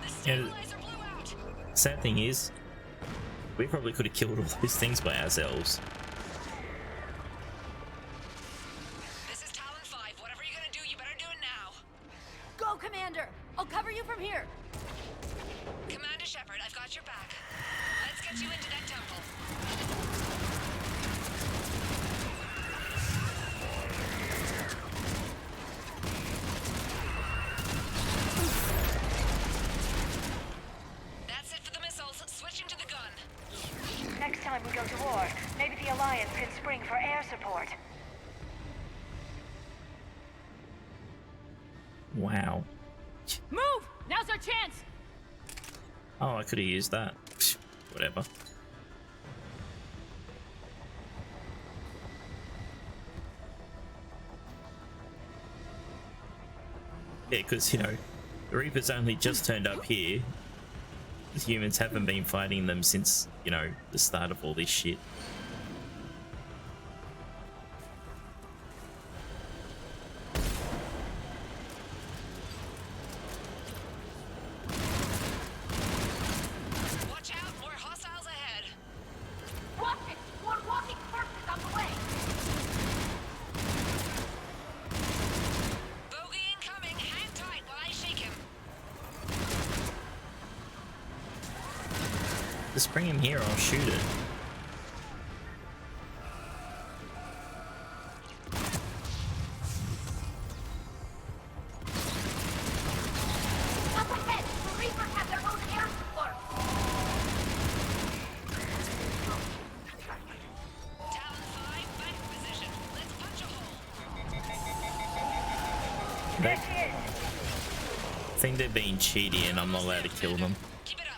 The stabilizer blew out. Sad thing is, we probably could have killed all those things by ourselves. This is Talon 5. Whatever you're gonna do, you better do it now. Go, Commander! I'll cover you from here. Commander Shepard, I've got your back. Let's get you into that temple. That's it for the missiles. Switching to the gun. Next time we go to war, maybe the Alliance can spring for air support. Wow. Move! Now's our chance! Oh, I could have used that. Psh, whatever. Yeah, because, you know, the Reapers only just turned up here. The humans haven't been fighting them since, you know, the start of all this shit. Watch out, more hostiles ahead. Watch it! More walking corpses on the way! Bogey incoming. Hang tight while I shake him. Just bring him here, I'll shoot it. Up ahead! The Reapers have their own air support! Talon 5, back in position. Let's punch a hole. They There she is! think they're being cheaty and I'm not allowed to kill them. Keep it up.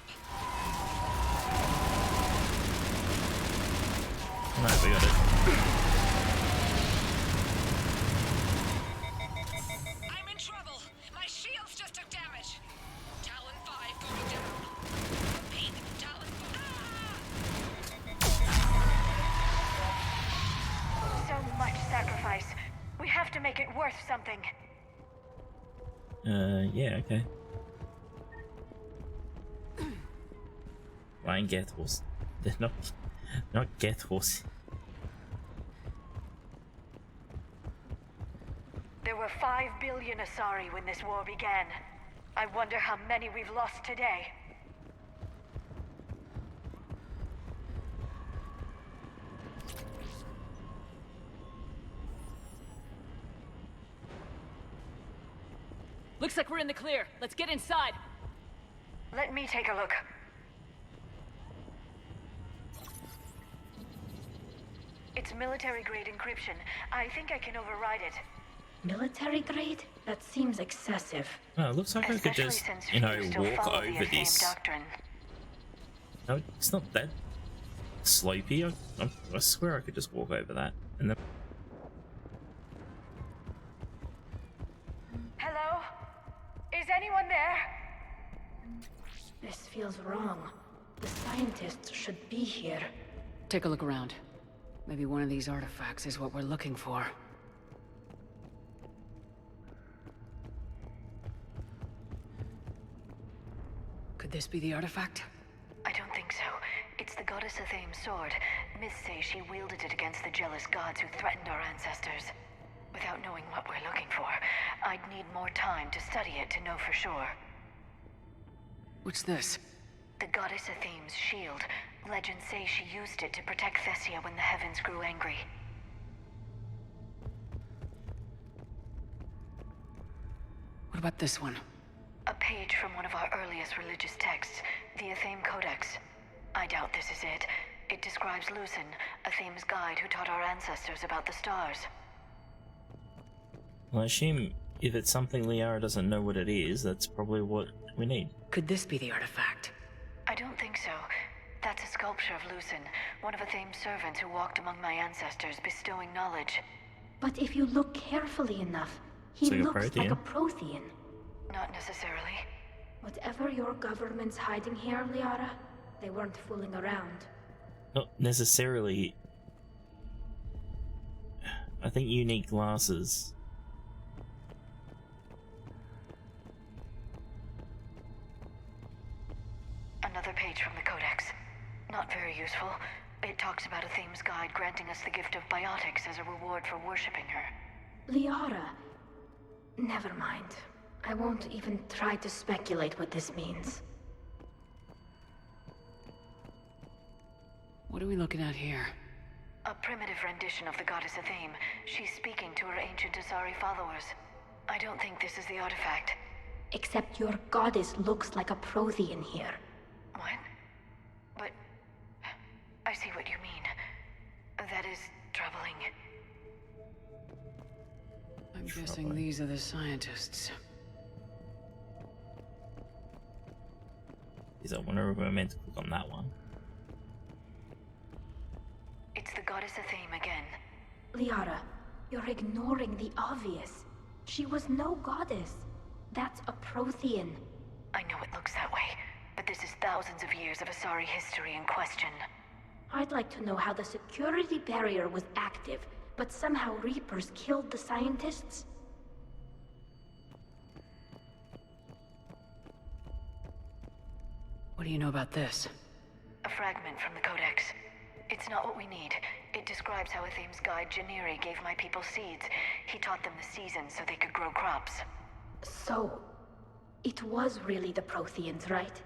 No, we got it. I'm in trouble. My shields just took damage. Talon 5 going down. Repeat, Talon 5. So much sacrifice. We have to make it worth something. Yeah, okay. Flying get horse. They're not get horse. There were 5 billion Asari when this war began. I wonder how many we've lost today. Looks like we're in the clear. Let's get inside. Let me take a look. It's military-grade encryption. I think I can override it. Military grade? That seems excessive. Oh, it looks like I could just, you know, walk over this. Doctrine. No, it's not that slopey. I swear I could just walk over that. And then... Hello? Is anyone there? This feels wrong. The scientists should be here. Take a look around. Maybe one of these artifacts is what we're looking for. Could this be the artifact? I don't think so. It's the goddess Athame's sword. Myths say she wielded it against the jealous gods who threatened our ancestors. Without knowing what we're looking for, I'd need more time to study it to know for sure. What's this? The goddess Athame's shield. Legends say she used it to protect Thessia when the heavens grew angry. What about this one? A page from one of our earliest religious texts, the Athame Codex. I doubt this is it. It describes Lucen, Athame's guide who taught our ancestors about the stars. Well, I assume if it's something Liara doesn't know what it is, that's probably what we need. Could this be the artifact? I don't think so. That's a sculpture of Lucen, one of Athame's servants who walked among my ancestors, bestowing knowledge. But if you look carefully enough, he looks like a Prothean. Not necessarily. Whatever your government's hiding here, Liara, they weren't fooling around. Not necessarily. I think you need glasses. Another page from the Codex. Not very useful. It talks about Athame's guide granting us the gift of biotics as a reward for worshipping her. Liara. Never mind. I won't even try to speculate what this means. What are we looking at here? A primitive rendition of the goddess Athame. She's speaking to her ancient Asari followers. I don't think this is the artifact. Except your goddess looks like a Prothean here. What? But... I see what you mean. That is troubling. I'm guessing these are the scientists. I wonder if we're meant to click on that one. It's the goddess Athame again. Liara, you're ignoring the obvious. She was no goddess. That's a Prothean. I know it looks that way, but this is thousands of years of Asari history in question. I'd like to know how the security barrier was active, but somehow Reapers killed the scientists. What do you know about this? A fragment from the Codex. It's not what we need. It describes how Athame's guide Janiri gave my people seeds. He taught them the seasons so they could grow crops. So, it was really the Protheans, right?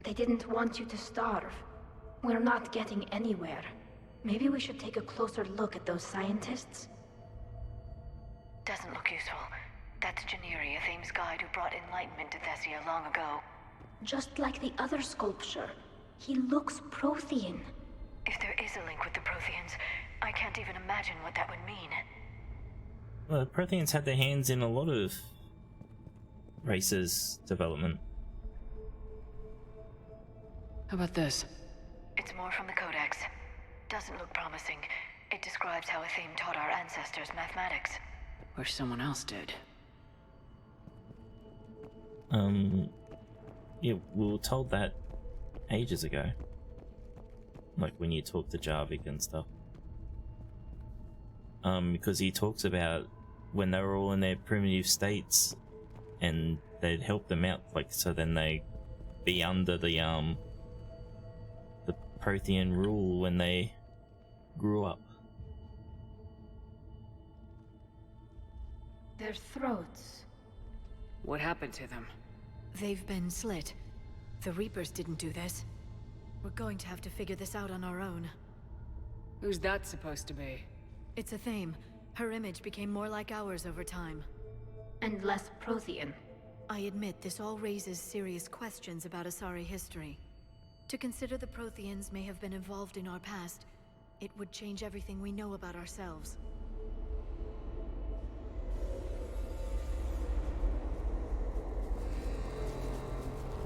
They didn't want you to starve. We're not getting anywhere. Maybe we should take a closer look at those scientists? Doesn't look useful. That's Janiri, Athame's guide who brought enlightenment to Thessia long ago. Just like the other sculpture, he looks Prothean. If there is a link with the Protheans, I can't even imagine what that would mean. Well, the Protheans had their hands in a lot of races' development. How about this? It's more from the Codex. Doesn't look promising. It describes how Athame taught our ancestors mathematics. Or someone else did. Yeah, we were told that ages ago. Like when you talk to Jarvik and stuff. Because he talks about when they were all in their primitive states and they'd help them out, like, so then they be under the Prothean rule when they grew up. Their throats. What happened to them? They've been slit. The Reapers didn't do this. We're going to have to figure this out on our own. Who's that supposed to be? It's Athame. Her image became more like ours over time. And less Prothean. I admit this all raises serious questions about Asari history. To consider the Protheans may have been involved in our past, It would change everything we know about ourselves.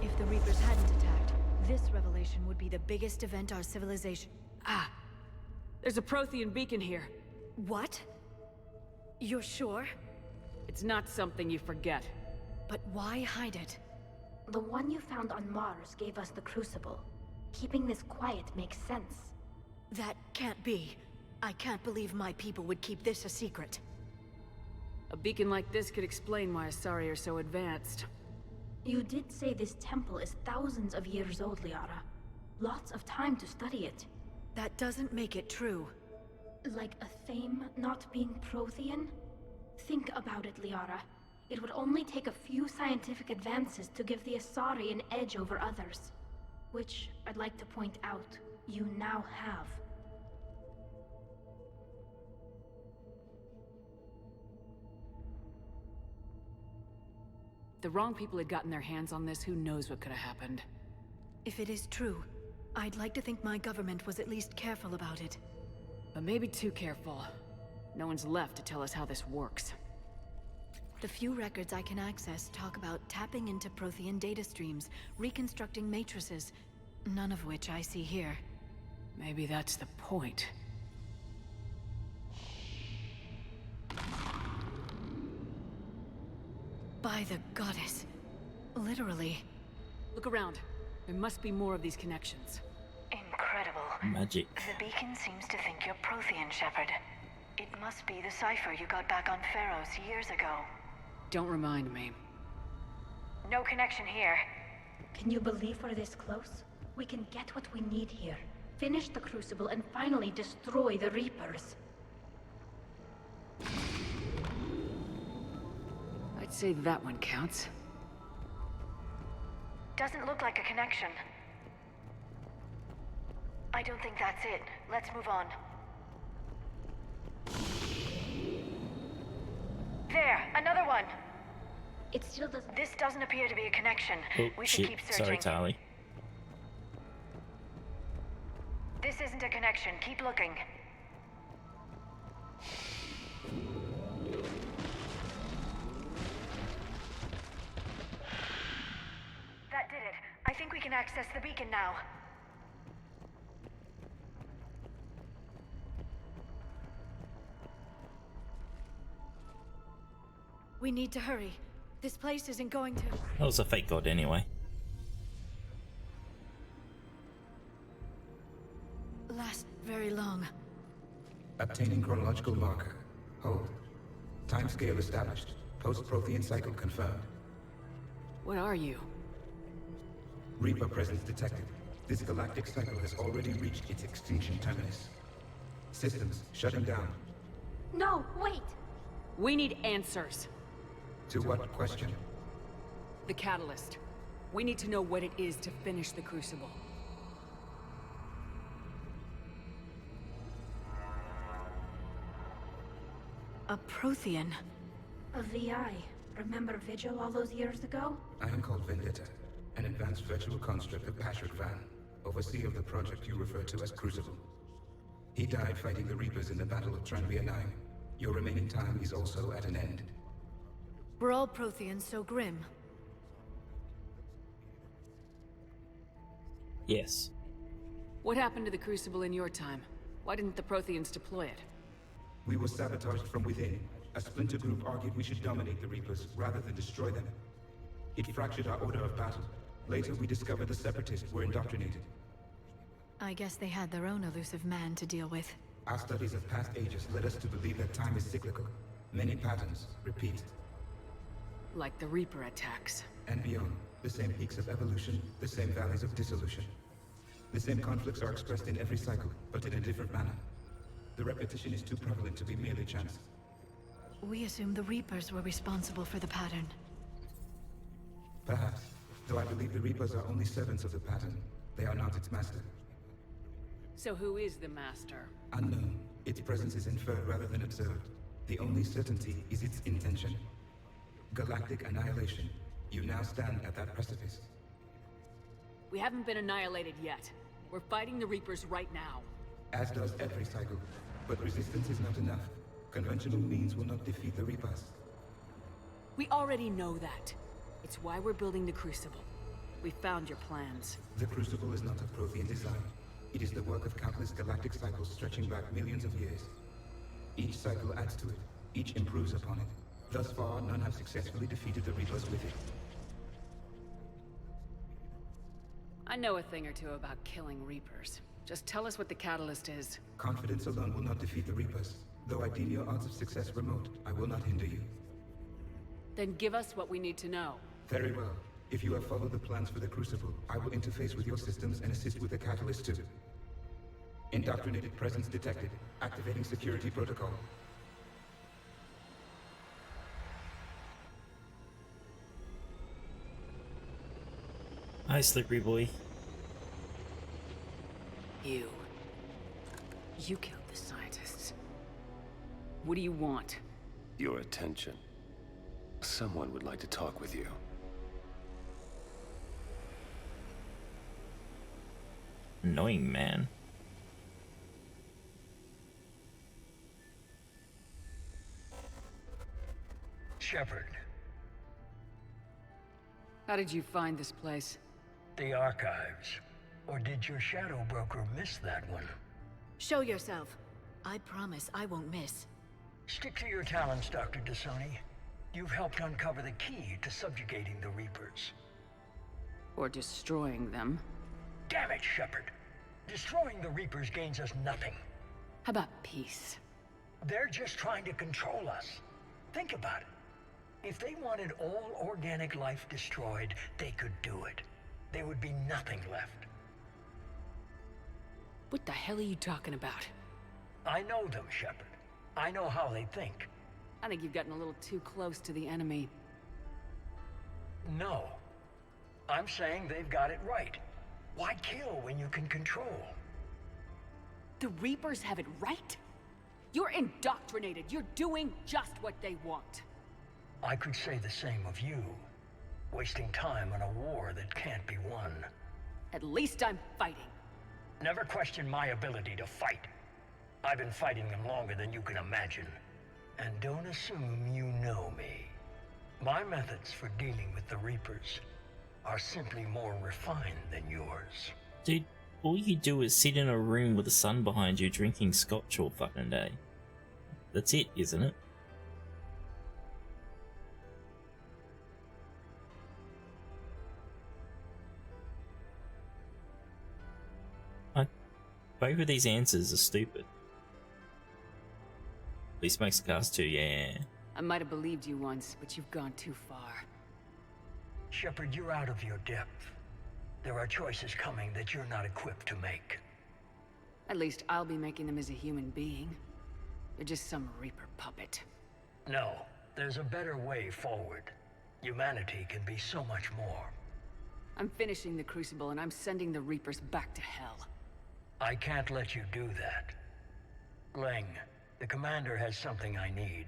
If the Reapers hadn't attacked, this revelation would be the biggest event our civilization... Ah! There's a Prothean beacon here. What? You're sure? It's not something you forget. But why hide it? The one you found on Mars gave us the Crucible. Keeping this quiet makes sense. That can't be. I can't believe my people would keep this a secret. A beacon like this could explain why Asari are so advanced. You did say this temple is thousands of years old, Liara. Lots of time to study it. That doesn't make it true. Like a Thame not being Prothean? Think about it, Liara. It would only take a few scientific advances to give the Asari an edge over others. Which, I'd like to point out, you now have. If the wrong people had gotten their hands on this, who knows what could have happened. If it is true, I'd like to think my government was at least careful about it. But maybe too careful. No one's left to tell us how this works. The few records I can access talk about tapping into Prothean data streams, reconstructing matrices, none of which I see here. Maybe that's the point. By the goddess. Literally. Look around. There must be more of these connections. Incredible. Magic. The beacon seems to think you're Prothean, Shepard. It must be the cipher you got back on Pharaohs years ago. Don't remind me. No connection here. Can you believe we're this close? We can get what we need here. Finish the Crucible and finally destroy the Reapers. I'd say that one counts. Doesn't look like a connection. I don't think that's it. Let's move on. There, another one. It still doesn't... This doesn't appear to be a connection. Oh, We should shit. keep searching. Sorry, Tali. This isn't a connection. Keep looking. That did it. I think we can access the beacon now. We need to hurry. This place isn't going to... That was a fake god anyway. last very long. Obtaining chronological marker. Hold. Timescale established. Post-Prothean cycle confirmed. What are you? Reaper presence detected. This galactic cycle has already reached its extinction terminus. Systems shutting down. No, wait! We need answers. To what question? The catalyst. We need to know what it is to finish the Crucible. A Prothean. A VI. Remember Vigil all those years ago? I am called Vendetta, an advanced virtual construct of Patrick Van, overseer of the project you refer to as Crucible. He died fighting the Reapers in the Battle of Tranvia 9. Your remaining time is also at an end. Were all Protheans so grim? Yes. What happened to the Crucible in your time? Why didn't the Protheans deploy it? We were sabotaged from within. A splinter group argued we should dominate the Reapers rather than destroy them. It fractured our order of battle. Later, we discovered the Separatists were indoctrinated. I guess they had their own elusive man to deal with. Our studies of past ages led us to believe that time is cyclical. Many patterns repeat. Like the Reaper attacks. And beyond. The same peaks of evolution, the same valleys of dissolution. The same conflicts are expressed in every cycle, but in a different manner. The repetition is too prevalent to be merely chance. We assumed the Reapers were responsible for the pattern. Perhaps. Though I believe the Reapers are only servants of the pattern. They are not its master. So who is the master? Unknown. Its presence is inferred rather than observed. The only certainty is its intention. Galactic annihilation. You now stand at that precipice. We haven't been annihilated yet. We're fighting the Reapers right now. as does every cycle. But resistance is not enough. Conventional means will not defeat the Reapers. We already know that. It's why we're building the Crucible. We found your plans. The Crucible is not a Prothean design. It is the work of countless galactic cycles stretching back millions of years. Each cycle adds to it. Each improves upon it. Thus far, none have successfully defeated the Reapers with it. I know a thing or two about killing Reapers. Just tell us what the catalyst is. Confidence alone will not defeat the Reapers. Though I deem your odds of success remote, I will not hinder you. Then give us what we need to know. Very well. If you have followed the plans for the Crucible, I will interface with your systems and assist with the catalyst too. Indoctrinated presence detected. Activating security protocol. Hi, slippery boy. You killed the scientists. What do you want? Your attention. Someone would like to talk with you. Annoying man. Shepard. How did you find this place? The archives. Or did your shadow broker miss that one? Show yourself. I promise I won't miss. Stick to your talents, Dr. Dasoni. You've helped uncover the key to subjugating the Reapers. Or destroying them. Damn it, Shepard. Destroying the Reapers gains us nothing. How about peace? They're just trying to control us. Think about it. If they wanted all organic life destroyed, they could do it. There would be nothing left. What the hell are you talking about? I know them, Shepard. I know how they think. I think you've gotten a little too close to the enemy. No. I'm saying they've got it right. Why kill when you can control? The Reapers have it right? You're indoctrinated. You're doing just what they want. I could say the same of you. Wasting time on a war that can't be won. At least I'm fighting. Never question my ability to fight. I've been fighting them longer than you can imagine. And don't assume you know me. My methods for dealing with the Reapers are simply more refined than yours. Dude, all you do is sit in a room with the sun behind you drinking scotch all fucking day. That's it, isn't it? Both of these answers are stupid. At least makes the cast too, yeah. I might have believed you once, but you've gone too far. Shepard, you're out of your depth. There are choices coming that you're not equipped to make. At least I'll be making them as a human being. You're just some Reaper puppet. No, there's a better way forward. Humanity can be so much more. I'm finishing the Crucible and I'm sending the Reapers back to hell. I can't let you do that. Leng, the Commander has something I need.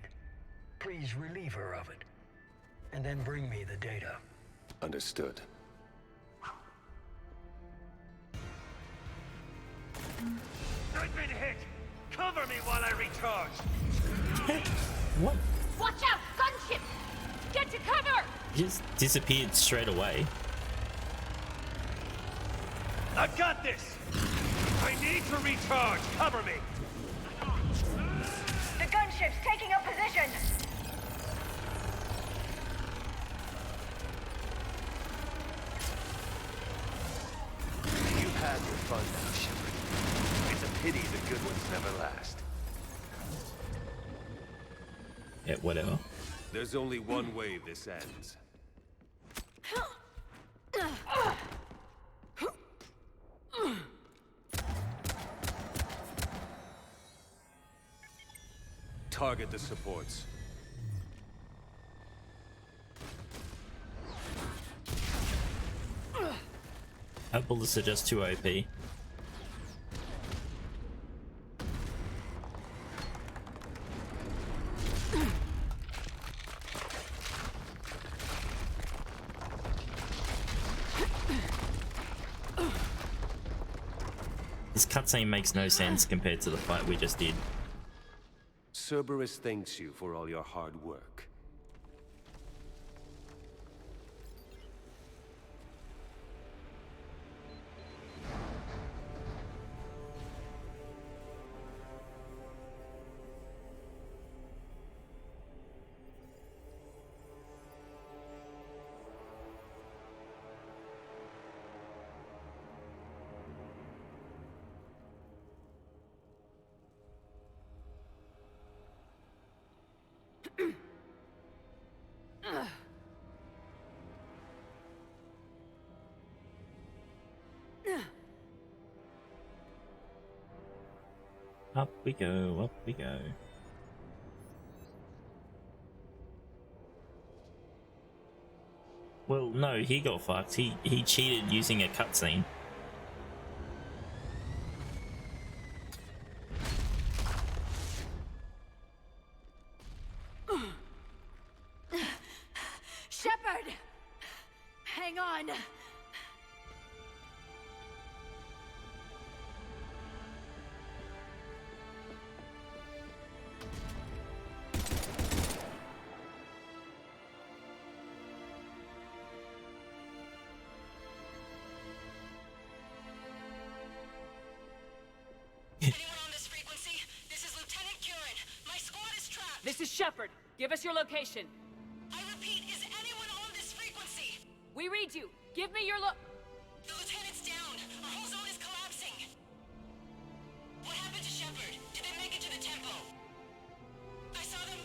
Please relieve her of it. And then bring me the data. Understood. I've been hit! Cover me while I recharge! What? Watch out! Gunship! Get to cover! He just disappeared straight away. I've got this! I need to recharge! Cover me! The gunship's taking up position! You've had your fun now, Shepard. It's a pity the good ones never last. Yeah, whatever. There's only one way this ends. Target the supports. Our bullets are just too OP. This cutscene makes no sense compared to the fight we just did. Cerberus thanks you for all your hard work. Up we go, up we go. Well, no, he got fucked. He cheated using a cutscene. Shepard! Hang on! This is Shepard. Give us your location. I repeat, is anyone on this frequency? We read you. Give me your The lieutenant's down. Our whole zone is collapsing. What happened to Shepard? Did they make it to the temple? I saw them.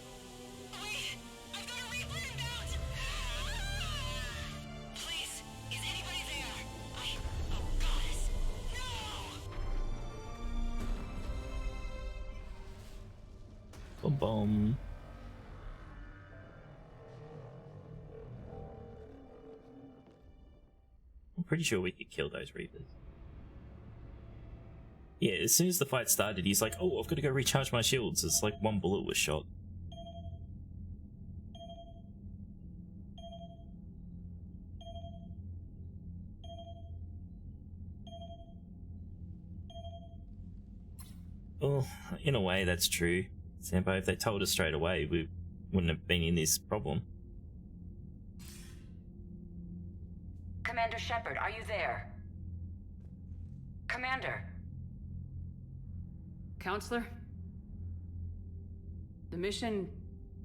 Wait, I've got a Reaper inbound. Please, is anybody there? Oh, goddess. No! Boom boom. I'm pretty sure we could kill those Reapers. Yeah, as soon as the fight started, he's like, oh, I've got to go recharge my shields. It's like one bullet was shot. Well, in a way, that's true. Sampo, if they told us straight away, we wouldn't have been in this problem. Commander Shepard, are you there? Commander! Counselor? The mission...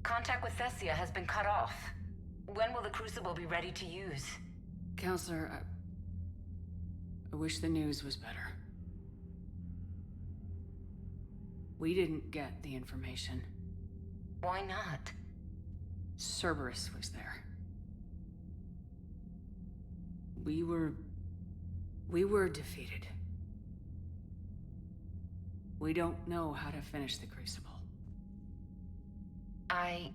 Contact with Thessia has been cut off. When will the Crucible be ready to use? Counselor, I wish the news was better. We didn't get the information. Why not? Cerberus was there. We were defeated. We don't know how to finish the Crucible. I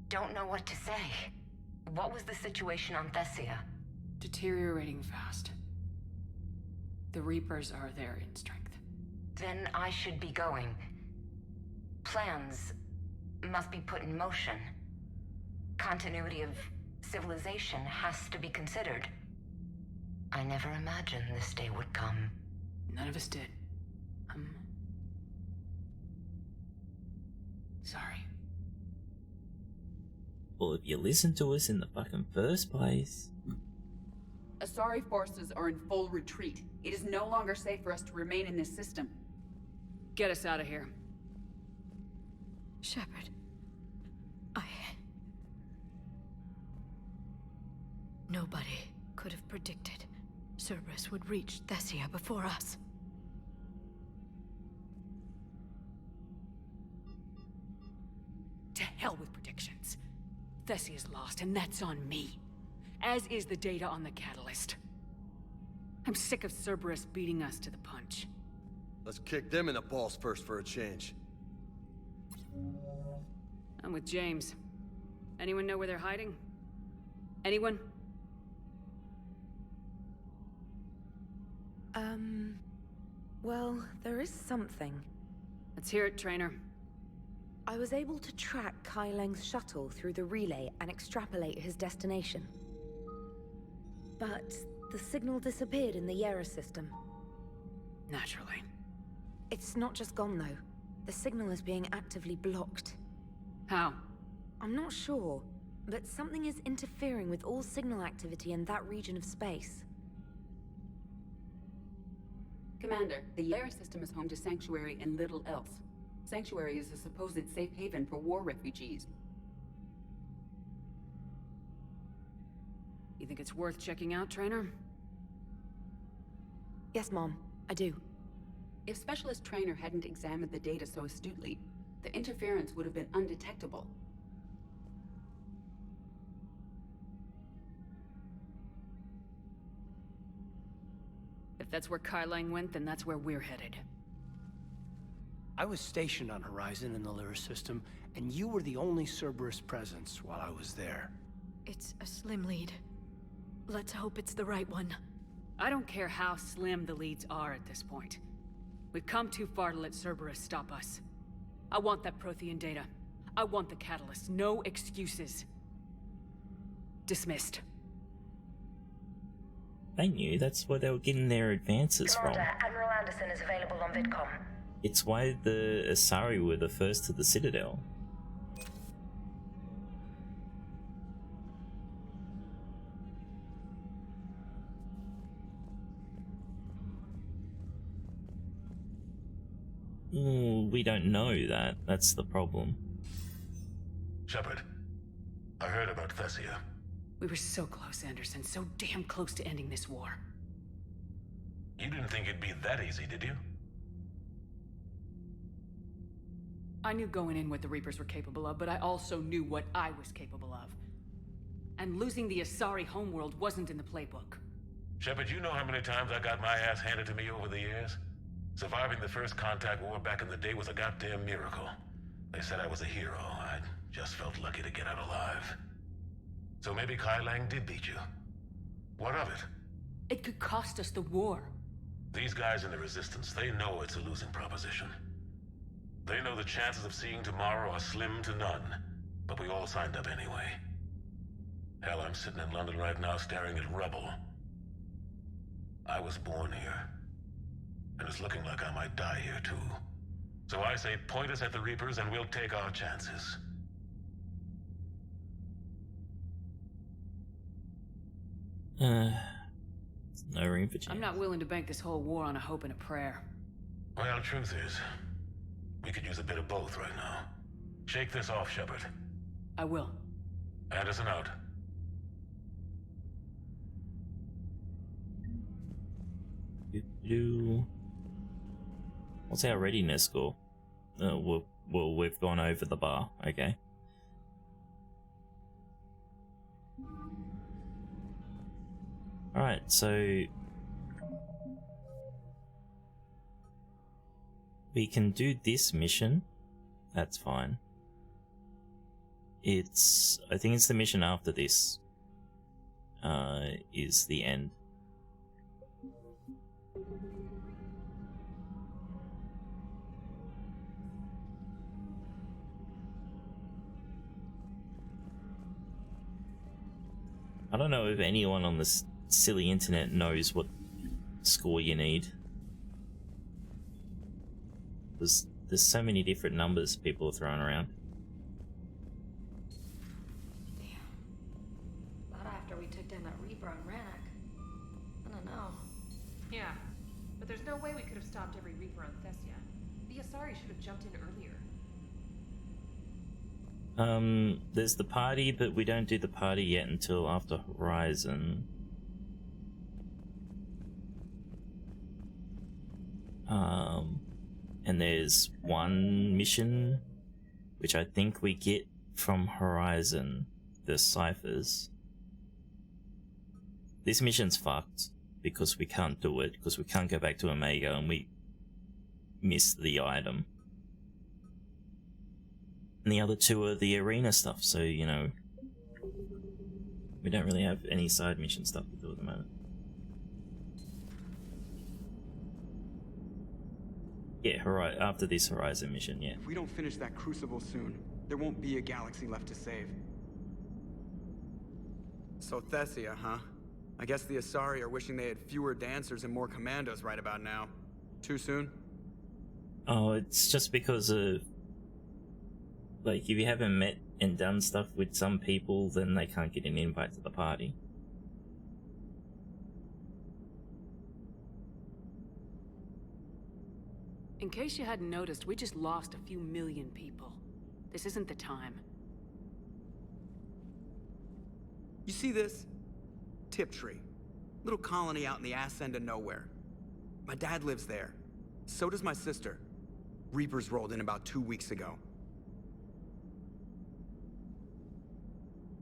don't know what to say. What was the situation on Thessia? Deteriorating fast. The Reapers are there in strength. Then I should be going. Plans must be put in motion. Continuity of civilization has to be considered. I never imagined this day would come. None of us did. Sorry. Well, if you listened to us in the fucking first place... Asari forces are in full retreat. It is no longer safe for us to remain in this system. Get us out of here. Shepard. Nobody could have predicted Cerberus would reach Thessia before us. To hell with predictions. Thessia's lost, and that's on me. As is the data on the catalyst. I'm sick of Cerberus beating us to the punch. Let's kick them in the balls first for a change. I'm with James. Anyone know where they're hiding? Anyone? Well, there is something. Let's hear it, Trainer. I was able to track Kai Leng's shuttle through the relay and extrapolate his destination. But the signal disappeared in the Yera system. Naturally. It's not just gone, though. The signal is being actively blocked. How? I'm not sure, but something is interfering with all signal activity in that region of space. Commander, the Yara system is home to Sanctuary and little else. Sanctuary is a supposed safe haven for war refugees. You think it's worth checking out, Trainer? Yes, Mom, I do. If Specialist Trainer hadn't examined the data so astutely, the interference would have been undetectable. If that's where Kai Lang went, then that's where we're headed. I was stationed on Horizon in the Lyra system, and you were the only Cerberus presence while I was there. It's a slim lead. Let's hope it's the right one. I don't care how slim the leads are at this point. We've come too far to let Cerberus stop us. I want that Prothean data. I want the catalyst. No excuses. Dismissed. They knew that's where they were getting their advances from. Admiral Anderson is available on VidCom. It's why the Asari were the first to the Citadel. We don't know that. That's the problem. Shepard, I heard about Thessia. We were so close, Anderson. So damn close to ending this war. You didn't think it'd be that easy, did you? I knew going in what the Reapers were capable of, but I also knew what I was capable of. And losing the Asari homeworld wasn't in the playbook. Shepard, you know how many times I got my ass handed to me over the years? Surviving the first contact war back in the day was a goddamn miracle. They said I was a hero. I just felt lucky to get out alive. So maybe Kai Lang did beat you. What of it? It could cost us the war. These guys in the Resistance, they know it's a losing proposition. They know the chances of seeing tomorrow are slim to none, but we all signed up anyway. Hell, I'm sitting in London right now staring at rubble. I was born here, and it's looking like I might die here too. So I say point us at the Reapers and we'll take our chances. No room for change. I'm not willing to bank this whole war on a hope and a prayer. Well, truth is, we could use a bit of both right now. Shake this off, Shepard. I will. Anderson out. What's our readiness score? Well, we've gone over the bar. Okay. Alright, so we can do this mission. That's fine. I think it's the mission after this is the end. I don't know if anyone on this silly internet knows what score you need. There's so many different numbers people are throwing around. Not after we took down that Reaper on Rannoch. I don't know. Yeah, but there's no way we could have stopped every Reaper on Thessia. The Asari should have jumped in earlier. There's the party, but we don't do the party yet until after Horizon. And there's one mission, which I think we get from Horizon, the Ciphers. This mission's fucked, because we can't do it, because we can't go back to Omega, and we missed the item. And the other two are the arena stuff, so, you know, we don't really have any side mission stuff to do at the moment. Yeah, after this Horizon mission, yeah. If we don't finish that Crucible soon, there won't be a galaxy left to save. So Thessia, huh? I guess the Asari are wishing they had fewer dancers and more commandos right about now. Too soon? Oh, it's just because of, like, if you haven't met and done stuff with some people, then they can't get an invite to the party. In case you hadn't noticed, we just lost a few million people. This isn't the time. You see this? Tiptree. Little colony out in the ass end of nowhere. My dad lives there. So does my sister. Reapers rolled in about 2 weeks ago.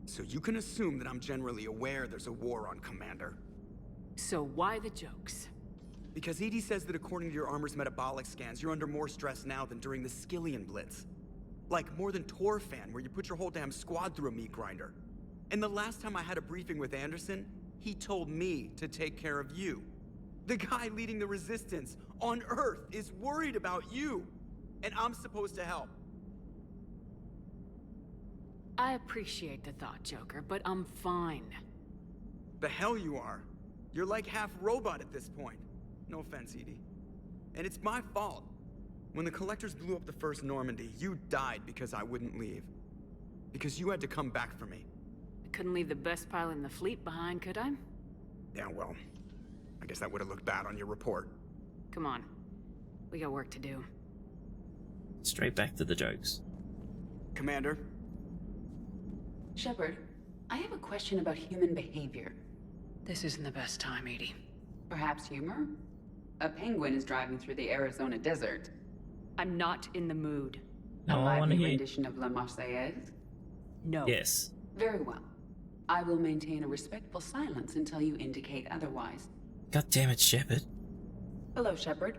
So you can assume that I'm generally aware there's a war on, Commander. So why the jokes? Because EDI says that according to your armor's metabolic scans, you're under more stress now than during the Skillian Blitz. Like more than Torfan, where you put your whole damn squad through a meat grinder. And the last time I had a briefing with Anderson, he told me to take care of you. The guy leading the resistance on Earth is worried about you. And I'm supposed to help. I appreciate the thought, Joker, but I'm fine. The hell you are. You're like half robot at this point. No offense, EDI. And it's my fault. When the Collectors blew up the first Normandy, you died because I wouldn't leave. Because you had to come back for me. I couldn't leave the best pilot in the fleet behind, could I? Yeah, well, I guess that would have looked bad on your report. Come on. We got work to do. Straight back to the jokes. Commander? Shepard, I have a question about human behavior. This isn't the best time, EDI. Perhaps humor? A penguin is driving through the Arizona desert. I'm not in the mood. A lively rendition of La Marseillaise? No. Yes. Very well. I will maintain a respectful silence until you indicate otherwise. God damn it, Shepard. Hello, Shepard.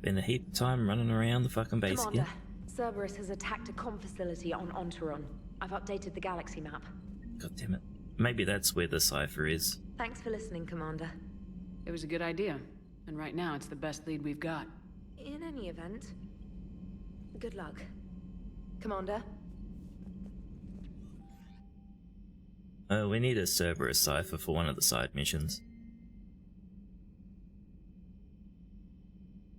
Been a heap of time running around the fucking base Commander, again. Cerberus has attacked a comm facility on Ontaron. I've updated the galaxy map. God damn it. Maybe that's where the cipher is. Thanks for listening, Commander. It was a good idea. And right now, it's the best lead we've got. In any event, good luck. Commander? We need a Cerberus cipher for one of the side missions.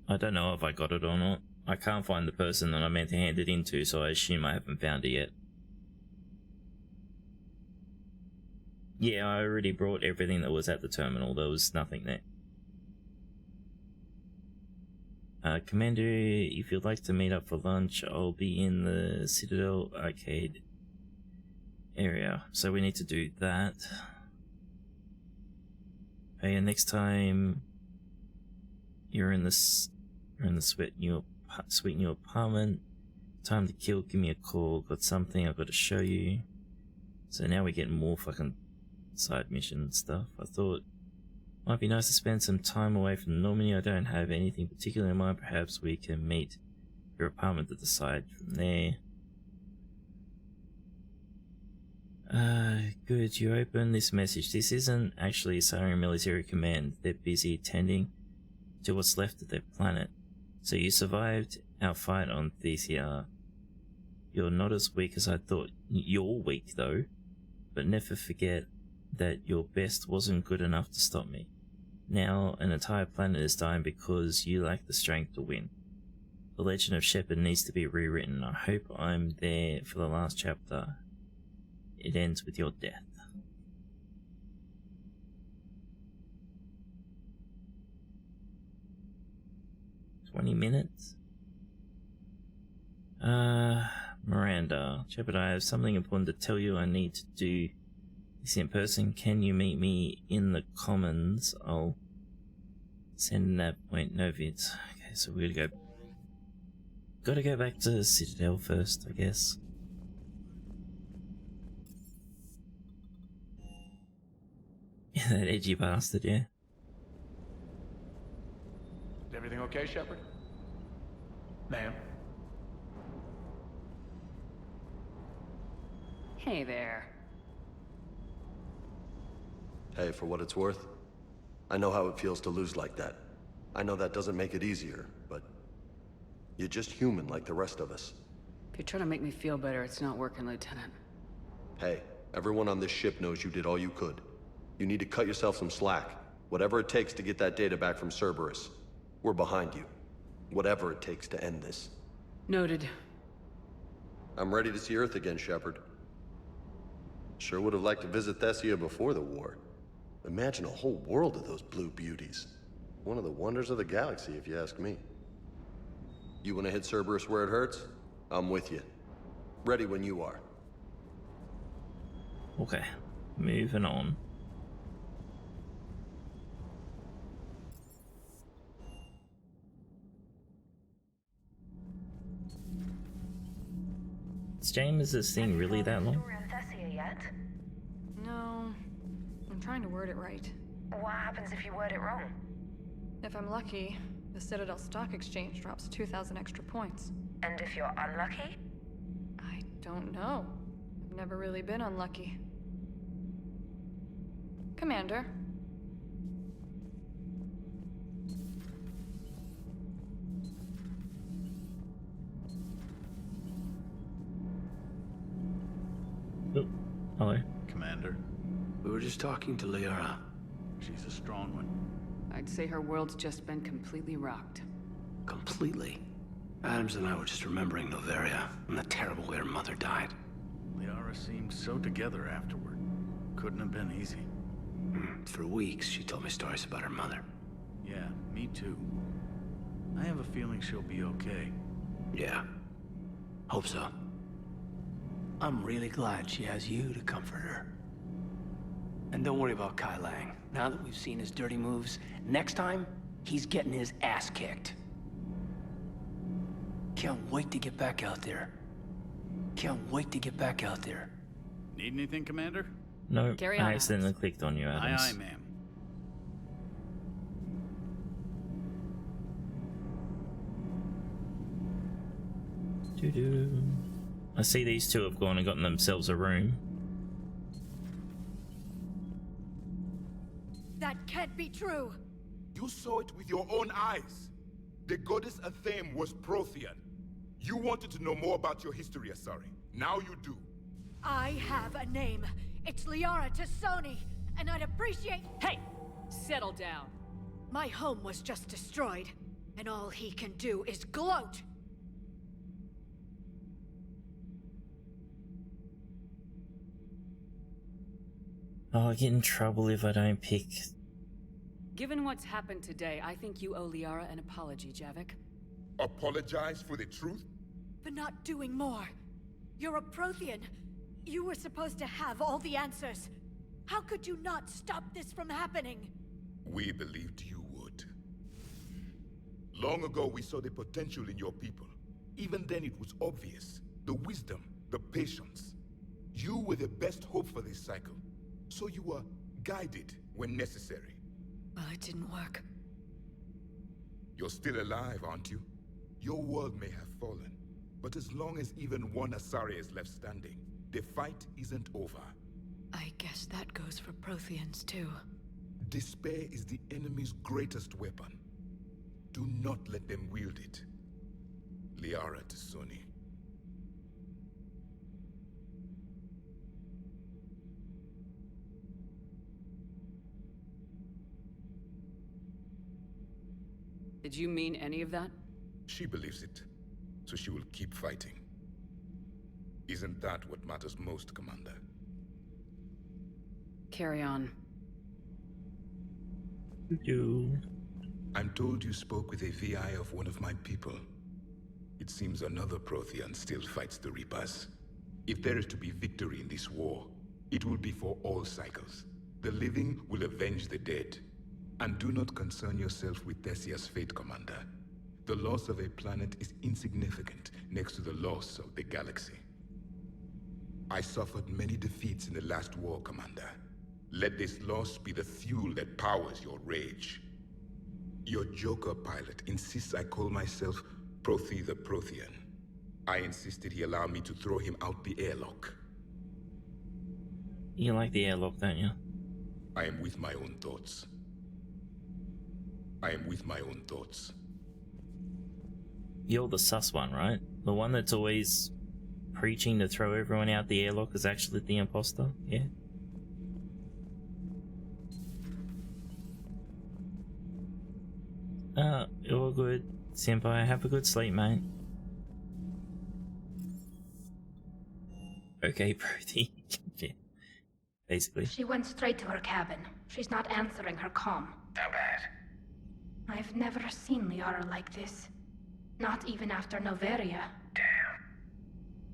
I don't know if I got it or not. I can't find the person that I meant to hand it into, so I assume I haven't found it yet. Yeah, I already brought everything that was at the terminal. There was nothing there. Commander, if you'd like to meet up for lunch, I'll be in the Citadel arcade area. So we need to do that. Hey, and next time you're in the sweet new apartment, time to kill, give me a call. Got something I've got to show you. So now we're getting more fucking side mission stuff. I thought might be nice to spend some time away from Normandy. I don't have anything particular in mind. Perhaps we can meet your apartment to decide from there. Good, you open this message. This isn't actually Saga Military Command. They're busy tending to what's left of their planet. So you survived our fight on Thesia. You're not as weak as I thought. You're weak though, but never forget that your best wasn't good enough to stop me. Now an entire planet is dying because you lack the strength to win. The legend of Shepard needs to be rewritten. I hope I'm there for the last chapter. It ends with your death. $20. Miranda. Shepard, I have something important to tell you. I need to do this in person. Can you meet me in the Commons? I'll send that point. No vids. Okay, so we're gonna go. Gotta go back to Citadel first, I guess. Yeah, that edgy bastard, yeah. Is everything okay, Shepard? Ma'am? Hey there. Hey, for what it's worth, I know how it feels to lose like that. I know that doesn't make it easier, but you're just human like the rest of us. If you're trying to make me feel better, it's not working, Lieutenant. Hey, everyone on this ship knows you did all you could. You need to cut yourself some slack. Whatever it takes to get that data back from Cerberus. We're behind you. Whatever it takes to end this. Noted. I'm ready to see Earth again, Shepard. Sure would have liked to visit Thessia before the war. Imagine a whole world of those blue beauties. One of the wonders of the galaxy, if you ask me. You want to hit Cerberus where it hurts? I'm with you. Ready when you are. Okay, moving on. James, is this thing really that long? Thessia yet? No. I'm trying to word it right. What happens if you word it wrong? If I'm lucky, the Citadel Stock Exchange drops 2,000 extra points. And if you're unlucky? I don't know. I've never really been unlucky. Commander. Oh, hello. Commander. We were just talking to Liara. She's a strong one. I'd say her world's just been completely rocked. Completely. Adams and I were just remembering Noveria and the terrible way her mother died. Liara seemed so together afterward. Couldn't have been easy. For weeks, she told me stories about her mother. Yeah, me too. I have a feeling she'll be okay. Yeah. Hope so. I'm really glad she has you to comfort her. And don't worry about Kai Lang. Now that we've seen his dirty moves, next time, he's getting his ass kicked. Can't wait to get back out there. Can't wait to get back out there. Need anything, Commander? No, Carry I on. accidentally clicked on you, Adams. Aye, aye, ma'am. Doo-doo. I see these two have gone and gotten themselves a room. That can't be true! You saw it with your own eyes. The goddess Athame was Prothean. You wanted to know more about your history, Asari. Now you do. I have a name. It's Liara Tassoni, and I'd appreciate— Hey! Settle down. My home was just destroyed, and all he can do is gloat! Oh, I get in trouble if I don't pick. Given what's happened today, I think you owe Liara an apology, Javik. Apologize for the truth? For not doing more. You're a Prothean. You were supposed to have all the answers. How could you not stop this from happening? We believed you would. Long ago, we saw the potential in your people. Even then, it was obvious. The wisdom, the patience. You were the best hope for this cycle. So you were guided when necessary. Well, it didn't work. You're still alive, aren't you? Your world may have fallen, but as long as even one Asari is left standing, the fight isn't over. I guess that goes for Protheans, too. Despair is the enemy's greatest weapon. Do not let them wield it. Liara Tassoni. Did you mean any of that? She believes it, so she will keep fighting. Isn't that what matters most, Commander? Carry on. I'm told you spoke with a VI of one of my people. It seems another Prothean still fights the Reapers. If there is to be victory in this war, it will be for all cycles. The living will avenge the dead. And do not concern yourself with Thessia's fate, Commander. The loss of a planet is insignificant next to the loss of the galaxy. I suffered many defeats in the last war, Commander. Let this loss be the fuel that powers your rage. Your Joker pilot insists I call myself Prothe the Prothean. I insisted he allow me to throw him out the airlock. You like the airlock, don't you? I am with my own thoughts. I am with my own thoughts. You're the sus one, right? The one that's always preaching to throw everyone out the airlock is actually the imposter? Yeah. All good, Senpai. Have a good sleep, mate. Okay, Brody. Yeah, basically. She went straight to her cabin. She's not answering her comm. How bad? I've never seen Liara like this. Not even after Noveria. Damn.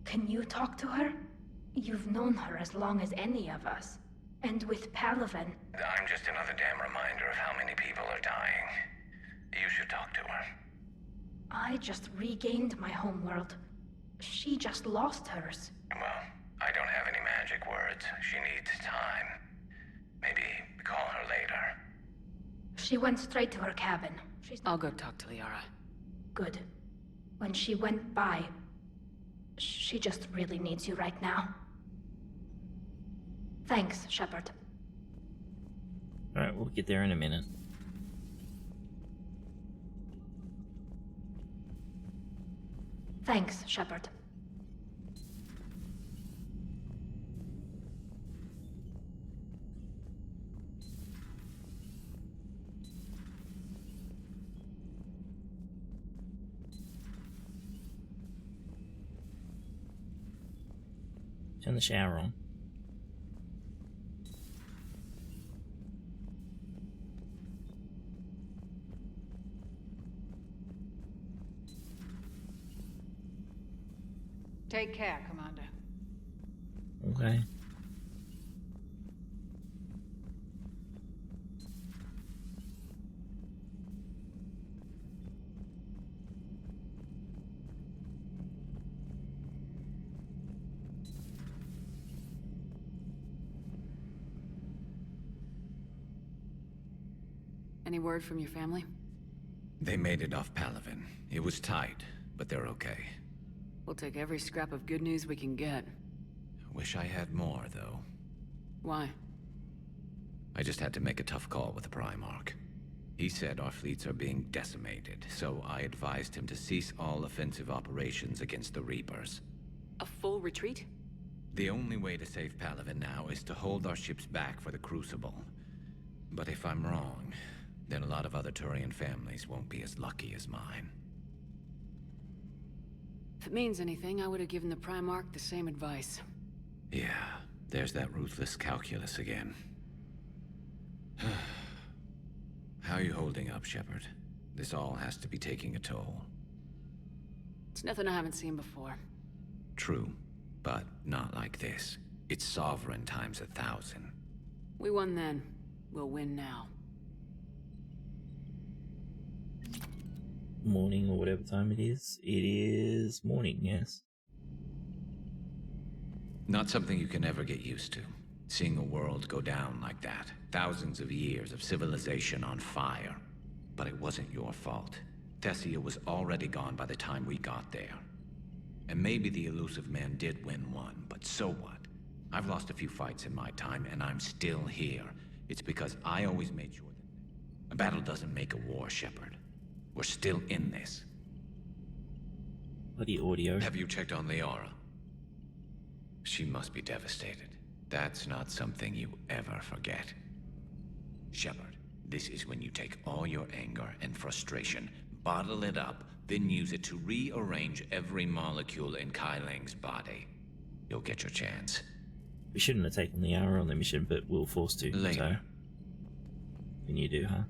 Can you talk to her? You've known her as long as any of us. And with Palaven... I'm just another damn reminder of how many people are dying. You should talk to her. I just regained my homeworld. She just lost hers. Well, I don't have any magic words. She needs time. Maybe call her later. She went straight to her cabin. I'll go talk to Liara. Good. When she went by, she just really needs you right now. Thanks, Shepard. Alright, we'll get there in a minute. Thanks, Shepard. Turn the shower on. Take care, Commander. Okay. Any word from your family? They made it off Palaven. It was tight, but they're okay. We'll take every scrap of good news we can get. Wish I had more, though. Why? I just had to make a tough call with the Primarch. He said our fleets are being decimated, so I advised him to cease all offensive operations against the Reapers. A full retreat? The only way to save Palaven now is to hold our ships back for the Crucible. But if I'm wrong, then a lot of other Turian families won't be as lucky as mine. If it means anything, I would have given the Primarch the same advice. Yeah, there's that ruthless calculus again. How are you holding up, Shepard? This all has to be taking a toll. It's nothing I haven't seen before. True, but not like this. It's sovereign times 1,000. We won then. We'll win now. Morning or whatever time it is. It is morning, yes. Not something you can ever get used to. Seeing a world go down like that. Thousands of years of civilization on fire. But it wasn't your fault. Thessia was already gone by the time we got there. And maybe the elusive man did win one, but so what? I've lost a few fights in my time, and I'm still here. It's because I always made sure that a battle doesn't make a war, Shepard. We're still in this. Bloody audio. Have you checked on Liara? She must be devastated. That's not something you ever forget. Shepard, this is when you take all your anger and frustration, bottle it up, then use it to rearrange every molecule in Kai Lang's body. You'll get your chance. We shouldn't have taken the hour on the mission, but we'll force to. Later. So, can you do, huh?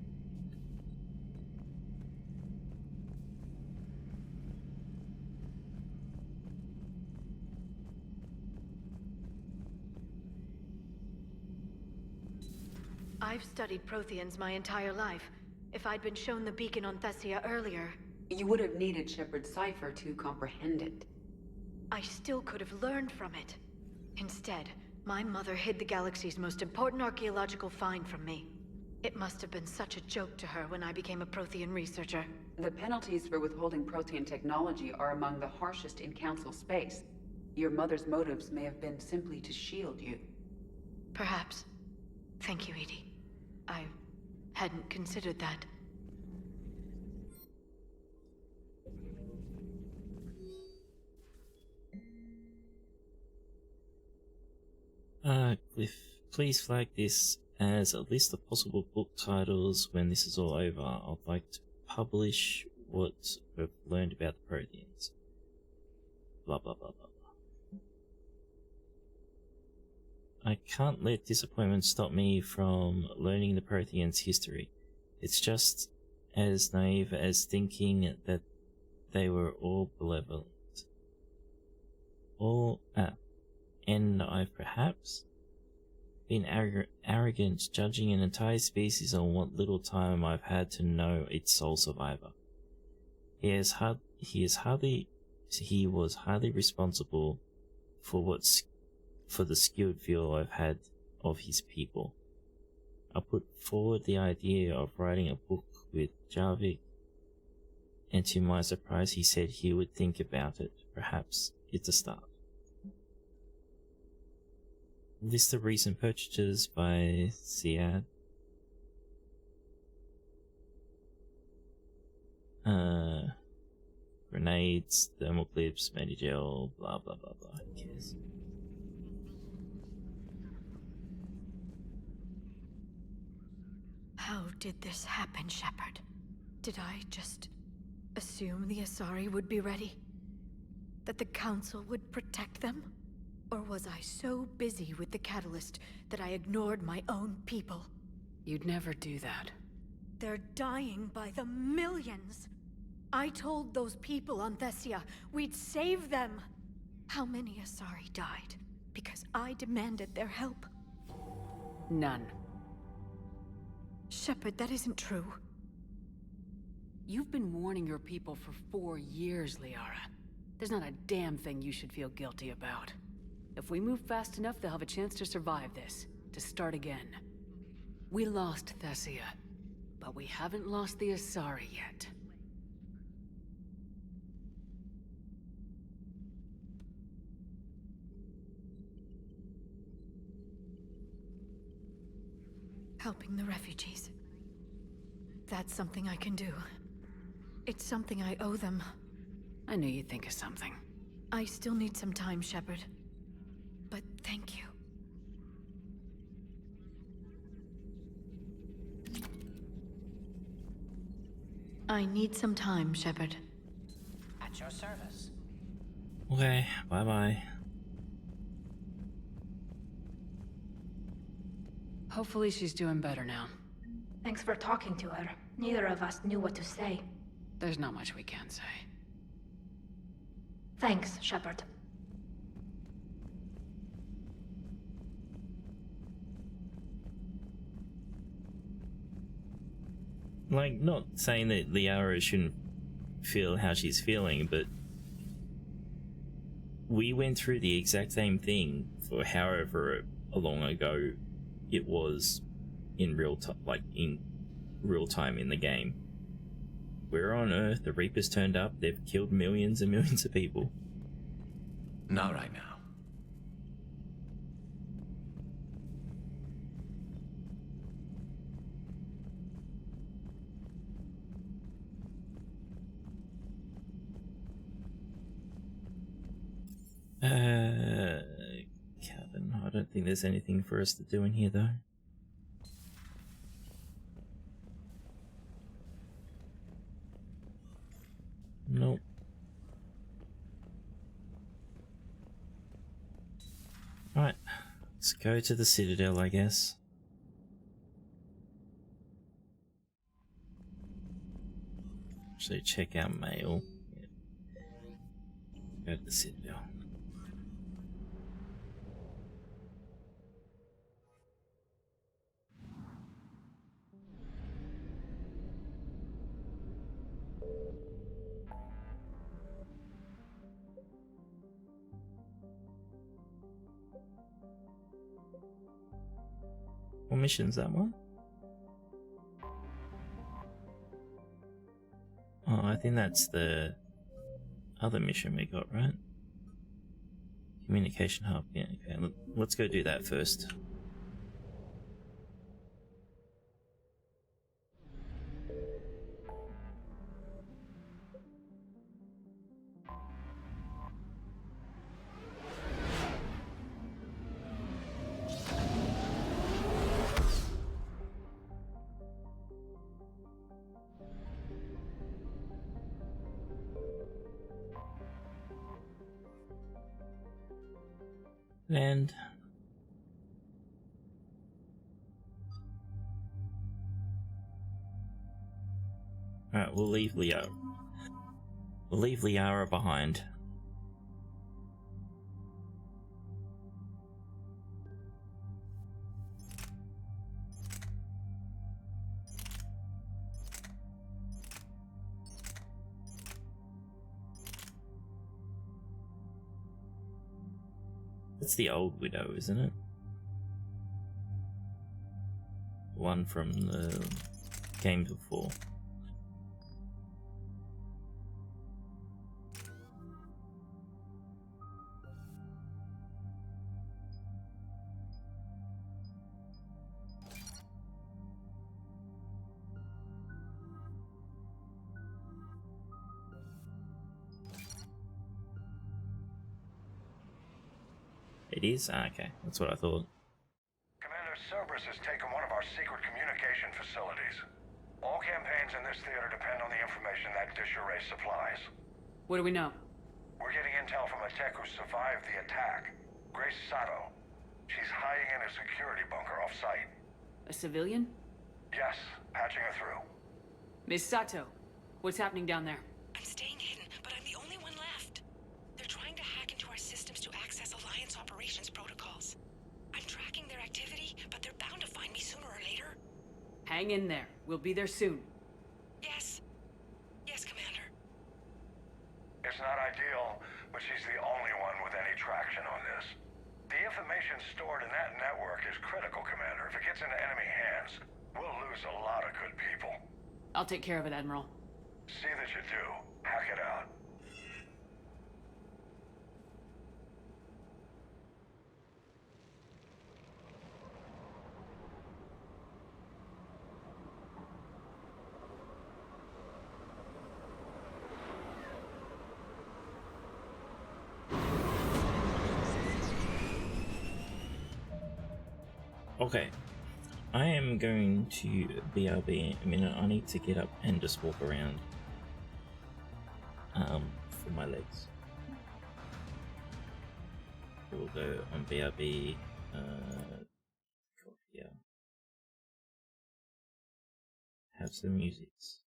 I've studied Protheans my entire life. If I'd been shown the beacon on Thessia earlier... You would have needed Shepard's cipher to comprehend it. I still could have learned from it. Instead, my mother hid the galaxy's most important archaeological find from me. It must have been such a joke to her when I became a Prothean researcher. The penalties for withholding Prothean technology are among the harshest in Council space. Your mother's motives may have been simply to shield you. Perhaps. Thank you, Edie. I hadn't considered that. Cliff, please flag this as a list of possible book titles when this is all over. I'd like to publish what we've learned about the Protheans. Blah blah blah blah blah. I can't let disappointment stop me from learning the Protheans' history. It's just as naive as thinking that they were all benevolent. And I've perhaps been arrogant, judging an entire species on what little time I've had to know its sole survivor. He was hardly responsible for the skilled view I've had of his people. I put forward the idea of writing a book with Jarvik, and to my surprise he said he would think about it. Perhaps it's a start. List of recent purchases by Siad. Grenades, thermal clips, Medigel, blah blah blah blah. Who cares? How did this happen, Shepard? Did I just assume the Asari would be ready? That the Council would protect them? Or was I so busy with the Catalyst that I ignored my own people? You'd never do that. They're dying by the millions! I told those people on Thessia we'd save them! How many Asari died because I demanded their help? None. Shepard, that isn't true. You've been warning your people for 4 years, Liara. There's not a damn thing you should feel guilty about. If we move fast enough, they'll have a chance to survive this, to start again. We lost Thessia, but we haven't lost the Asari yet. Helping the refugees. That's something I can do. It's something I owe them. I knew you'd think of something. I still need some time, Shepard. But thank you. I need some time, Shepard. At your service. Okay, bye-bye. Hopefully she's doing better now. Thanks for talking to her. Neither of us knew what to say. There's not much we can say. Thanks, Shepard. Like, not saying that Liara shouldn't feel how she's feeling, but we went through the exact same thing for however long ago it was in real time, like in real time in the game. We're on Earth, the Reapers turned up, they've killed millions and millions of people. Not right now. Cabin. I don't think there's anything for us to do in here though. Nope. Right, let's go to the Citadel, I guess. Actually, check out mail. Yeah. Go to the Citadel. What mission's that one? Oh, I think that's the other mission we got, right? Communication hub. Yeah, okay. Let's go do that first. And alright, we'll leave Liara. We'll leave Liara behind. It's the old widow, isn't it? One from the game before. It is? Ah, okay, that's what I thought. Commander Cerberus has taken one of our secret communication facilities. All campaigns in this theater depend on the information that dish array supplies. What do we know? We're getting intel from a tech who survived the attack. Grace Sato. She's hiding in a security bunker off-site. A civilian? Yes, patching her through. Miss Sato, what's happening down there? I'm staying hidden, but I'm the only one left. They're trying to hack into our systems to access Alliance operations protocols. I'm tracking their activity, but they're bound to find me sooner or later. Hang in there. We'll be there soon. Yes. Yes, Commander. It's not ideal, but she's the only one with any traction on this. The information stored in that network is critical, Commander. If it gets into enemy hands, we'll lose a lot of good people. I'll take care of it, Admiral. See that you do. Hack it out. Okay, I am going to BRB in a minute. I need to get up and just walk around for my legs. We'll go on BRB, here. Have some musics.